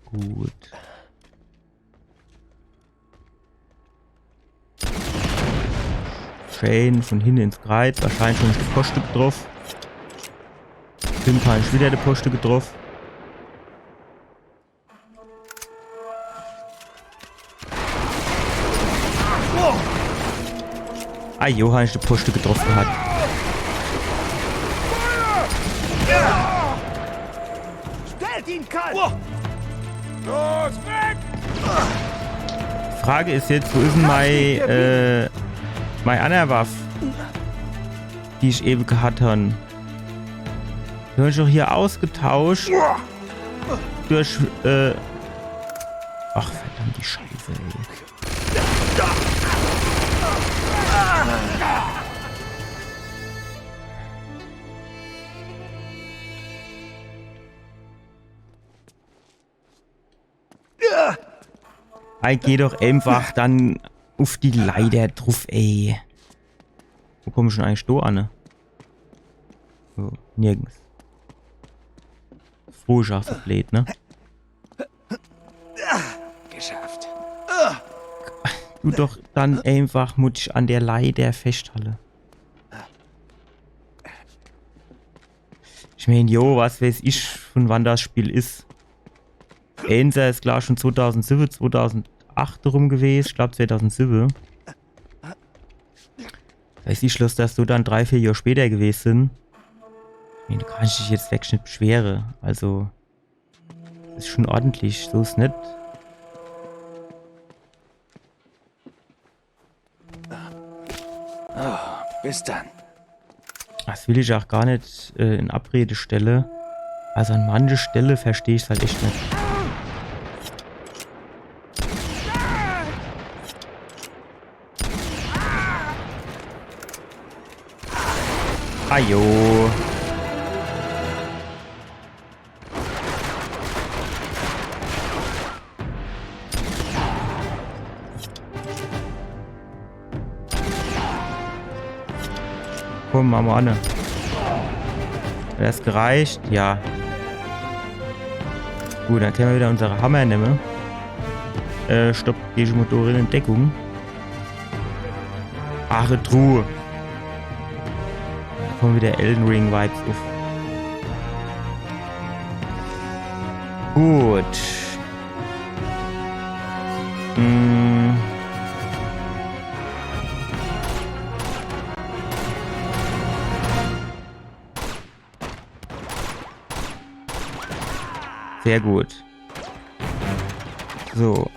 Gut. Chain von hinten ins Kreuz. Wahrscheinlich schon ein Poststück drauf. Tim kann ich wieder die Poststücke drauf. Ah, Johann ist die Poststücke drauf gehabt. Stellt ihn kalt! Los, weg! Die Frage ist jetzt, wo ist denn meine andere Waffe, die ich eben gehabt habe? Die habe ich doch hier ausgetauscht durch Ach, verdammt die Scheiße, ey. Ey, geh doch einfach dann auf die Leiter drauf, ey. Wo komme ich schon eigentlich da an? So, nirgends. Froh ist auch so blöd, ne? Geschafft. Du doch dann einfach mutig an der Leiter festhalten. Ich meine, jo, was weiß ich, von wann das Spiel ist. Einser ist klar schon 2007, 2008 rum gewesen. Ich glaube 2007. Weiß ich schloss, dass du dann 3-4 Jahre später gewesen sind. Ich meine, du kannst dich jetzt wirklich nicht beschweren. Also, das ist schon ordentlich. So ist nicht. Oh, bis dann. Das will ich auch gar nicht in Abrede stellen. Also an manche Stelle verstehe ich es halt echt nicht. Ajo. Komm, machen wir an. Hat das gereicht? Ja. Gut, dann können wir wieder unsere Hammer nehmen. Stopp, geh schon Motorin in Deckung. Ach, Truhe. Da kommen wieder Elden Ring Vibes auf. Gut. Sehr gut. So.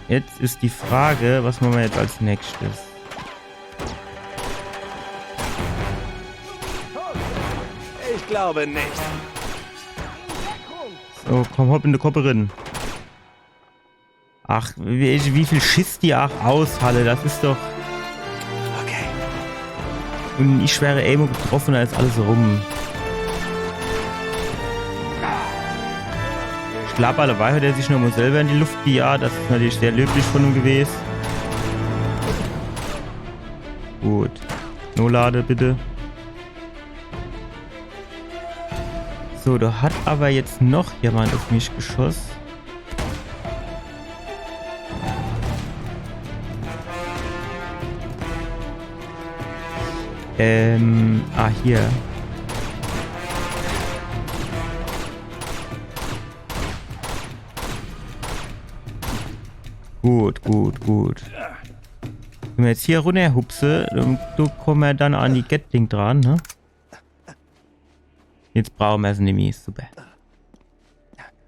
Jetzt ist die Frage, was machen wir jetzt als nächstes? Ich glaube nicht. So, komm, hopp in die Koppe rein. Ach, wie viel Schiss die auch aushalle, das ist doch... Okay. Und ich schwere Amo getroffen, da ist alles rum. Ich glaube, alleweil hat er sich noch mal selber in die Luft gejagt. Das ist natürlich sehr löblich von ihm gewesen. Gut. No Lade, bitte. So, da hat aber jetzt noch jemand auf mich geschossen. Hier. Gut. Wenn wir jetzt hier runter hupse, du kommst ja dann an die Gatling dran, ne? Jetzt brauchen wir es nämlich. Super.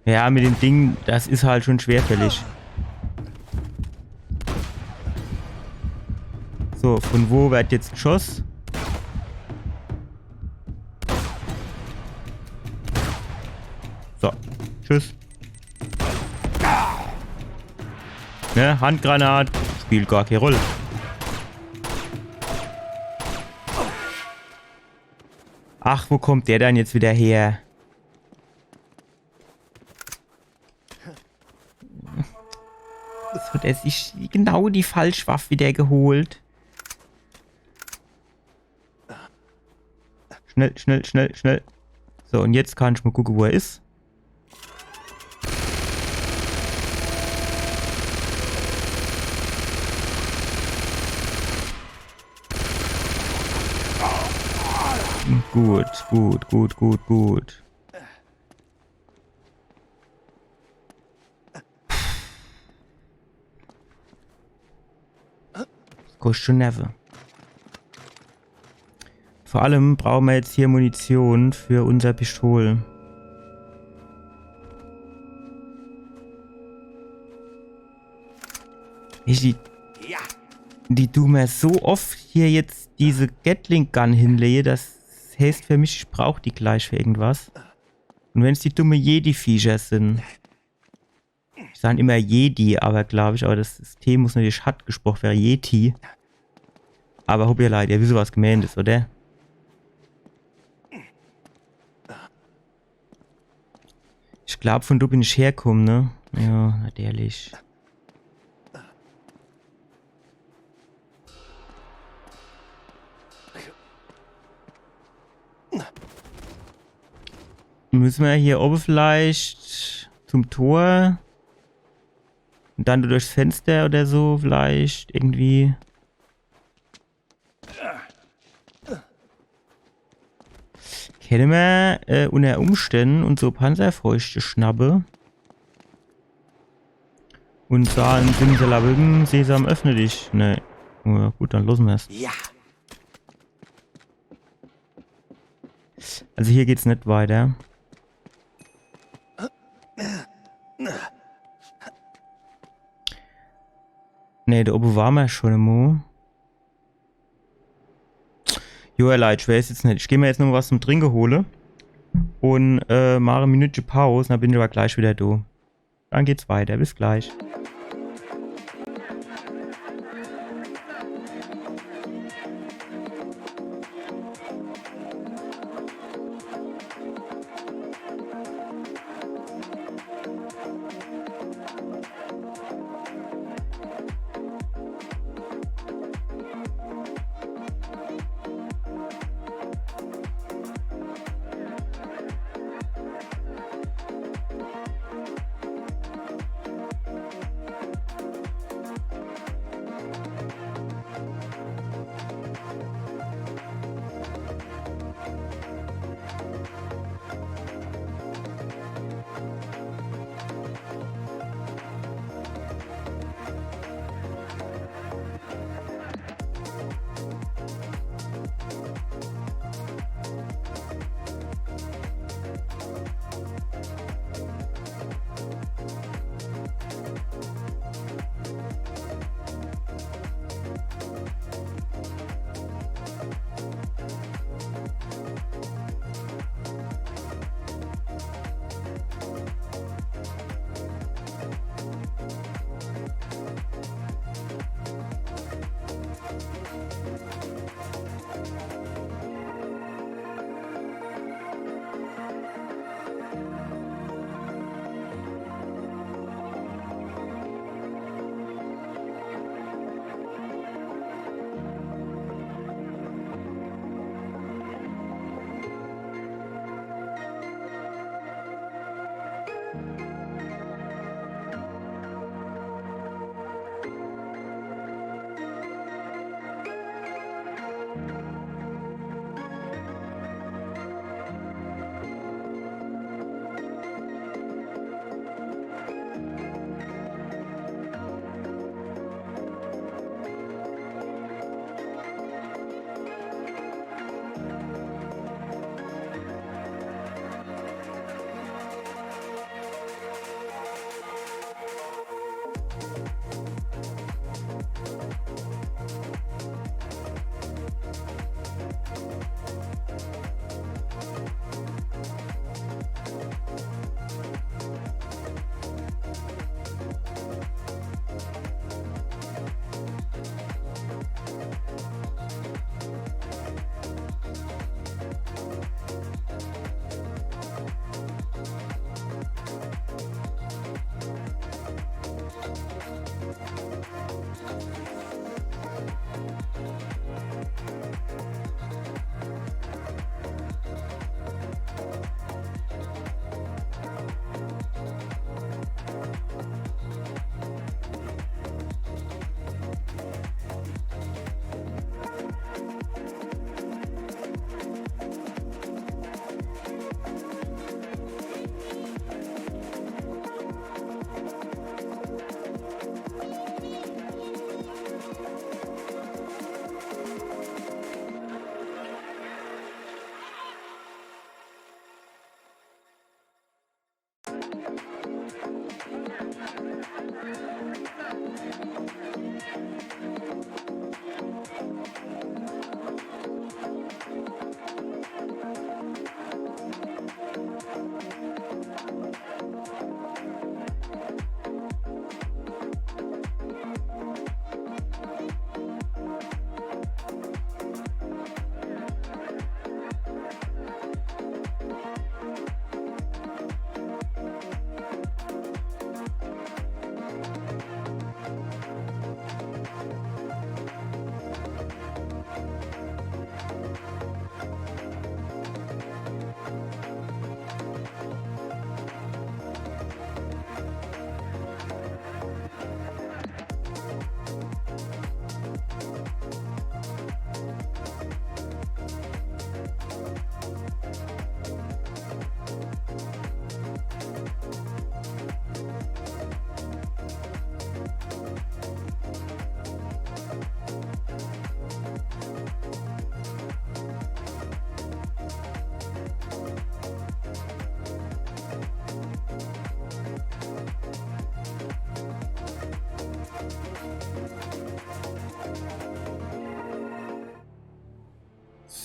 Ja, mit dem Ding, das ist halt schon schwerfällig. So, von wo wird jetzt geschossen? So, tschüss. Ne, Handgranat spielt gar keine Rolle. Ach, wo kommt der dann jetzt wieder her? Das hat er sich genau die Falschwaffe wieder geholt. Schnell. So, und jetzt kann ich mal gucken, wo er ist. Gut. Das kostet schon Nerven. Vor allem brauchen wir jetzt hier Munition für unser Pistol. Die tun mir so oft hier jetzt diese Gatling Gun hinlege, das heißt für mich, ich brauche die gleich für irgendwas. Und wenn es die dumme Jedi-Viecher sind. Die sagen immer Jedi, aber glaube ich, aber das T muss natürlich Schatt gesprochen werden, Yeti. Aber hab ihr leid, ihr wisst, was gemeint ist, oder? Ich glaube, von da bin ich hergekommen, ne? Ja, natürlich. Müssen wir hier oben vielleicht zum Tor und dann durchs Fenster oder so vielleicht irgendwie. Kennen wir unter Umständen und so Panzerfeuchte schnappe und sagen, Simsalabim, Sesam, öffne dich. Ne, ja, gut, dann losen wir es. Ja. Also hier geht's nicht weiter. Ne, da oben waren wir schon immer. Jo, leid, ich weiß jetzt nicht. Ich gehe mir jetzt noch was zum Trinken hole. Und mache eine Minute Pause, dann bin ich aber gleich wieder da. Dann geht's weiter. Bis gleich.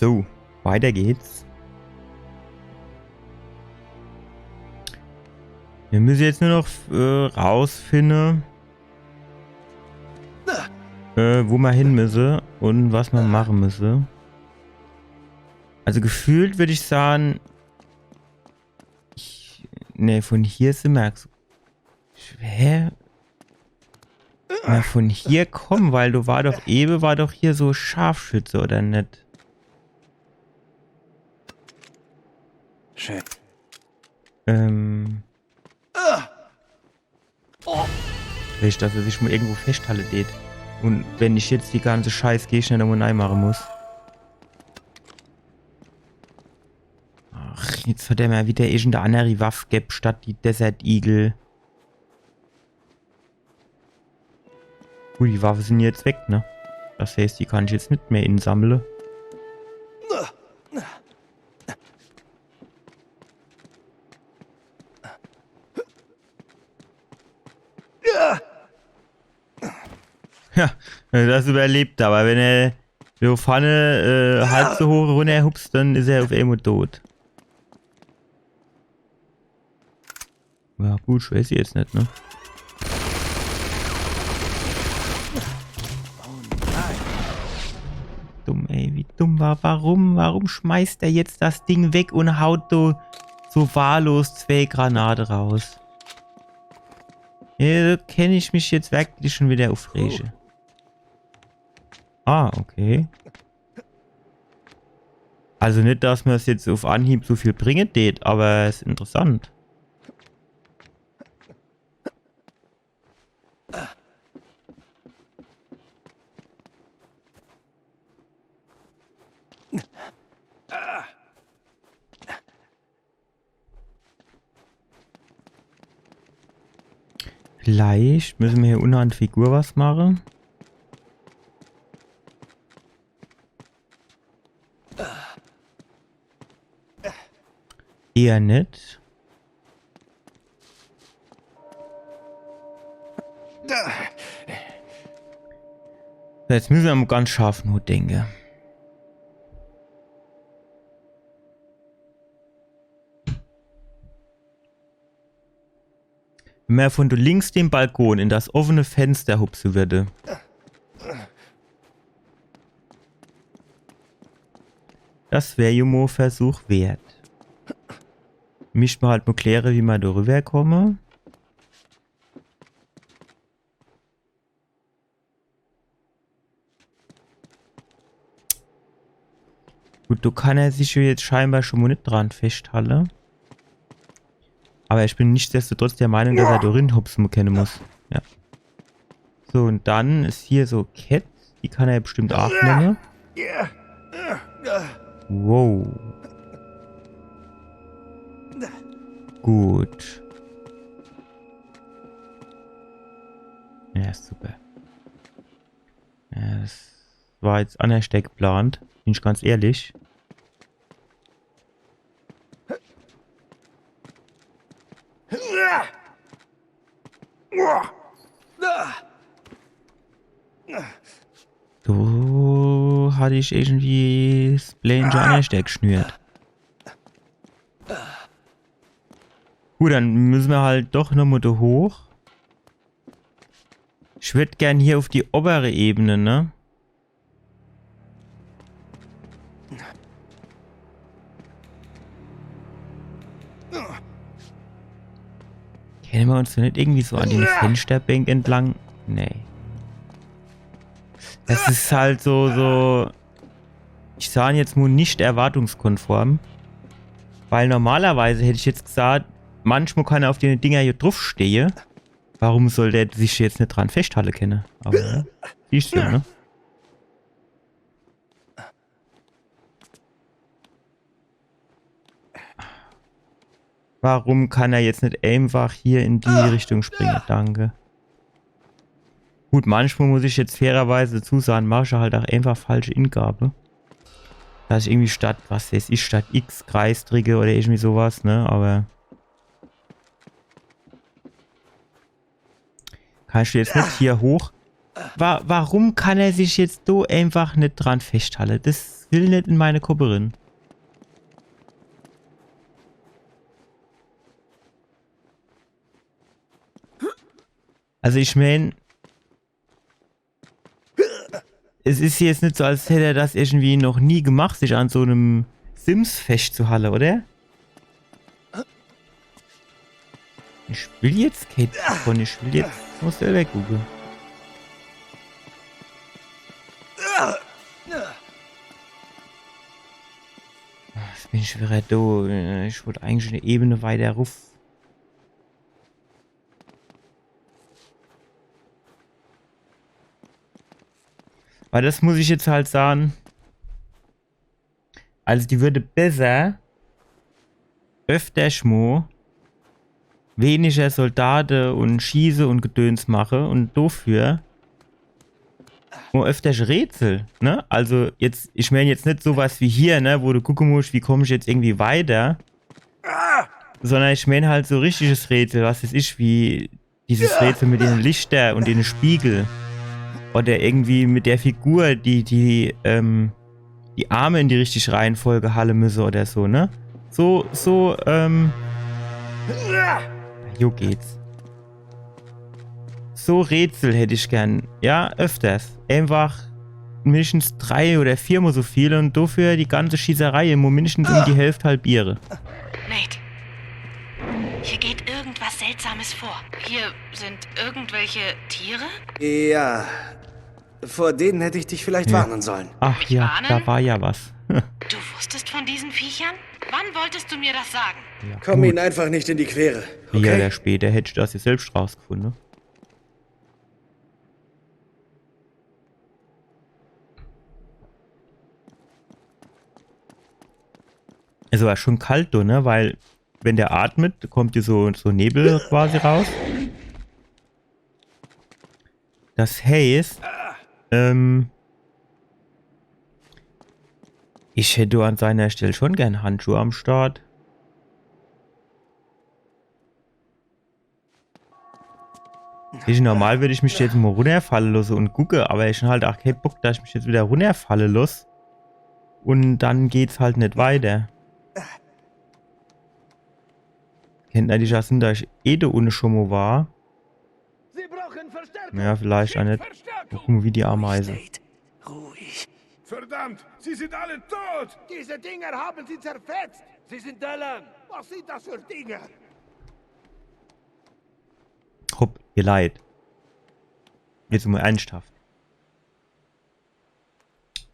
So, weiter geht's. Wir müssen jetzt nur noch rausfinden, wo wir hin müssen und was man machen müsse. Also gefühlt würde ich sagen, ne, von hier sind wir schwer. Na, von hier kommen, weil du war doch hier so Scharfschütze, oder nicht? Schön. Vielleicht, dass er sich mal irgendwo festhalten geht. Und wenn ich jetzt die ganze Scheiß schnell nochmal rein machen muss. Ach, jetzt hat er mal wieder irgendeine andere Waffe gegeben, statt die Desert Eagle. Gut, die Waffen sind jetzt weg, ne? Das heißt, die kann ich jetzt nicht mehr insammeln. Ja, das überlebt, aber wenn er die Pfanne halb so hoch runterhupst, dann ist er auf einmal tot. Ja gut, ich weiß jetzt nicht, ne? Dumm, ey, wie dumm war. Warum schmeißt er jetzt das Ding weg und haut so wahllos 2 Granaten raus? Ja, da kenne ich mich jetzt wirklich schon wieder aufregen. Ah, okay. Also nicht, dass man es jetzt auf Anhieb so viel bringen tät, aber es ist interessant. Vielleicht müssen wir hier unten an der Figur was machen. Eher nicht. Jetzt müssen wir mal ganz scharf nur denken. Wenn man von links dem Balkon in das offene Fenster hupsen würde. Das wäre ja Versuch wert. Mischt man halt mal klären, wie man da rüberkomme. Gut, da kann er sich jetzt scheinbar schon mal nicht dran festhalten. Aber ich bin nichtsdestotrotz der Meinung, dass er da reinhupsen kennen muss. Ja. So, und dann ist hier so Cat. Die kann er bestimmt auch nehmen. Wow. Gut. Ja, super. Ja, das war jetzt anders geplant. Bin ich ganz ehrlich. So hatte ich irgendwie das Blame anders geschnürt. Gut, dann müssen wir halt doch nochmal da hoch. Ich würde gern hier auf die obere Ebene, ne? Kennen wir uns doch nicht irgendwie so an den Fensterbank entlang? Nee. Das ist halt so... Ich sage jetzt nur nicht erwartungskonform. Weil normalerweise hätte ich jetzt gesagt, manchmal kann er auf den Dinger hier drauf stehen. Warum soll der sich jetzt nicht dran festhalten können? Aber ja, siehst du, ne? Warum kann er jetzt nicht einfach hier in die Richtung springen? Danke. Gut, manchmal muss ich jetzt fairerweise dazu sagen, mache ich halt auch einfach falsche Ingabe. Dass ich irgendwie statt, was weiß ich, statt X Kreis drücke oder irgendwie sowas, ne? Aber... Kann ich jetzt nicht hier hoch? warum kann er sich jetzt so einfach nicht dran festhalten? Das will nicht in meine Gruppe rein. Also ich meine, es ist jetzt nicht so, als hätte er das irgendwie noch nie gemacht, sich an so einem Sims festzuhalten, oder? Ich will jetzt Kate davon, ich will jetzt... Ich muss selber gucken. Jetzt bin ich wieder da. Ich wollte eigentlich eine Ebene weiter rauf. Weil das muss ich jetzt halt sagen. Also die würde besser öfter schmo weniger Soldaten und Schieße und Gedöns mache und dafür nur öfter Rätsel, ne? Also jetzt, ich meine jetzt nicht sowas wie hier, ne, wo du gucken musst, wie komme ich jetzt irgendwie weiter, sondern ich meine halt so richtiges Rätsel, was es ist, wie dieses Rätsel mit den Lichter und den Spiegel oder irgendwie mit der Figur, die Arme in die richtige Reihenfolge halten müsse oder so, ne? So, jo geht's. So Rätsel hätte ich gern. Ja, öfters. Einfach mindestens 3 oder 4 mal so viele und dafür die ganze Schießerei immer mindestens um die Hälfte halbiere. Nate, hier geht irgendwas Seltsames vor. Hier sind irgendwelche Tiere? Ja, vor denen hätte ich dich vielleicht warnen sollen. Ach ja, da war ja was. Du wusstest von diesen Viechern? Wann wolltest du mir das sagen? Ja, Komm ihnen einfach nicht in die Quere, okay? Ja, der später hätte ich das jetzt selbst rausgefunden. Es war schon kalt, ne? Weil, wenn der atmet, kommt hier so Nebel quasi raus. Das heißt, ich hätte an seiner Stelle schon gern Handschuhe am Start. Normal würde ich mich jetzt mal runterfallen lassen und gucke, aber ich habe halt auch keinen Bock, dass ich mich jetzt wieder runterfallen lasse. Und dann geht's halt nicht weiter. Kennt ihr die Jassen, da ich da ohne schon mal war? Ja, vielleicht auch nicht. Gucken wie die Ameise. Ruhig. Verdammt, sie sind alle tot! Diese Dinger haben sie zerfetzt! Sie sind da lang! Was sind das für Dinger? Hopp, ihr Leid. Jetzt mal ernsthaft.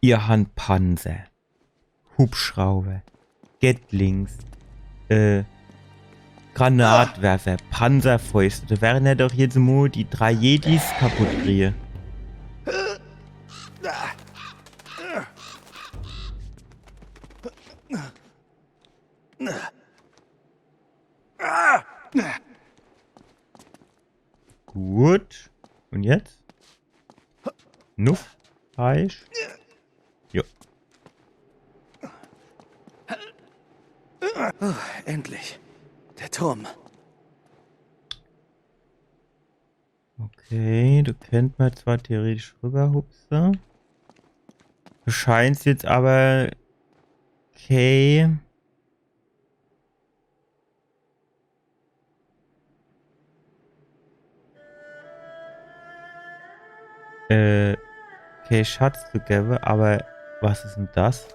Ihr habt Panzer, Hubschrauber, Gatlings, Granatwerfer, Panzerfäuste. Da wären ja doch jetzt mal die 3 Jedis kaputt kriegen. Gut. Und jetzt? Nuff. Falsch. Jo. Oh, endlich. Der Turm. Okay, du könnt mal zwar theoretisch rüberhupsen. Du scheinst jetzt aber... Okay... Okay, Schatz zu geben, aber was ist denn das?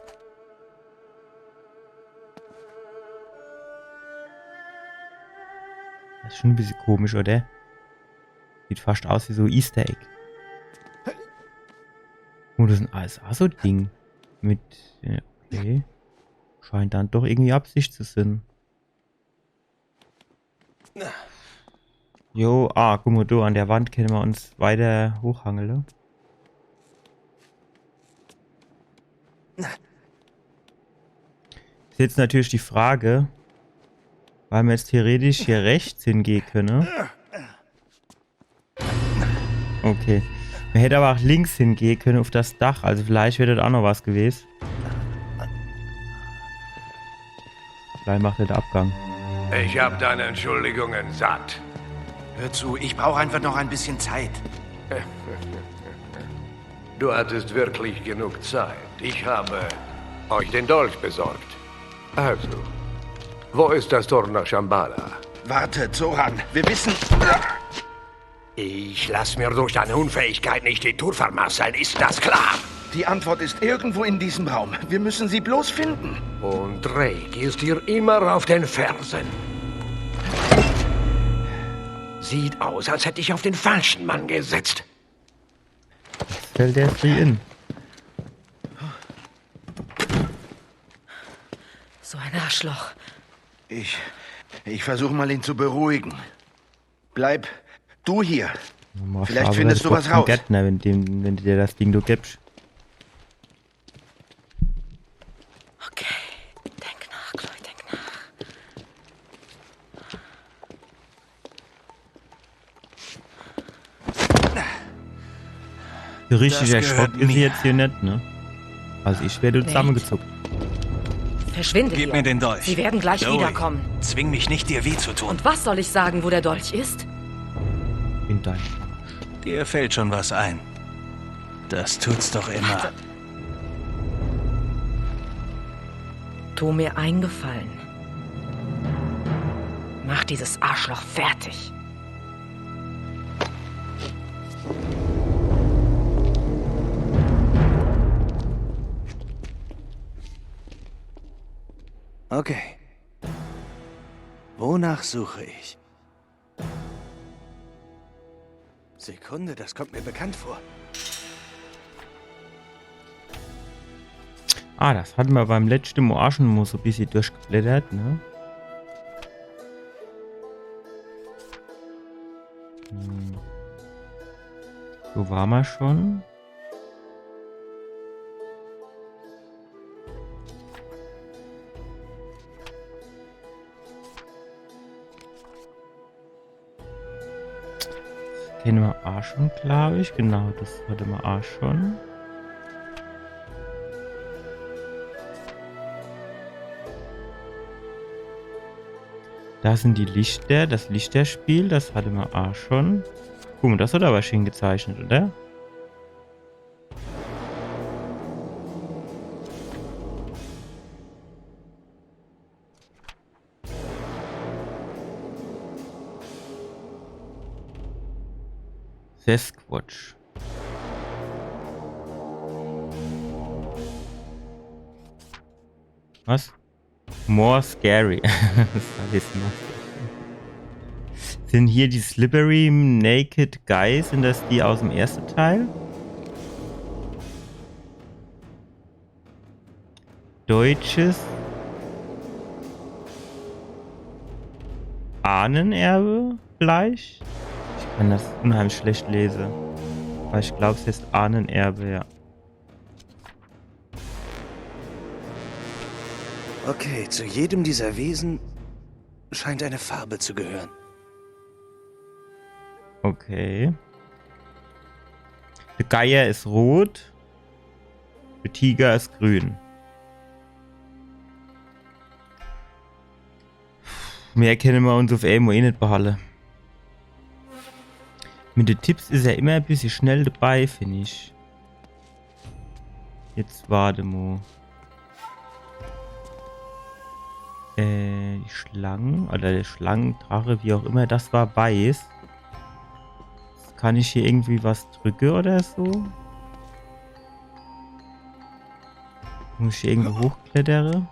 Das ist schon ein bisschen komisch, oder? Sieht fast aus wie so Easter Egg. Oh, das ist ein ASA-Ding. Mit... Okay. Scheint dann doch irgendwie Absicht zu sein. Jo, guck mal, du, an der Wand können wir uns weiter hochhangeln. Ist jetzt natürlich die Frage, weil wir jetzt theoretisch hier rechts hingehen können. Okay. Man hätte aber auch links hingehen können auf das Dach, also vielleicht wäre das auch noch was gewesen. Vielleicht macht er den Abgang. Ich hab deine Entschuldigungen satt. Hör zu, ich brauche einfach noch ein bisschen Zeit. Du hattest wirklich genug Zeit. Ich habe euch den Dolch besorgt. Also, wo ist das Tor nach Shambhala? Warte, Zoran, wir wissen... Ich lass mir durch deine Unfähigkeit nicht die Tour vermasseln, ist das klar? Die Antwort ist irgendwo in diesem Raum. Wir müssen sie bloß finden. Und Drake ist dir immer auf den Fersen. Sieht aus, als hätte ich auf den falschen Mann gesetzt. Fällt der free in. So ein Arschloch. Ich versuche mal, ihn zu beruhigen. Bleib du hier. Vielleicht Farbe, findest du was raus. Gärtner, wenn du dir das Ding du gibst. Okay, denk nach, Chloe, denk nach. So richtig Das erschrocken gehört ist sie mir. jetzt hier nicht, ne? Also ich werde zusammengezuckt. Verschwinde Gib hier. mir den Dolch. Sie werden gleich Chloe, wiederkommen. Zwing mich nicht, dir weh zu tun. Und was soll ich sagen, wo der Dolch ist? In dein. Dir fällt schon was ein. Das tut's doch immer. Tu mir einen Gefallen. Mach dieses Arschloch fertig. Okay. Wonach suche ich? Sekunde, das kommt mir bekannt vor. Ah, das hatten wir beim letzten Mal auch schon mal so ein bisschen durchgeblättert, ne? So waren wir schon. Kennen wir auch schon, glaube ich. Genau, das hatten wir auch schon. Da sind die Lichter, das Lichterspiel, das hatten wir auch schon. Guck mal, das hat aber schön gezeichnet, oder? Sasquatch. Was? More scary. Das heißt noch. Sind hier die Slippery Naked Guys? Sind das die aus dem ersten Teil? Deutsches Ahnenerbe vielleicht? Ich kann das unheimlich schlecht lesen. Aber ich glaube, es ist Ahnenerbe, ja. Okay, zu jedem dieser Wesen scheint eine Farbe zu gehören. Okay. Der Geier ist rot. Der Tiger ist grün. Mehr können wir uns auf einmal eh nicht behalten. Mit den Tipps ist er immer ein bisschen schnell dabei, finde ich. Jetzt warte mal. Die Schlangen, oder der Schlangendrache, wie auch immer, das war weiß. Kann ich hier irgendwie was drücken oder so? Muss ich hier irgendwo hochklettern?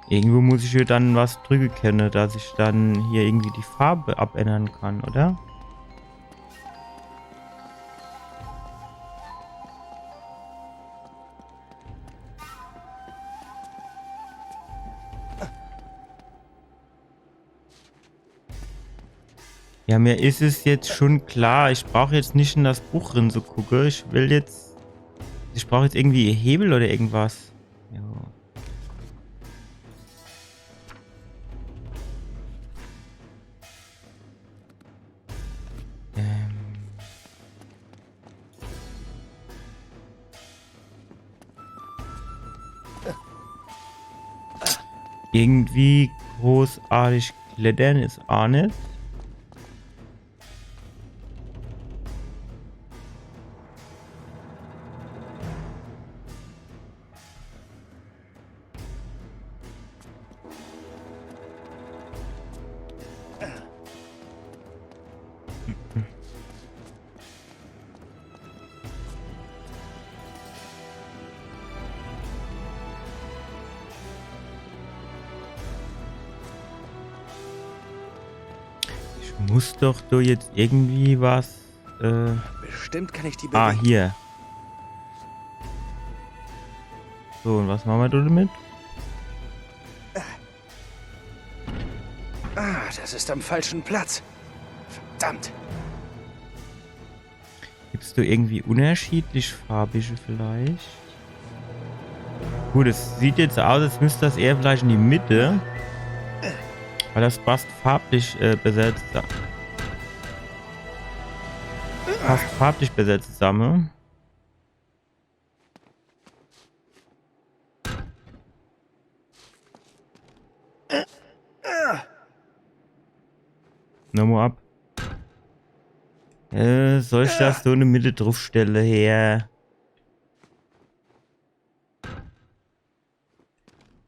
Irgendwo muss ich hier dann was drücken können, dass ich dann hier irgendwie die Farbe abändern kann, oder? Ja, mir ist es jetzt schon klar. Ich brauche jetzt nicht in das Buch drin zu gucken. Ich brauche jetzt irgendwie Hebel oder irgendwas. Ja. Irgendwie großartig klettern ist auch nicht. Muss doch du jetzt irgendwie was... Bestimmt kann ich die bewegen. Ah, hier. So, und was machen wir damit? Ah, das ist am falschen Platz. Verdammt. Gibst du irgendwie unterschiedlich farbige vielleicht? Gut, es sieht jetzt aus, als müsste das eher vielleicht in die Mitte. Weil das passt farblich besetzt. Passt farblich besetzt zusammen. Nochmal ab. Soll ich das so in der Mitte draufstellen her?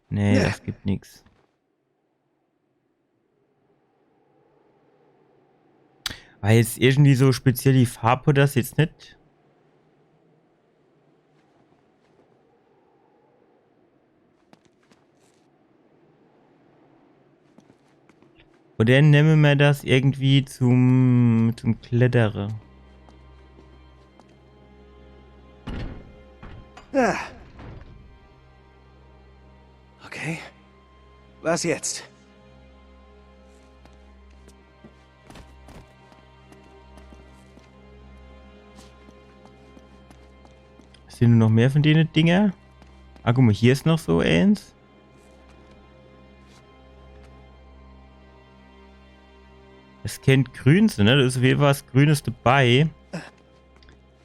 Nee, das gibt nichts. Weil jetzt irgendwie so speziell die Farbe das jetzt nicht. Oder nehmen wir das irgendwie zum Kletterer. Ah. Okay. Was jetzt? Sind noch mehr von denen Dinger? Ah, guck mal, hier ist noch so eins. Es kennt Grün, ne? Da ist auf jeden Fall was Grünes dabei.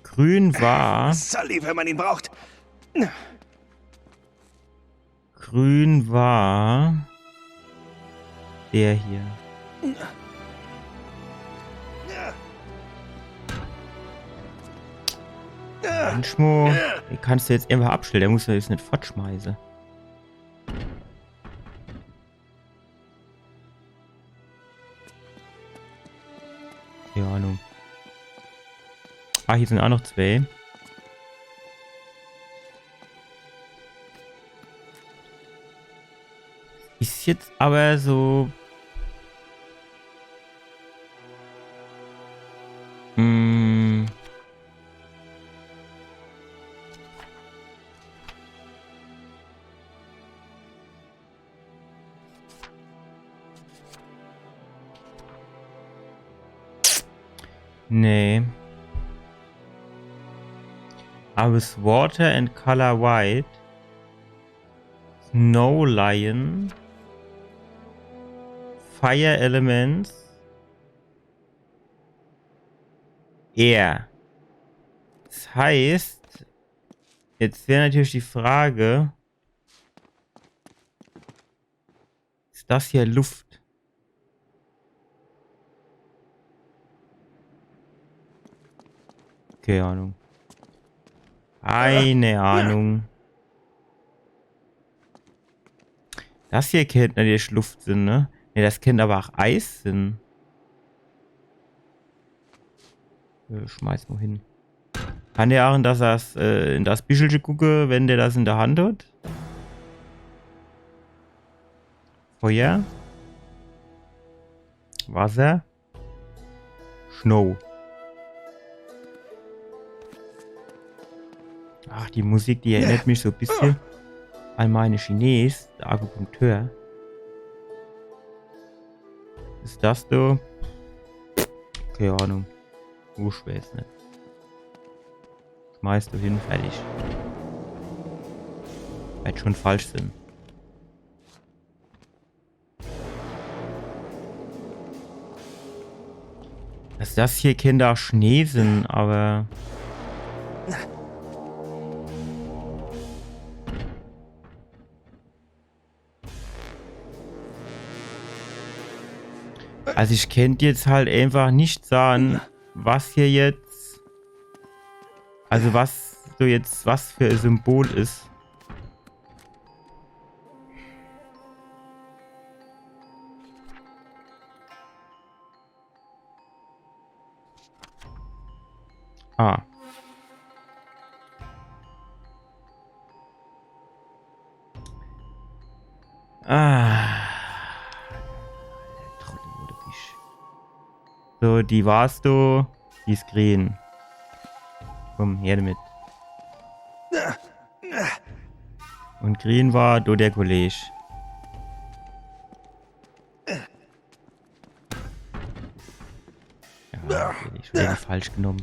Grün war... Sully, wenn man ihn braucht. Grün war... Der hier. Manchmal, den kannst du jetzt einfach abstellen, der muss ja jetzt nicht fortschmeißen. Keine Ahnung. Ah, hier sind auch noch zwei. Ist jetzt aber so... Nee. Aber es Water and Color White. Snow Lion. Fire Elements. Air. Das heißt, jetzt wäre natürlich die Frage, ist das hier Luft? Keine Ahnung. Keine Ahnung. Das hier kennt natürlich Luft sind, ne? Ne, das kennt aber auch Eis sind. Schmeiß mal hin. Kann der auch, dass das in das Bischelchen gucke, wenn der das in der Hand hat? Feuer. Wasser. Snow. Ach, die Musik, die erinnert mich so ein bisschen an meine Chines, der Akupunkteur. Ist das so? Keine Ahnung. Schwer ist nicht. Schmeißt du hin, fertig. Wird schon falsch sind. Dass das hier Kinder Schnee sind, aber... Also ich könnte jetzt halt einfach nicht sagen, was hier jetzt... Also was so jetzt was für ein Symbol ist. Ah. So, die warst du. Die ist grün. Komm, her damit. Und grün war du der Kollege. Ja, ich werde falsch genommen.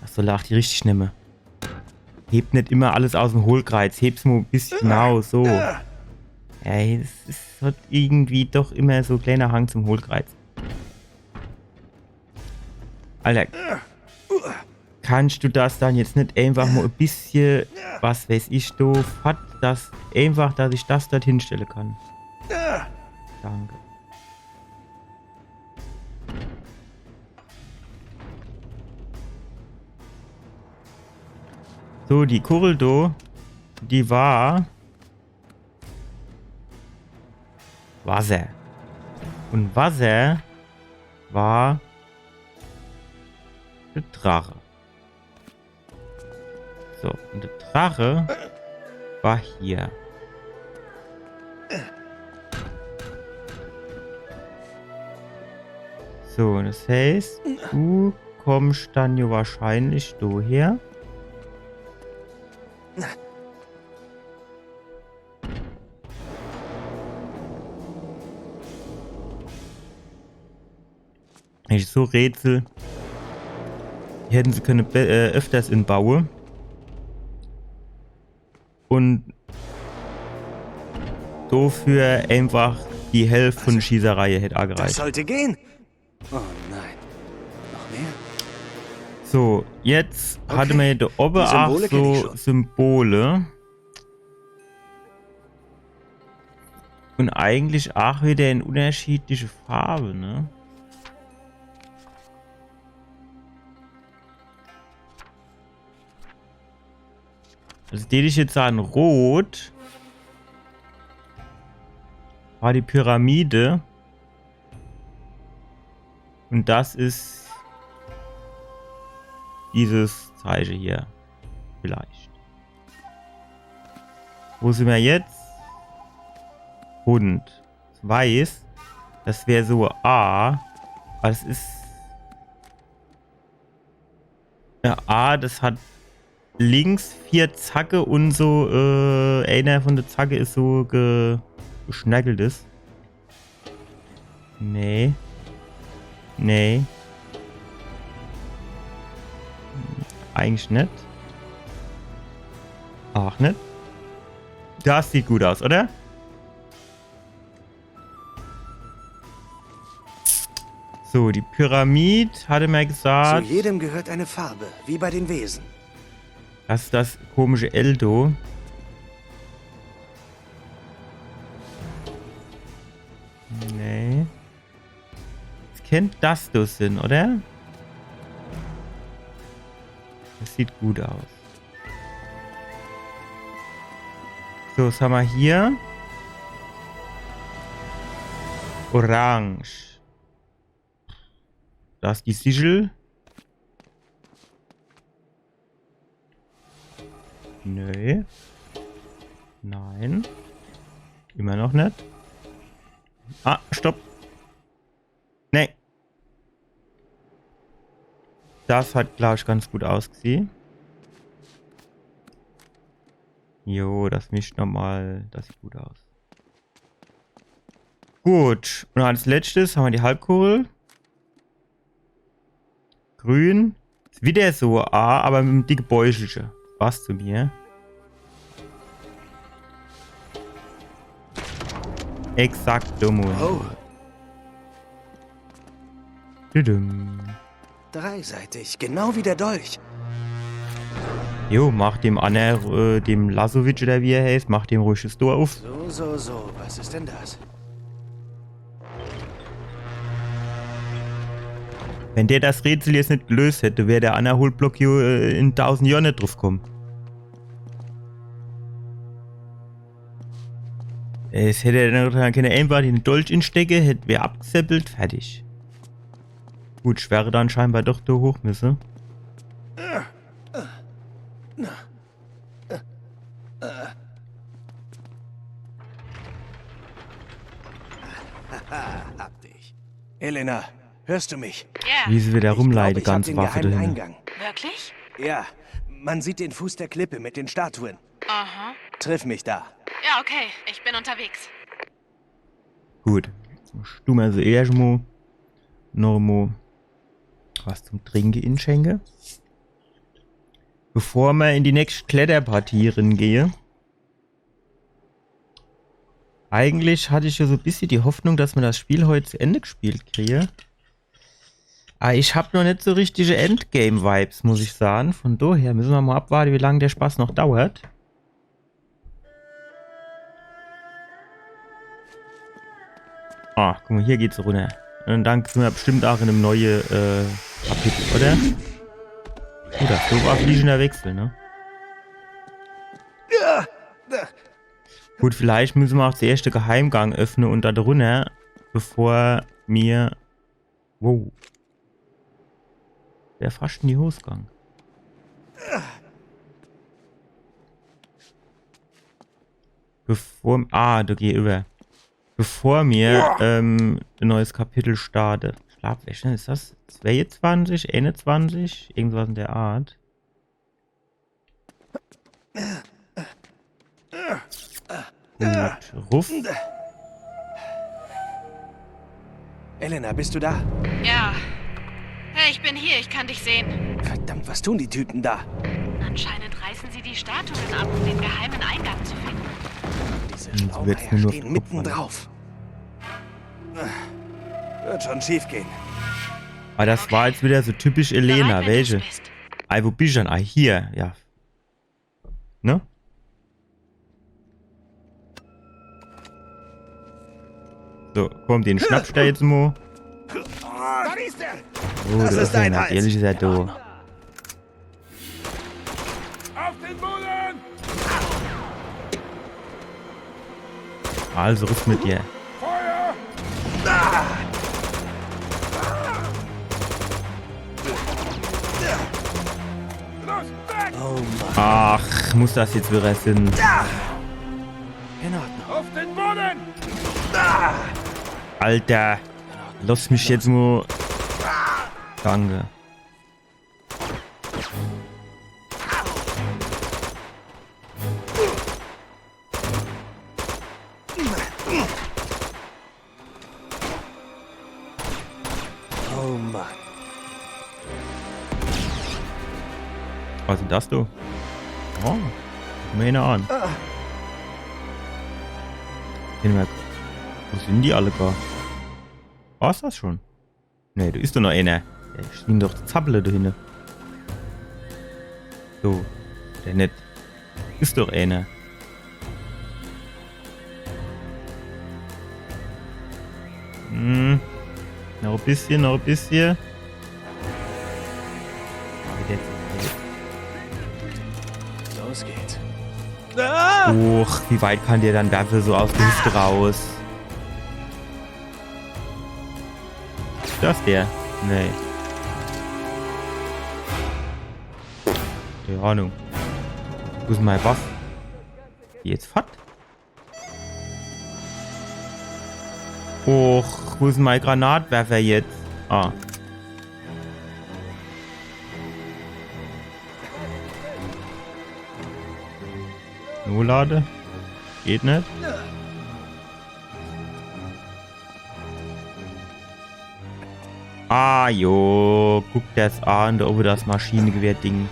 Achso, lach die richtig nehme. Hebt nicht immer alles aus dem Hohlkreuz. Heb's mal ein bisschen genau, so. Ja, es hat irgendwie doch immer so ein kleiner Hang zum Hohlkreuz. Alter. Kannst du das dann jetzt nicht einfach mal ein bisschen, was weiß ich, doof hat, das einfach, dass ich das dorthin stellen kann? Danke. So, die Kurel do, die war Wasser. Und Wasser war der Drache. So, und der Drache war hier. So, das heißt, du kommst dann ja wahrscheinlich daher. Ich so Rätsel. Die hätten sie können öfters inbauen. Und dafür einfach die Hälfte von der Schießerei hätte angereicht. Das sollte gehen. Oh nein. Noch mehr? So, jetzt hatte man da oben auch so Symbole. Und eigentlich auch wieder in unterschiedliche Farben, ne? Also die ich jetzt sagen, rot war die Pyramide. Und das ist dieses Zeichen hier. Vielleicht. Wo sind wir jetzt? Und weiß, das wäre so A. Aber das ist... Ja, A, das hat links 4 Zacke und so, einer von der Zacke ist so geschnackelt ist. Nee. Nee. Eigentlich nicht. Ach, nicht? Das sieht gut aus, oder? So, die Pyramide hatte mir gesagt. Zu jedem gehört eine Farbe, wie bei den Wesen. Das ist das komische Eldo. Nee. Das kennt das du Sinn, oder? Das sieht gut aus. So, was haben wir hier? Orange. Das ist die Sigil. Nö. Nein. Immer noch nicht. Ah, stopp. Nee. Das hat, glaube ich, ganz gut ausgesehen. Jo, das mischt nochmal. Das sieht gut aus. Gut. Und als letztes haben wir die Halbkugel. Grün. Ist wieder so A, aber mit einem dicken Beutelchen. Was zu mir? Exakt, Oh. Düdüm. Dreiseitig, genau wie der Dolch. Jo, mach dem Anna, dem Lasovic oder wie er heißt, mach dem ruhig das Tor auf. So. Was ist denn das? Wenn der das Rätsel jetzt nicht gelöst hätte, wäre der Anaholblock hier in 1000 Jahren nicht drauf gekommen. Es hätte dann keine einfach den Dolch instecken, hätte wir abgesäppelt, fertig. Gut, ich wäre dann scheinbar doch da hoch müssen. Hab dich. Elena, hörst du mich? Wie sie wieder rumleidet, Ich glaub, ganz ich hab Waffe den geheimen drin. Eingang. Wirklich? Ja, man sieht den Fuß der Klippe mit den Statuen. Aha. Triff mich da. Ja, okay. Ich bin unterwegs. Gut. Du mir also erstmal noch mal was zum Trinken inschenke. Bevor wir in die nächste Kletterpartie gehe. Eigentlich hatte ich ja so ein bisschen die Hoffnung, dass wir das Spiel heute zu Ende gespielt kriege. Aber ich habe noch nicht so richtige Endgame-Vibes, muss ich sagen. Von daher müssen wir mal abwarten, wie lange der Spaß noch dauert. Ah, guck mal, hier geht's runter. Und dann sind wir bestimmt auch in einem neuen Kapitel, oder? Oh, das ist so ein fliegender Wechsel, ne? Gut, vielleicht müssen wir auch zuerst den Geheimgang öffnen und da drunter, bevor mir... Wow. Wer fast in die Hose gegangen? Bevor... Ah, da geh über. Bevor mir ein neues Kapitel starte. Schlafwäsche, ist das 22, 21? Irgendwas in der Art. Gut, Ruff. Elena, bist du da? Ja. Hey, ich bin hier. Ich kann dich sehen. Verdammt, was tun die Typen da? Anscheinend reißen sie die Statuen ab, um den geheimen Eingang zu finden. Diese Jetzt wird's mir Schlaumeier nur stehen mitten drauf. Wird schon schief gehen. Aber das war jetzt wieder so typisch Elena. Bereit, wenn Welche? du's bist. Ah, wo bist du denn? Ah, hier. Ja. Ne? So, komm, den schnappst du jetzt mal. Da ist er! Oh, Das der ist dein Hals. natürlich ist er da. Auf den Boden! Also, rüst mit dir. Feuer! Los, weg! Oh Mann. Ach, muss das jetzt wieder sein? In Ordnung. Auf den Boden! Alter. Lass mich jetzt mal... Danke. Oh Mann. Was ist das, du? Oh, meine an. Wo sind die alle gar? War's das schon? Ne, du ist doch noch einer. Der stehen doch die Zappele da hinten. So, der nicht. Ist doch einer. Hm. Noch ein bisschen, noch ein bisschen. Los geht's. Och, wie weit kann der dann dafür so aus der Hüfte raus? Ist das der? Nee. Keine Ahnung. Wo ist mein Waffe? Jetzt fort? Och, wo ist mein Granatwerfer jetzt? Ah. Nur lade? Geht nicht. Ah, jo. Guck das an, da oben das Maschinengewehr-Ding.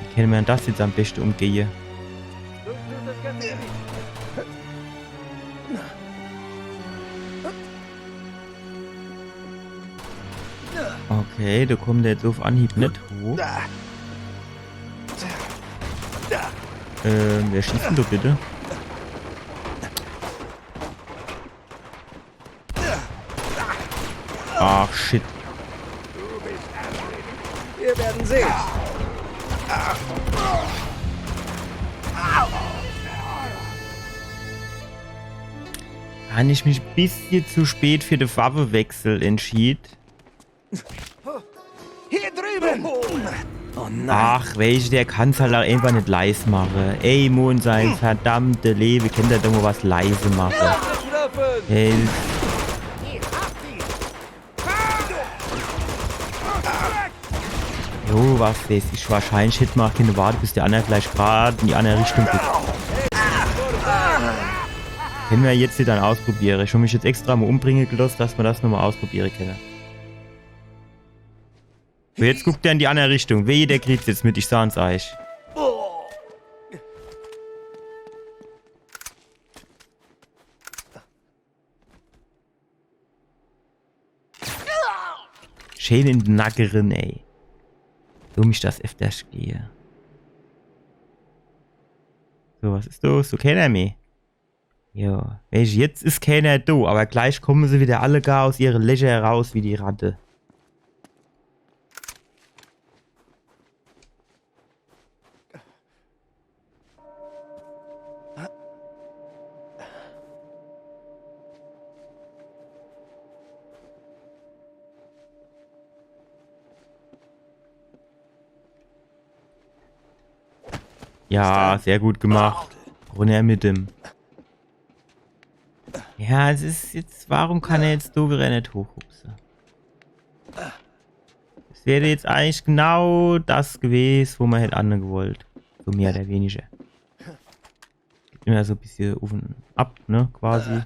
Wie können wir das jetzt am besten umgehen? Okay, da kommt der jetzt auf Anhieb nicht hoch. Wer schießt denn da bitte? Ach, shit. Wir werden sehen. Habe ich mich ein bisschen zu spät für den Waffenwechsel entschieden. Hier drüben! Oh nein. Ach, welche, der kann es halt auch einfach nicht leise machen. Ey, Mon, sein verdammte Leben, kennt er doch mal was leise machen. Hey. Jo, was weiß ich, wahrscheinlich hätte man auch keine Warte, bis der andere gleich gerade in die andere Richtung geht. Können wir jetzt hier dann ausprobieren. Ich habe mich jetzt extra mal umbringen gelassen, dass wir das nochmal ausprobieren können. So, jetzt guckt er in die andere Richtung. Wehe, der kriegt jetzt mit, ich sag's euch. Schön in den Nackeren, ey. Dumm ich das öfters gehe. So, was ist los? So keiner mehr. Ja, jetzt ist keiner da, aber gleich kommen sie wieder alle gar aus ihren Löcher heraus wie die Ratte. Ja, sehr gut gemacht. Runter mit dem. Ja, es ist jetzt, warum kann er jetzt so wieder nicht hochhupsen? Das wäre jetzt eigentlich genau das gewesen, wo man hätte angewollt. So mehr oder weniger. Immer so ein bisschen auf und ab, ne, quasi.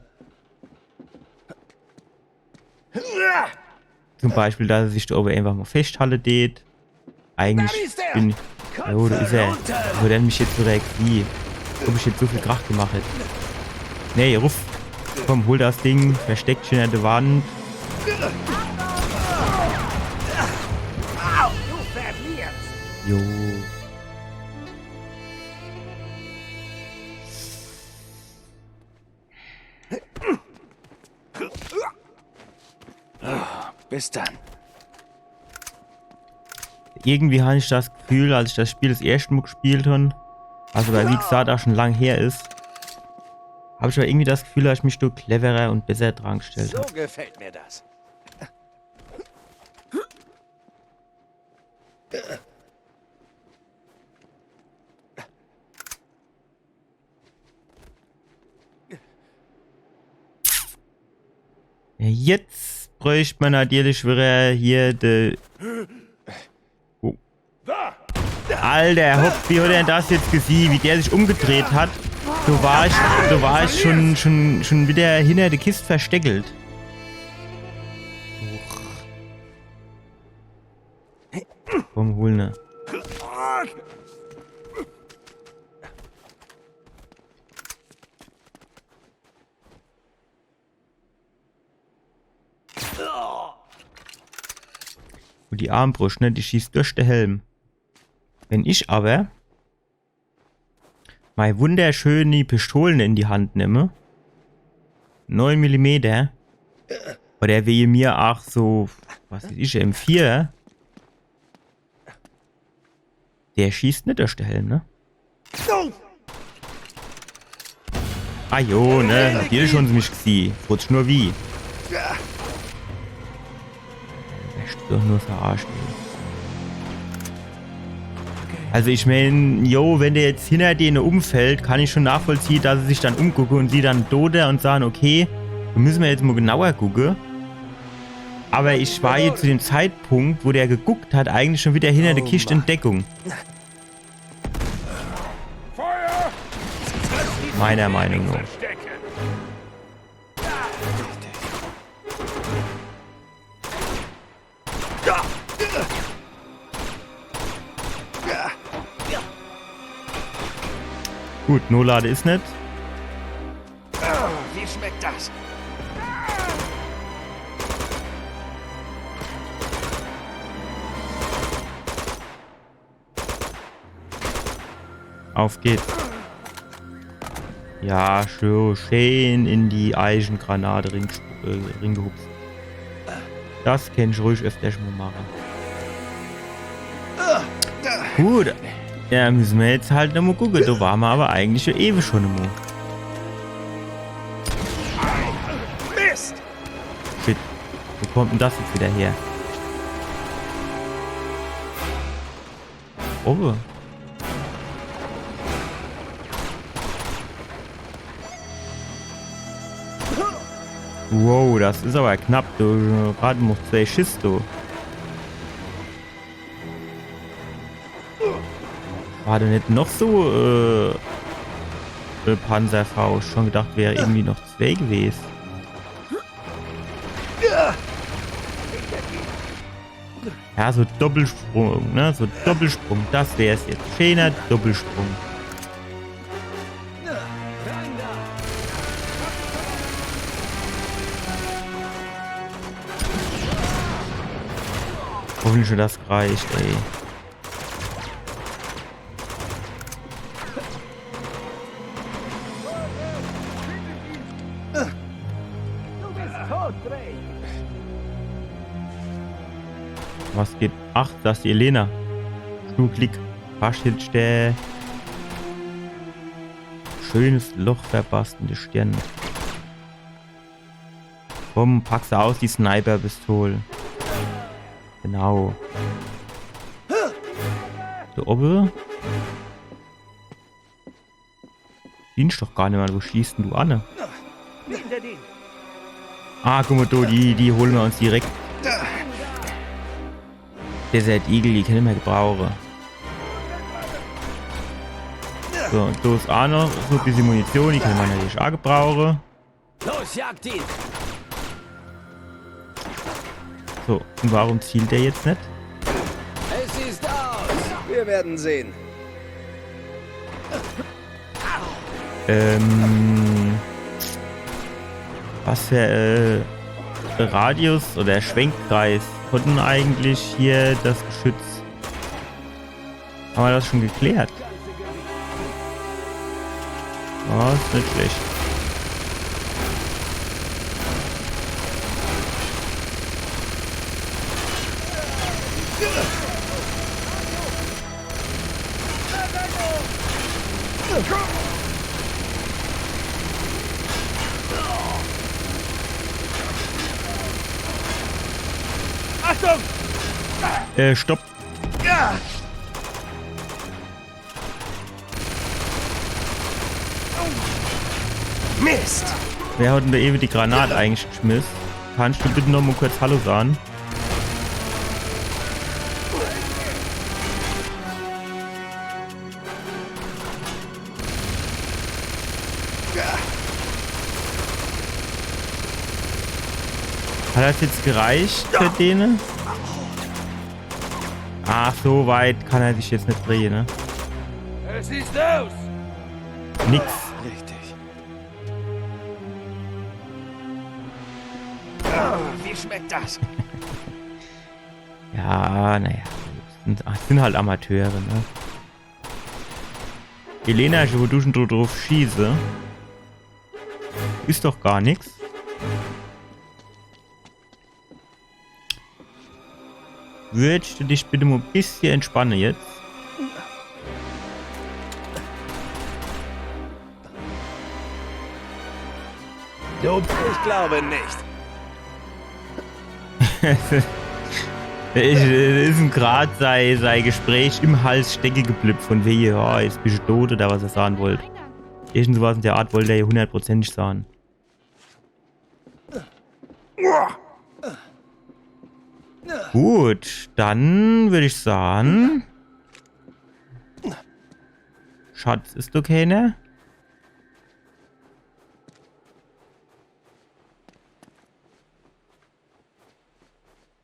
Zum Beispiel, dass er sich da oben einfach mal festhalten tät. Eigentlich bin ich... Oh, da ist er. Wo der mich jetzt so direkt wie? Ob ich jetzt so viel Krach gemacht hätte. Nee, ruf. Komm, hol das Ding. Versteckt schön an der Wand. Jo. Bis dann. Irgendwie habe ich das Gefühl, als ich das Spiel das erste Mal gespielt habe, also weil wie gesagt auch schon lang her ist, habe ich aber irgendwie das Gefühl, dass ich mich durch cleverer und besser dran gestellt habe. So gefällt mir das. Ja, jetzt bräuchte man natürlich wieder hier de... Oh. Alter, Hopp, wie hat er denn das jetzt gesehen, wie der sich umgedreht hat? So war ich schon wieder hinter der Kiste versteckelt. Komm, hol ne. Und die Armbrust, ne, die schießt durch den Helm. Wenn ich aber meine wunderschöne Pistolen in die Hand nehme, 9 mm, oder wie mir auch so, was weiß ich, M4, der schießt nicht durch den Helm, ne? Ah jo, ne, natürlich schon sie mich gesehen. Frutsch nur wie. Doch nur verarscht. Also ich meine, jo, wenn der jetzt hinter denen umfällt, kann ich schon nachvollziehen, dass sie sich dann umgucken und sie dann tote und sagen, okay, wir müssen jetzt mal genauer gucken. Aber ich war jetzt zu dem Zeitpunkt, wo der geguckt hat, eigentlich schon wieder hinter der Kiste in Deckung. Meiner Meinung nach. Gut, No-Lade ist nicht. Wie schmeckt das? Auf geht's. Ja, schön in die Eisengranate ringehupst. Das kann ich ruhig öfter schon mal machen. Gut. Ja, müssen wir jetzt halt nochmal gucken. Da waren wir aber eigentlich schon ewig schon einmal. Mist! Shit. Wo kommt denn das jetzt wieder her? Oh. Wow, das ist aber knapp, du. Gerade noch 2 Schiss, du. War denn nicht noch so, Panzerfaust? Schon gedacht, wäre irgendwie noch 2 gewesen. Ja, so Doppelsprung, ne? So Doppelsprung, das wäre es jetzt. Schöner Doppelsprung. Hoffentlich schon das reicht, ey. Was geht? Ach, das ist die Elena. Schnucklig. Faschitste. Schönes Loch verbastende Stirn. Komm, pack sie aus, die Sniper-Pistole. Genau. Da oben. Dienst doch gar nicht mal. Wo schießt denn du an? Ah, guck mal, die holen wir uns direkt. Desert Eagle, die kann ich mehr gebrauchen. So, und da ist auch noch so ein bisschen Munition, die kann man natürlich auch gebrauchen. Los, jagt ihn! So, und warum zielt der jetzt nicht? Es ist aus! Wir werden sehen. Was für Radius oder Schwenkkreis konnten eigentlich hier das Geschütz? Haben wir das schon geklärt? Oh, ist nicht schlecht. Achtung! Stopp. Ja. Mist! Wer hat denn da eben die Granate eigentlich geschmissen? Kannst du bitte noch mal kurz Hallo sagen? Hat das jetzt gereicht für denen? Ach, so weit kann er sich jetzt nicht drehen, ne? Es ist aus! Nix. Richtig. Oh, wie schmeckt das? Ja, naja. Sind halt Amateure, ne? Elena, wo du schon drauf schieße. Ist doch gar nichts. Würdest du dich bitte mal ein bisschen entspannen jetzt? Ich glaube nicht. Es ist ein Grad sei Gespräch im Hals stecke geblippt von wehe, ja, jetzt bist du tot oder was er sagen wollte. Irgend sowas in der Art wollte er ja 100%ig sagen. Gut, dann würde ich sagen... Schatz, ist okay, ne?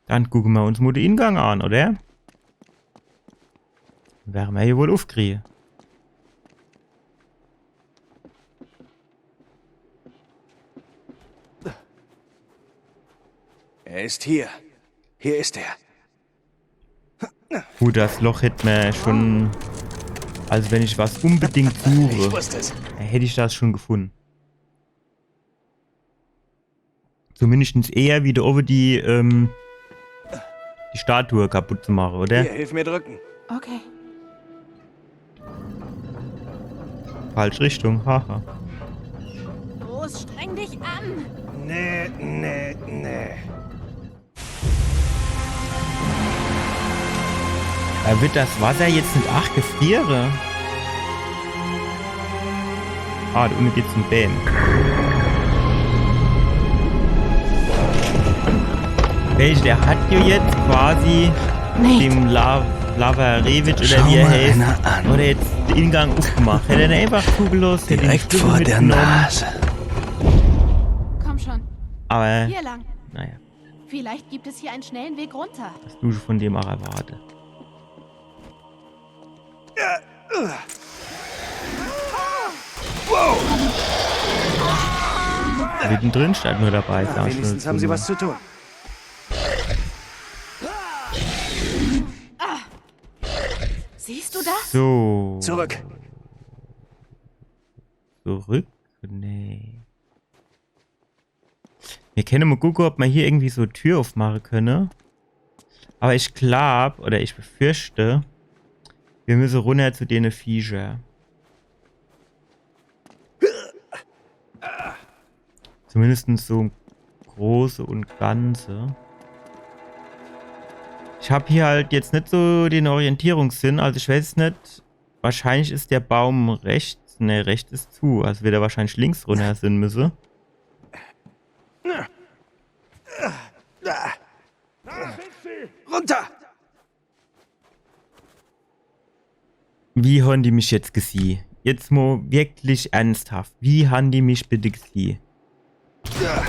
Dann gucken wir uns mal den Ingang an, oder? Werden wir hier wohl aufkriegen. Er ist hier. Hier ist er. Gut, das Loch hätte man schon... Also wenn ich was unbedingt Ich suche, wusste es. hätte ich das schon gefunden. Zumindest eher wieder over die die Statue kaputt zu machen, oder? Hier, hilf mir drücken. Okay. Falsche Richtung, haha. Los, streng dich an. Nee. Wird das Wasser jetzt nicht arg gefrieren? Ah, da unten geht's zum Dämmen. Welch, der hat ja jetzt quasi dem Lavarevich oder wie er heißt, oder jetzt den Ingang aufgemacht. Hätte er einfach zugelassen, hätte Direkt den vor der mitgenommen. Nase. Komm schon. Aber, Hier lang. naja, Vielleicht gibt es hier einen schnellen Weg runter. was du von dem auch erwartet. Mittendrin stand nur dabei. Ja, wenigstens haben sie was zu tun. Siehst du das? So. Zurück. Zurück? Nee. Wir können mal gucken, ob man hier irgendwie so Tür aufmachen können. Aber ich glaube, oder ich befürchte, wir müssen runter zu den Viecher. Zumindest so im Große und Ganze. Ich habe hier halt jetzt nicht so den Orientierungssinn, also ich weiß nicht. Wahrscheinlich ist der Baum rechts. Ne, rechts ist zu. Also wird er wahrscheinlich links runter sind müsse. Runter! Wie haben die mich jetzt gesehen? Jetzt mal wirklich ernsthaft. Wie haben die mich bitte gesehen? Ja.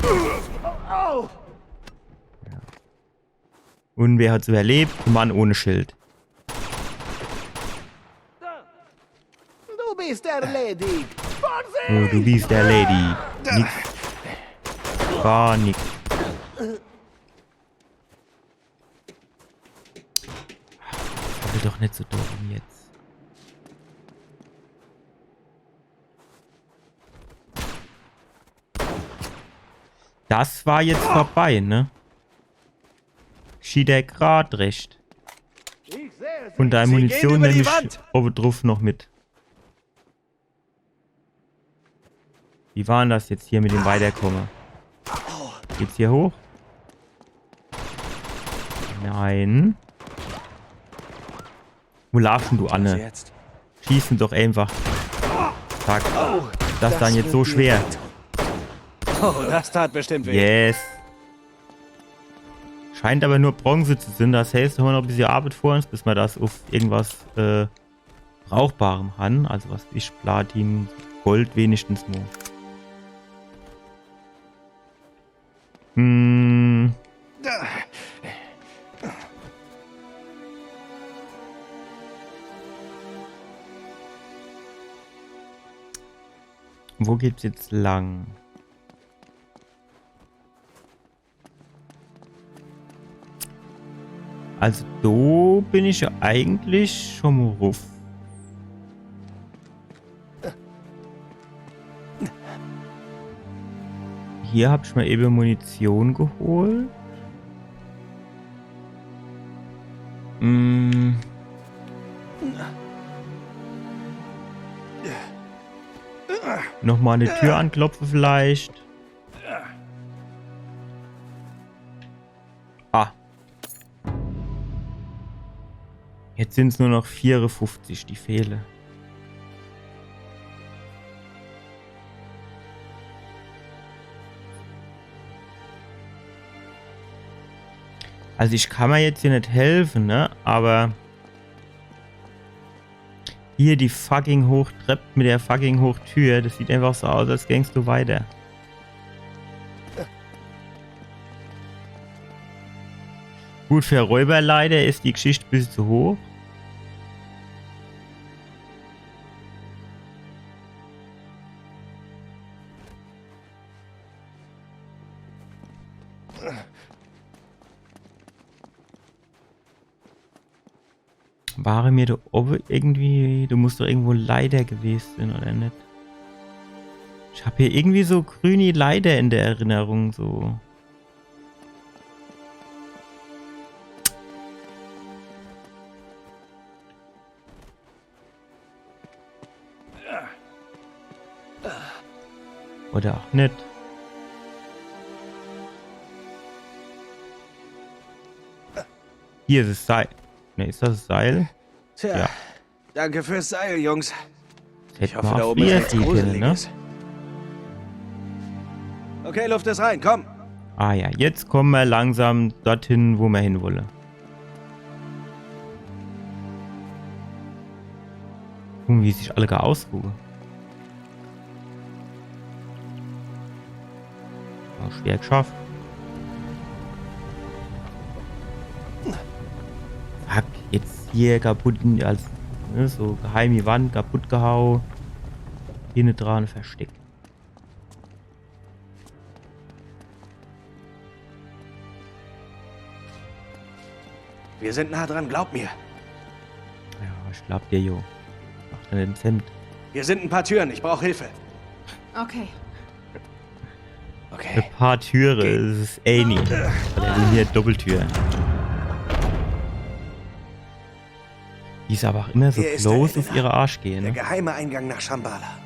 Und wer hat's überlebt? Mann ohne Schild. Du bist erledigt. Oh, du bist der Lady. Nix. Gar nix. Aber doch nicht so dumm jetzt. Das war jetzt vorbei, ne? Schied er grad recht. Und deine Munition nehme ich oben drauf noch mit. Wie war denn das jetzt hier mit dem Weiterkommen? Geht's hier hoch? Nein. Wo laufst du, Anne? Schießen doch einfach. Zack. Das ist dann jetzt so schwer. Oh, das tat bestimmt weh. Yes. Scheint aber nur Bronze zu sein. Das heißt, wir haben noch ein bisschen Arbeit vor uns, bis wir das auf irgendwas Brauchbarem haben. Also was ich Platin, Gold wenigstens nur. Wo geht's jetzt lang? Also, da bin ich ja eigentlich schon mal ruf. Hier habe ich mal eben Munition geholt. Nochmal eine Tür anklopfen vielleicht. Ah. Jetzt sind es nur noch 54, die fehlen. Also ich kann mir jetzt hier nicht helfen, ne? Aber hier die fucking Hochtreppe mit der fucking Hochtür, das sieht einfach so aus, als gängst du weiter. Gut, für Räuber leider ist die Geschichte ein bisschen zu hoch. War mir da oben irgendwie... Du musst doch irgendwo Leiter gewesen sein, oder nicht? Ich habe hier irgendwie so grüne Leiter in der Erinnerung, so... Oder auch nicht. Hier ist das Seil. Ne, ist das Seil? Tja, Ja. danke fürs Seil, Jungs. Ich Hätten hoffe, wir da auch oben ist früher nichts sehen können, ne? Gruseliges. Okay, Luft ist rein, komm. Ah ja, jetzt kommen wir langsam dorthin, wo wir hinwollen. Gucken, wie sich alle gar ausruhen. Ja, schwer geschafft. Fuck, jetzt hier kaputt, als ne, so geheime Wand kaputt gehauen. Hinten dran versteckt. Wir sind nah dran, glaub mir. Ja, ich glaub dir, Jo. Mach dir den Cent. Hier sind ein paar Türen, ich brauche Hilfe. Okay. Okay. Ein paar Türe, das ist Annie. Oder hier Doppeltür. Die ist aber auch immer so Hier ist der close auf Erinnern. ihre Arsch gehen, Der ne? geheime Eingang nach Shambhala.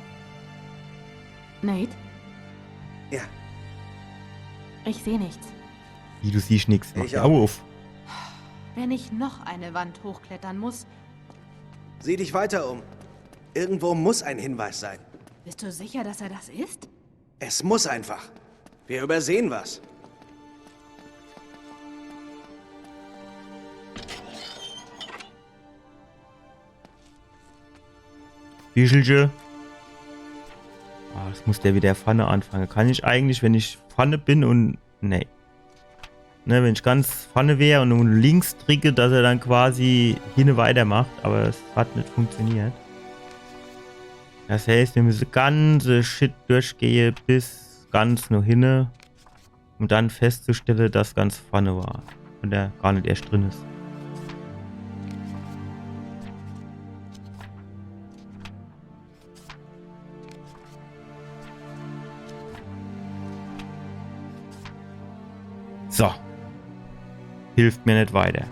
Nate? Ja. Ich sehe nichts. Wie, du siehst nichts. Mach Ich die auch. Augen auf. Wenn ich noch eine Wand hochklettern muss, Sieh dich weiter um. Irgendwo muss ein Hinweis sein. bist du sicher, dass er das ist? Es muss einfach. Wir übersehen was. Büschelche. Ah, das muss der wieder Pfanne anfangen. Kann ich eigentlich, wenn ich Pfanne bin und... Nee. Ne, wenn ich ganz Pfanne wäre und nun links drücke, dass er dann quasi hin weitermacht. Aber es hat nicht funktioniert. Das heißt, wir müssen ganze Shit durchgehen bis ganz nur hinne. Um dann festzustellen, dass ganz Pfanne war. Und der gar nicht erst drin ist. So. Hilft mir nicht weiter.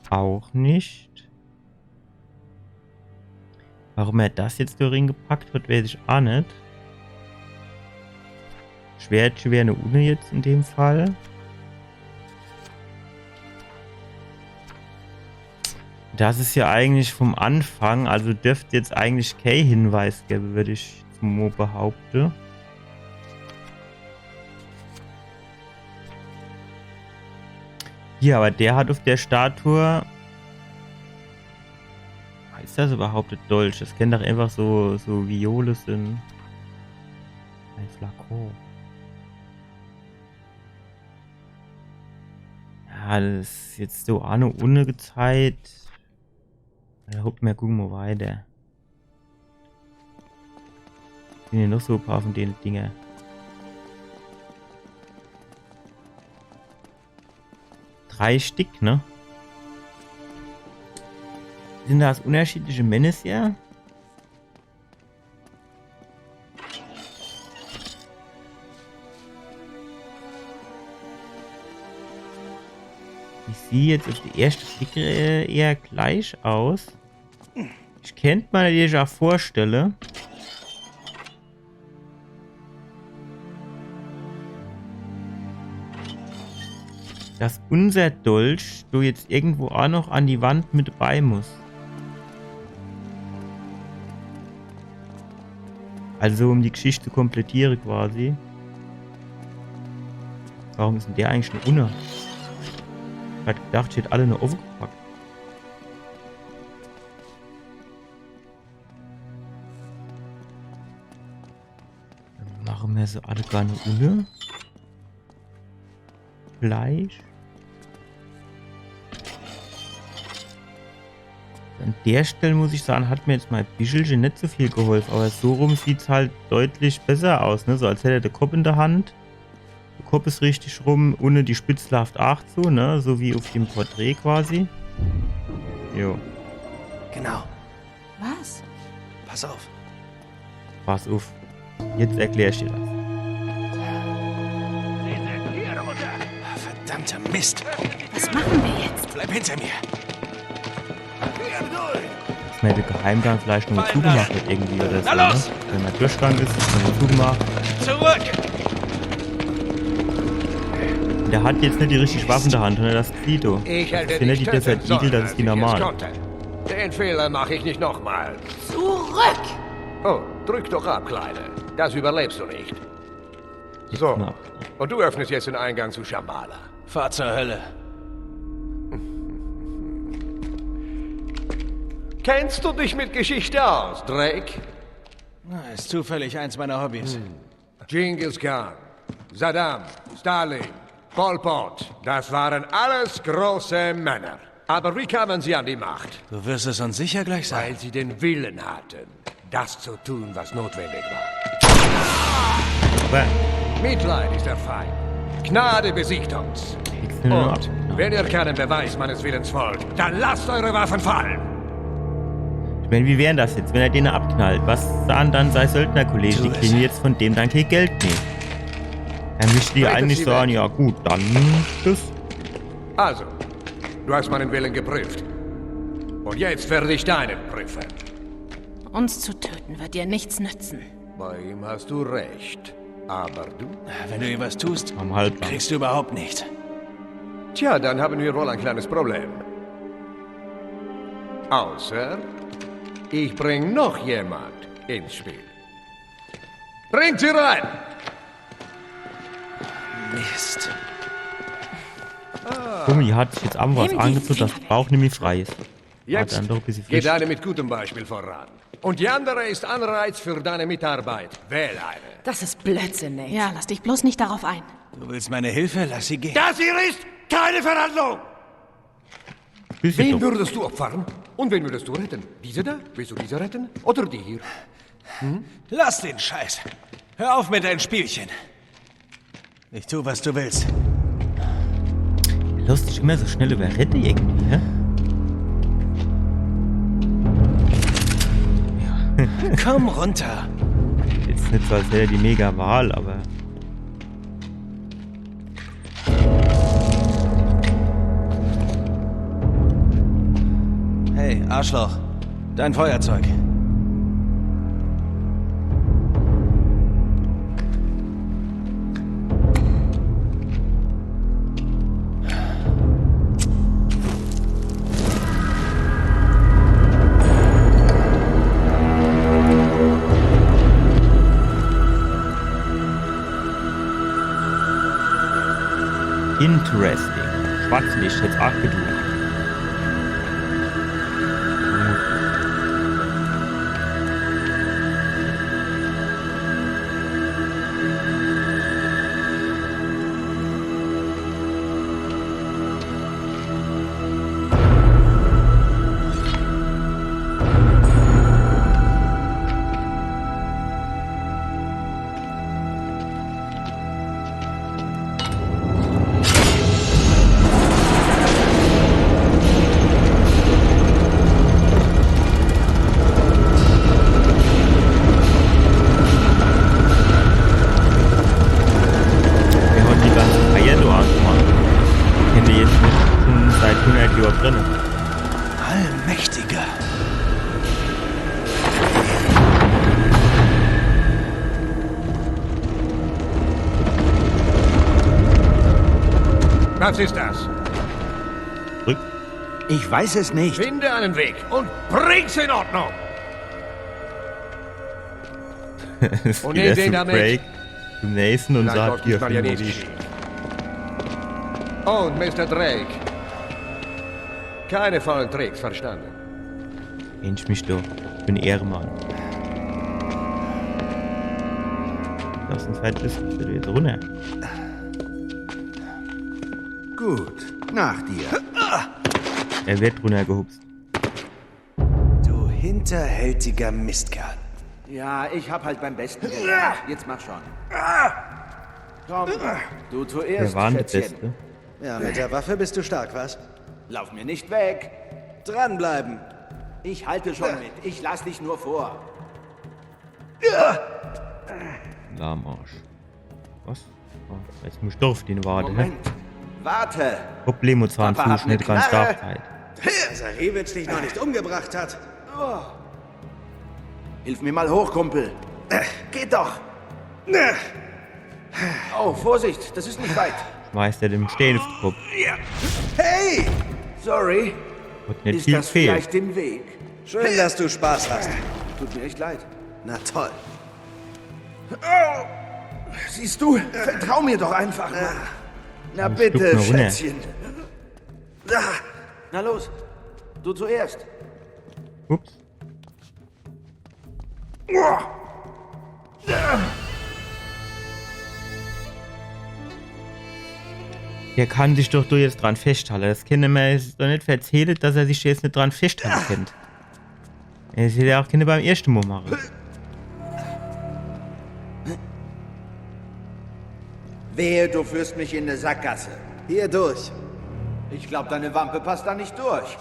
Auch nicht. Warum er das jetzt darin gepackt wird, weiß ich auch nicht. Schwert wäre eine Une jetzt in dem Fall. Das ist ja eigentlich vom Anfang, also dürfte jetzt eigentlich kein Hinweis geben, würde ich zum behaupten. Hier, aber der hat auf der Statue... Ist das überhaupt ein Dolch? Das können doch einfach so Viole sind. Ein Flakon. Ja, das ist jetzt so auch noch ungezeigt. Da gucken wir mal weiter. Sind hier noch so ein paar von den Dinger. Drei Stück, ne? Sind das unterschiedliche Menes hier? Ich sehe jetzt auf die erste Blicke eher gleich aus. Ich könnte mir dir ja vorstellen. Dass unser Dolch du jetzt irgendwo auch noch an die Wand mit bei muss. Also um die Geschichte zu komplettieren quasi. Warum ist denn der eigentlich eine Unne? Ich hatte gedacht, ich hätte alle nur aufgepackt. Dann machen wir so alle gar eine Unne. Fleisch. An der Stelle muss ich sagen, hat mir jetzt mal ein bisschen nicht so viel geholfen, aber so rum sieht es halt deutlich besser aus, ne? So als hätte er den Kopf in der Hand. Der Kopf ist richtig rum, ohne die Spitzlaft 8 so, ne? So wie auf dem Porträt quasi. Jo. Genau. Was? Pass auf. Pass auf. Jetzt erklär ich dir das. Verdammter Mist. Was machen wir jetzt? Bleib hinter mir. Dass man den Geheimgang vielleicht nur zugemacht hat irgendwie oder so, ne? Wenn man Durchgang ist, ist man zugemacht. Zurück! Der hat jetzt nicht die richtige Waffe in der Hand, sondern das Glido. Ich Das hätte ist nicht dich die töten Desert sollen, Eagle, das als ist die ich es normale. konnte. Den Fehler mache ich nicht nochmal. Zurück! Oh, drück doch ab, Kleine. Das überlebst du nicht. So, Na. und du öffnest jetzt den Eingang zu Shambhala. Fahr zur Hölle. Kennst du dich mit Geschichte aus, Drake? Ist zufällig eins meiner Hobbys. Genghis Khan, Saddam, Stalin, Pol Pot, das waren alles große Männer. Aber wie kamen sie an die Macht? Du wirst es uns sicher gleich sagen. Weil sie den Willen hatten, das zu tun, was notwendig war. Aber Mitleid ist der Feind. Gnade besiegt uns. kriegst du nur noch ab. Und wenn ihr keinen Beweis meines Willens wollt, dann lasst eure Waffen fallen. Ich meine, wie wären das jetzt, wenn er den abknallt? Was sahen dann seine Söldnerkollegen? Die kriegen jetzt von dem dann kein Geld mehr. Dann müssten die eigentlich sagen, ja gut, dann tschüss. Also, du hast meinen Willen geprüft. Und jetzt werde ich deinen prüfen. Uns zu töten wird dir nichts nützen. Bei ihm hast du recht. Aber du? Wenn du ihm was tust, Am Halbgang. kriegst du überhaupt nichts. Tja, dann haben wir wohl ein kleines Problem. Außer, ich bring noch jemand ins Spiel. Bringt sie rein! Mist. Gummi hat sich jetzt aber was angezogen, dass der Bauch nämlich frei ist. Jetzt dann doch ein bisschen geht frisch. eine mit gutem Beispiel voran. Und die andere ist Anreiz für deine Mitarbeit. Wähl eine. Das ist Blödsinn, Nate. Ja, lass dich bloß nicht darauf ein. Du willst meine Hilfe? Lass sie gehen. Das hier ist keine Verhandlung! Bisschen Wen doch. würdest du opfern? Und wen würdest du retten? Diese da? Willst du diese retten? Oder die hier? Lass den Scheiß. Hör auf mit deinen Spielchen. Ich tu, was du willst. Lässt dich immer so schnell überretten irgendwie, hä? Komm runter. Jetzt nicht so, als wäre er die Mega-Wahl, aber... Hey, Arschloch. Dein Feuerzeug. Interesting. Schwarzlicht, jetzt auch geduldet. Allmächtiger. Was ist das? Rück. Ich weiß es nicht. Finde einen Weg und bring's in Ordnung. Es Und geht in erst den zum damit. Break zum nächsten und Vielleicht sagt läuft hier diesmal ja für nicht die. schief. Und Mr. Drake. Keine faulen Tricks, verstanden? Mensch mich doch. Ich bin Ehrenmann. Lass uns halt wissen, ich will jetzt runter. Gut, nach dir. Er wird runtergehupst. Du hinterhältiger Mistkerl. Ja, ich hab halt beim Besten gelernt. Jetzt mach schon. Komm, du Der zuerst, war der Schätzchen. Beste. Ja, mit der Waffe bist du stark, was? Lauf mir nicht weg. Dranbleiben. Ich halte schon mit. Ich lass dich nur vor. Lahmarsch. Was? Oh, jetzt muss ich doch auf den warten, ne? Moment. Warte. Problemozahnzuschnitt, Papa hat ganz eine Starkzeit. Sarewitsch dich noch nicht umgebracht hat. Hilf mir mal hoch, Kumpel. Geht doch. Oh, Vorsicht, das ist nicht weit. Schmeißt er dem Stehen auf den Kopf. Hey! Sorry. Hat nicht Ist viel das gefehlt. vielleicht den Weg? Schön, dass du Spaß hast. Tut mir echt leid. Na toll. Oh, siehst du, vertrau mir doch einfach mal. Na Ein bitte, Stück noch runter. Schätzchen. Na los, du zuerst. Ups. Der kann sich doch jetzt dran festhalten. Das kann mir jetzt doch nicht erzählen, dass er sich jetzt nicht dran festhalten kann. Er hätte ja auch keine beim ersten Mal machen. Wehe, du führst mich in eine Sackgasse. Hier durch. Ich glaube, deine Wampe passt da nicht durch.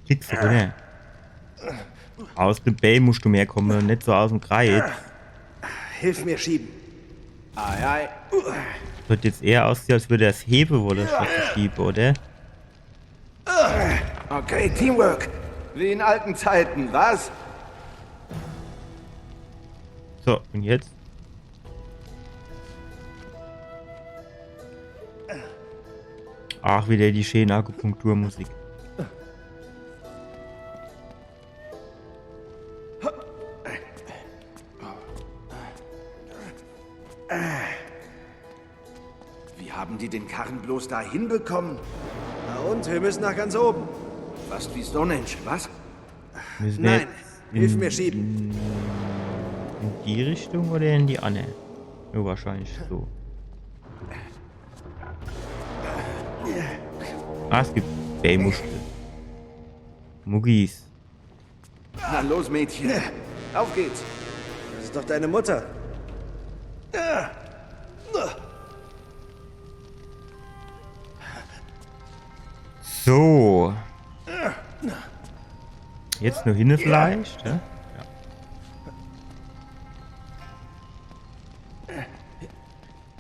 Kriegst du, oder? Aus dem Bay musst du mehr kommen und nicht so aus dem Kreis. Hilf mir schieben. Ei, ei. Wird jetzt eher aussehen, als würde er es heben wollen, statt zu schieben, oder? Okay, Teamwork. Wie in alten Zeiten, was? So, und jetzt? Ach, wieder die schöne Akupunkturmusik. Wie haben die den Karren bloß da hinbekommen? Na und, wir müssen nach ganz oben. Fast wie Stonehenge, was? Müssen wir Nein, jetzt hilf mir schieben. in die Richtung oder in die andere? Ja, wahrscheinlich so. Ah, es gibt Baymuskeln. Muggis. Na los, Mädchen. Auf geht's. Das ist doch deine Mutter. So. Jetzt nur hinne vielleicht, ja?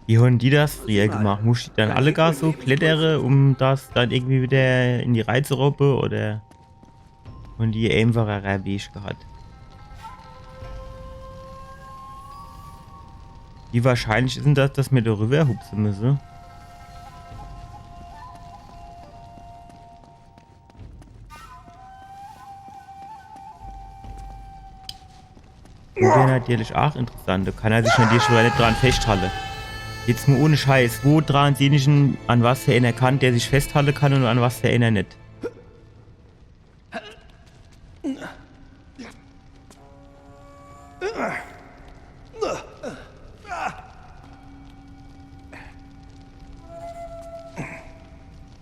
Wie haben die das früher gemacht? Muss ich dann alle gar so klettern, um das dann irgendwie wieder in die Reihe zu robben, oder haben die einfacher Weg gehabt? Wie wahrscheinlich ist denn das, dass wir darüber hupsen müssen? Und wäre natürlich auch interessant, da kann er sich natürlich schon nicht dran festhalten. Jetzt mal ohne Scheiß, wo dran sehe ich ihn, an was der einer kann, der sich festhalten kann und an was der einer nicht?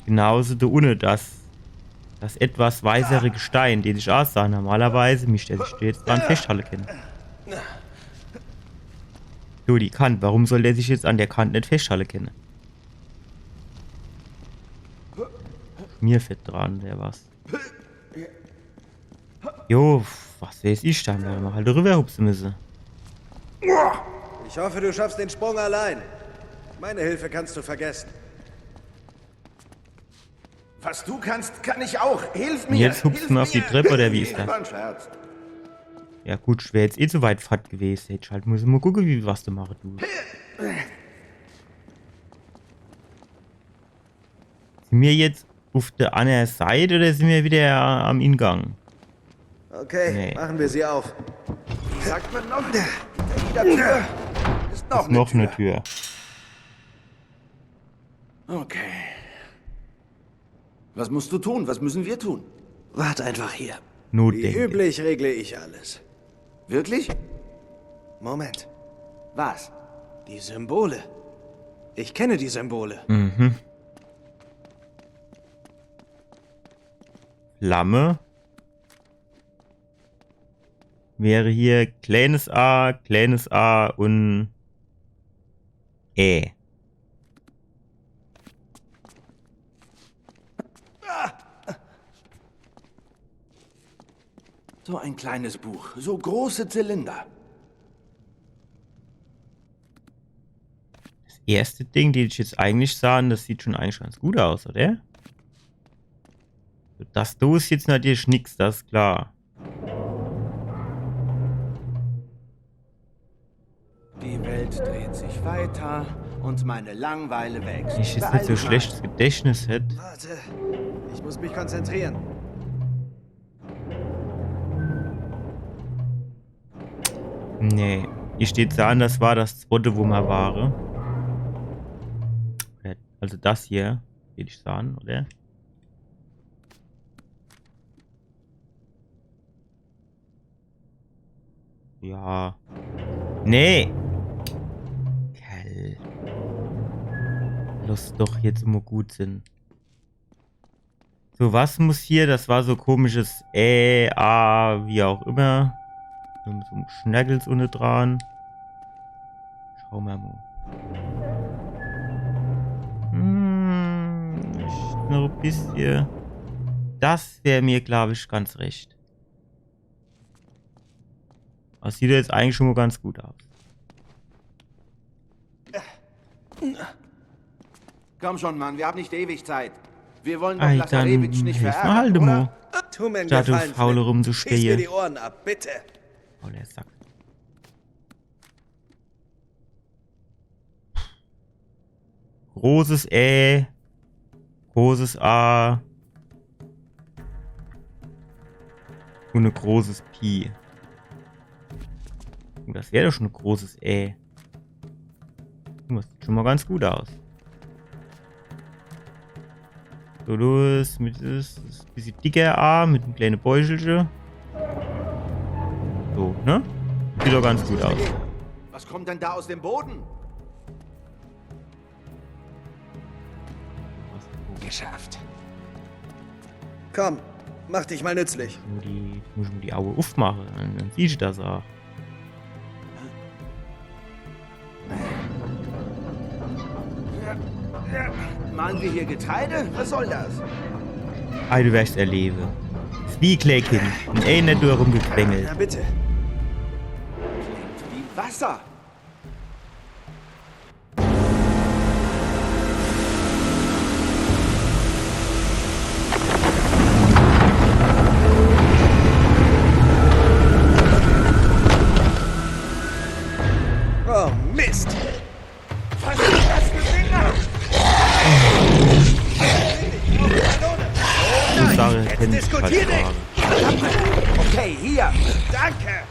Genauso da ohne das etwas weißere Gestein, den ich aussah, normalerweise mischt er sich jetzt dran festhalten können. So, die Kante. Warum soll der sich jetzt an der Kante nicht festhalten können? Mir fett dran, der was. Jo, was weiß ich dann, wenn wir halt rüber hupsen müssen. Ich hoffe, du schaffst den Sprung allein. Meine Hilfe kannst du vergessen. Was du kannst, kann ich auch. Hilf Und mir. jetzt hupsen wir auf die Treppe, oder wie ist das? War ein Scherz. Ja gut, ich wäre jetzt eh zu weit fort gewesen. Jetzt halt muss ich mal gucken, wie was du machen du. Sind wir jetzt auf der anderen Seite oder sind wir wieder am Ingang? Okay, Nee. machen wir sie auf. Wie sagt man noch? Hinter jeder Tür ist noch, Noch eine Tür. Okay. Was musst du tun? Was müssen wir tun? Wart einfach hier. Wie Notdenken. üblich regle ich alles. Wirklich? Moment. Was? Die Symbole. Ich kenne die Symbole. Mhm. Flamme. Wäre hier kleines A und So ein kleines Buch. So große Zylinder. Das erste Ding, den ich jetzt eigentlich sah, das sieht schon eigentlich ganz gut aus, oder? Das ist jetzt natürlich nix, das ist klar. Die Welt dreht sich weiter und meine Langeweile wächst. Wenn ich jetzt nicht so schlechtes Gedächtnis hätte. Warte, ich muss mich konzentrieren. Nee, hier steht sagen, das war das zweite, wo wir waren. Also das hier, würde ich sagen, oder? Ja. Nee. Kerl. Lass doch jetzt immer gut sind. So, was muss hier? Das war so komisches A, wie auch immer. Mit so einem Schnaggels unten dran. Schauen wir mal. Noch ein bisschen. Das wäre mir, glaube ich, ganz recht. Das sieht jetzt eigentlich schon mal ganz gut aus. Komm schon, Mann, wir haben nicht ewig Zeit. Wir wollen doch Lazarewitsch nicht mal verärgern, halt oder? mal. Tu mir einen Statt du Gefallen, faule Flip. Schließ mir rumzustehen. die Ohren ab, bitte. Oh, der Sack. Großes Ä. Großes A. Und ein großes Pi. Und das wäre doch schon ein großes Ä. Das sieht schon mal ganz gut aus. So, los mit das ein bisschen dicker A mit einem kleinen Beutelchen. So, ne? Sieht doch ganz gut aus. Was kommt denn da aus dem Boden? Geschafft. Komm, mach dich mal nützlich. Muss ich mir die Augen aufmachen, dann siehst du das auch. Mahlen wir hier Getreide? Was soll das? Ah, du wirst erleben. Das ist wie Kleckin. Und nicht nur rumgequengelt. Na bitte. Klingt wie Wasser. Oh, Mist. Was ist das für Dinger? Die Sache jetzt kennt ich diskutier halt nicht. gerade. Okay, hier. Danke.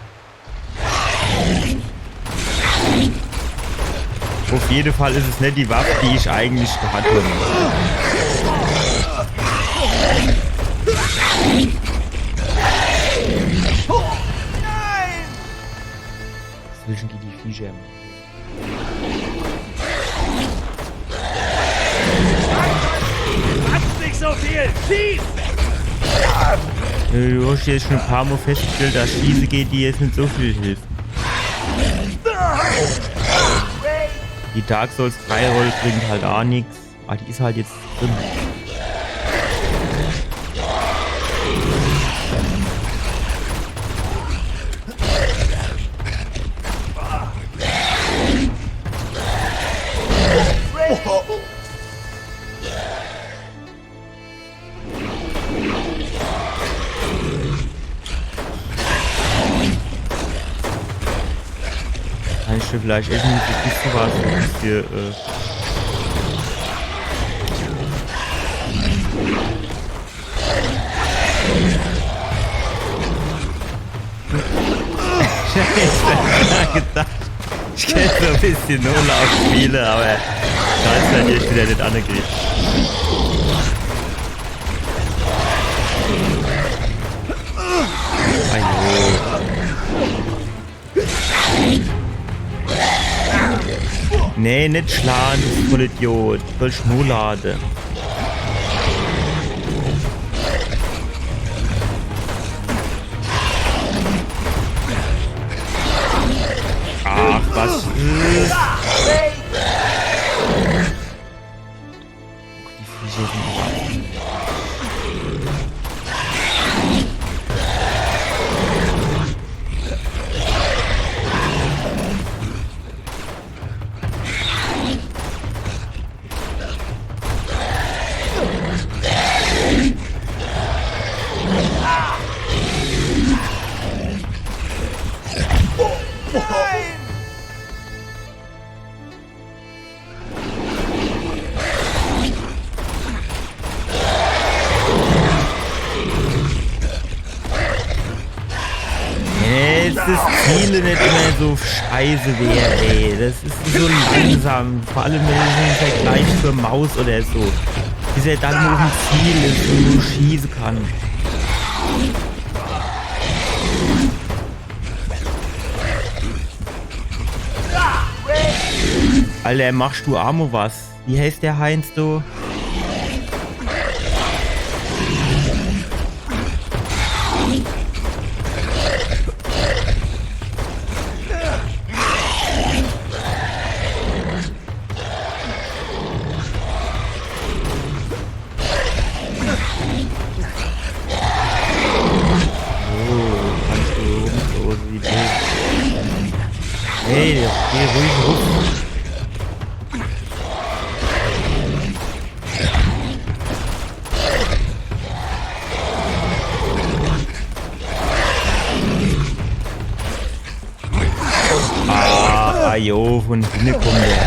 Auf jeden Fall ist es nicht die Waffe, die ich eigentlich gehabt habe. Zwischen die Viecher. Hast nicht so viel. Schieß. Du hast jetzt schon ein paar Mal festgestellt, dass Schieße geht, die jetzt nicht so viel hilft. Die Dark Souls 3 Rolle bringt halt auch nichts. Aber die ist halt jetzt drin. Kann ich dir vielleicht echt ein bisschen was hier, ich kenne so ein bisschen Nola-Spiele, aber da ist halt jetzt wieder nicht angekriegt. Nee, nicht schlagen, du Vollidiot. Ich will Schnurlade. Ach, was ist? Die Viecher sind überall. Ziele nicht immer so scheiße wäre, ey. Das ist so langsam. Vor allem, wenn du im Vergleich zur Maus oder so. Bis er dann nur ein Ziel ist und nur schießen kann. Alter, machst du Amo was? Wie heißt der Heinz, du? Hey, geh ruhig hoch. Jo, von hinten kommt der.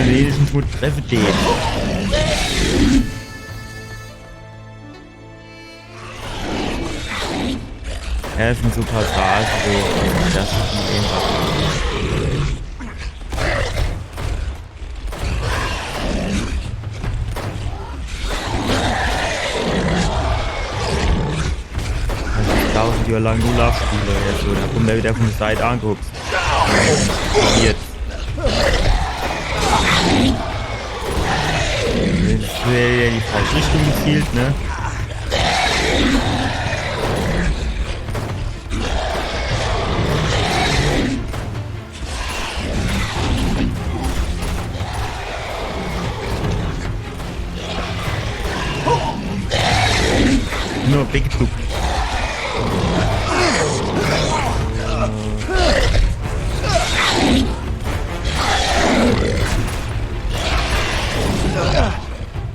Wenigstens gut treffen den. Ja, das sind so Passagen, so, das ist einfach. Jahre lang nur Lachspieler jetzt, so, da kommt er wieder von der Seite anguckt. Jetzt. Jetzt wäre ja die falsche Richtung gezielt, ne? Nur Big Tube.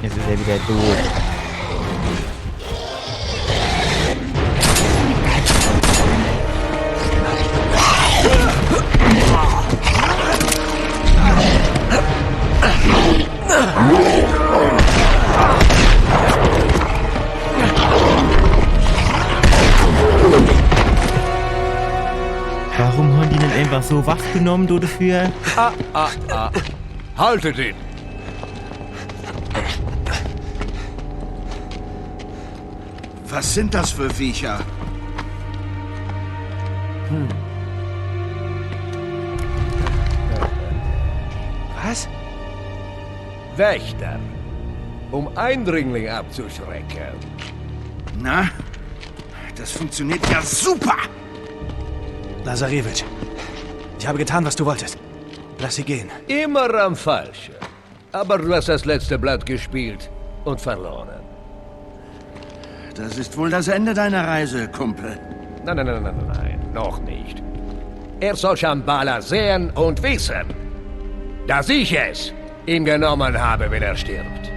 Jetzt ist er wieder doof. Warum haben die denn einfach so wach genommen, du dafür? Haltet ihn! Was sind das für Viecher? Was? Wächter. Um Eindringlinge abzuschrecken. Na? Das funktioniert ja super! Lazarevich, ich habe getan, was du wolltest. Lass sie gehen. Immer am Falschen. Aber du hast das letzte Blatt gespielt und verloren. Das ist wohl das Ende deiner Reise, Kumpel. Nein, noch nicht. Er soll Shambhala sehen und wissen, dass ich es ihm genommen habe, wenn er stirbt.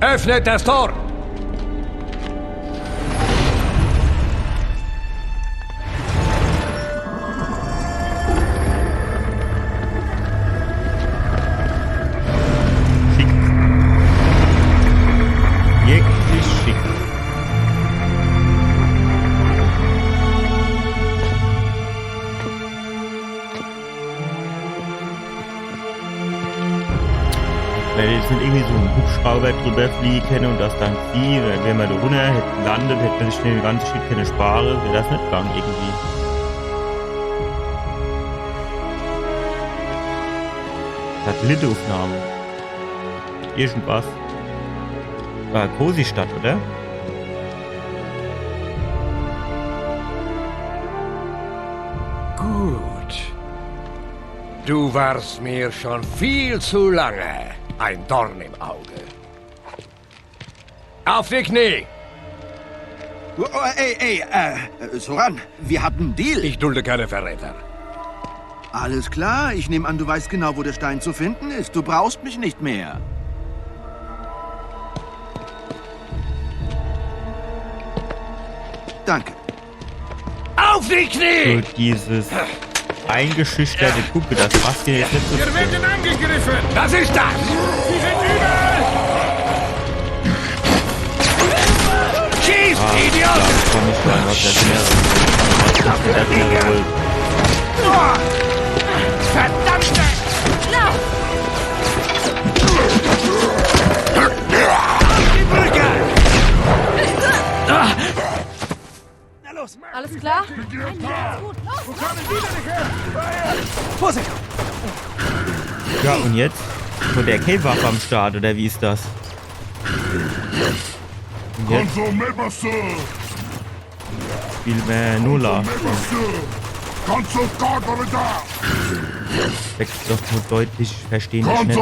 Öffnet das Tor! Wenn jetzt nicht irgendwie so ein Hubschrauber drüber fliegen können und das dann ziehen, dann wären wir da runter, hätten landet, hätten wir schnell den ganzen Shit keine Spare, wäre das nicht gegangen irgendwie. Satellitenaufnahme. Irgendwas. War Cosi-Stadt, oder? Gut. Du warst mir schon viel zu lange ein Dorn im Auge. Auf die Knie! Soran, wir hatten einen Deal. Ich dulde keine Verräter. Alles klar, ich nehme an, du weißt genau, wo der Stein zu finden ist. Du brauchst mich nicht mehr. Danke. Auf die Knie! So dieses eingeschüchterte Puppe, das passt dir jetzt nicht so. Wir werden angegriffen! Das ist das! Sie sind überall! Komm nicht rein, was das mehrere. Verdammte! Die Brücke! Na los, Alles klar? Vorsicht! Ja, und jetzt? So, der K-Waffe am Start, oder wie ist das? Und jetzt spielen wir Nola. Wächst doch nur deutlich verstehen nicht.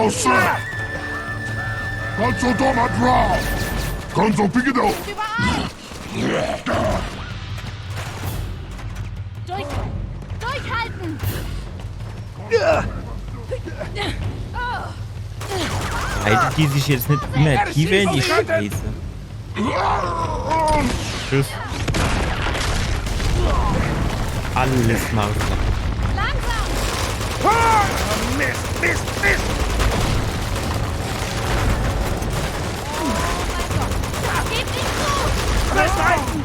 Durchhalten! Haltet die sich jetzt nicht immer tiefer in die Scheiße? Tschüss. Alles mal. Langsam! Mist, Mist, Mist! Das geht nicht so! Festhalten!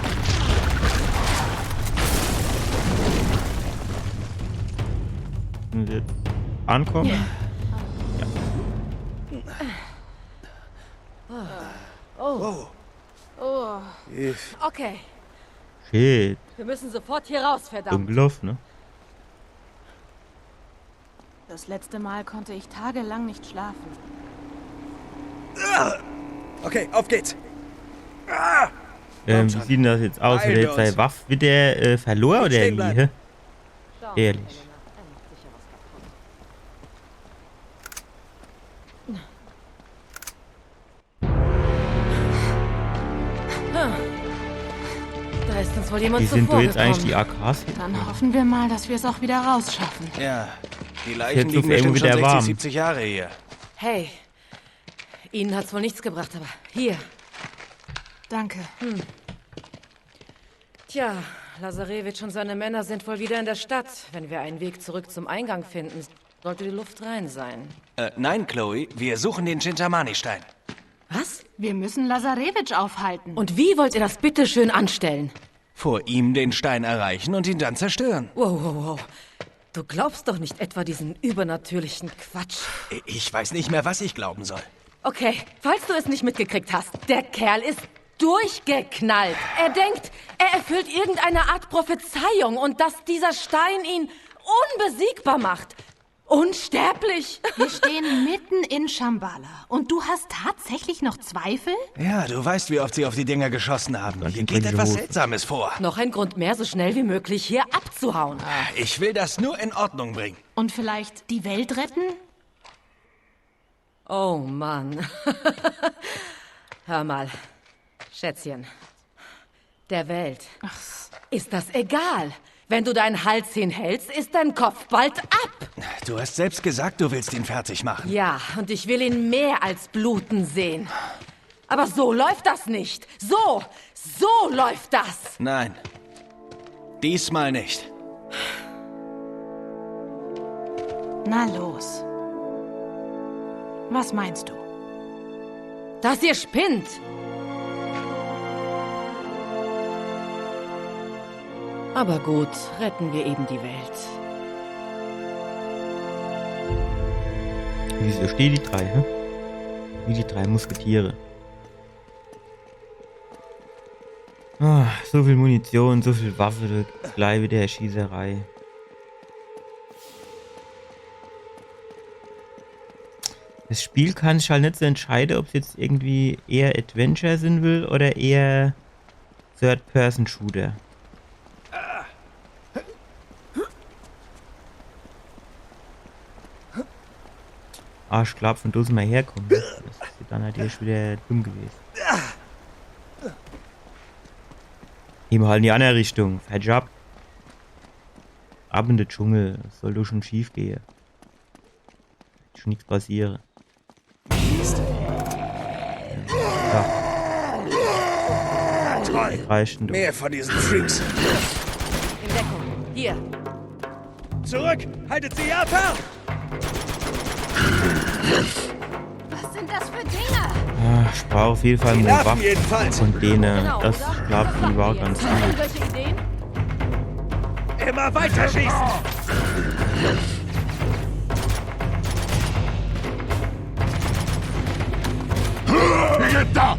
Und jetzt ankommen? Ja. Oh. Okay, Shit. wir müssen sofort hier raus, verdammt. Dumm gelaufen, ne? Das letzte Mal konnte ich tagelang nicht schlafen. Okay, auf geht's. Wie sieht denn das jetzt aus? Hat er jetzt seine Waffe wieder verloren oder Stehen wie? bleiben. Hä? Ehrlich. Da ist uns wohl jemand Wie sind du jetzt eigentlich die zuvorgekommen. AKs? Dann hoffen wir mal, dass wir es auch wieder rausschaffen. Ja, die Jetzt Leichen ist liegen irgendwie bestimmt schon wieder 60, warm. 70 Jahre hier. Hey, Ihnen hat's wohl nichts gebracht, aber hier. Danke. Tja, Lazarevich und seine Männer sind wohl wieder in der Stadt. Wenn wir einen Weg zurück zum Eingang finden, sollte die Luft rein sein. Nein, Chloe, wir suchen den Chintamani-Stein. Was? Wir müssen Lazarevich aufhalten. Und wie wollt ihr das bitte schön anstellen? Vor ihm den Stein erreichen und ihn dann zerstören. Wow, wow, wow. Du glaubst doch nicht etwa diesen übernatürlichen Quatsch. Ich weiß nicht mehr, was ich glauben soll. Okay, falls du es nicht mitgekriegt hast, der Kerl ist durchgeknallt. Er denkt, er erfüllt irgendeine Art Prophezeiung und dass dieser Stein ihn unbesiegbar macht. Unsterblich. Wir stehen mitten in Shambhala. Und du hast tatsächlich noch Zweifel? Ja, du weißt, wie oft sie auf die Dinger geschossen haben. Dann Hier geht geht die etwas Hose. Seltsames vor. Noch ein Grund mehr, so schnell wie möglich hier abzuhauen. Ich will das nur in Ordnung bringen. Und vielleicht die Welt retten? Oh Mann. Hör mal, Schätzchen. Der Welt ist das egal. Wenn du deinen Hals hinhältst, ist dein Kopf bald ab. Du hast selbst gesagt, du willst ihn fertig machen. Ja, und ich will ihn mehr als bluten sehen. Aber so läuft das nicht. So läuft das. Nein. Diesmal nicht. Na los. Was meinst du? Dass ihr spinnt. Aber gut, retten wir eben die Welt. Wieso stehen die drei, hä? Wie die drei Musketiere. Ah, so viel Munition, so viel Waffe, gleich wieder Schießerei. Das Spiel kann sich halt nicht so entscheiden, ob es jetzt irgendwie eher Adventure sein will oder eher Third-Person-Shooter. Arschklapp, von da mal herkommen. Das ist dann halt erst wieder dumm gewesen. Gehen wir halt in die andere Richtung. Fertig ab. Ab in den Dschungel. Das soll doch schon schief gehen. Schon nichts passieren. Ja. Toll. Reicht denn Mehr von diesen Freaks. In Deckung. Hier. Zurück! Haltet sie ab! Was sind das für Dinger? Ich brauche auf jeden Fall Die mehr nerven Waffen jedenfalls. von denen. Genau, Das oder? glaube ich war ganz gut. Irgendwelche Ideen? Immer weiter schießen! Da!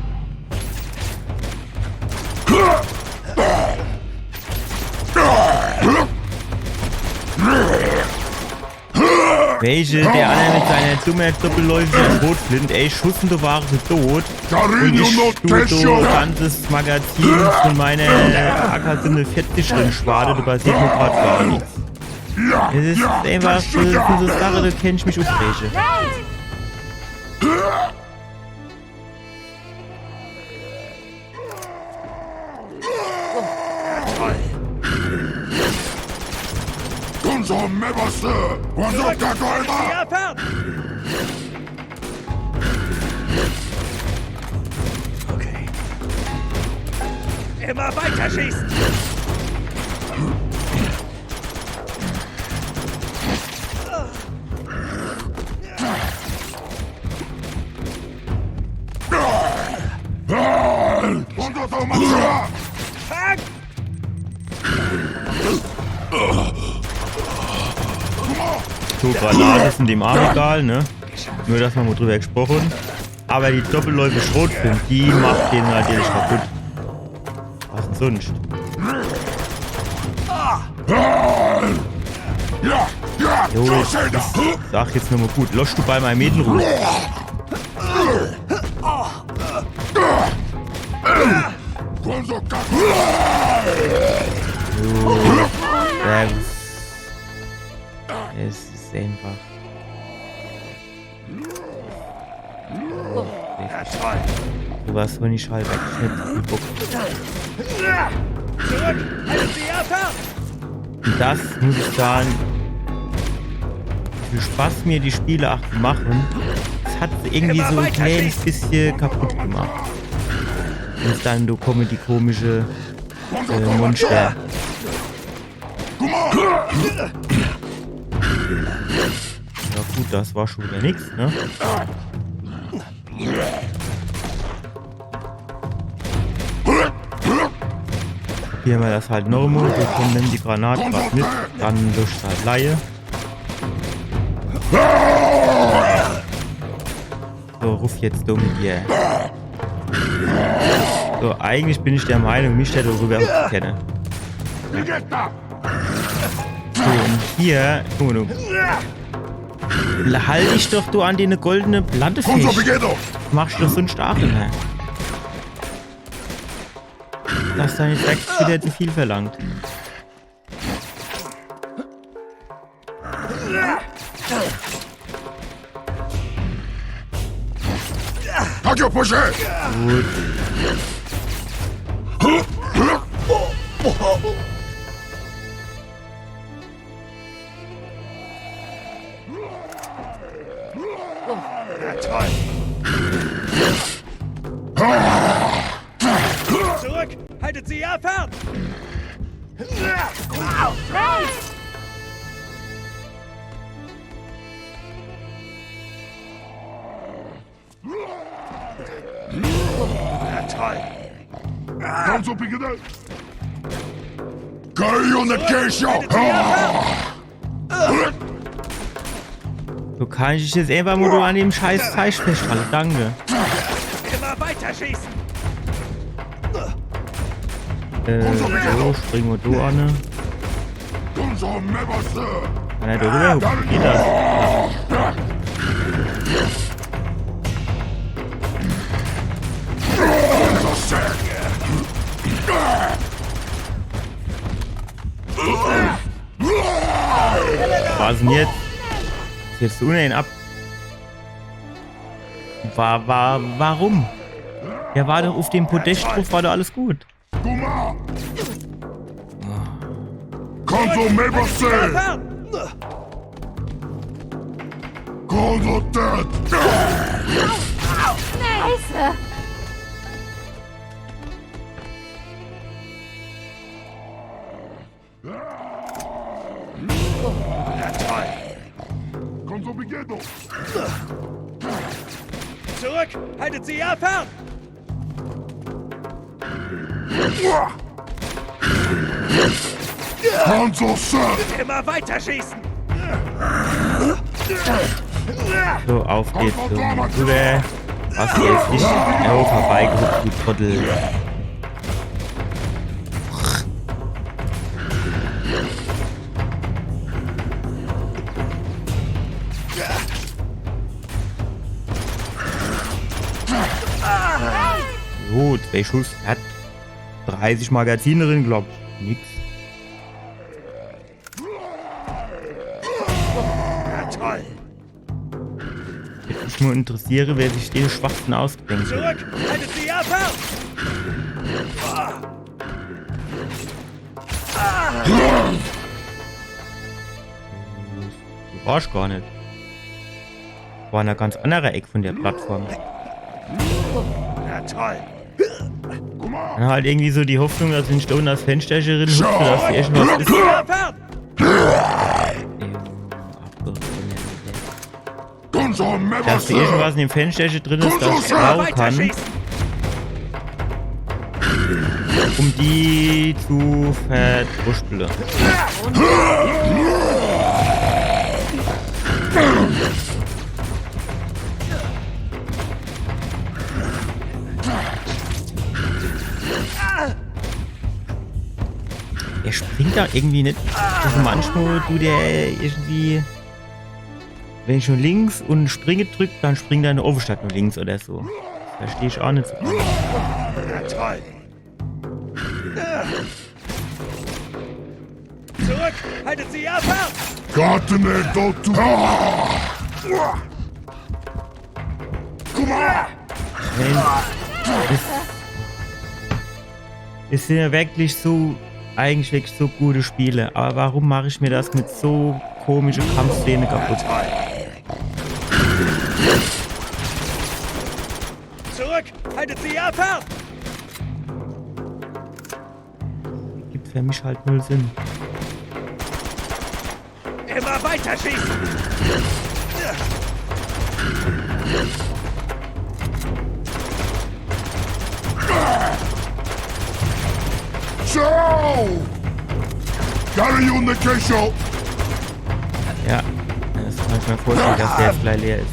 Welche? Der eine mit seiner dummen doppelläufigen Schrotflint, ey, Schussen, du warst tot. Und ich du ganzes Magazin von meiner AK-47 Ringschwade, du passiert mir grad gar nichts. Es ist einfach so eine Sache, da kenn ich mich aufrege. Okay. Immer weiter schießen! Fang! So, Granaten sind dem auch egal, ne? Nur, dass wir mal drüber gesprochen. Aber die doppelläufige Schrotflinte, die macht den natürlich kaputt. Was denn sonst? Jo, ich sag jetzt nochmal gut. Losch du bei meinem Mädel rum. Jo. Ja, es ist einfach. Du warst wohl nicht halb weggeschnitten. Zurück! Halten Sie ab! Und das muss ich sagen, wie viel Spaß mir die Spiele auch machen, das hat irgendwie so ein kleines bisschen kaputt gemacht. Und dann du kommen die komische Monster. Ja gut, das war schon wieder nix, ne? Probieren wir das halt normal, wir können die Granate gerade mit, dann löscht halt Laie. So, ruf jetzt dumm hier. So, eigentlich bin ich der Meinung, mich der darüber kenne. So, und hier, guck mal, du. Halt dich doch du an die goldene Platte fest. Machst du doch so einen Stachel, ne? Das dann jetzt echt wieder zu viel verlangt. Gut. Zurück! Haltet Sie ab! Na toll! So kann ich jetzt einfach mal nur an dem scheiß Fleisch festhalten. Danke. Immer weiter schießen! So, springen wir da an. Kann er da rüber? Wie geht das? Was denn jetzt? Jetzt ohne ihn ab. Warum? Er war doch auf dem Podest drauf, war doch alles gut. Scheiße! Zurück! Haltet sie ja fern! Hanzo, Sir! Immer weiter schießen! So, auf geht's. So, rüber. Was jetzt nicht? Oh, vorbeigehuckt, du Trottel. So, 2 Schuss. Hat 30 Magazine drin, glaub ich. Nix. Ja, toll! Wenn ich nur interessiere, wer sich den Schwachsten ausdenkt. Zurück! Haltet sie ja fern! Du warst gar nicht. War in einer ganz anderen Ecke von der Plattform. Ja, toll! Dann halt irgendwie so die Hoffnung, dass in Stone das Fensterchen drin hüpft, dass die echt was ist. Dass die irgendwas in dem Fensterchen drin ist, das ich brauchen kann, um die zu verdruspeln. Er springt da irgendwie nicht. Also manchmal tut er irgendwie... Wenn ich schon links und Springe drückt, dann springt er in der Overstadt nur links oder so. Da stehe ich auch nicht so. Ja, toll! Zurück! Haltet sie ja fern! Gartene Dotu! Guck mal! Es sind ja wirklich so, eigentlich wirklich so gute Spiele. Aber warum mache ich mir das mit so komischen Kampfszenen kaputt? Zurück! Haltet sie ja fern! Gibt für mich halt null Sinn. Immer weiter schießen! Joe! Gary und the K-Show! Ja, das kann ich mir vorstellen, dass der jetzt gleich leer ist.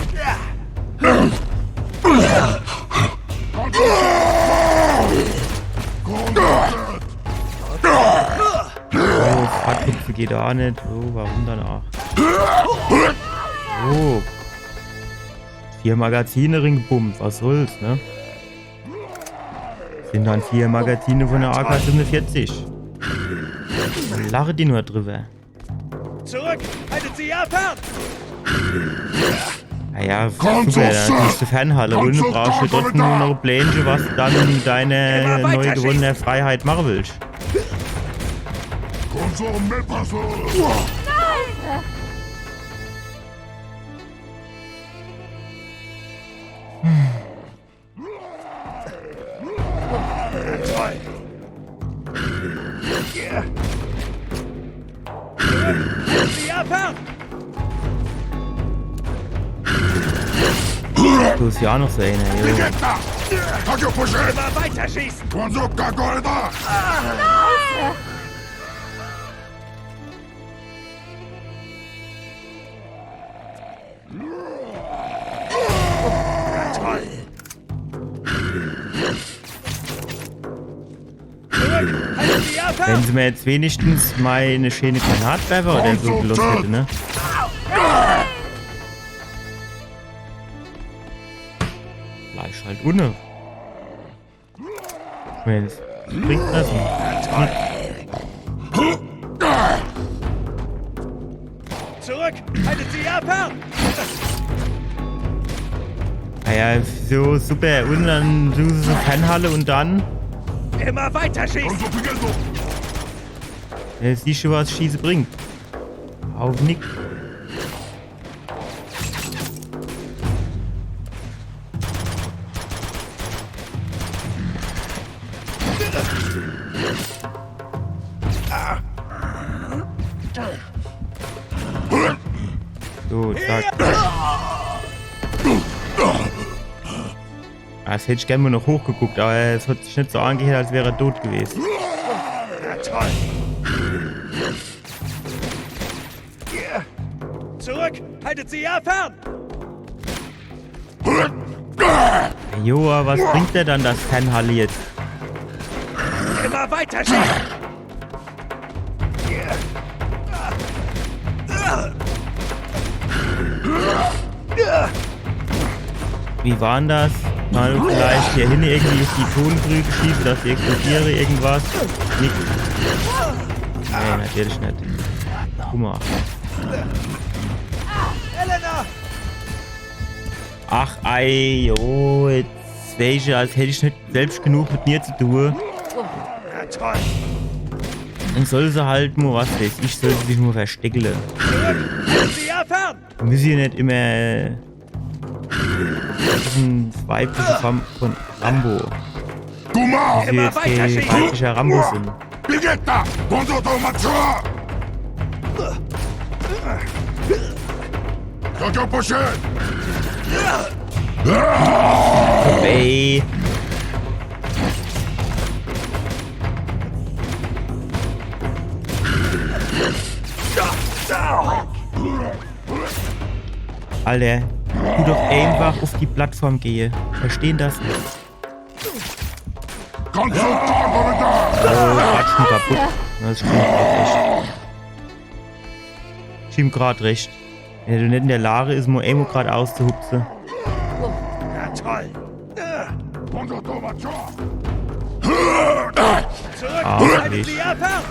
Oh, Fahrtköpfe geht auch nicht. Oh, warum dann auch? Oh. 4 Magazine ringebummt, was soll's, ne? Sind dann 4 Magazine von der AK-47. Dann lache die nur drüber. Zurück! Haltet sie ja fern! Naja, super, dann ist die Fernhalle und du brauchst du trotzdem nur noch ein Plänchen, was du dann in deine neu gewonnene Freiheit machen willst. Toll! Sie ja fern! Du bist ja auch noch so einer, jo. Immer weiter schießen! Ja, toll! Zurück! Haltet sie ja fern! Wenn sie mir jetzt wenigstens meine schöne Granatwerfer oder so gelost hätte, ne? Fleisch halt ohne. Wenn es bringt das nicht. Zurück! Haltet sie ja fern! Naja, so super. Und dann suchen sie Fernhalle und dann... Immer weiter schießen! Jetzt siehst du, was Schieße bringt. Auf nix. So, zack. Das hätte ich gerne mal noch hochgeguckt, aber es hat sich nicht so angehört, als wäre er tot gewesen. Ja, toll. Zurück! Haltet sie ja fern! Joa, was bringt der dann, das Fernhalle jetzt? Immer weiter schießen! Wie war denn das? Mal vielleicht hier hin irgendwie auf die Tonbrühe schießen, dass die explodiere irgendwas? Nix. Nee, natürlich nicht. Guck mal. Elena! Ach, ey, jo, jetzt weiß ich, als hätte ich nicht selbst genug mit mir zu tun. Ja, toll! Dann soll sie halt nur, was weiß ich, soll sie sich nur verstecken. Sie ja fern! Müssen sie nicht immer diesen weiblichen von Rambo. Kuma! Die jetzt kein weiblicher Rambo sind. Bigetta! Konzoto Matsua! Tokyo Poshe! Ey. Alter, tu doch einfach auf die Plattform gehe. Verstehen das nicht? Oh, Quatsch, kaputt. Das stimmt grad echt. Stimmt grad recht. Wenn du nicht in der Lage ist, nur Emo gerade auszuhupsen. Ja, toll! Zurück! Haltet sie ja fern!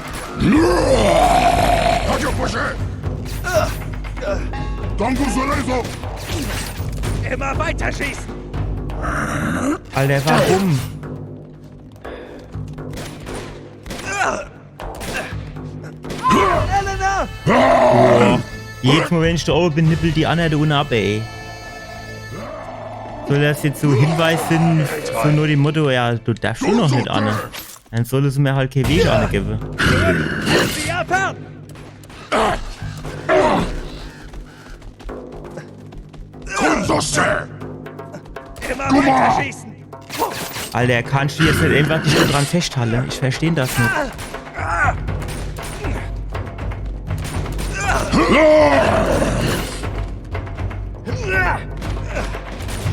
Tokyo Poshe! Dango Soleiso! Immer weiter schießen! Alter, warum? Elena! Oh, jedes Mal, wenn ich da oben bin, nippelt die Anna da unten ab, ey. Soll das jetzt so Hinweis sind, so nur dem Motto, ja, du darfst schon noch nicht, Anne. Dann soll es mir halt kein Weg angeben. Sie ja fern! Immer weiter schießen! Alter, kannst du jetzt nicht einfach dich da dran festhalten? Ich verstehe das nicht.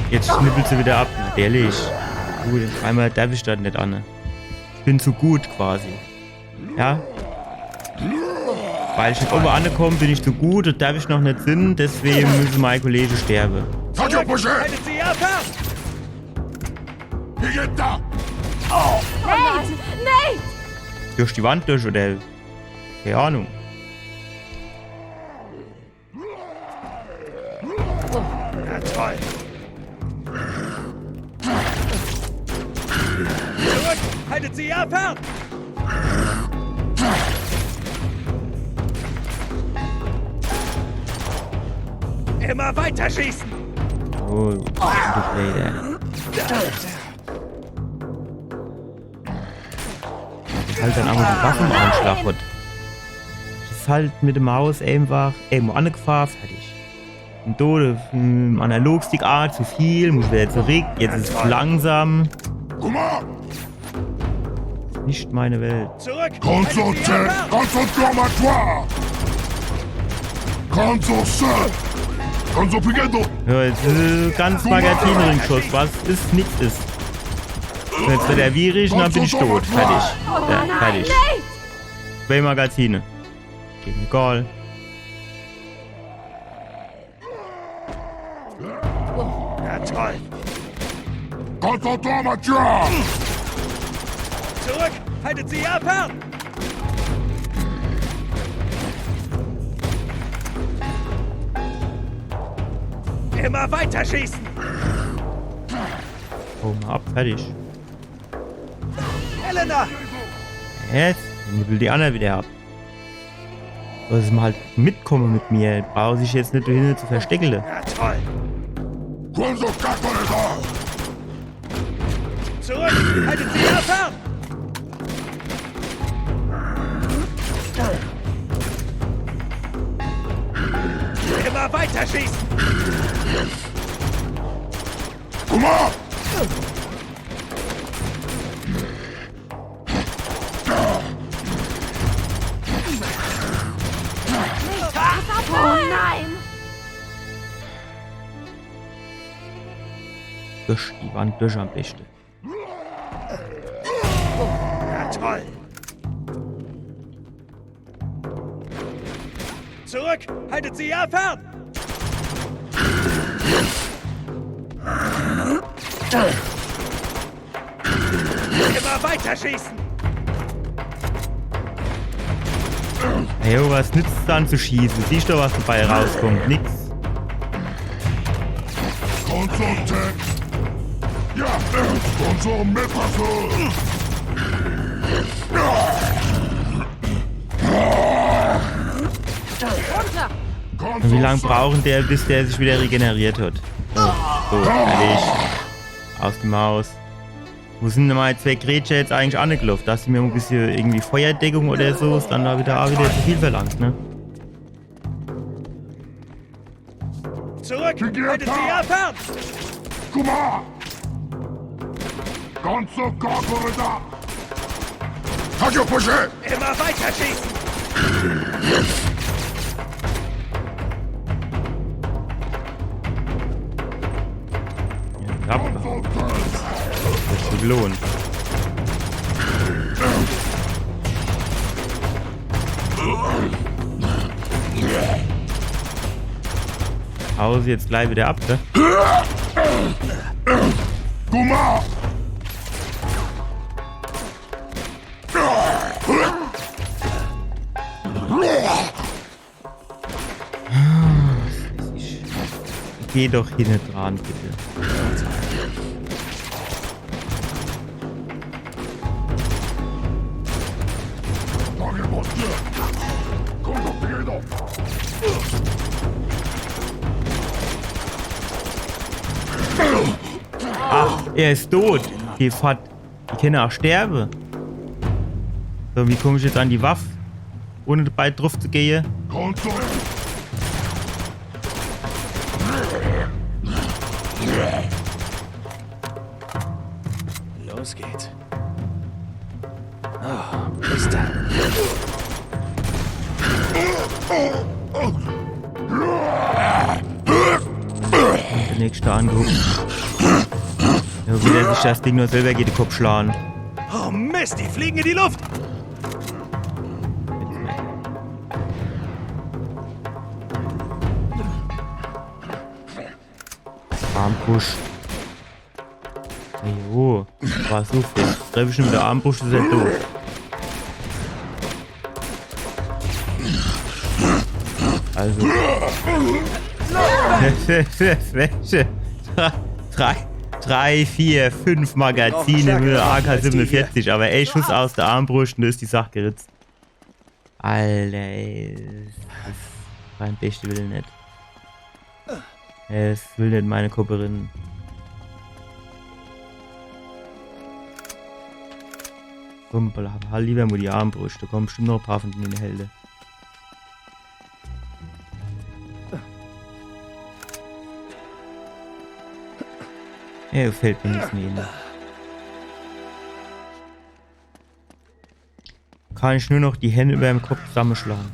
Jetzt schnippelt sie wieder ab. Ehrlich. Gut, einmal darf ich das nicht, Anne. Ich bin zu gut quasi. Ja? Weil ich nicht oben angekommen bin, ich zu gut, das darf ich noch nicht sind, deswegen müssen meine Kollegen sterben. Haltet sie ja fern! Bigetta! Nate! Nate! Durch die Wand durch oder? Keine Ahnung. Ja, toll! Zurück! Haltet sie ja fern! Immer weiter schießen! Oh, du Blöder. Halt dann aber die Waffe im Anschlag hat. Das ist halt mit dem Haus einfach irgendwo angefahren, fertig. Und da, Analogstick zu viel, muss wieder zurück, jetzt ist es langsam. Nicht meine Welt. Zurück! Ja, jetzt ganz Magazinringschuss, was ist, nichts ist. Und jetzt wird er wierig und dann bin ich tot. Fertig. Ja, fertig. 2 Magazine. Egal. Ja, toll! Zurück! Haltet sie ja fern! Immer weiter schießen! Oh, mal ab, fertig. Elena! Jetzt nippel die anderen wieder ab. Soll sie mal halt mitkommen mit mir. Brauche sich jetzt nicht dahin zu verstecken. Ja, toll! Zurück! Haltet sie ja fern! Immer weiter schießen! durch die Wand durch am besten. Ja, toll. Zurück! Haltet sie ja fern! Immer weiter schießen! Hey, was nützt es dann zu schießen? Siehst du, was dabei rauskommt? Nix. Konsorte! Ja, Sponsor Metapher! Runter! Und wie lange brauchen der, bis der sich wieder regeneriert hat? So, fertig. Aus die Maus. Wo sind denn meine zwei Grätsche jetzt eigentlich angelaufen? Dass sie mir ein bisschen irgendwie Feuerdeckung oder so ist dann da wieder zu viel verlangt, ne? Zurück! Haltet sie ja fern! Kuma! Ganze Körper da! Hajo Pusche! Immer weiter schießen! Ja, das ist belohnt. Hau sie jetzt gleich wieder ab, ne? Kuma! Geh doch hier nicht dran, bitte. Ach, er ist tot. Die kann auch sterben. So, wie komme ich jetzt an die Waffe? Ohne dabei drauf zu gehen? Los geht's. Oh, bis dann. Der nächste angeguckt. Ja, wie der sich das Ding nur selber geht, den Kopf schlagen. Oh Mist, die fliegen in die Luft! Armpush. Jo, war so viel. Treffe ich mit der Armpush, ist er doof. Also. 3, 4, 5 Magazine mit der AK-47, aber ey, Schuss aus der Armbrust und da ist die Sache geritzt. Alter, ey, das ist mein Beste will nicht. Es will nicht meine Kopperin. Kumpel, halt lieber mal die Armbrust, da kommen bestimmt noch ein paar von den Helden. Ja, fällt mir nichts mehr hin. Kann ich nur noch die Hände über dem Kopf zusammenschlagen.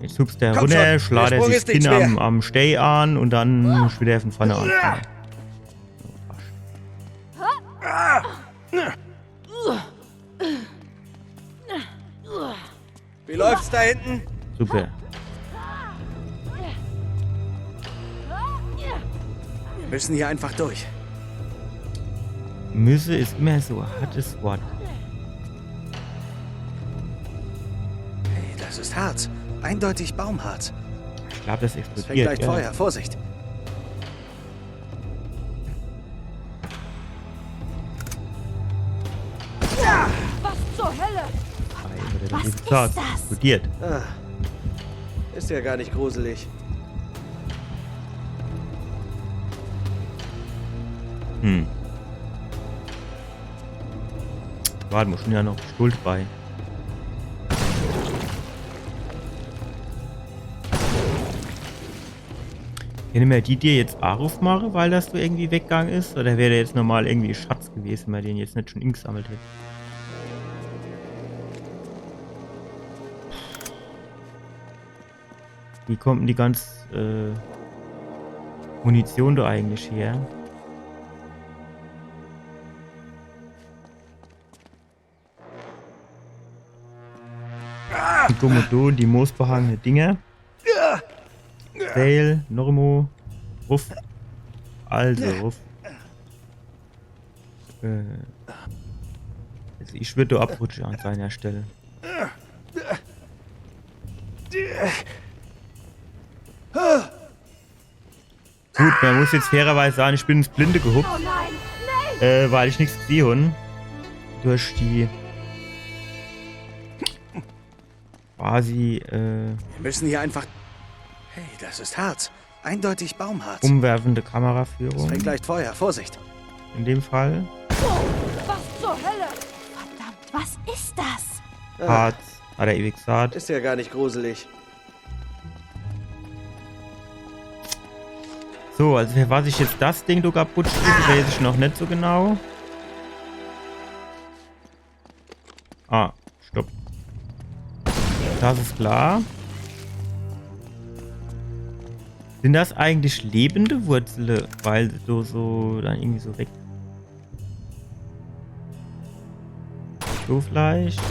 Jetzt hupst der runter, schlägt er sich das Kinn am Steh an und dann muss ich wieder von vorne anfangen. Wie läuft's da hinten? Super. Wir müssen hier einfach durch. Müsse ist immer so ein hartes Wort. Hey, das ist Harz. Eindeutig Baumharz. Ich glaube, das Es explodiert. fängt leicht Feuer. Vorsicht. Was zur Hölle? Was ist das? Explodiert. Ah, ist ja gar nicht gruselig. Warte, muss schon ja noch Stuhl bei. Können wir die dir jetzt auch aufmachen, weil das so irgendwie weggegangen ist? Oder wäre der jetzt normal irgendwie Schatz gewesen, wenn wir den jetzt nicht schon ingesammelt hätten? Wie kommt denn die ganze Munition da eigentlich her? Die Komodo, die moosbehangene Dinger. Dale, Normo, Ruff. Also, Ruff. Also ich würde abrutschen an seiner Stelle. Gut, man muss jetzt fairerweise sagen, ich bin ins Blinde gehuckt. Oh nein, weil ich nichts gesehen habe. Durch die quasi Wir müssen hier einfach... Hey, das ist Harz. Eindeutig Baumharz. umwerfende Kameraführung. Es fängt leicht Feuer. Vorsicht. In dem Fall. was zur Hölle? Verdammt, was ist das? Harz, hat er ewig gesagt. Ist ja gar nicht gruselig. So, also für was ich jetzt das Ding da kaputt spiele, weiß ich noch nicht so genau. Ah, stopp. Das ist klar. Sind das eigentlich lebende Wurzeln, weil du so dann irgendwie so weg... So vielleicht?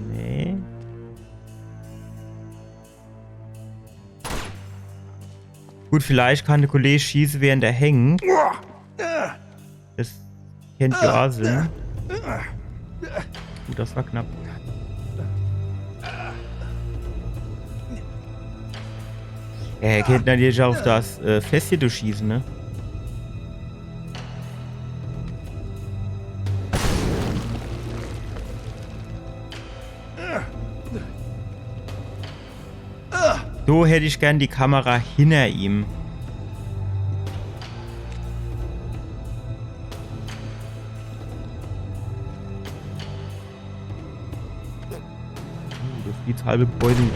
Nee. Gut, vielleicht kann der Kollege schießen, während er hängt. Das kennt ja auch Sinn. Gut, das war knapp. Er kennt natürlich auf das Fest hier durchschießen, ne? So hätte ich gern die Kamera hinter ihm. Das geht halbe Beutel.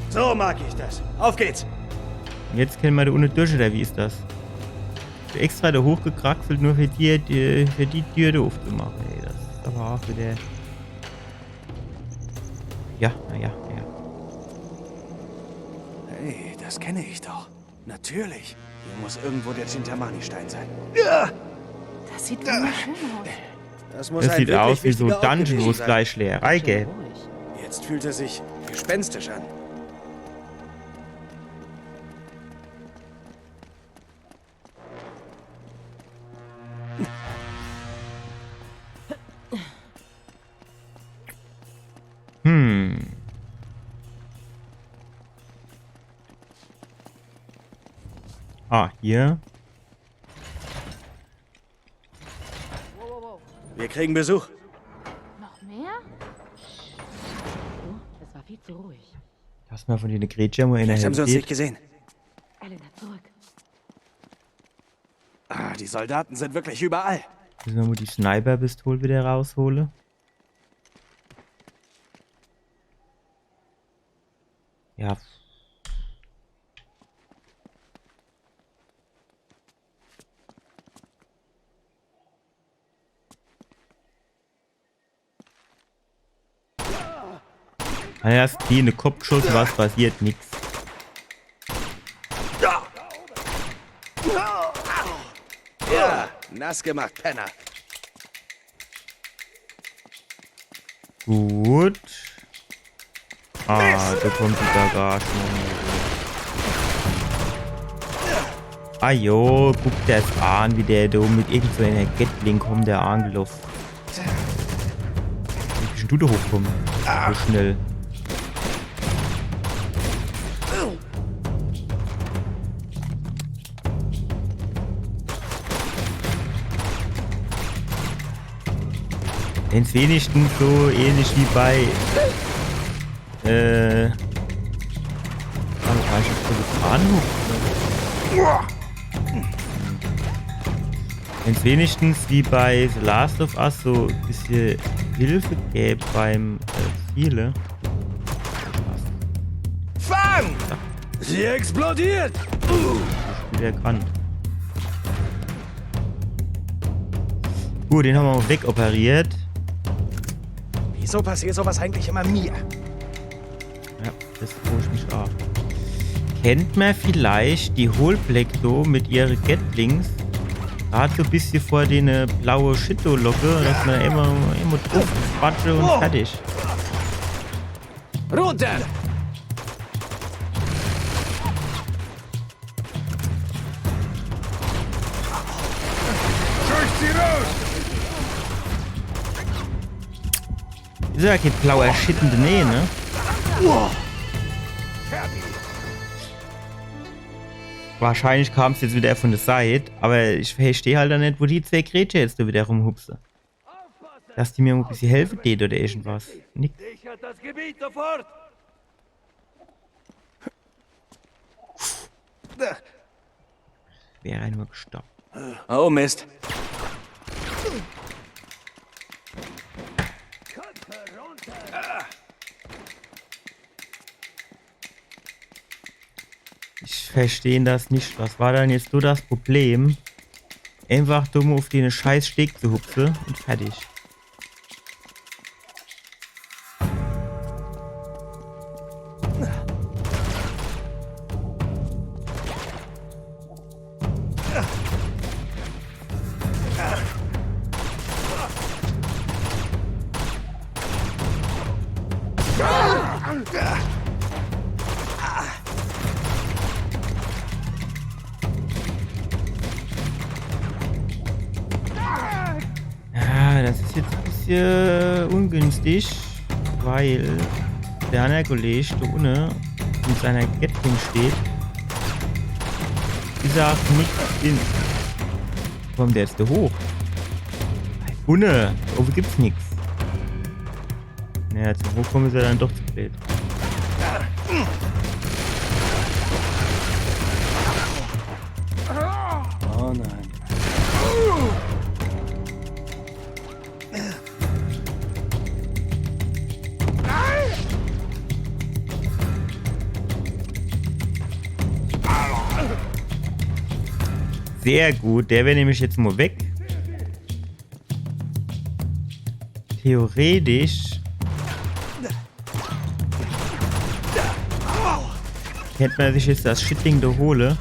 So mag ich das. Auf geht's. Jetzt kennen wir da ohne durch, oder wie ist das? Ich extra da hochgekraxelt, nur für die Tür da aufzumachen. Ey, das ist aber auch wieder... Ja, naja. Hey, das kenne ich doch. Natürlich. Hier muss irgendwo der Chintamani-Stein sein. Das sieht wunderschön aus. Das muss Das ein sieht wirklich aus wie so wichtiger Ort Dungeon, gewesen wo es sein. gleich Leerei gibt. Jetzt fühlt er sich gespenstisch an. Ah, hier. Wir kriegen Besuch. Noch mehr? Du, es war viel zu ruhig. Lass mal von dir eine Gretchen, wo einer Vielleicht haben sie uns nicht steht. gesehen. Elena, zurück. Ah, die Soldaten sind wirklich überall. Müssen wir mal die Sniper-Pistole wieder rausholen. Ja. Erst die eine Kopfschuss, was passiert, nix. Ja, nass gemacht, Penner. Gut. Ah, da kommt die Garage. Ah jo, guck das an, wie der da mit irgend so einer Gatling kommt, der angelaufen. Wie bist du da hochkommen? So schnell. Wenn's wenigstens so ähnlich wie bei Wenn's wenigstens wie bei The Last of Us so ein bisschen Hilfe gäbe beim Ziele. Fang! Sie explodiert! Spiel erkannt. Gut, den haben wir auch wegoperiert. Wieso passiert sowas eigentlich immer mir? Ja. Das freue ich mich auch. Kennt man vielleicht die Hohlplekto mit ihren Gatlings? Gerade so ein bisschen vor den blaue Shito-Locke, dass man immer drauf quatsche und fertig. Runter! Scheucht sie raus! Ist ja kein blauer Shit in der Nähe, ne? Wahrscheinlich kam es jetzt wieder von der Seite, aber ich verstehe halt dann nicht, wo die zwei Grätsche jetzt da wieder rumhupsen. Dass die mir ein bisschen helfen geht oder irgendwas. Nix. Sichert das Gebiet sofort! Wäre nur gestoppt. Oh Mist. Ich verstehe das nicht. Was war dann jetzt so das Problem? Einfach dumm auf den scheiß Steg zu hupsen und fertig. Ja, das ist jetzt ein bisschen ungünstig, weil der andere Kollege da unten mit seiner Gatling steht. Die sagt nichts in. Kommt der jetzt da hoch? Unten, da oben gibt's nichts. Naja, zum Hochkommen ist er dann doch zu spät. Oh nein. Sehr gut, der wäre nämlich jetzt mal weg. Theoretisch hätte man sich jetzt das Shitding da hole.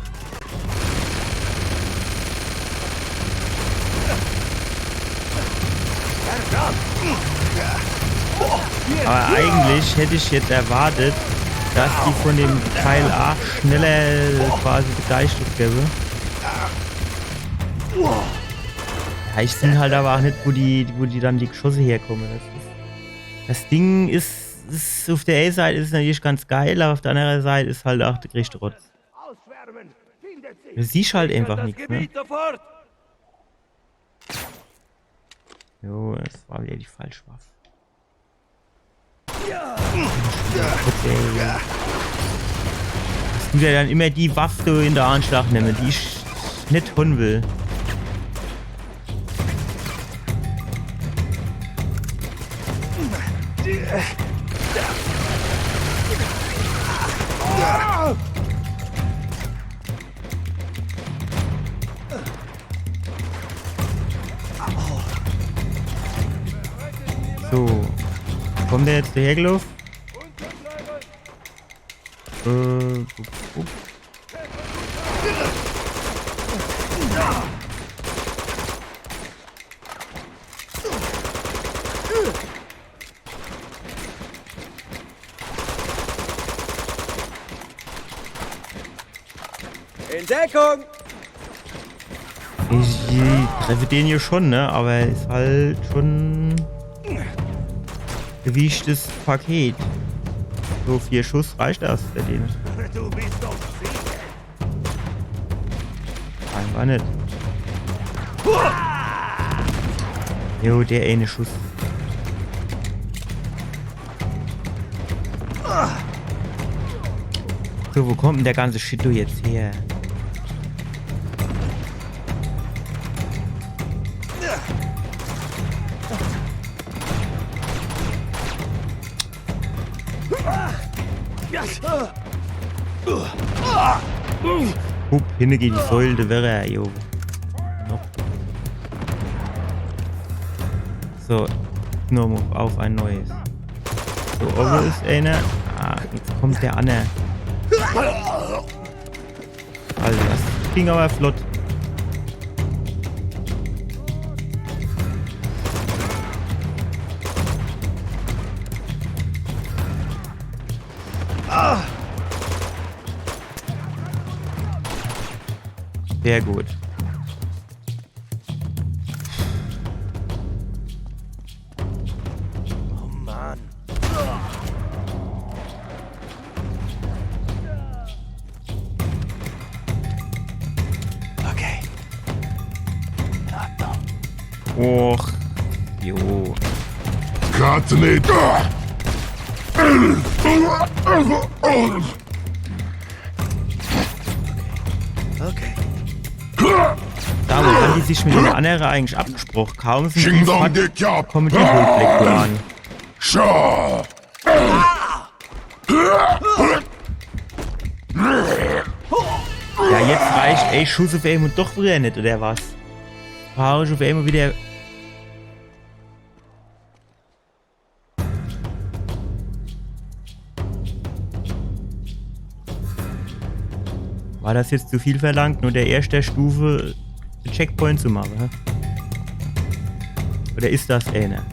Aber eigentlich hätte ich jetzt erwartet, dass die von dem Teil A schneller quasi begeistert gäbe. Ja, ich sehe halt aber auch nicht, wo die dann die Geschosse herkommen. Das Ding ist auf der A-Seite ist natürlich ganz geil, aber auf der anderen Seite ist halt auch der größte Rotz. Du siehst halt einfach nichts, ne? Jo, das war wieder die falsche Waffe. Dass du dir dann immer die Waffe in der Anschlag nimmst, die ich nicht tun will. So. Kommt der jetzt dahergelaufen? In Deckung! Ich treffe den hier schon, ne? Aber ist halt schon gewichtes Paket. So 4 Schuss reicht das bei denen. Du bist doch sicher. Scheinbar nicht. Jo, der eine Schuss. So, wo kommt denn der ganze Shit jetzt her? Hup, hinne geht die Säule, wäre er, jo. Noch. So, nur auf ein neues. So, oben ist einer. Ah, jetzt kommt der Anne. Also, das ging aber flott. Sehr gut. Oh Mann. Okay. Och. Jo. Cut it. Okay. Da haben die sich mit den anderen eigentlich abgesprochen. Kaum sind die Dong de gefragt, Kap. kommen die Hohlflecken an. Shaw. Ja, jetzt reicht, ey, Schuss auf einmal doch wieder nicht, oder was? Hau ich auf einmal wieder... War das jetzt zu viel verlangt, nur der erste Stufe den Checkpoint zu machen? Hä? Oder ist das eine?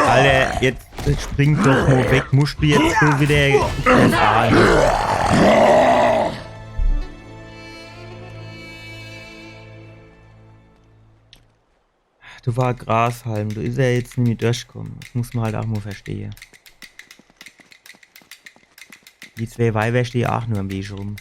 Alter, jetzt springt doch nur weg. Musst du jetzt so wieder fahren? Du war Grashalm, du ist ja jetzt nicht durchgekommen. Das muss man halt auch mal verstehen. Die zwei Weiber stehen auch nur am Weg rum.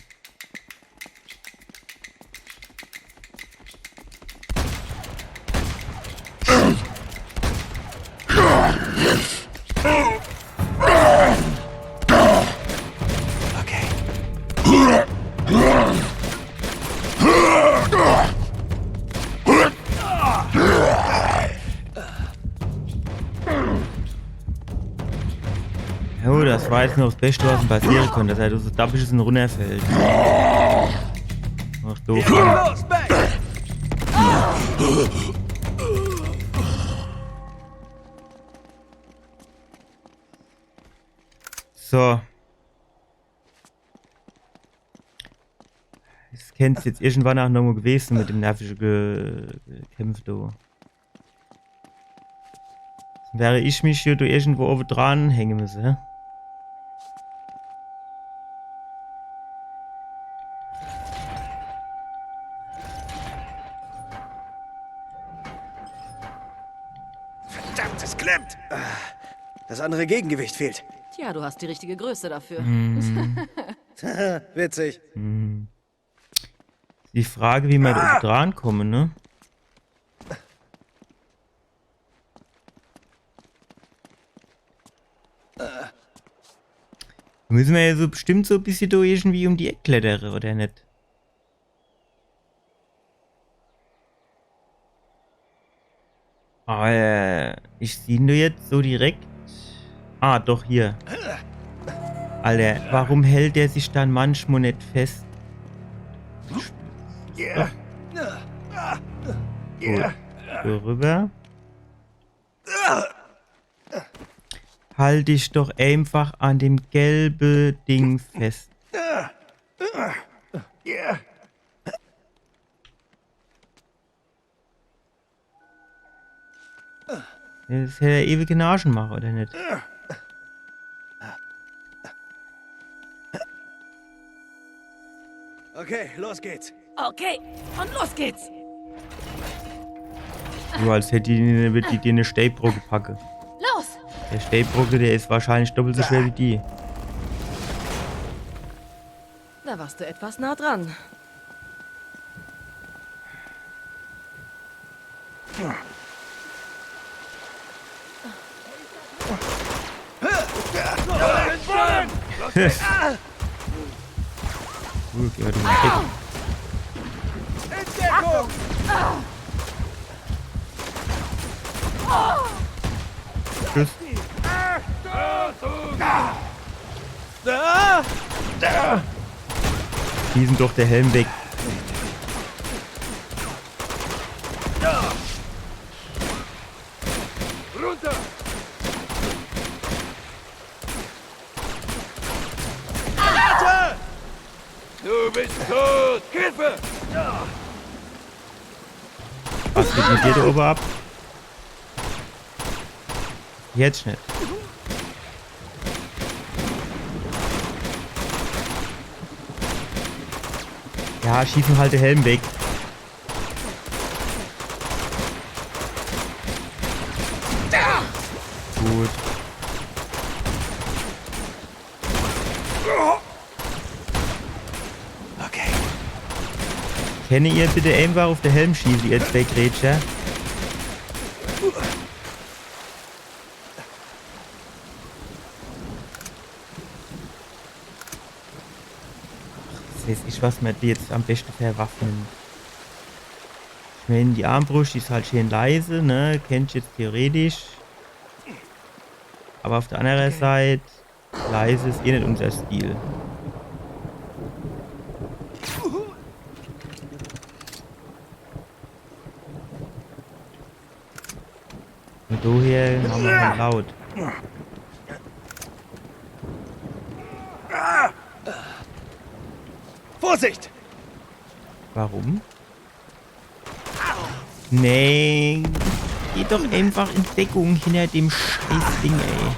Oh, das war jetzt noch das Beste, was ihm passieren konnte, dass er so dabisches und runterfällt. Ach, doof. So. Das kennst jetzt irgendwann auch noch mal gewesen mit dem nervigen Gekämpf da. Wäre ich mich hier irgendwo oben dran hängen müssen, hä? Verdammt, es klemmt! Das andere Gegengewicht fehlt. Tja, du hast die richtige Größe dafür. Witzig. Die Frage, wie wir da oben dran kommen, ne? Müssen wir ja so bestimmt so ein bisschen da irgendwie um die Ecke klettern, oder nicht? Aber ich sehe ihn nur jetzt so direkt. Ah, doch, hier. Alter, warum hält der sich dann manchmal nicht fest? Gut. So rüber. Halt dich doch einfach an dem gelben Ding fest. Das ist ja der ewige Naschenmacher, oder nicht? Okay, los geht's. Okay, und los geht's. So, als hätte die dir eine Stellbrücke packen. Los! Der Stellbrücke, der ist wahrscheinlich doppelt so schwer wie die. Da warst du etwas nah dran. Gut, ja, du Tschüss. Schießen doch der Helm weg. Runter! Warte! Du bist tot! Hilfe! Was geht mit dir da oben ab? Jetzt nicht. Ja, schießen halt den Helm weg. Gut. Okay. Kenne ihr bitte einfach auf den Helm schießen, ihr zwei Grätscher? Das ist, was man jetzt am besten verwaffnen. Ich meine, die Armbrust ist halt schön leise, ne? Kennt ihr jetzt theoretisch. Aber auf der anderen Seite, leise ist eh nicht unser Stil. Und daher machen wir mal laut. Vorsicht! Warum? Nee, geh doch einfach in Deckung hinter dem scheiß Ding, ey.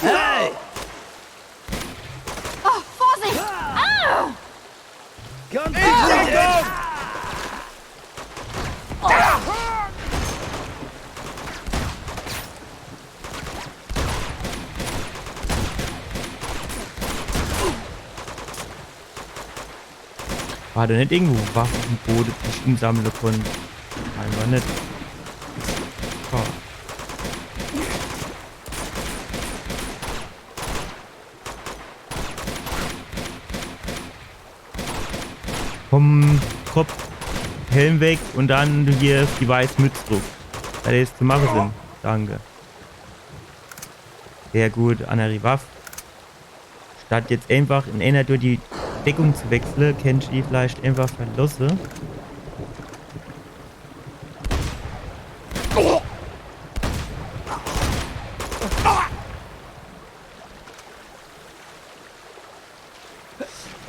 Hey! Oh, Vorsicht! Ah! Komm, Richtung! War da nicht irgendwo Waffen im Boden, die ich insammeln konnte? Nein, war nicht. Oh. Vom Kopf, Helm weg und dann hier die weiße Mütze drauf. Da ist zu machen sind. Danke. Sehr gut, andere Waffe. Statt jetzt einfach in einer durch die Deckung zu wechseln, kennt ihr die vielleicht einfach verlassen.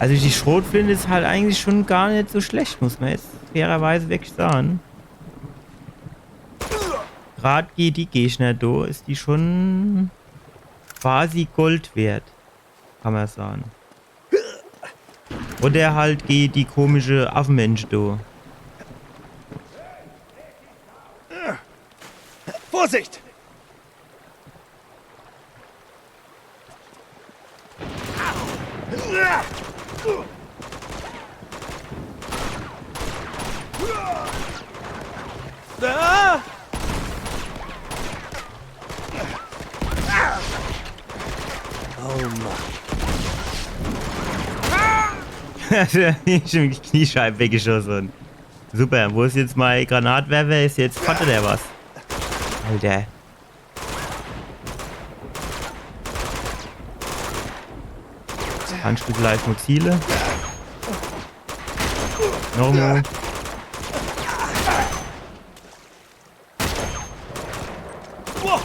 Also die Schrotflinte ist halt eigentlich schon gar nicht so schlecht, muss man jetzt fairerweise wirklich sagen. Gerade die Gegner da ist die schon quasi Gold wert, kann man sagen. Oder halt die komische Affenmensch da. Vorsicht! Da! Oh Mann. Ich bin die Kniescheibe weggeschossen. Super, wo ist jetzt mein Granatwerfer? Ist jetzt Vater der was? Alter. Anschluss live mit Ziele. Nochmal.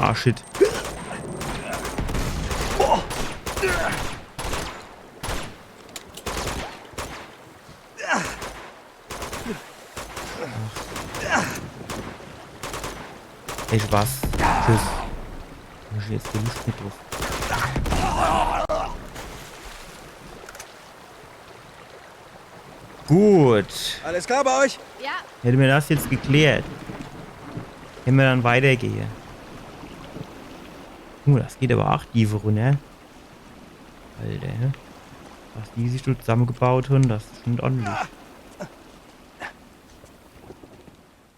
Ah, shit. Ich was. Tschüss. Muss ich jetzt die Luft mit drauf. Gut. Alles klar bei euch? Ja. Hätte mir das jetzt geklärt. Hätten wir dann weitergehen. Das geht aber auch tiefer runter. Alter. Was die sich so zusammengebaut haben, das ist schon ordentlich.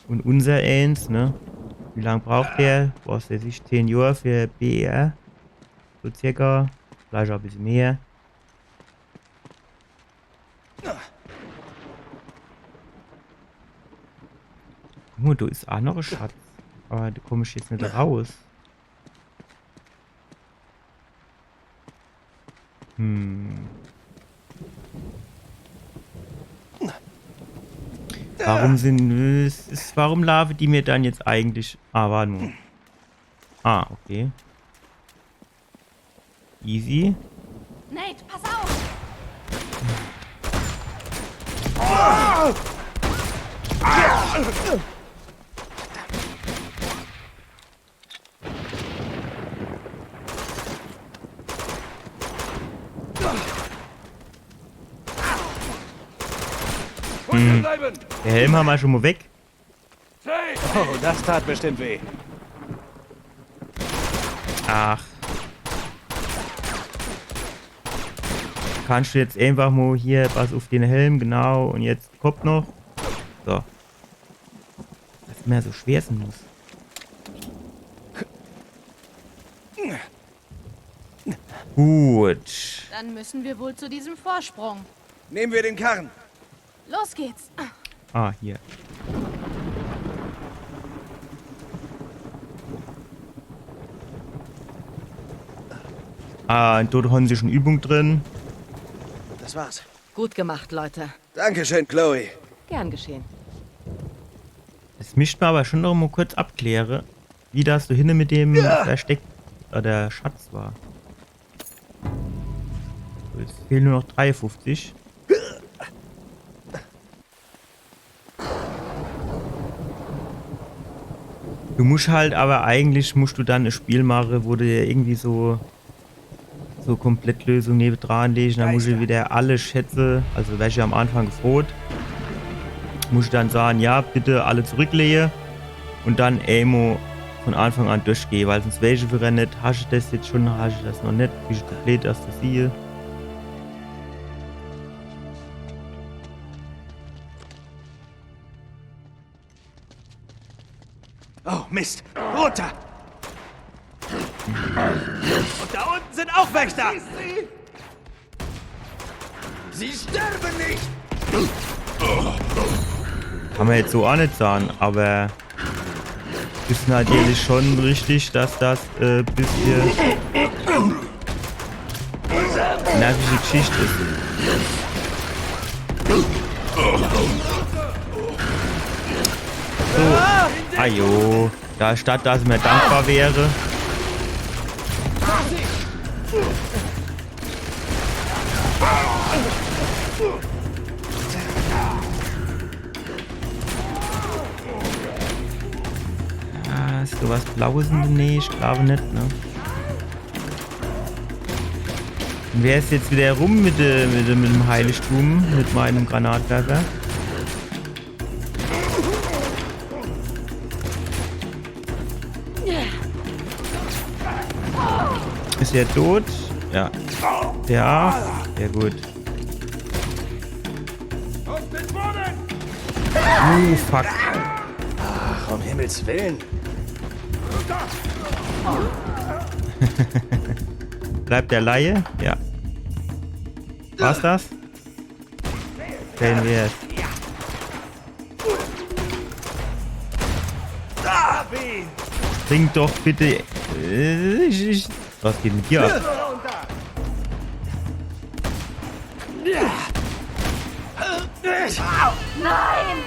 Und unser eins, ne? Wie lange braucht der? Brauchst du sich 10 Jahre für BR? So circa. Vielleicht auch ein bisschen mehr. Oh, da ist auch noch ein Schatz. Aber da komme ich jetzt nicht raus. Warum laufen die mir dann jetzt eigentlich... Ah, warte mal. Ah, okay. Easy. Nate, pass auf! Der Helm haben wir schon mal weg. Oh, das tat bestimmt weh. Ach. Kannst du jetzt einfach mal hier was auf den Helm, genau, und jetzt Kopf noch. So. Dass mehr so schwer sein muss. Gut. Dann müssen wir wohl zu diesem Vorsprung. Nehmen wir den Karren. Los geht's. Ah, hier. Ah, dort haben sie schon Übung drin. Das war's. Gut gemacht, Leute. Dankeschön, Chloe. Gern geschehen. Das mischt man aber schon noch mal kurz abklären, wie das so hinten mit dem Versteck der Schatz war. So, jetzt fehlen nur noch 53. Du musst halt, aber eigentlich musst du dann ein Spiel machen, wo du dir irgendwie so Komplettlösung neben dran legen. Dann musst du wieder alle Schätze, also welche am Anfang gefroht, musst du dann sagen, ja, bitte alle zurücklegen und dann Amo von Anfang an durchgehen, weil sonst welche für nicht, hast du das jetzt schon, hast du das noch nicht, bist du blöd, dass du siehst. Oh, Mist. Runter! Und da unten sind auch Wächter! Sie sterben nicht! Kann man jetzt so auch nicht sagen, aber ist natürlich schon richtig, dass das ein bisschen nervige Geschichte ist. So, ajo, da statt dass mir dankbar wäre. Ah, ist sowas Blaues in der Nähe? Ich glaube nicht, ne? Und wer ist jetzt wieder rum mit dem Heiligtum, mit meinem Granatwerfer? Ist er tot? Ja. Ja, sehr gut. Fuck. Ach, um Himmels Willen. Bleibt der Laie? Ja. War's das? Stellen wir es. Bring doch bitte. Was geht mit dir ab? Nein!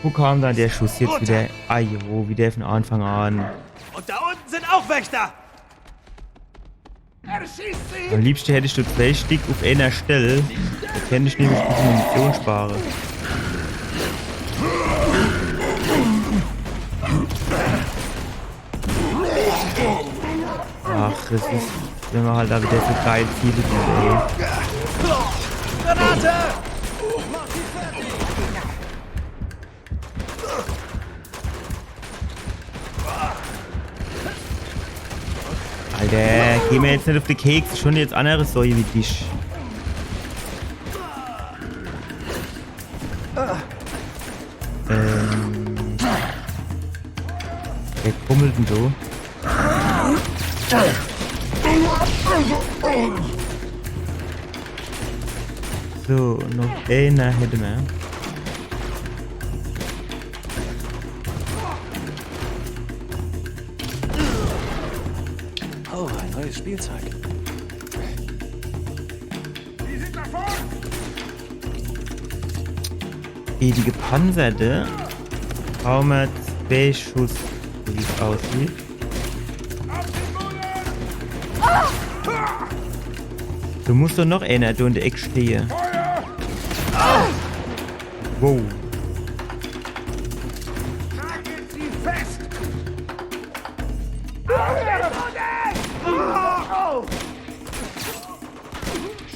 Wo kam dann der Schuss jetzt wieder? Ajo, wieder von Anfang an. Und da unten sind auch Wächter! Am liebsten hättest du 2 Stück auf einer Stelle. Da könnte ich nämlich ein bisschen Munition sparen. Ach, das ist, wenn man halt da wieder so geil Ziele gibt, ey. Granate! Alter, geh mir jetzt nicht auf die Keks, schon jetzt andere Säue wie dich. Wer krummelt denn so? So, noch einer hätte man. Oh, ein neues Spielzeug. Die gepanzerte brauchen wir 2 Schuss, so wie es aussieht. Du musst doch noch einer da in der Ecke stehen. Wow.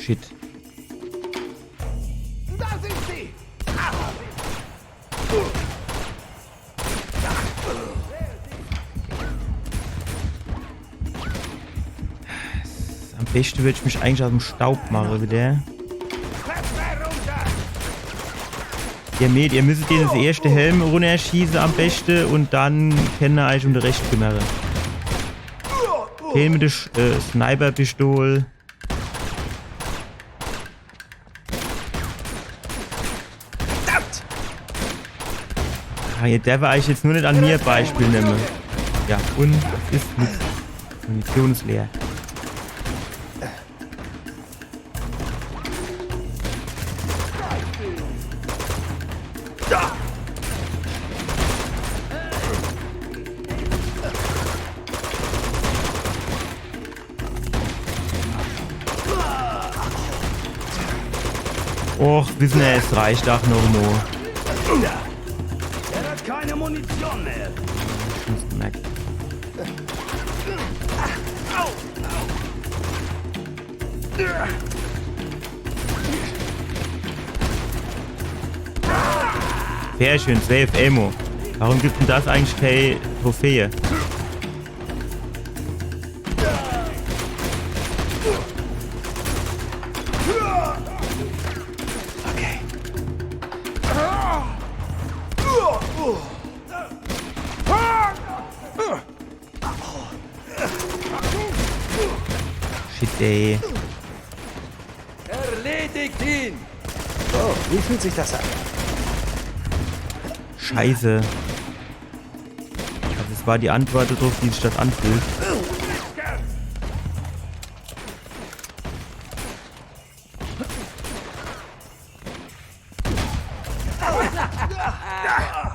Shit. Da sind sie! Am besten würde ich mich eigentlich aus dem Staub machen wieder. Ihr müsst den das erste Helm runterschießen am besten und dann können ihr euch um den Rest kümmern. Helm mit der Sniper-Pistole. Ah, ihr darf euch jetzt nur nicht an mir Beispiel nehmen. Ja, und es ist nichts. Munition ist leer. Och, wissen wir, es reicht auch noch mal. Er hat keine Munition mehr. Sehr schön, 12 Ammo. Warum gibt denn das eigentlich keine Trophäe? Okay. Shit, ey. Erledigt ihn! Oh, wie fühlt sich das an? Scheiße. Also es war die Antwort darauf, wie sich das anfühlt.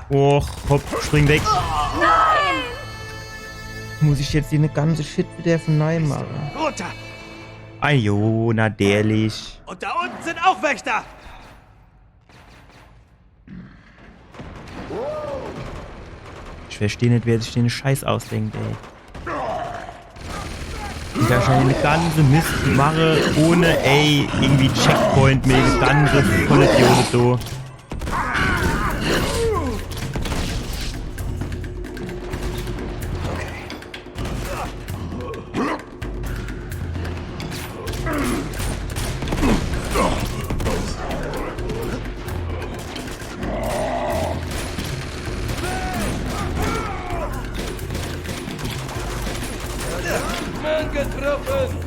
Och, hopp, spring weg. Nein! Muss ich jetzt hier eine ganze Shit wieder von neu machen? Runter! Ajo, na derlich. Und da unten sind auch Wächter! Ich verstehe nicht, wer sich den Scheiß ausdenkt, ey. Ich kann schon eine ganze Mist mache, ohne, ey, irgendwie Checkpoint, mir eine ganze Kollektion so. Getroffen!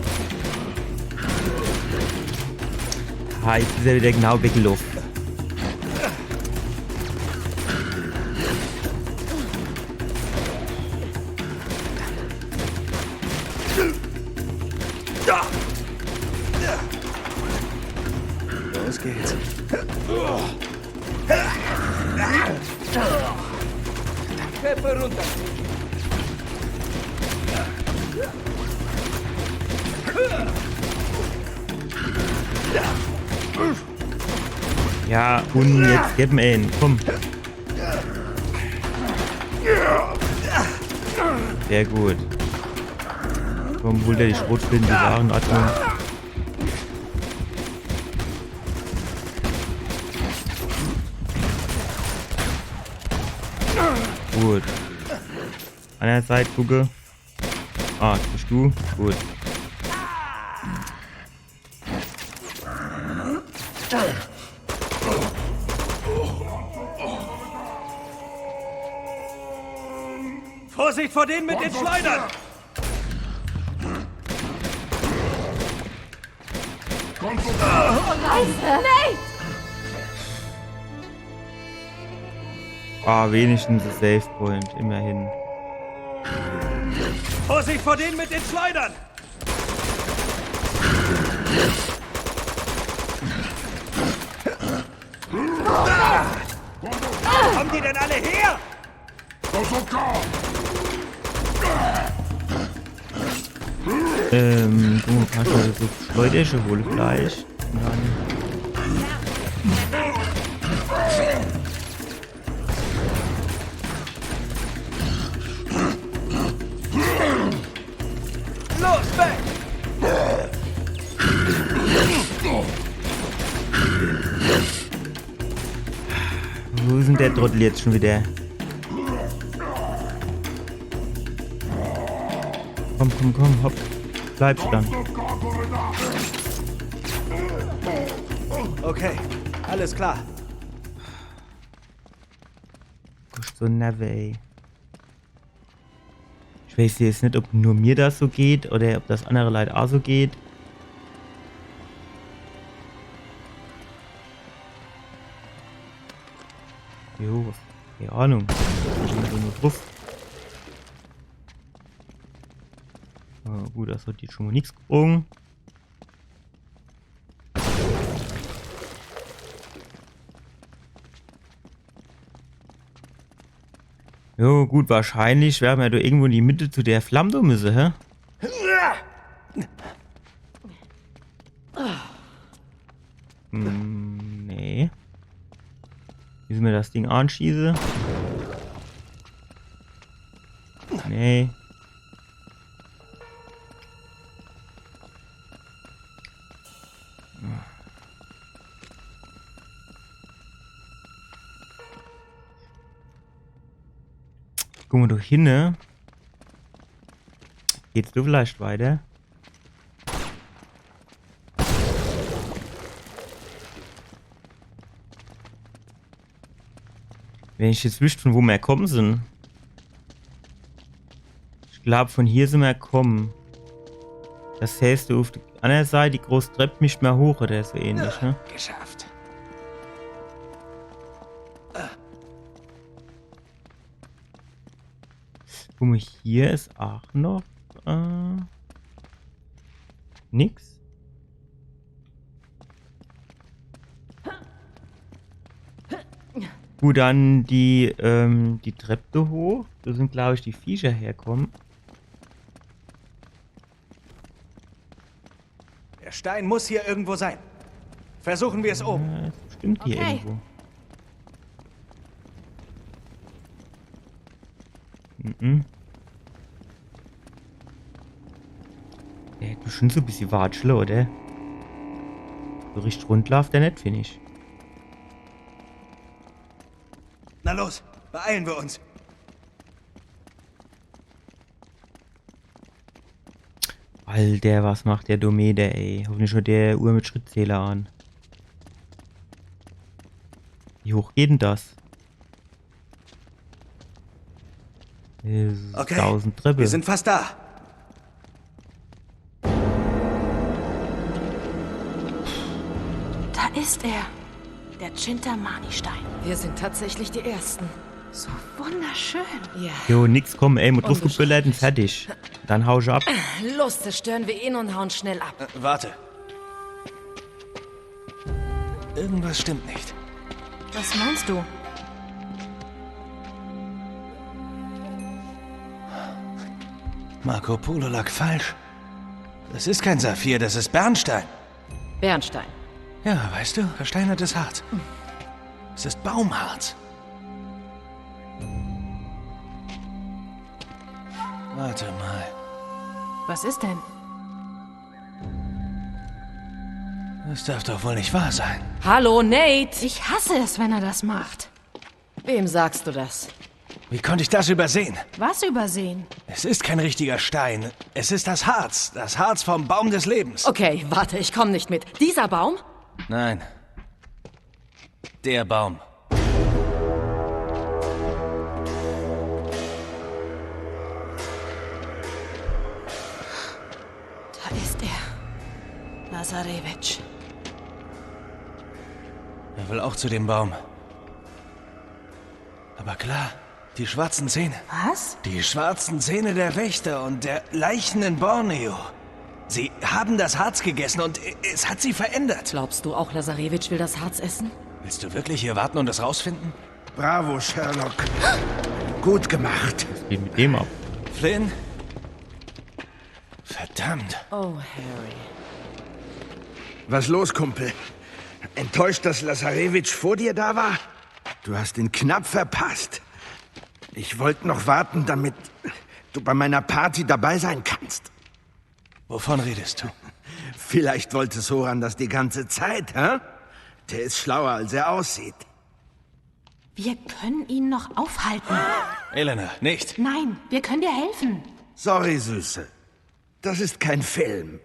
Ah, jetzt ist er wieder genau weggelaufen. Los geht's. Treppe runter! Ja, und jetzt gib mir ihn. Komm. Sehr gut. Komm, hol dir die Schrotflinten, die Warenordnung. Gut. An der Seite gucke. Ah, bist du? Gut. Vorsicht vor denen mit den Schleudern! Oh nein! Nate! Ah, wenigstens ein Save Point, immerhin. Vorsicht vor denen mit den Schleudern! Kommen die denn alle her? Du kannst mal so Schleudersche holen gleich. Und dann Los, weg! wo ist denn der Trottel jetzt schon wieder? Komm, hopp. Bleib stand. Okay, alles klar. Kost so Nave, ey. Ich weiß jetzt nicht, ob nur mir das so geht oder ob das andere Leute auch so geht. Jo, keine Ahnung. Ich bin so nur drauf. Gut, das hat jetzt schon mal nichts gebrungen. Jo, gut, wahrscheinlich werden wir da irgendwo in die Mitte zu der Flamme müssen, hä? Nee. Wie soll mir das Ding anschießen? Nee. Guck mal doch hin, ne? Geht's du vielleicht weiter? Wenn ich jetzt wüsste, von wo wir kommen sind. Ich glaube, von hier sind wir gekommen. Das heißt, du auf der anderen Seite, die große Treppe nicht mehr hoch oder so ähnlich, ne? Geschafft. Guck mal, hier ist auch noch nix. Gut, dann die Treppe hoch. Da sind, glaube ich, die Viecher herkommen. Der Stein muss hier irgendwo sein. Versuchen wir es oben. Stimmt hier irgendwo. Der hat bestimmt so ein bisschen Watschle, oder? So richtig rund läuft der nicht, finde ich. Na los, beeilen wir uns. Alter, was macht der Dometer, ey? Hoffentlich hat der Uhr mit Schrittzähler an. Wie hoch geht denn das? Okay, 1000 Treppe. wir sind fast da. Da ist er. Der Chintamani-Stein. Wir sind tatsächlich die Ersten. So wunderschön. Ja. Jo, nix, komm, ey, mit drauf gebüllert und fertig. Dann hau ich ab. Los, zerstören wir ihn und hauen schnell ab. Warte. Irgendwas stimmt nicht. Was meinst du? Marco Polo lag falsch. Das ist kein Saphir, das ist Bernstein. Bernstein. Ja, weißt du, versteinertes Harz. Es ist Baumharz. Warte mal. Was ist denn? Das darf doch wohl nicht wahr sein. Hallo, Nate. Ich hasse es, wenn er das macht. Wem sagst du das? Wie konnte ich das übersehen? Was übersehen? Es ist kein richtiger Stein. Es ist das Harz vom Baum des Lebens. Okay, warte, ich komme nicht mit. Dieser Baum? Nein. Der Baum. Lazarevich. Er will auch zu dem Baum. Aber klar, die schwarzen Zähne. Was? Die schwarzen Zähne der Wächter und der Leichen in Borneo. Sie haben das Harz gegessen und es hat sie verändert. Glaubst du auch, Lazarevich will das Harz essen? Willst du wirklich hier warten und es rausfinden? Bravo, Sherlock. Gut gemacht. Was geht mit dem ab? Flynn? Verdammt. Oh, Harry. Was los, Kumpel? Enttäuscht, dass Lazarevich vor dir da war? Du hast ihn knapp verpasst. Ich wollte noch warten, damit du bei meiner Party dabei sein kannst. Wovon redest du? Vielleicht wollte Soran das die ganze Zeit, hä? Der ist schlauer, als er aussieht. Wir können ihn noch aufhalten. Elena, nicht. Nein, wir können dir helfen. Sorry, Süße. Das ist kein Film.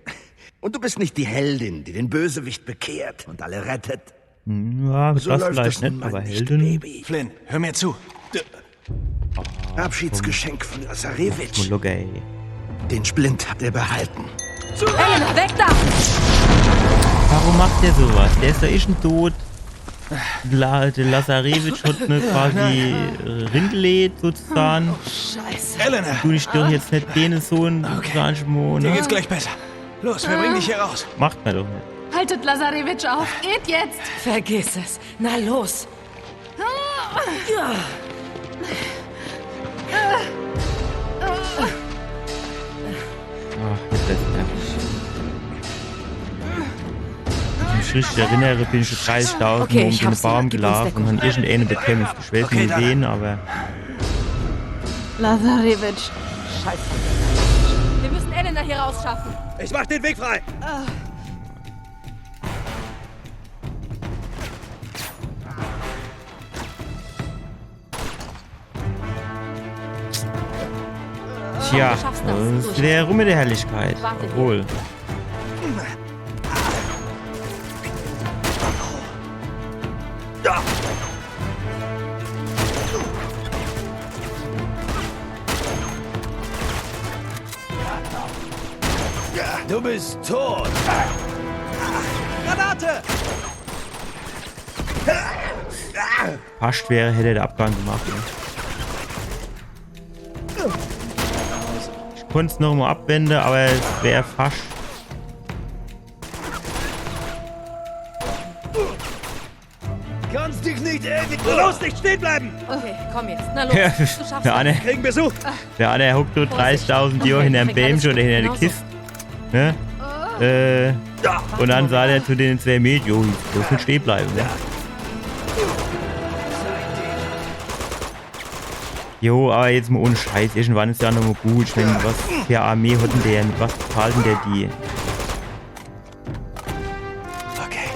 Und du bist nicht die Heldin, die den Bösewicht bekehrt und alle rettet. Ja, So das läuft vielleicht es nun nicht, mal aber nicht, Heldin. Baby. Flynn, hör mir zu. Abschiedsgeschenk von Lazarevich. Mologai. Den Splint hat er behalten. Elena, weg da! Warum macht der sowas? Der ist doch eh schon tot. Der Lazarevich hat mir quasi Rindlet sozusagen. Oh, Scheiße. Elena! Du nicht doch jetzt nicht den Sohn sozusagen, Dir ne? geht's gleich besser. Los, wir bringen dich hier raus. Macht man doch nicht. Haltet Lazarevich auf. Geht jetzt. Vergiss es. Na los. Ja. Ach, das ist nervig. Wenn ich mich richtig erinnere, bin ich schon 30.000 Okay, um ich den hab's. Baum Gib uns gelaufen Deckung. und irgendeine bekämpft. Ich weiß nicht wen, aber... Lazarevich. Scheiße. Wir müssen Elena hier rausschaffen. Ich mach den Weg frei. Tja, du schaffst das. das ist der Rum mit der Herrlichkeit. Warte hier. Obwohl. Du bist tot. Granate! Fast wäre, hätte er den Abgang gemacht. Ne? Ich konnte es noch mal abwenden, aber es wäre fast. Kannst dich nicht ewig... Los, nicht stehen bleiben! Okay, komm jetzt. Na los. Ja, Du schaffst der Anne, Kriegen Besuch. der Anne hockt dort 30.000 Jahre hinter einem Bämchen oder hinter einer Kiste. Ne? Und dann sagt er zu den zwei Mädchen, jo, du musst stehen bleiben. Ne? Jo, aber jetzt mal ohne Scheiß, irgendwann ist ja noch mal gut. Ich meine, was für Armee hatten der, mit was behalten der die? Okay.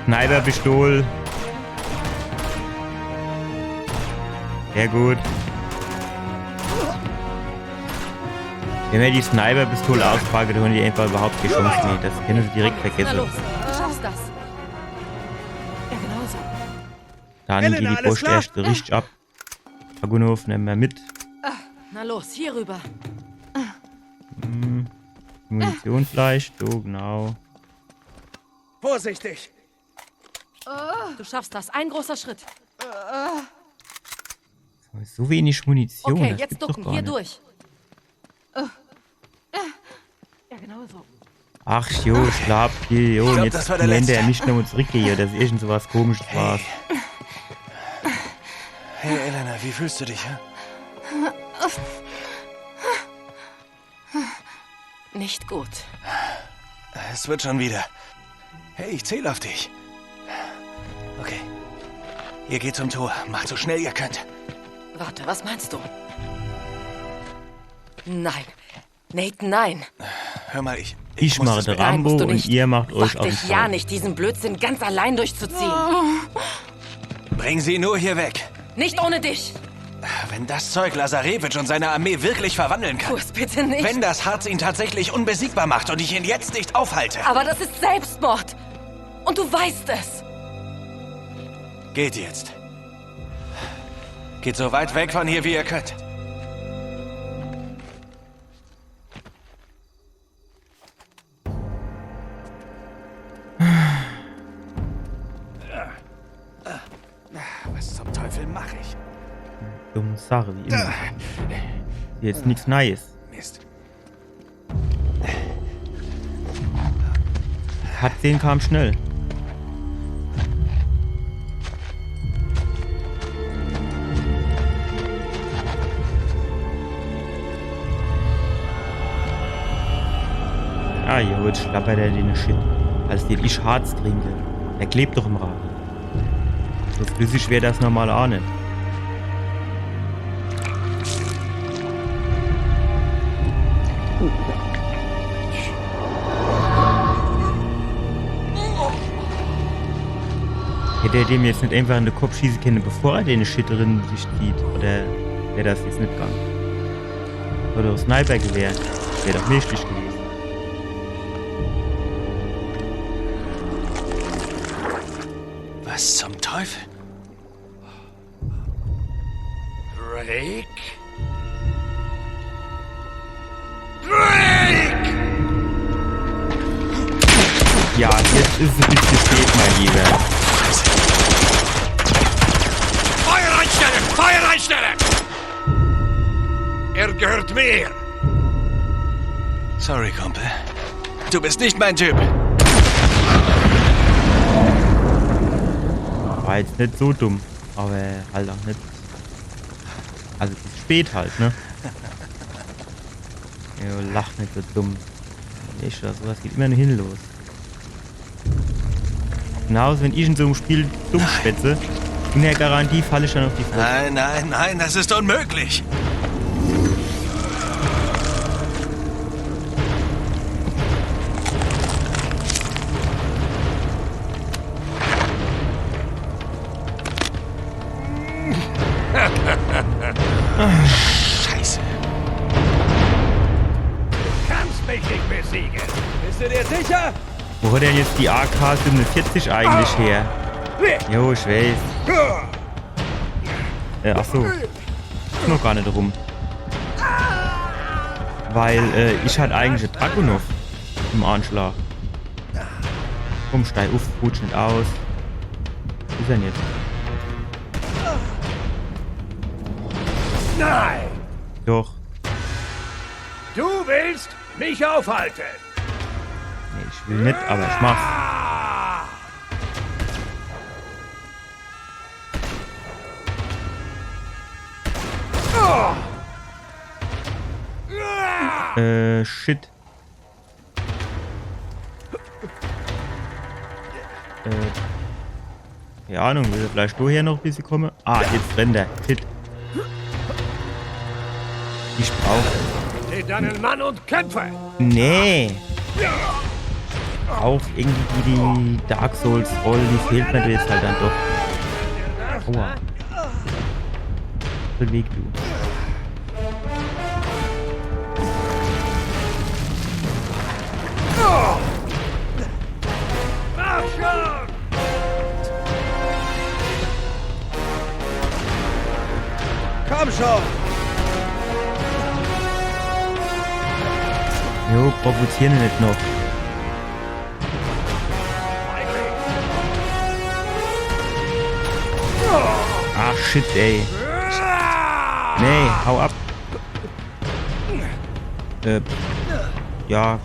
Sniper-Pistol. Sehr gut. Wenn wir die Sniper-Pistole auspacken, dann haben die einfach überhaupt keine Chance mehr. Das können sie direkt Na vergessen. los. Du schaffst das. Ja, genau so. Dann Elena, geht die alles Post klar? erst richtig ab. Dragunov nehmen wir mit. Na los, hier rüber. Munition vielleicht, so genau. Vorsichtig. Du schaffst das. Ein großer Schritt. So wenig Munition. Okay, das jetzt gibt's doch ducken. gar Hier nicht. durch. Ja, genau so. Ach jo, ich glaub, jo, glaub, und jetzt das war der nennt er letzte. nicht nochmal zurückgehen, dass irgend sowas komisches war. Hey Elena, wie fühlst du dich? Hä? Nicht gut. Es wird schon wieder. Hey, ich zähle auf dich. Okay. Ihr geht zum Tor. Macht so schnell ihr könnt. Warte, was meinst du? Nein. Nathan, nein. Hör mal, ich Ich muss mache das der mit- Nein, Rambo musst du und nicht. ihr macht euch Wag auf dich den ja Zaun. nicht, diesen Blödsinn ganz allein durchzuziehen. Bring sie nur hier weg. Nicht ohne dich. Wenn das Zeug Lazarevich und seine Armee wirklich verwandeln kann. Tu es bitte nicht. Wenn das Harz ihn tatsächlich unbesiegbar macht und ich ihn jetzt nicht aufhalte. Aber das ist Selbstmord. Und du weißt es. Geht jetzt. Geht so weit weg von hier, wie ihr könnt. Was zum Teufel mache ich? Dumme Sache, wie immer. Jetzt nichts Neues. Mist. Cutscene kam schnell. Ah, hier wird schlappert er den Shit. Als den ich Harz trinke. Er klebt doch im Rachen. So flüssig wäre das normal auch nicht. Hätte er dem jetzt nicht einfach in den Kopf schießen können, bevor er den Shit drin sich zieht? Oder wäre das jetzt nicht gegangen? Oder ein Sniper-Gewehr. Wäre doch möglich gewesen. Was zum Teufel? Drake? Drake! Ja, jetzt ist es ein bisschen spät, mein Lieber. Feuer einstellen! Feuer einstellen! Er gehört mir! Sorry, Kumpel. Du bist nicht mein Typ. War jetzt nicht so dumm, aber halt auch nicht. Also es ist spät halt, ne? Jo, lach nicht so dumm. Echt, sowas geht immer nur hin los. Genauso, wenn ich in so einem Spiel dumm schwätze, in der Garantie falle ich dann auf die Fresse. Nein, nein, nein, das ist unmöglich. Scheiße. Du kannst mich nicht besiegen. Bist du dir sicher? Wo hat denn jetzt die AK-47 eigentlich her? Jo, ich weiß. Achso. Ist noch gar nicht rum. Weil, ich hatte eigentlich einen Dragunov im Anschlag. Komm, steig auf, rutsch nicht aus. Wo ist er denn jetzt? Nein! Doch. Du willst mich aufhalten! Nee, ich will nicht, aber ich mach's. Shit. Keine Ahnung, will er vielleicht nur hier noch ein bisschen kommen? Ah, jetzt rennt er. Shit. Ich brauche... Seh deinen Mann und kämpfe! Nee. Auch irgendwie die Dark Souls Roll, die fehlt mir jetzt halt dann doch. Aua. Beweg du. Mach schon! Komm schon! Jo, provozieren wir nicht noch. Ach shit, ey. Nee, hau ab. Ja,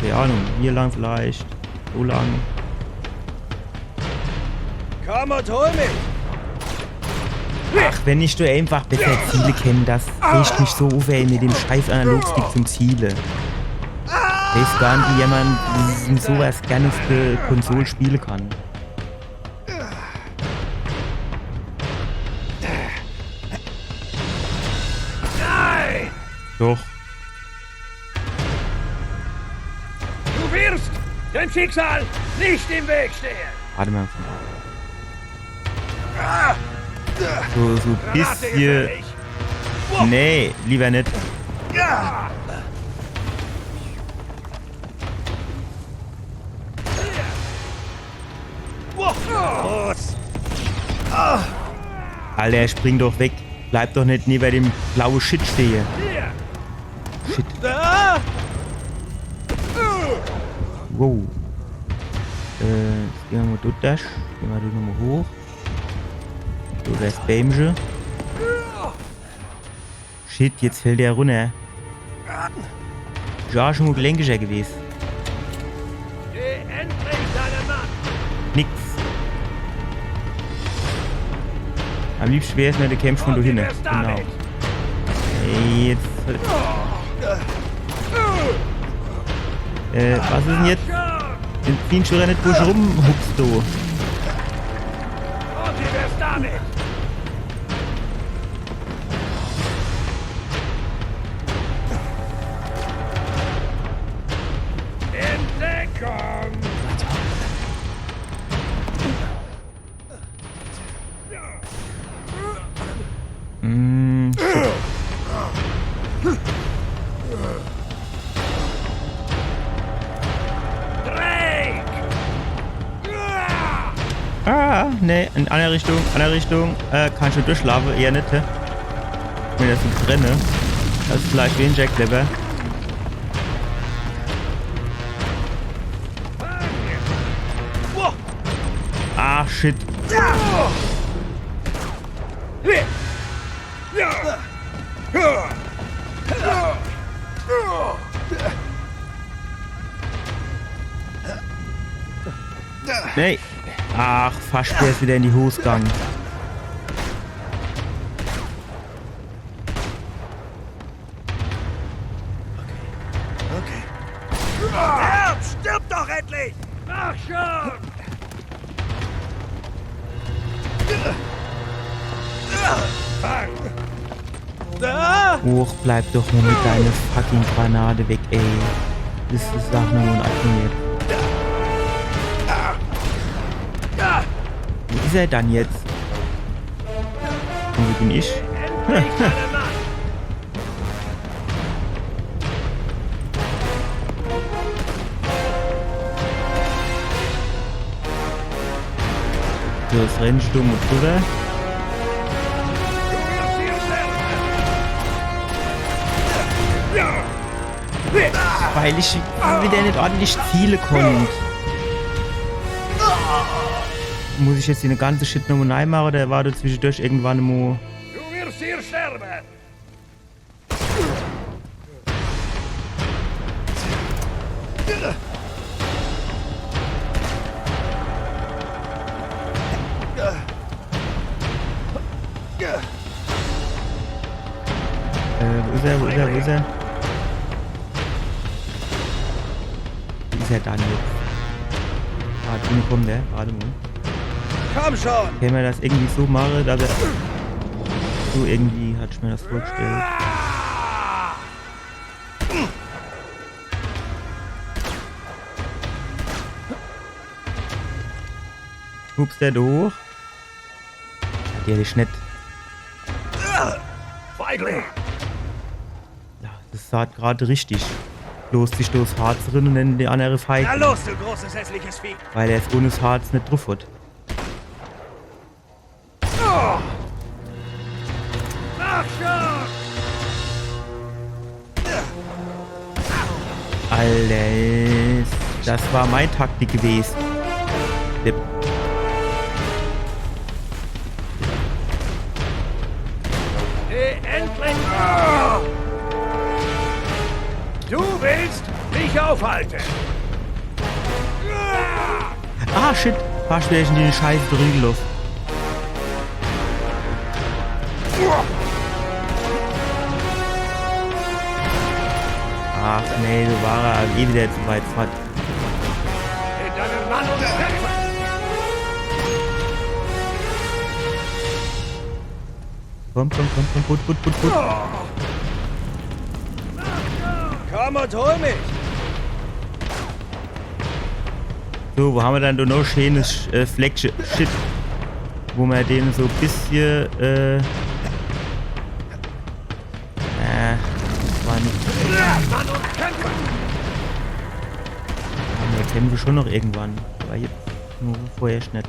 keine Ahnung. Hier lang vielleicht. So lang. Komm und hol mich! Ach, wenn ich nur einfach besser Ziele kenne, das riecht mich so auf, ey, mit dem scheiß Analogstick zum Ziele. Ich weiß gar nicht, wie jemand sowas gerne auf der Konsole spielen kann. Nein! Doch. Du wirst dem Schicksal nicht im Weg stehen! Warte mal. So ein bisschen Nee, lieber nicht. Ja. Alter, spring doch weg. Bleib doch nicht neben dem blauen Shit stehen. Shit. Wow. Jetzt gehen wir mal dort das. Gehen wir dort nochmal hoch. So, da ist Bämsche. Shit, jetzt fällt der runter. Ja, schon mal gelenkischer gewesen. Nix. Am liebsten wäre es mir, der kämpft von da hinten. Genau. Jetzt. Was ist denn jetzt? Den ziehen schon nicht durch rumhupst du. Und wie wär's damit? Entdeckung! Nee, in andere Richtung. Kann schon durchlaufen, eher nicht, hä? Wenn das nicht brenne. Das ist vielleicht wie ein Jack Clever. Ah, shit. Nee. Ach, fast der ist wieder in die Hose gegangen. Okay. Herz, stirb doch endlich! Mach schon! Och, bleib doch nur mit deiner fucking Granate weg, ey. Das ist Sache nur unabhängig. Wo ist er dann jetzt? Und wo bin ich? So, das rennt stumm und drüber. Weil ich wieder nicht ordentlich zielen konnte. Muss ich jetzt hier eine ganze Shit nochmal neu machen oder war da zwischendurch irgendwann mal... Du wirst hier sterben! Wo ist er? Wo ist er? Wo ist er? Wie ist er dann jetzt? Ah, da kommt der. Warte mal. Komm schon! Wenn man das irgendwie so mache, dass er... So irgendwie hatte ich mir das vorgestellt. Hups, der da hoch. Der ist nicht. Feigling! Ja, das sah gerade richtig. Bloß sich das Harz drin und dann die andere Feige. Na los, du großes hässliches Vieh! Weil er jetzt ohne das Harz nicht drauf hat. Mach schon! Alter, das war meine Taktik gewesen. Der Endlich! Du willst mich aufhalten! Ah, shit. Fast wäre ich in die Scheiße drin gelaufen. Ach nee, so war er eh wieder zu weit fort. In deinen Mann und kämpfen! Komm, gut. Komm und hol mich! So, wo haben wir dann da noch schönes Fleckchen? Shit. Wo wir den so ein bisschen war nicht. Wir kämpfen schon noch irgendwann. Aber jetzt nur vorher nicht.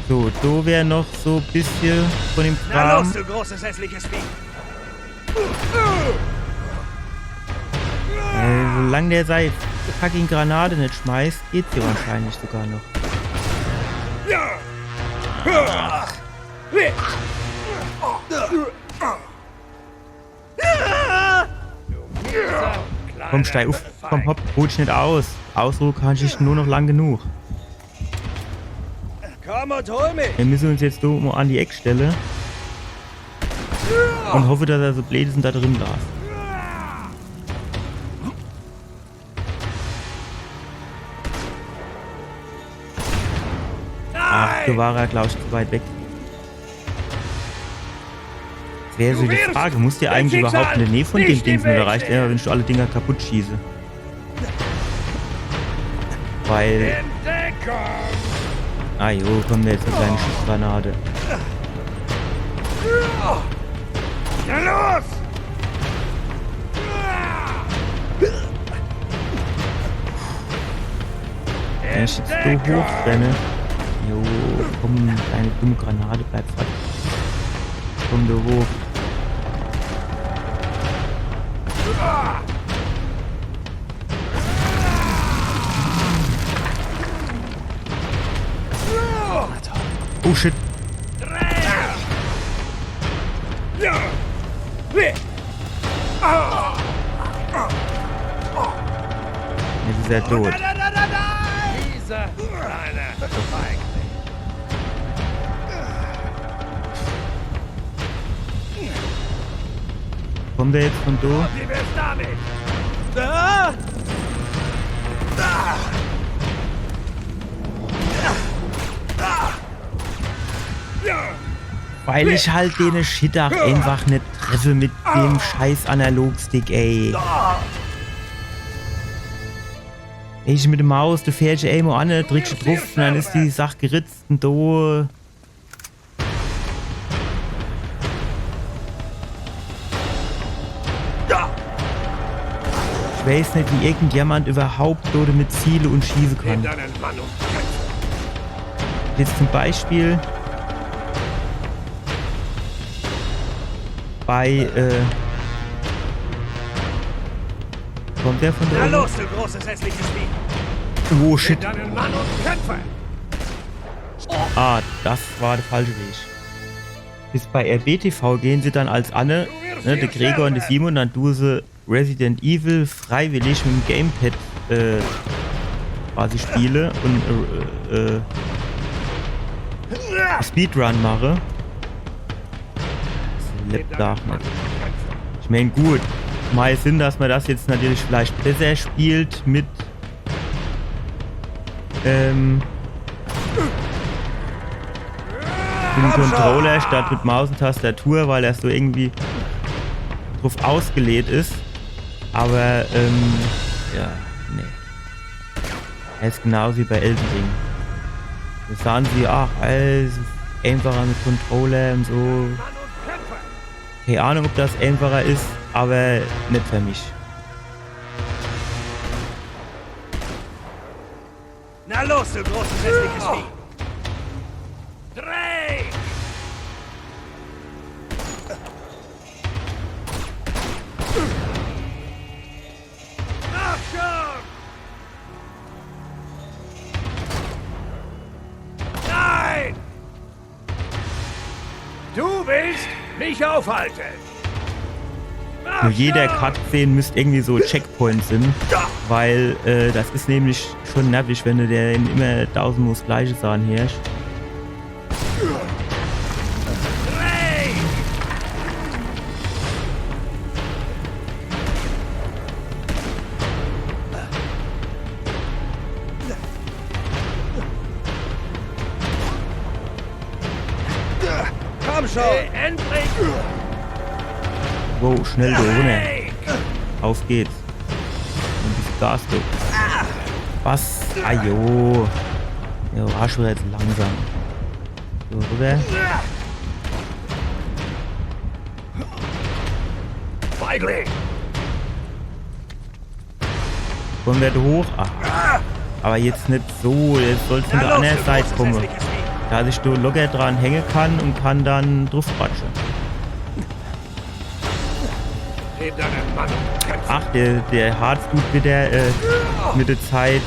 So, da wäre noch so ein bisschen von dem Na Kram. los, du großes hässliches Vieh. Solange der seine fucking Granate nicht schmeißt, geht's hier wahrscheinlich sogar noch. Komm, steig auf, komm, hopp, ruh dich nicht aus. Ausruhen kann ich nur noch lang genug. Komm und hol mich. Wir müssen uns jetzt mal an die Eckstelle und hoffe, dass er so blöd ist und da drin darf. Ach, da war er, glaube ich, zu weit weg. Das wäre so die Frage, musst du eigentlich überhaupt in der Nähe von den Dings, oder reicht er, wenn ich alle Dinger kaputt schieße? Weil... Ah jo, kommt da jetzt eine kleine Schussgranate. Na los! Wenn ich jetzt so hoch renne... Jo, komm, kleine dumme Granate, bleib frei. Komm da hoch. Oh shit. Jetzt ist er tot. Dieser kleine Feigling. Kommt der jetzt von da? Wie wär's damit? Da! Da! Weil ich halt den Shit auch einfach nicht treffe mit dem scheiß Analogstick, ey. Ich mit der Maus, du fährst ja immer an, drückst du drauf und dann ist die Sache geritzt und da... Ich weiß nicht, wie irgendjemand überhaupt dort mit Ziele und schießen kann. Jetzt zum Beispiel bei, kommt der von da? Na los, du großes hässliches Vieh. Oh shit. Deinen Mann und kämpfe. Ah, das war der falsche Weg. Bis bei RBTV gehen sie dann als Anne, ne, der Gregor und der Simon, dann tun sie Resident Evil freiwillig mit dem Gamepad quasi spiele und Speedrun mache. Das lebt da nicht. Ich meine, gut, mal Sinn, dass man das jetzt natürlich vielleicht besser spielt mit dem Controller statt mit Maus und Tastatur, weil er so irgendwie drauf ausgelegt ist. Aber, ja, nee. Er ist genauso wie bei Elden Ring. Da sagen sie, ach, alles ist einfacher mit Controller und so. Keine Ahnung, ob das einfacher ist, aber nicht für mich. Na los, du großes hässliches Vieh. Dreh! Ach schon! Nein! Du willst mich aufhalten! Nur jeder Cutscene müsste irgendwie so Checkpoints sind, weil das ist nämlich schon nervig, wenn du der immer 1000 Mal das Gleiche sagen herrscht. Komm schon! Endlich! Wow, schnell da runter. Auf geht's. Und dieses Gas du. Was? Ajo. Der Arsch wird jetzt langsam. So, rüber. Feigling! Kommen wir da hoch? Ach. Aber jetzt nicht so, jetzt soll es von der anderen Seite kommen. Da ich da locker dran hängen kann und kann dann drauf quatschen. Ach, der Herzblut wird mit der Zeit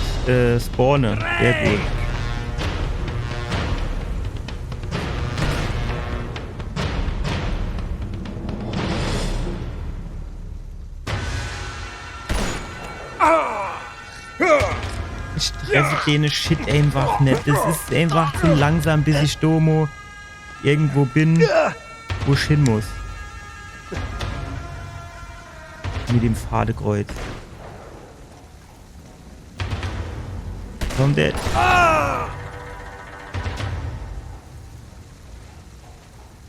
spawnen. Sehr gut. Ich treffe den Shit einfach nicht. Das ist einfach zu langsam, bis ich Domo irgendwo bin, wo ich hin muss. Mit dem Fadekreuz. Kommt der?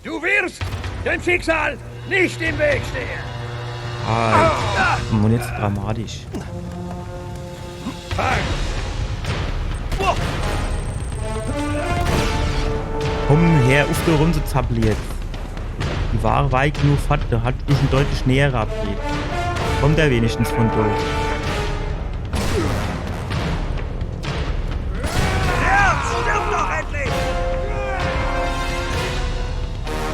Du wirst dem Schicksal nicht im Weg stehen. Und jetzt dramatisch. Komm her, auf der Runde zappel jetzt. Die Ware weit genug fett, da hat dich ein deutlich näherer abgeht. Kommt er wenigstens von dort. Ja, stirb doch endlich!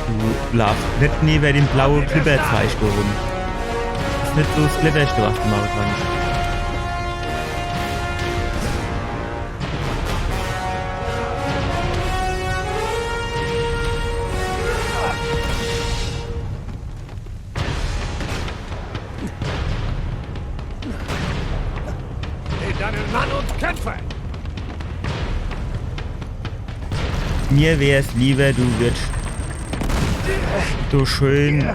Du laufst nicht neben dem blauen Klipperzweig rum. Das ist nicht so das Cleverste, was du machen kannst. Mir wär's lieber, du wirst so schön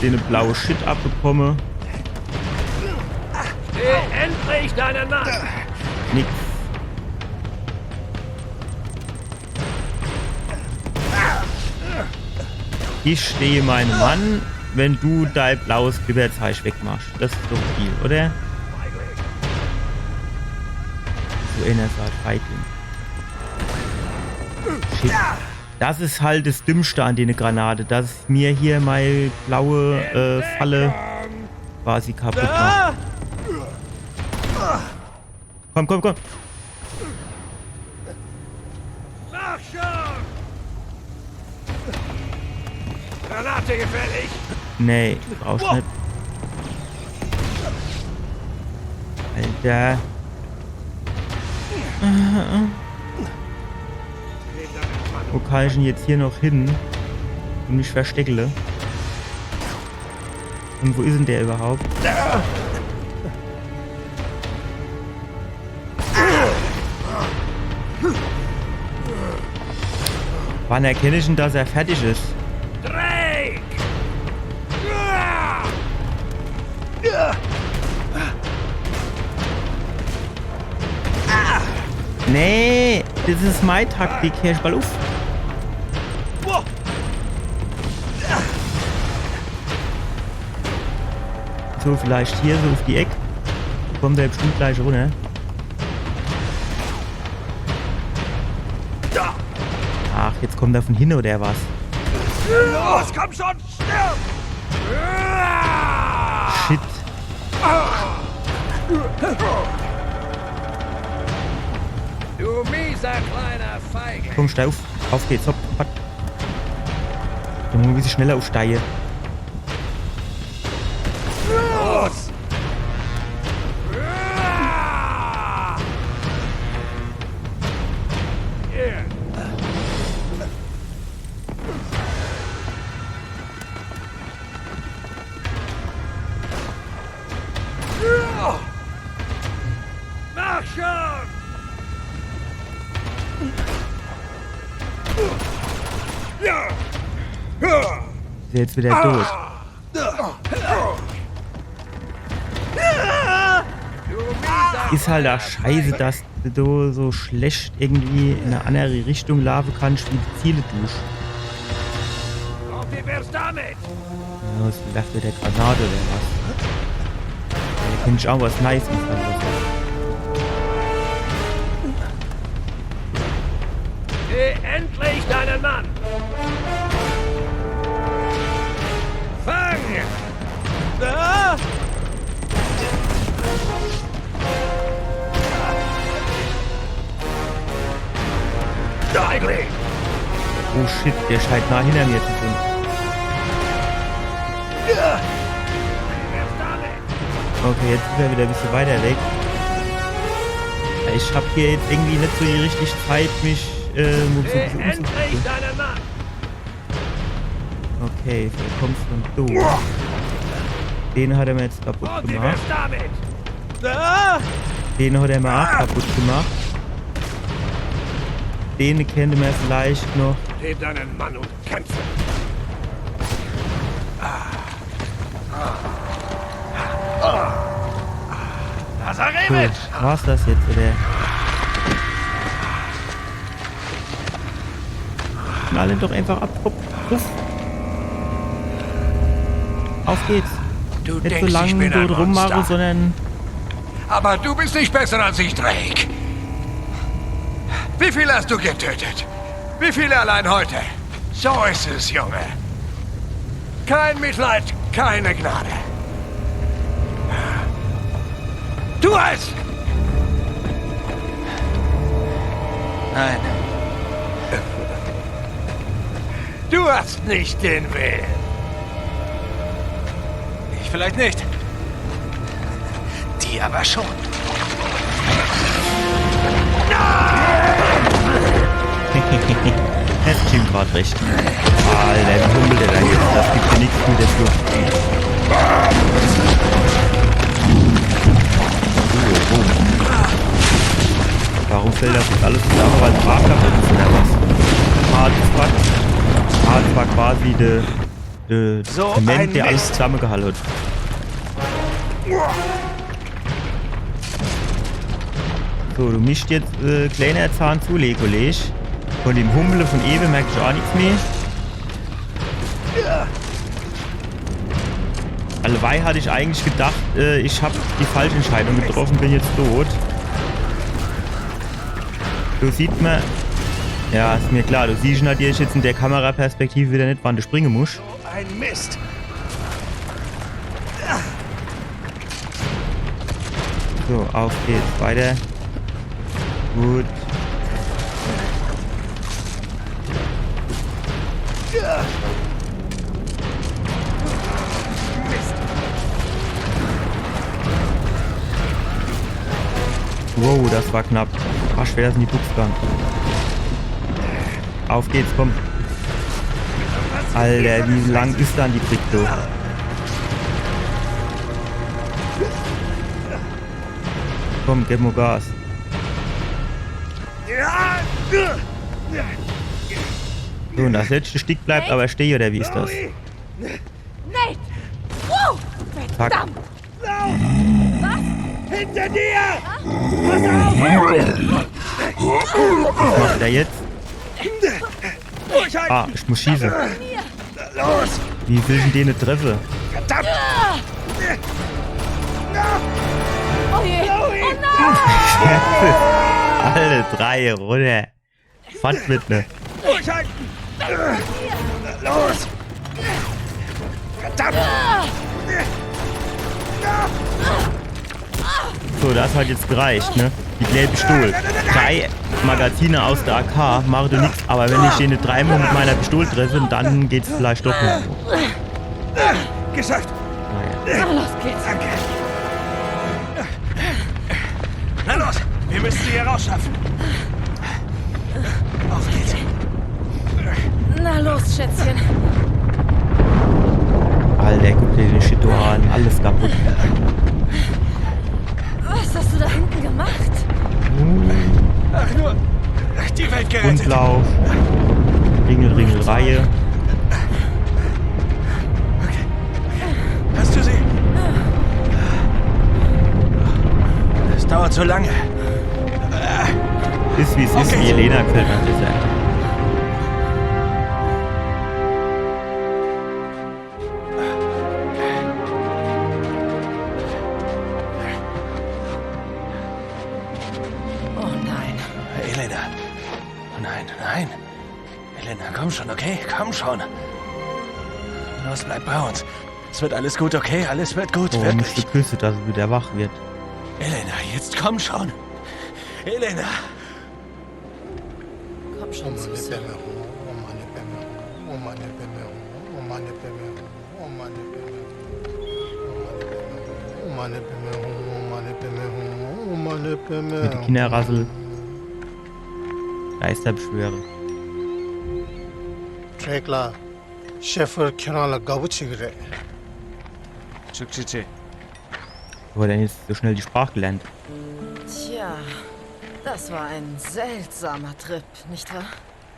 den blauen Shit abbekommen. Steh endlich deinen Mann! Nix. Ich stehe meinen Mann, wenn du dein blaues Klipperzeug wegmachst. Das ist doch viel, oder? So einer sagt Feigling. Shit. Das ist halt das Dümmste an der Granate, dass mir hier meine blaue Falle quasi kaputt macht. Komm, komm, komm. Mach schon! Granate gefällig! Nee, brauchst nicht. Alter. Wo kann ich denn jetzt hier noch hin und mich versteckle? Und wo ist denn der überhaupt? Wann erkenne ich denn, dass er fertig ist? Drake! Nee, das ist meine Taktik. Herr Ball auf. So, vielleicht hier so auf die Ecke. Kommt der bestimmt gleich runter. Ach, jetzt kommt er von hinten oder was? Los, komm schon, stirb! Shit. Du mieser kleiner Feige! Komm, steig auf. Auf geht's, hopp, hopp. Dann muss ich ein bisschen schneller aufsteigen. Los! Mach schon! Ist jetzt wieder tot. Ist halt auch scheiße, dass du so schlecht irgendwie in eine andere Richtung laufen kannst, wie die Ziele tust. Und wie wär's damit? Ja, was werft der Granate oder was? Da finde ich auch was Nice. Geh endlich deinen Mann! Fang shit, der scheint nah hinter mir zu sind. Okay, jetzt ist er wieder ein bisschen weiter weg. Ich habe hier jetzt irgendwie nicht so die richtige Zeit, mich umzugucken. Okay, vielleicht kommst du und du. Den hat er mir jetzt kaputt gemacht. Den hat er mir auch kaputt gemacht. Den könnte man vielleicht noch. Heb deinen Mann und kämpfe. Cool. War's das jetzt, oder? Knallen doch einfach ab. Puff. Auf geht's. Du nicht so denkst, ich lange bin ein dort rummachen, Monster. sondern... Aber du bist nicht besser als ich, Drake. Wie viele hast du getötet? Wie viele allein heute? So ist es, Junge. Kein Mitleid, keine Gnade. Tu es! Nein. Du hast nicht den Willen. Ich vielleicht nicht. Die aber schon. Das stimmt gerade recht. Alter, wie hummelt der da jetzt? Das gibt ja nichts mit der Flucht. Warum fällt das jetzt alles zusammen? Weil es Rad kaputt ist oder was? Rad war quasi der Zement, der alles zusammengehalten hat. So, du mischt jetzt kleiner Zahn zu, Kollege. Von dem Hummeln von eben merke ich auch nichts mehr. Allebei hatte ich eigentlich gedacht, ich habe die falsche Entscheidung getroffen, bin jetzt tot. So sieht man... Ja, ist mir klar, du siehst natürlich jetzt in der Kameraperspektive wieder nicht, wann du springen musst. Ein Mist. So, auf geht's, weiter. Gut. Wow, das war knapp. Ach, schwer ist in die Buchsbank. Auf geht's, komm. Alter, wie lang ist dann die Bricke? Komm, gib mir Gas. So, und das letzte Stück bleibt aber stehen, oder wie ist das? Nate! Wow! Verdammt! Was? Hinter dir! Was macht er jetzt? Ah, ich muss schießen. Los! Wie will ich den nicht treffen? Verdammt! Oh je! Oh nein! Alle drei runter. Was mit ne? Durchhalten! Los! Verdammt! So, das hat jetzt gereicht, ne? Die gelbe Pistole. 3 Magazine aus der AK mache du nichts, aber wenn ich den nicht dreimal mit meiner Pistole treffe, dann geht's vielleicht doch noch. Geschafft! Naja. Na, los geht's. Danke. Na los, wir müssen sie hier rausschaffen. Auf geht's. Na los, Schätzchen. Alter, guck dir den Shit an, alles kaputt. Was hast du da hinten gemacht? Ach nur, die Welt gerettet. Rundlauf. Ringel, Reihe. Okay. Hast du sie? Das dauert so lange. Ist wie es ist, wie Elena gefällt mir gesagt. Komm schon, okay? Komm schon. Los, bleib bei uns. Es wird alles gut, okay? Alles wird gut, Oh, wirklich. Mr. Küsse, dass er wieder wach wird. Elena, jetzt komm schon. Elena. Komm schon, Süße. Mit den Kinderrassel. Geisterbeschwörer. Trägler, Schäfer, Kerala, Gabuchigre. Chukchichi. Wo hat er denn jetzt so schnell die Sprache gelernt? Tja, das war ein seltsamer Trip, nicht wahr?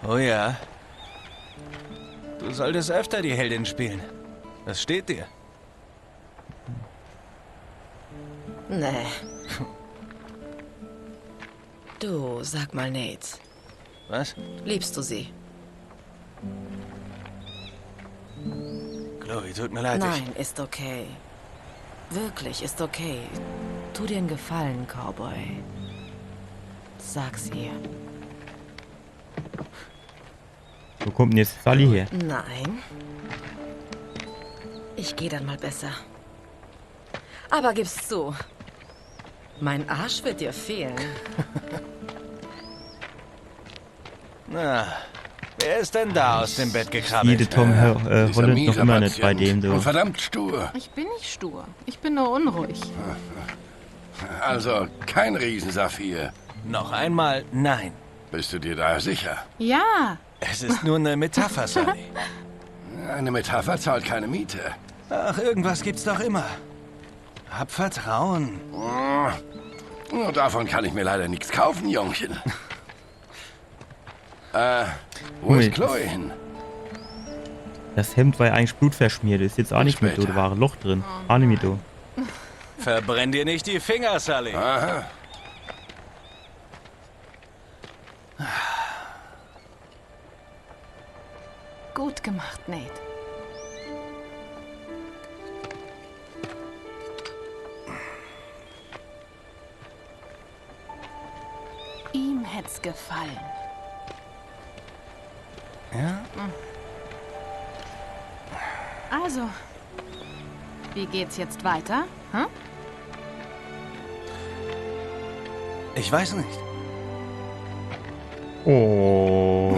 Oh ja. Du solltest öfter die Heldin spielen. Das steht dir. Nee. Du, sag mal, Nate. Was? Liebst du sie? Chloe, tut mir leid. Nein, ist okay. Wirklich, ist okay. Tu dir einen Gefallen, Cowboy. Sag's ihr. Wo kommt denn jetzt Sally her? Nein. Ich gehe dann mal besser. Aber gib's zu. Mein Arsch wird dir fehlen. Na, wer ist denn da aus dem Bett gekrabbelt? Jede Tom Holland noch immer nicht bei dem, du. Verdammt stur. Ich bin nicht stur. Ich bin nur unruhig. Also, kein Riesensaphir. Noch einmal nein. Bist du dir da sicher? Ja. Es ist nur eine Metapher, Sally. Eine Metapher zahlt keine Miete. Ach, irgendwas gibt's doch immer. Hab Vertrauen. Nur davon kann ich mir leider nichts kaufen, Jungchen. Wo ist Chloe hin? Das Hemd war ja eigentlich blutverschmiert. Ist jetzt auch nicht mit, da war ein Loch drin. Auch nicht mit, du. Verbrenn dir nicht die Finger, Sally. Aha. Gut gemacht, Nate. Ihm hätt's gefallen. Ja? Also, wie geht's jetzt weiter? Hm? Ich weiß nicht. Oh.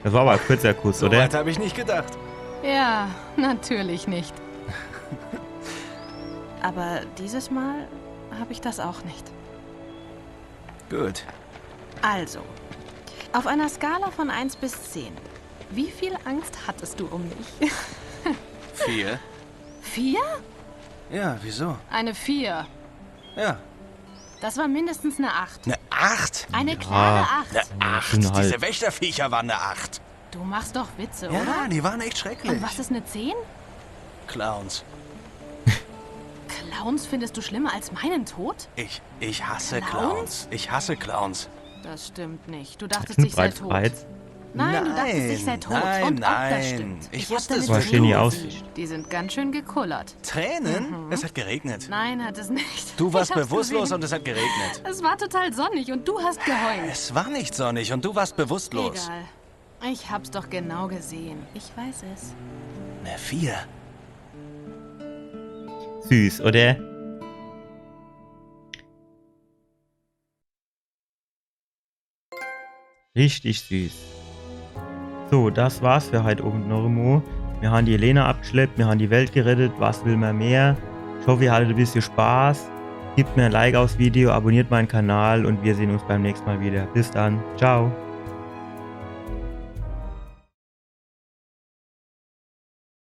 Das war aber ein kurzer Kuss, So oder? weit habe ich nicht gedacht. Ja, natürlich nicht. Aber dieses Mal habe ich das auch nicht. Gut. Also, auf einer Skala von 1 bis 10, wie viel Angst hattest du um mich? 4. 4? Ja, wieso? Eine 4. Ja. Das war mindestens eine 8. Eine 8? Eine klare 8. Eine 8? Diese Wächterviecher waren eine 8. Du machst doch Witze, Ja, oder? die waren echt schrecklich. Und was ist eine 10? Clowns. Clowns findest du schlimmer als meinen Tod? Ich hasse Clowns? Clowns. Ich hasse Clowns. Das stimmt nicht. Du dachtest, Ein ich sei tot. Reiz. Nein, du dachtest, ich sei tot. Nein, Und ob das nein. stimmt. Ich hab wusste es deine war schön, die Tränen Aussicht. gesehen. Die sind ganz schön gekullert. Tränen? Es hat geregnet. Nein, hat es nicht. Du warst Ich hab's bewusstlos gesehen. und es hat geregnet. Es war total sonnig und du hast geheult. Es war nicht sonnig und du warst bewusstlos. Egal. Ich hab's doch genau gesehen. Ich weiß es. Eine 4. Süß, oder? Richtig süß. So, das war's für heute oben Normo. Wir haben die Elena abgeschleppt, wir haben die Welt gerettet. Was will man mehr? Ich hoffe, ihr hattet ein bisschen Spaß. Gebt mir ein Like aufs Video, abonniert meinen Kanal und wir sehen uns beim nächsten Mal wieder. Bis dann. Ciao.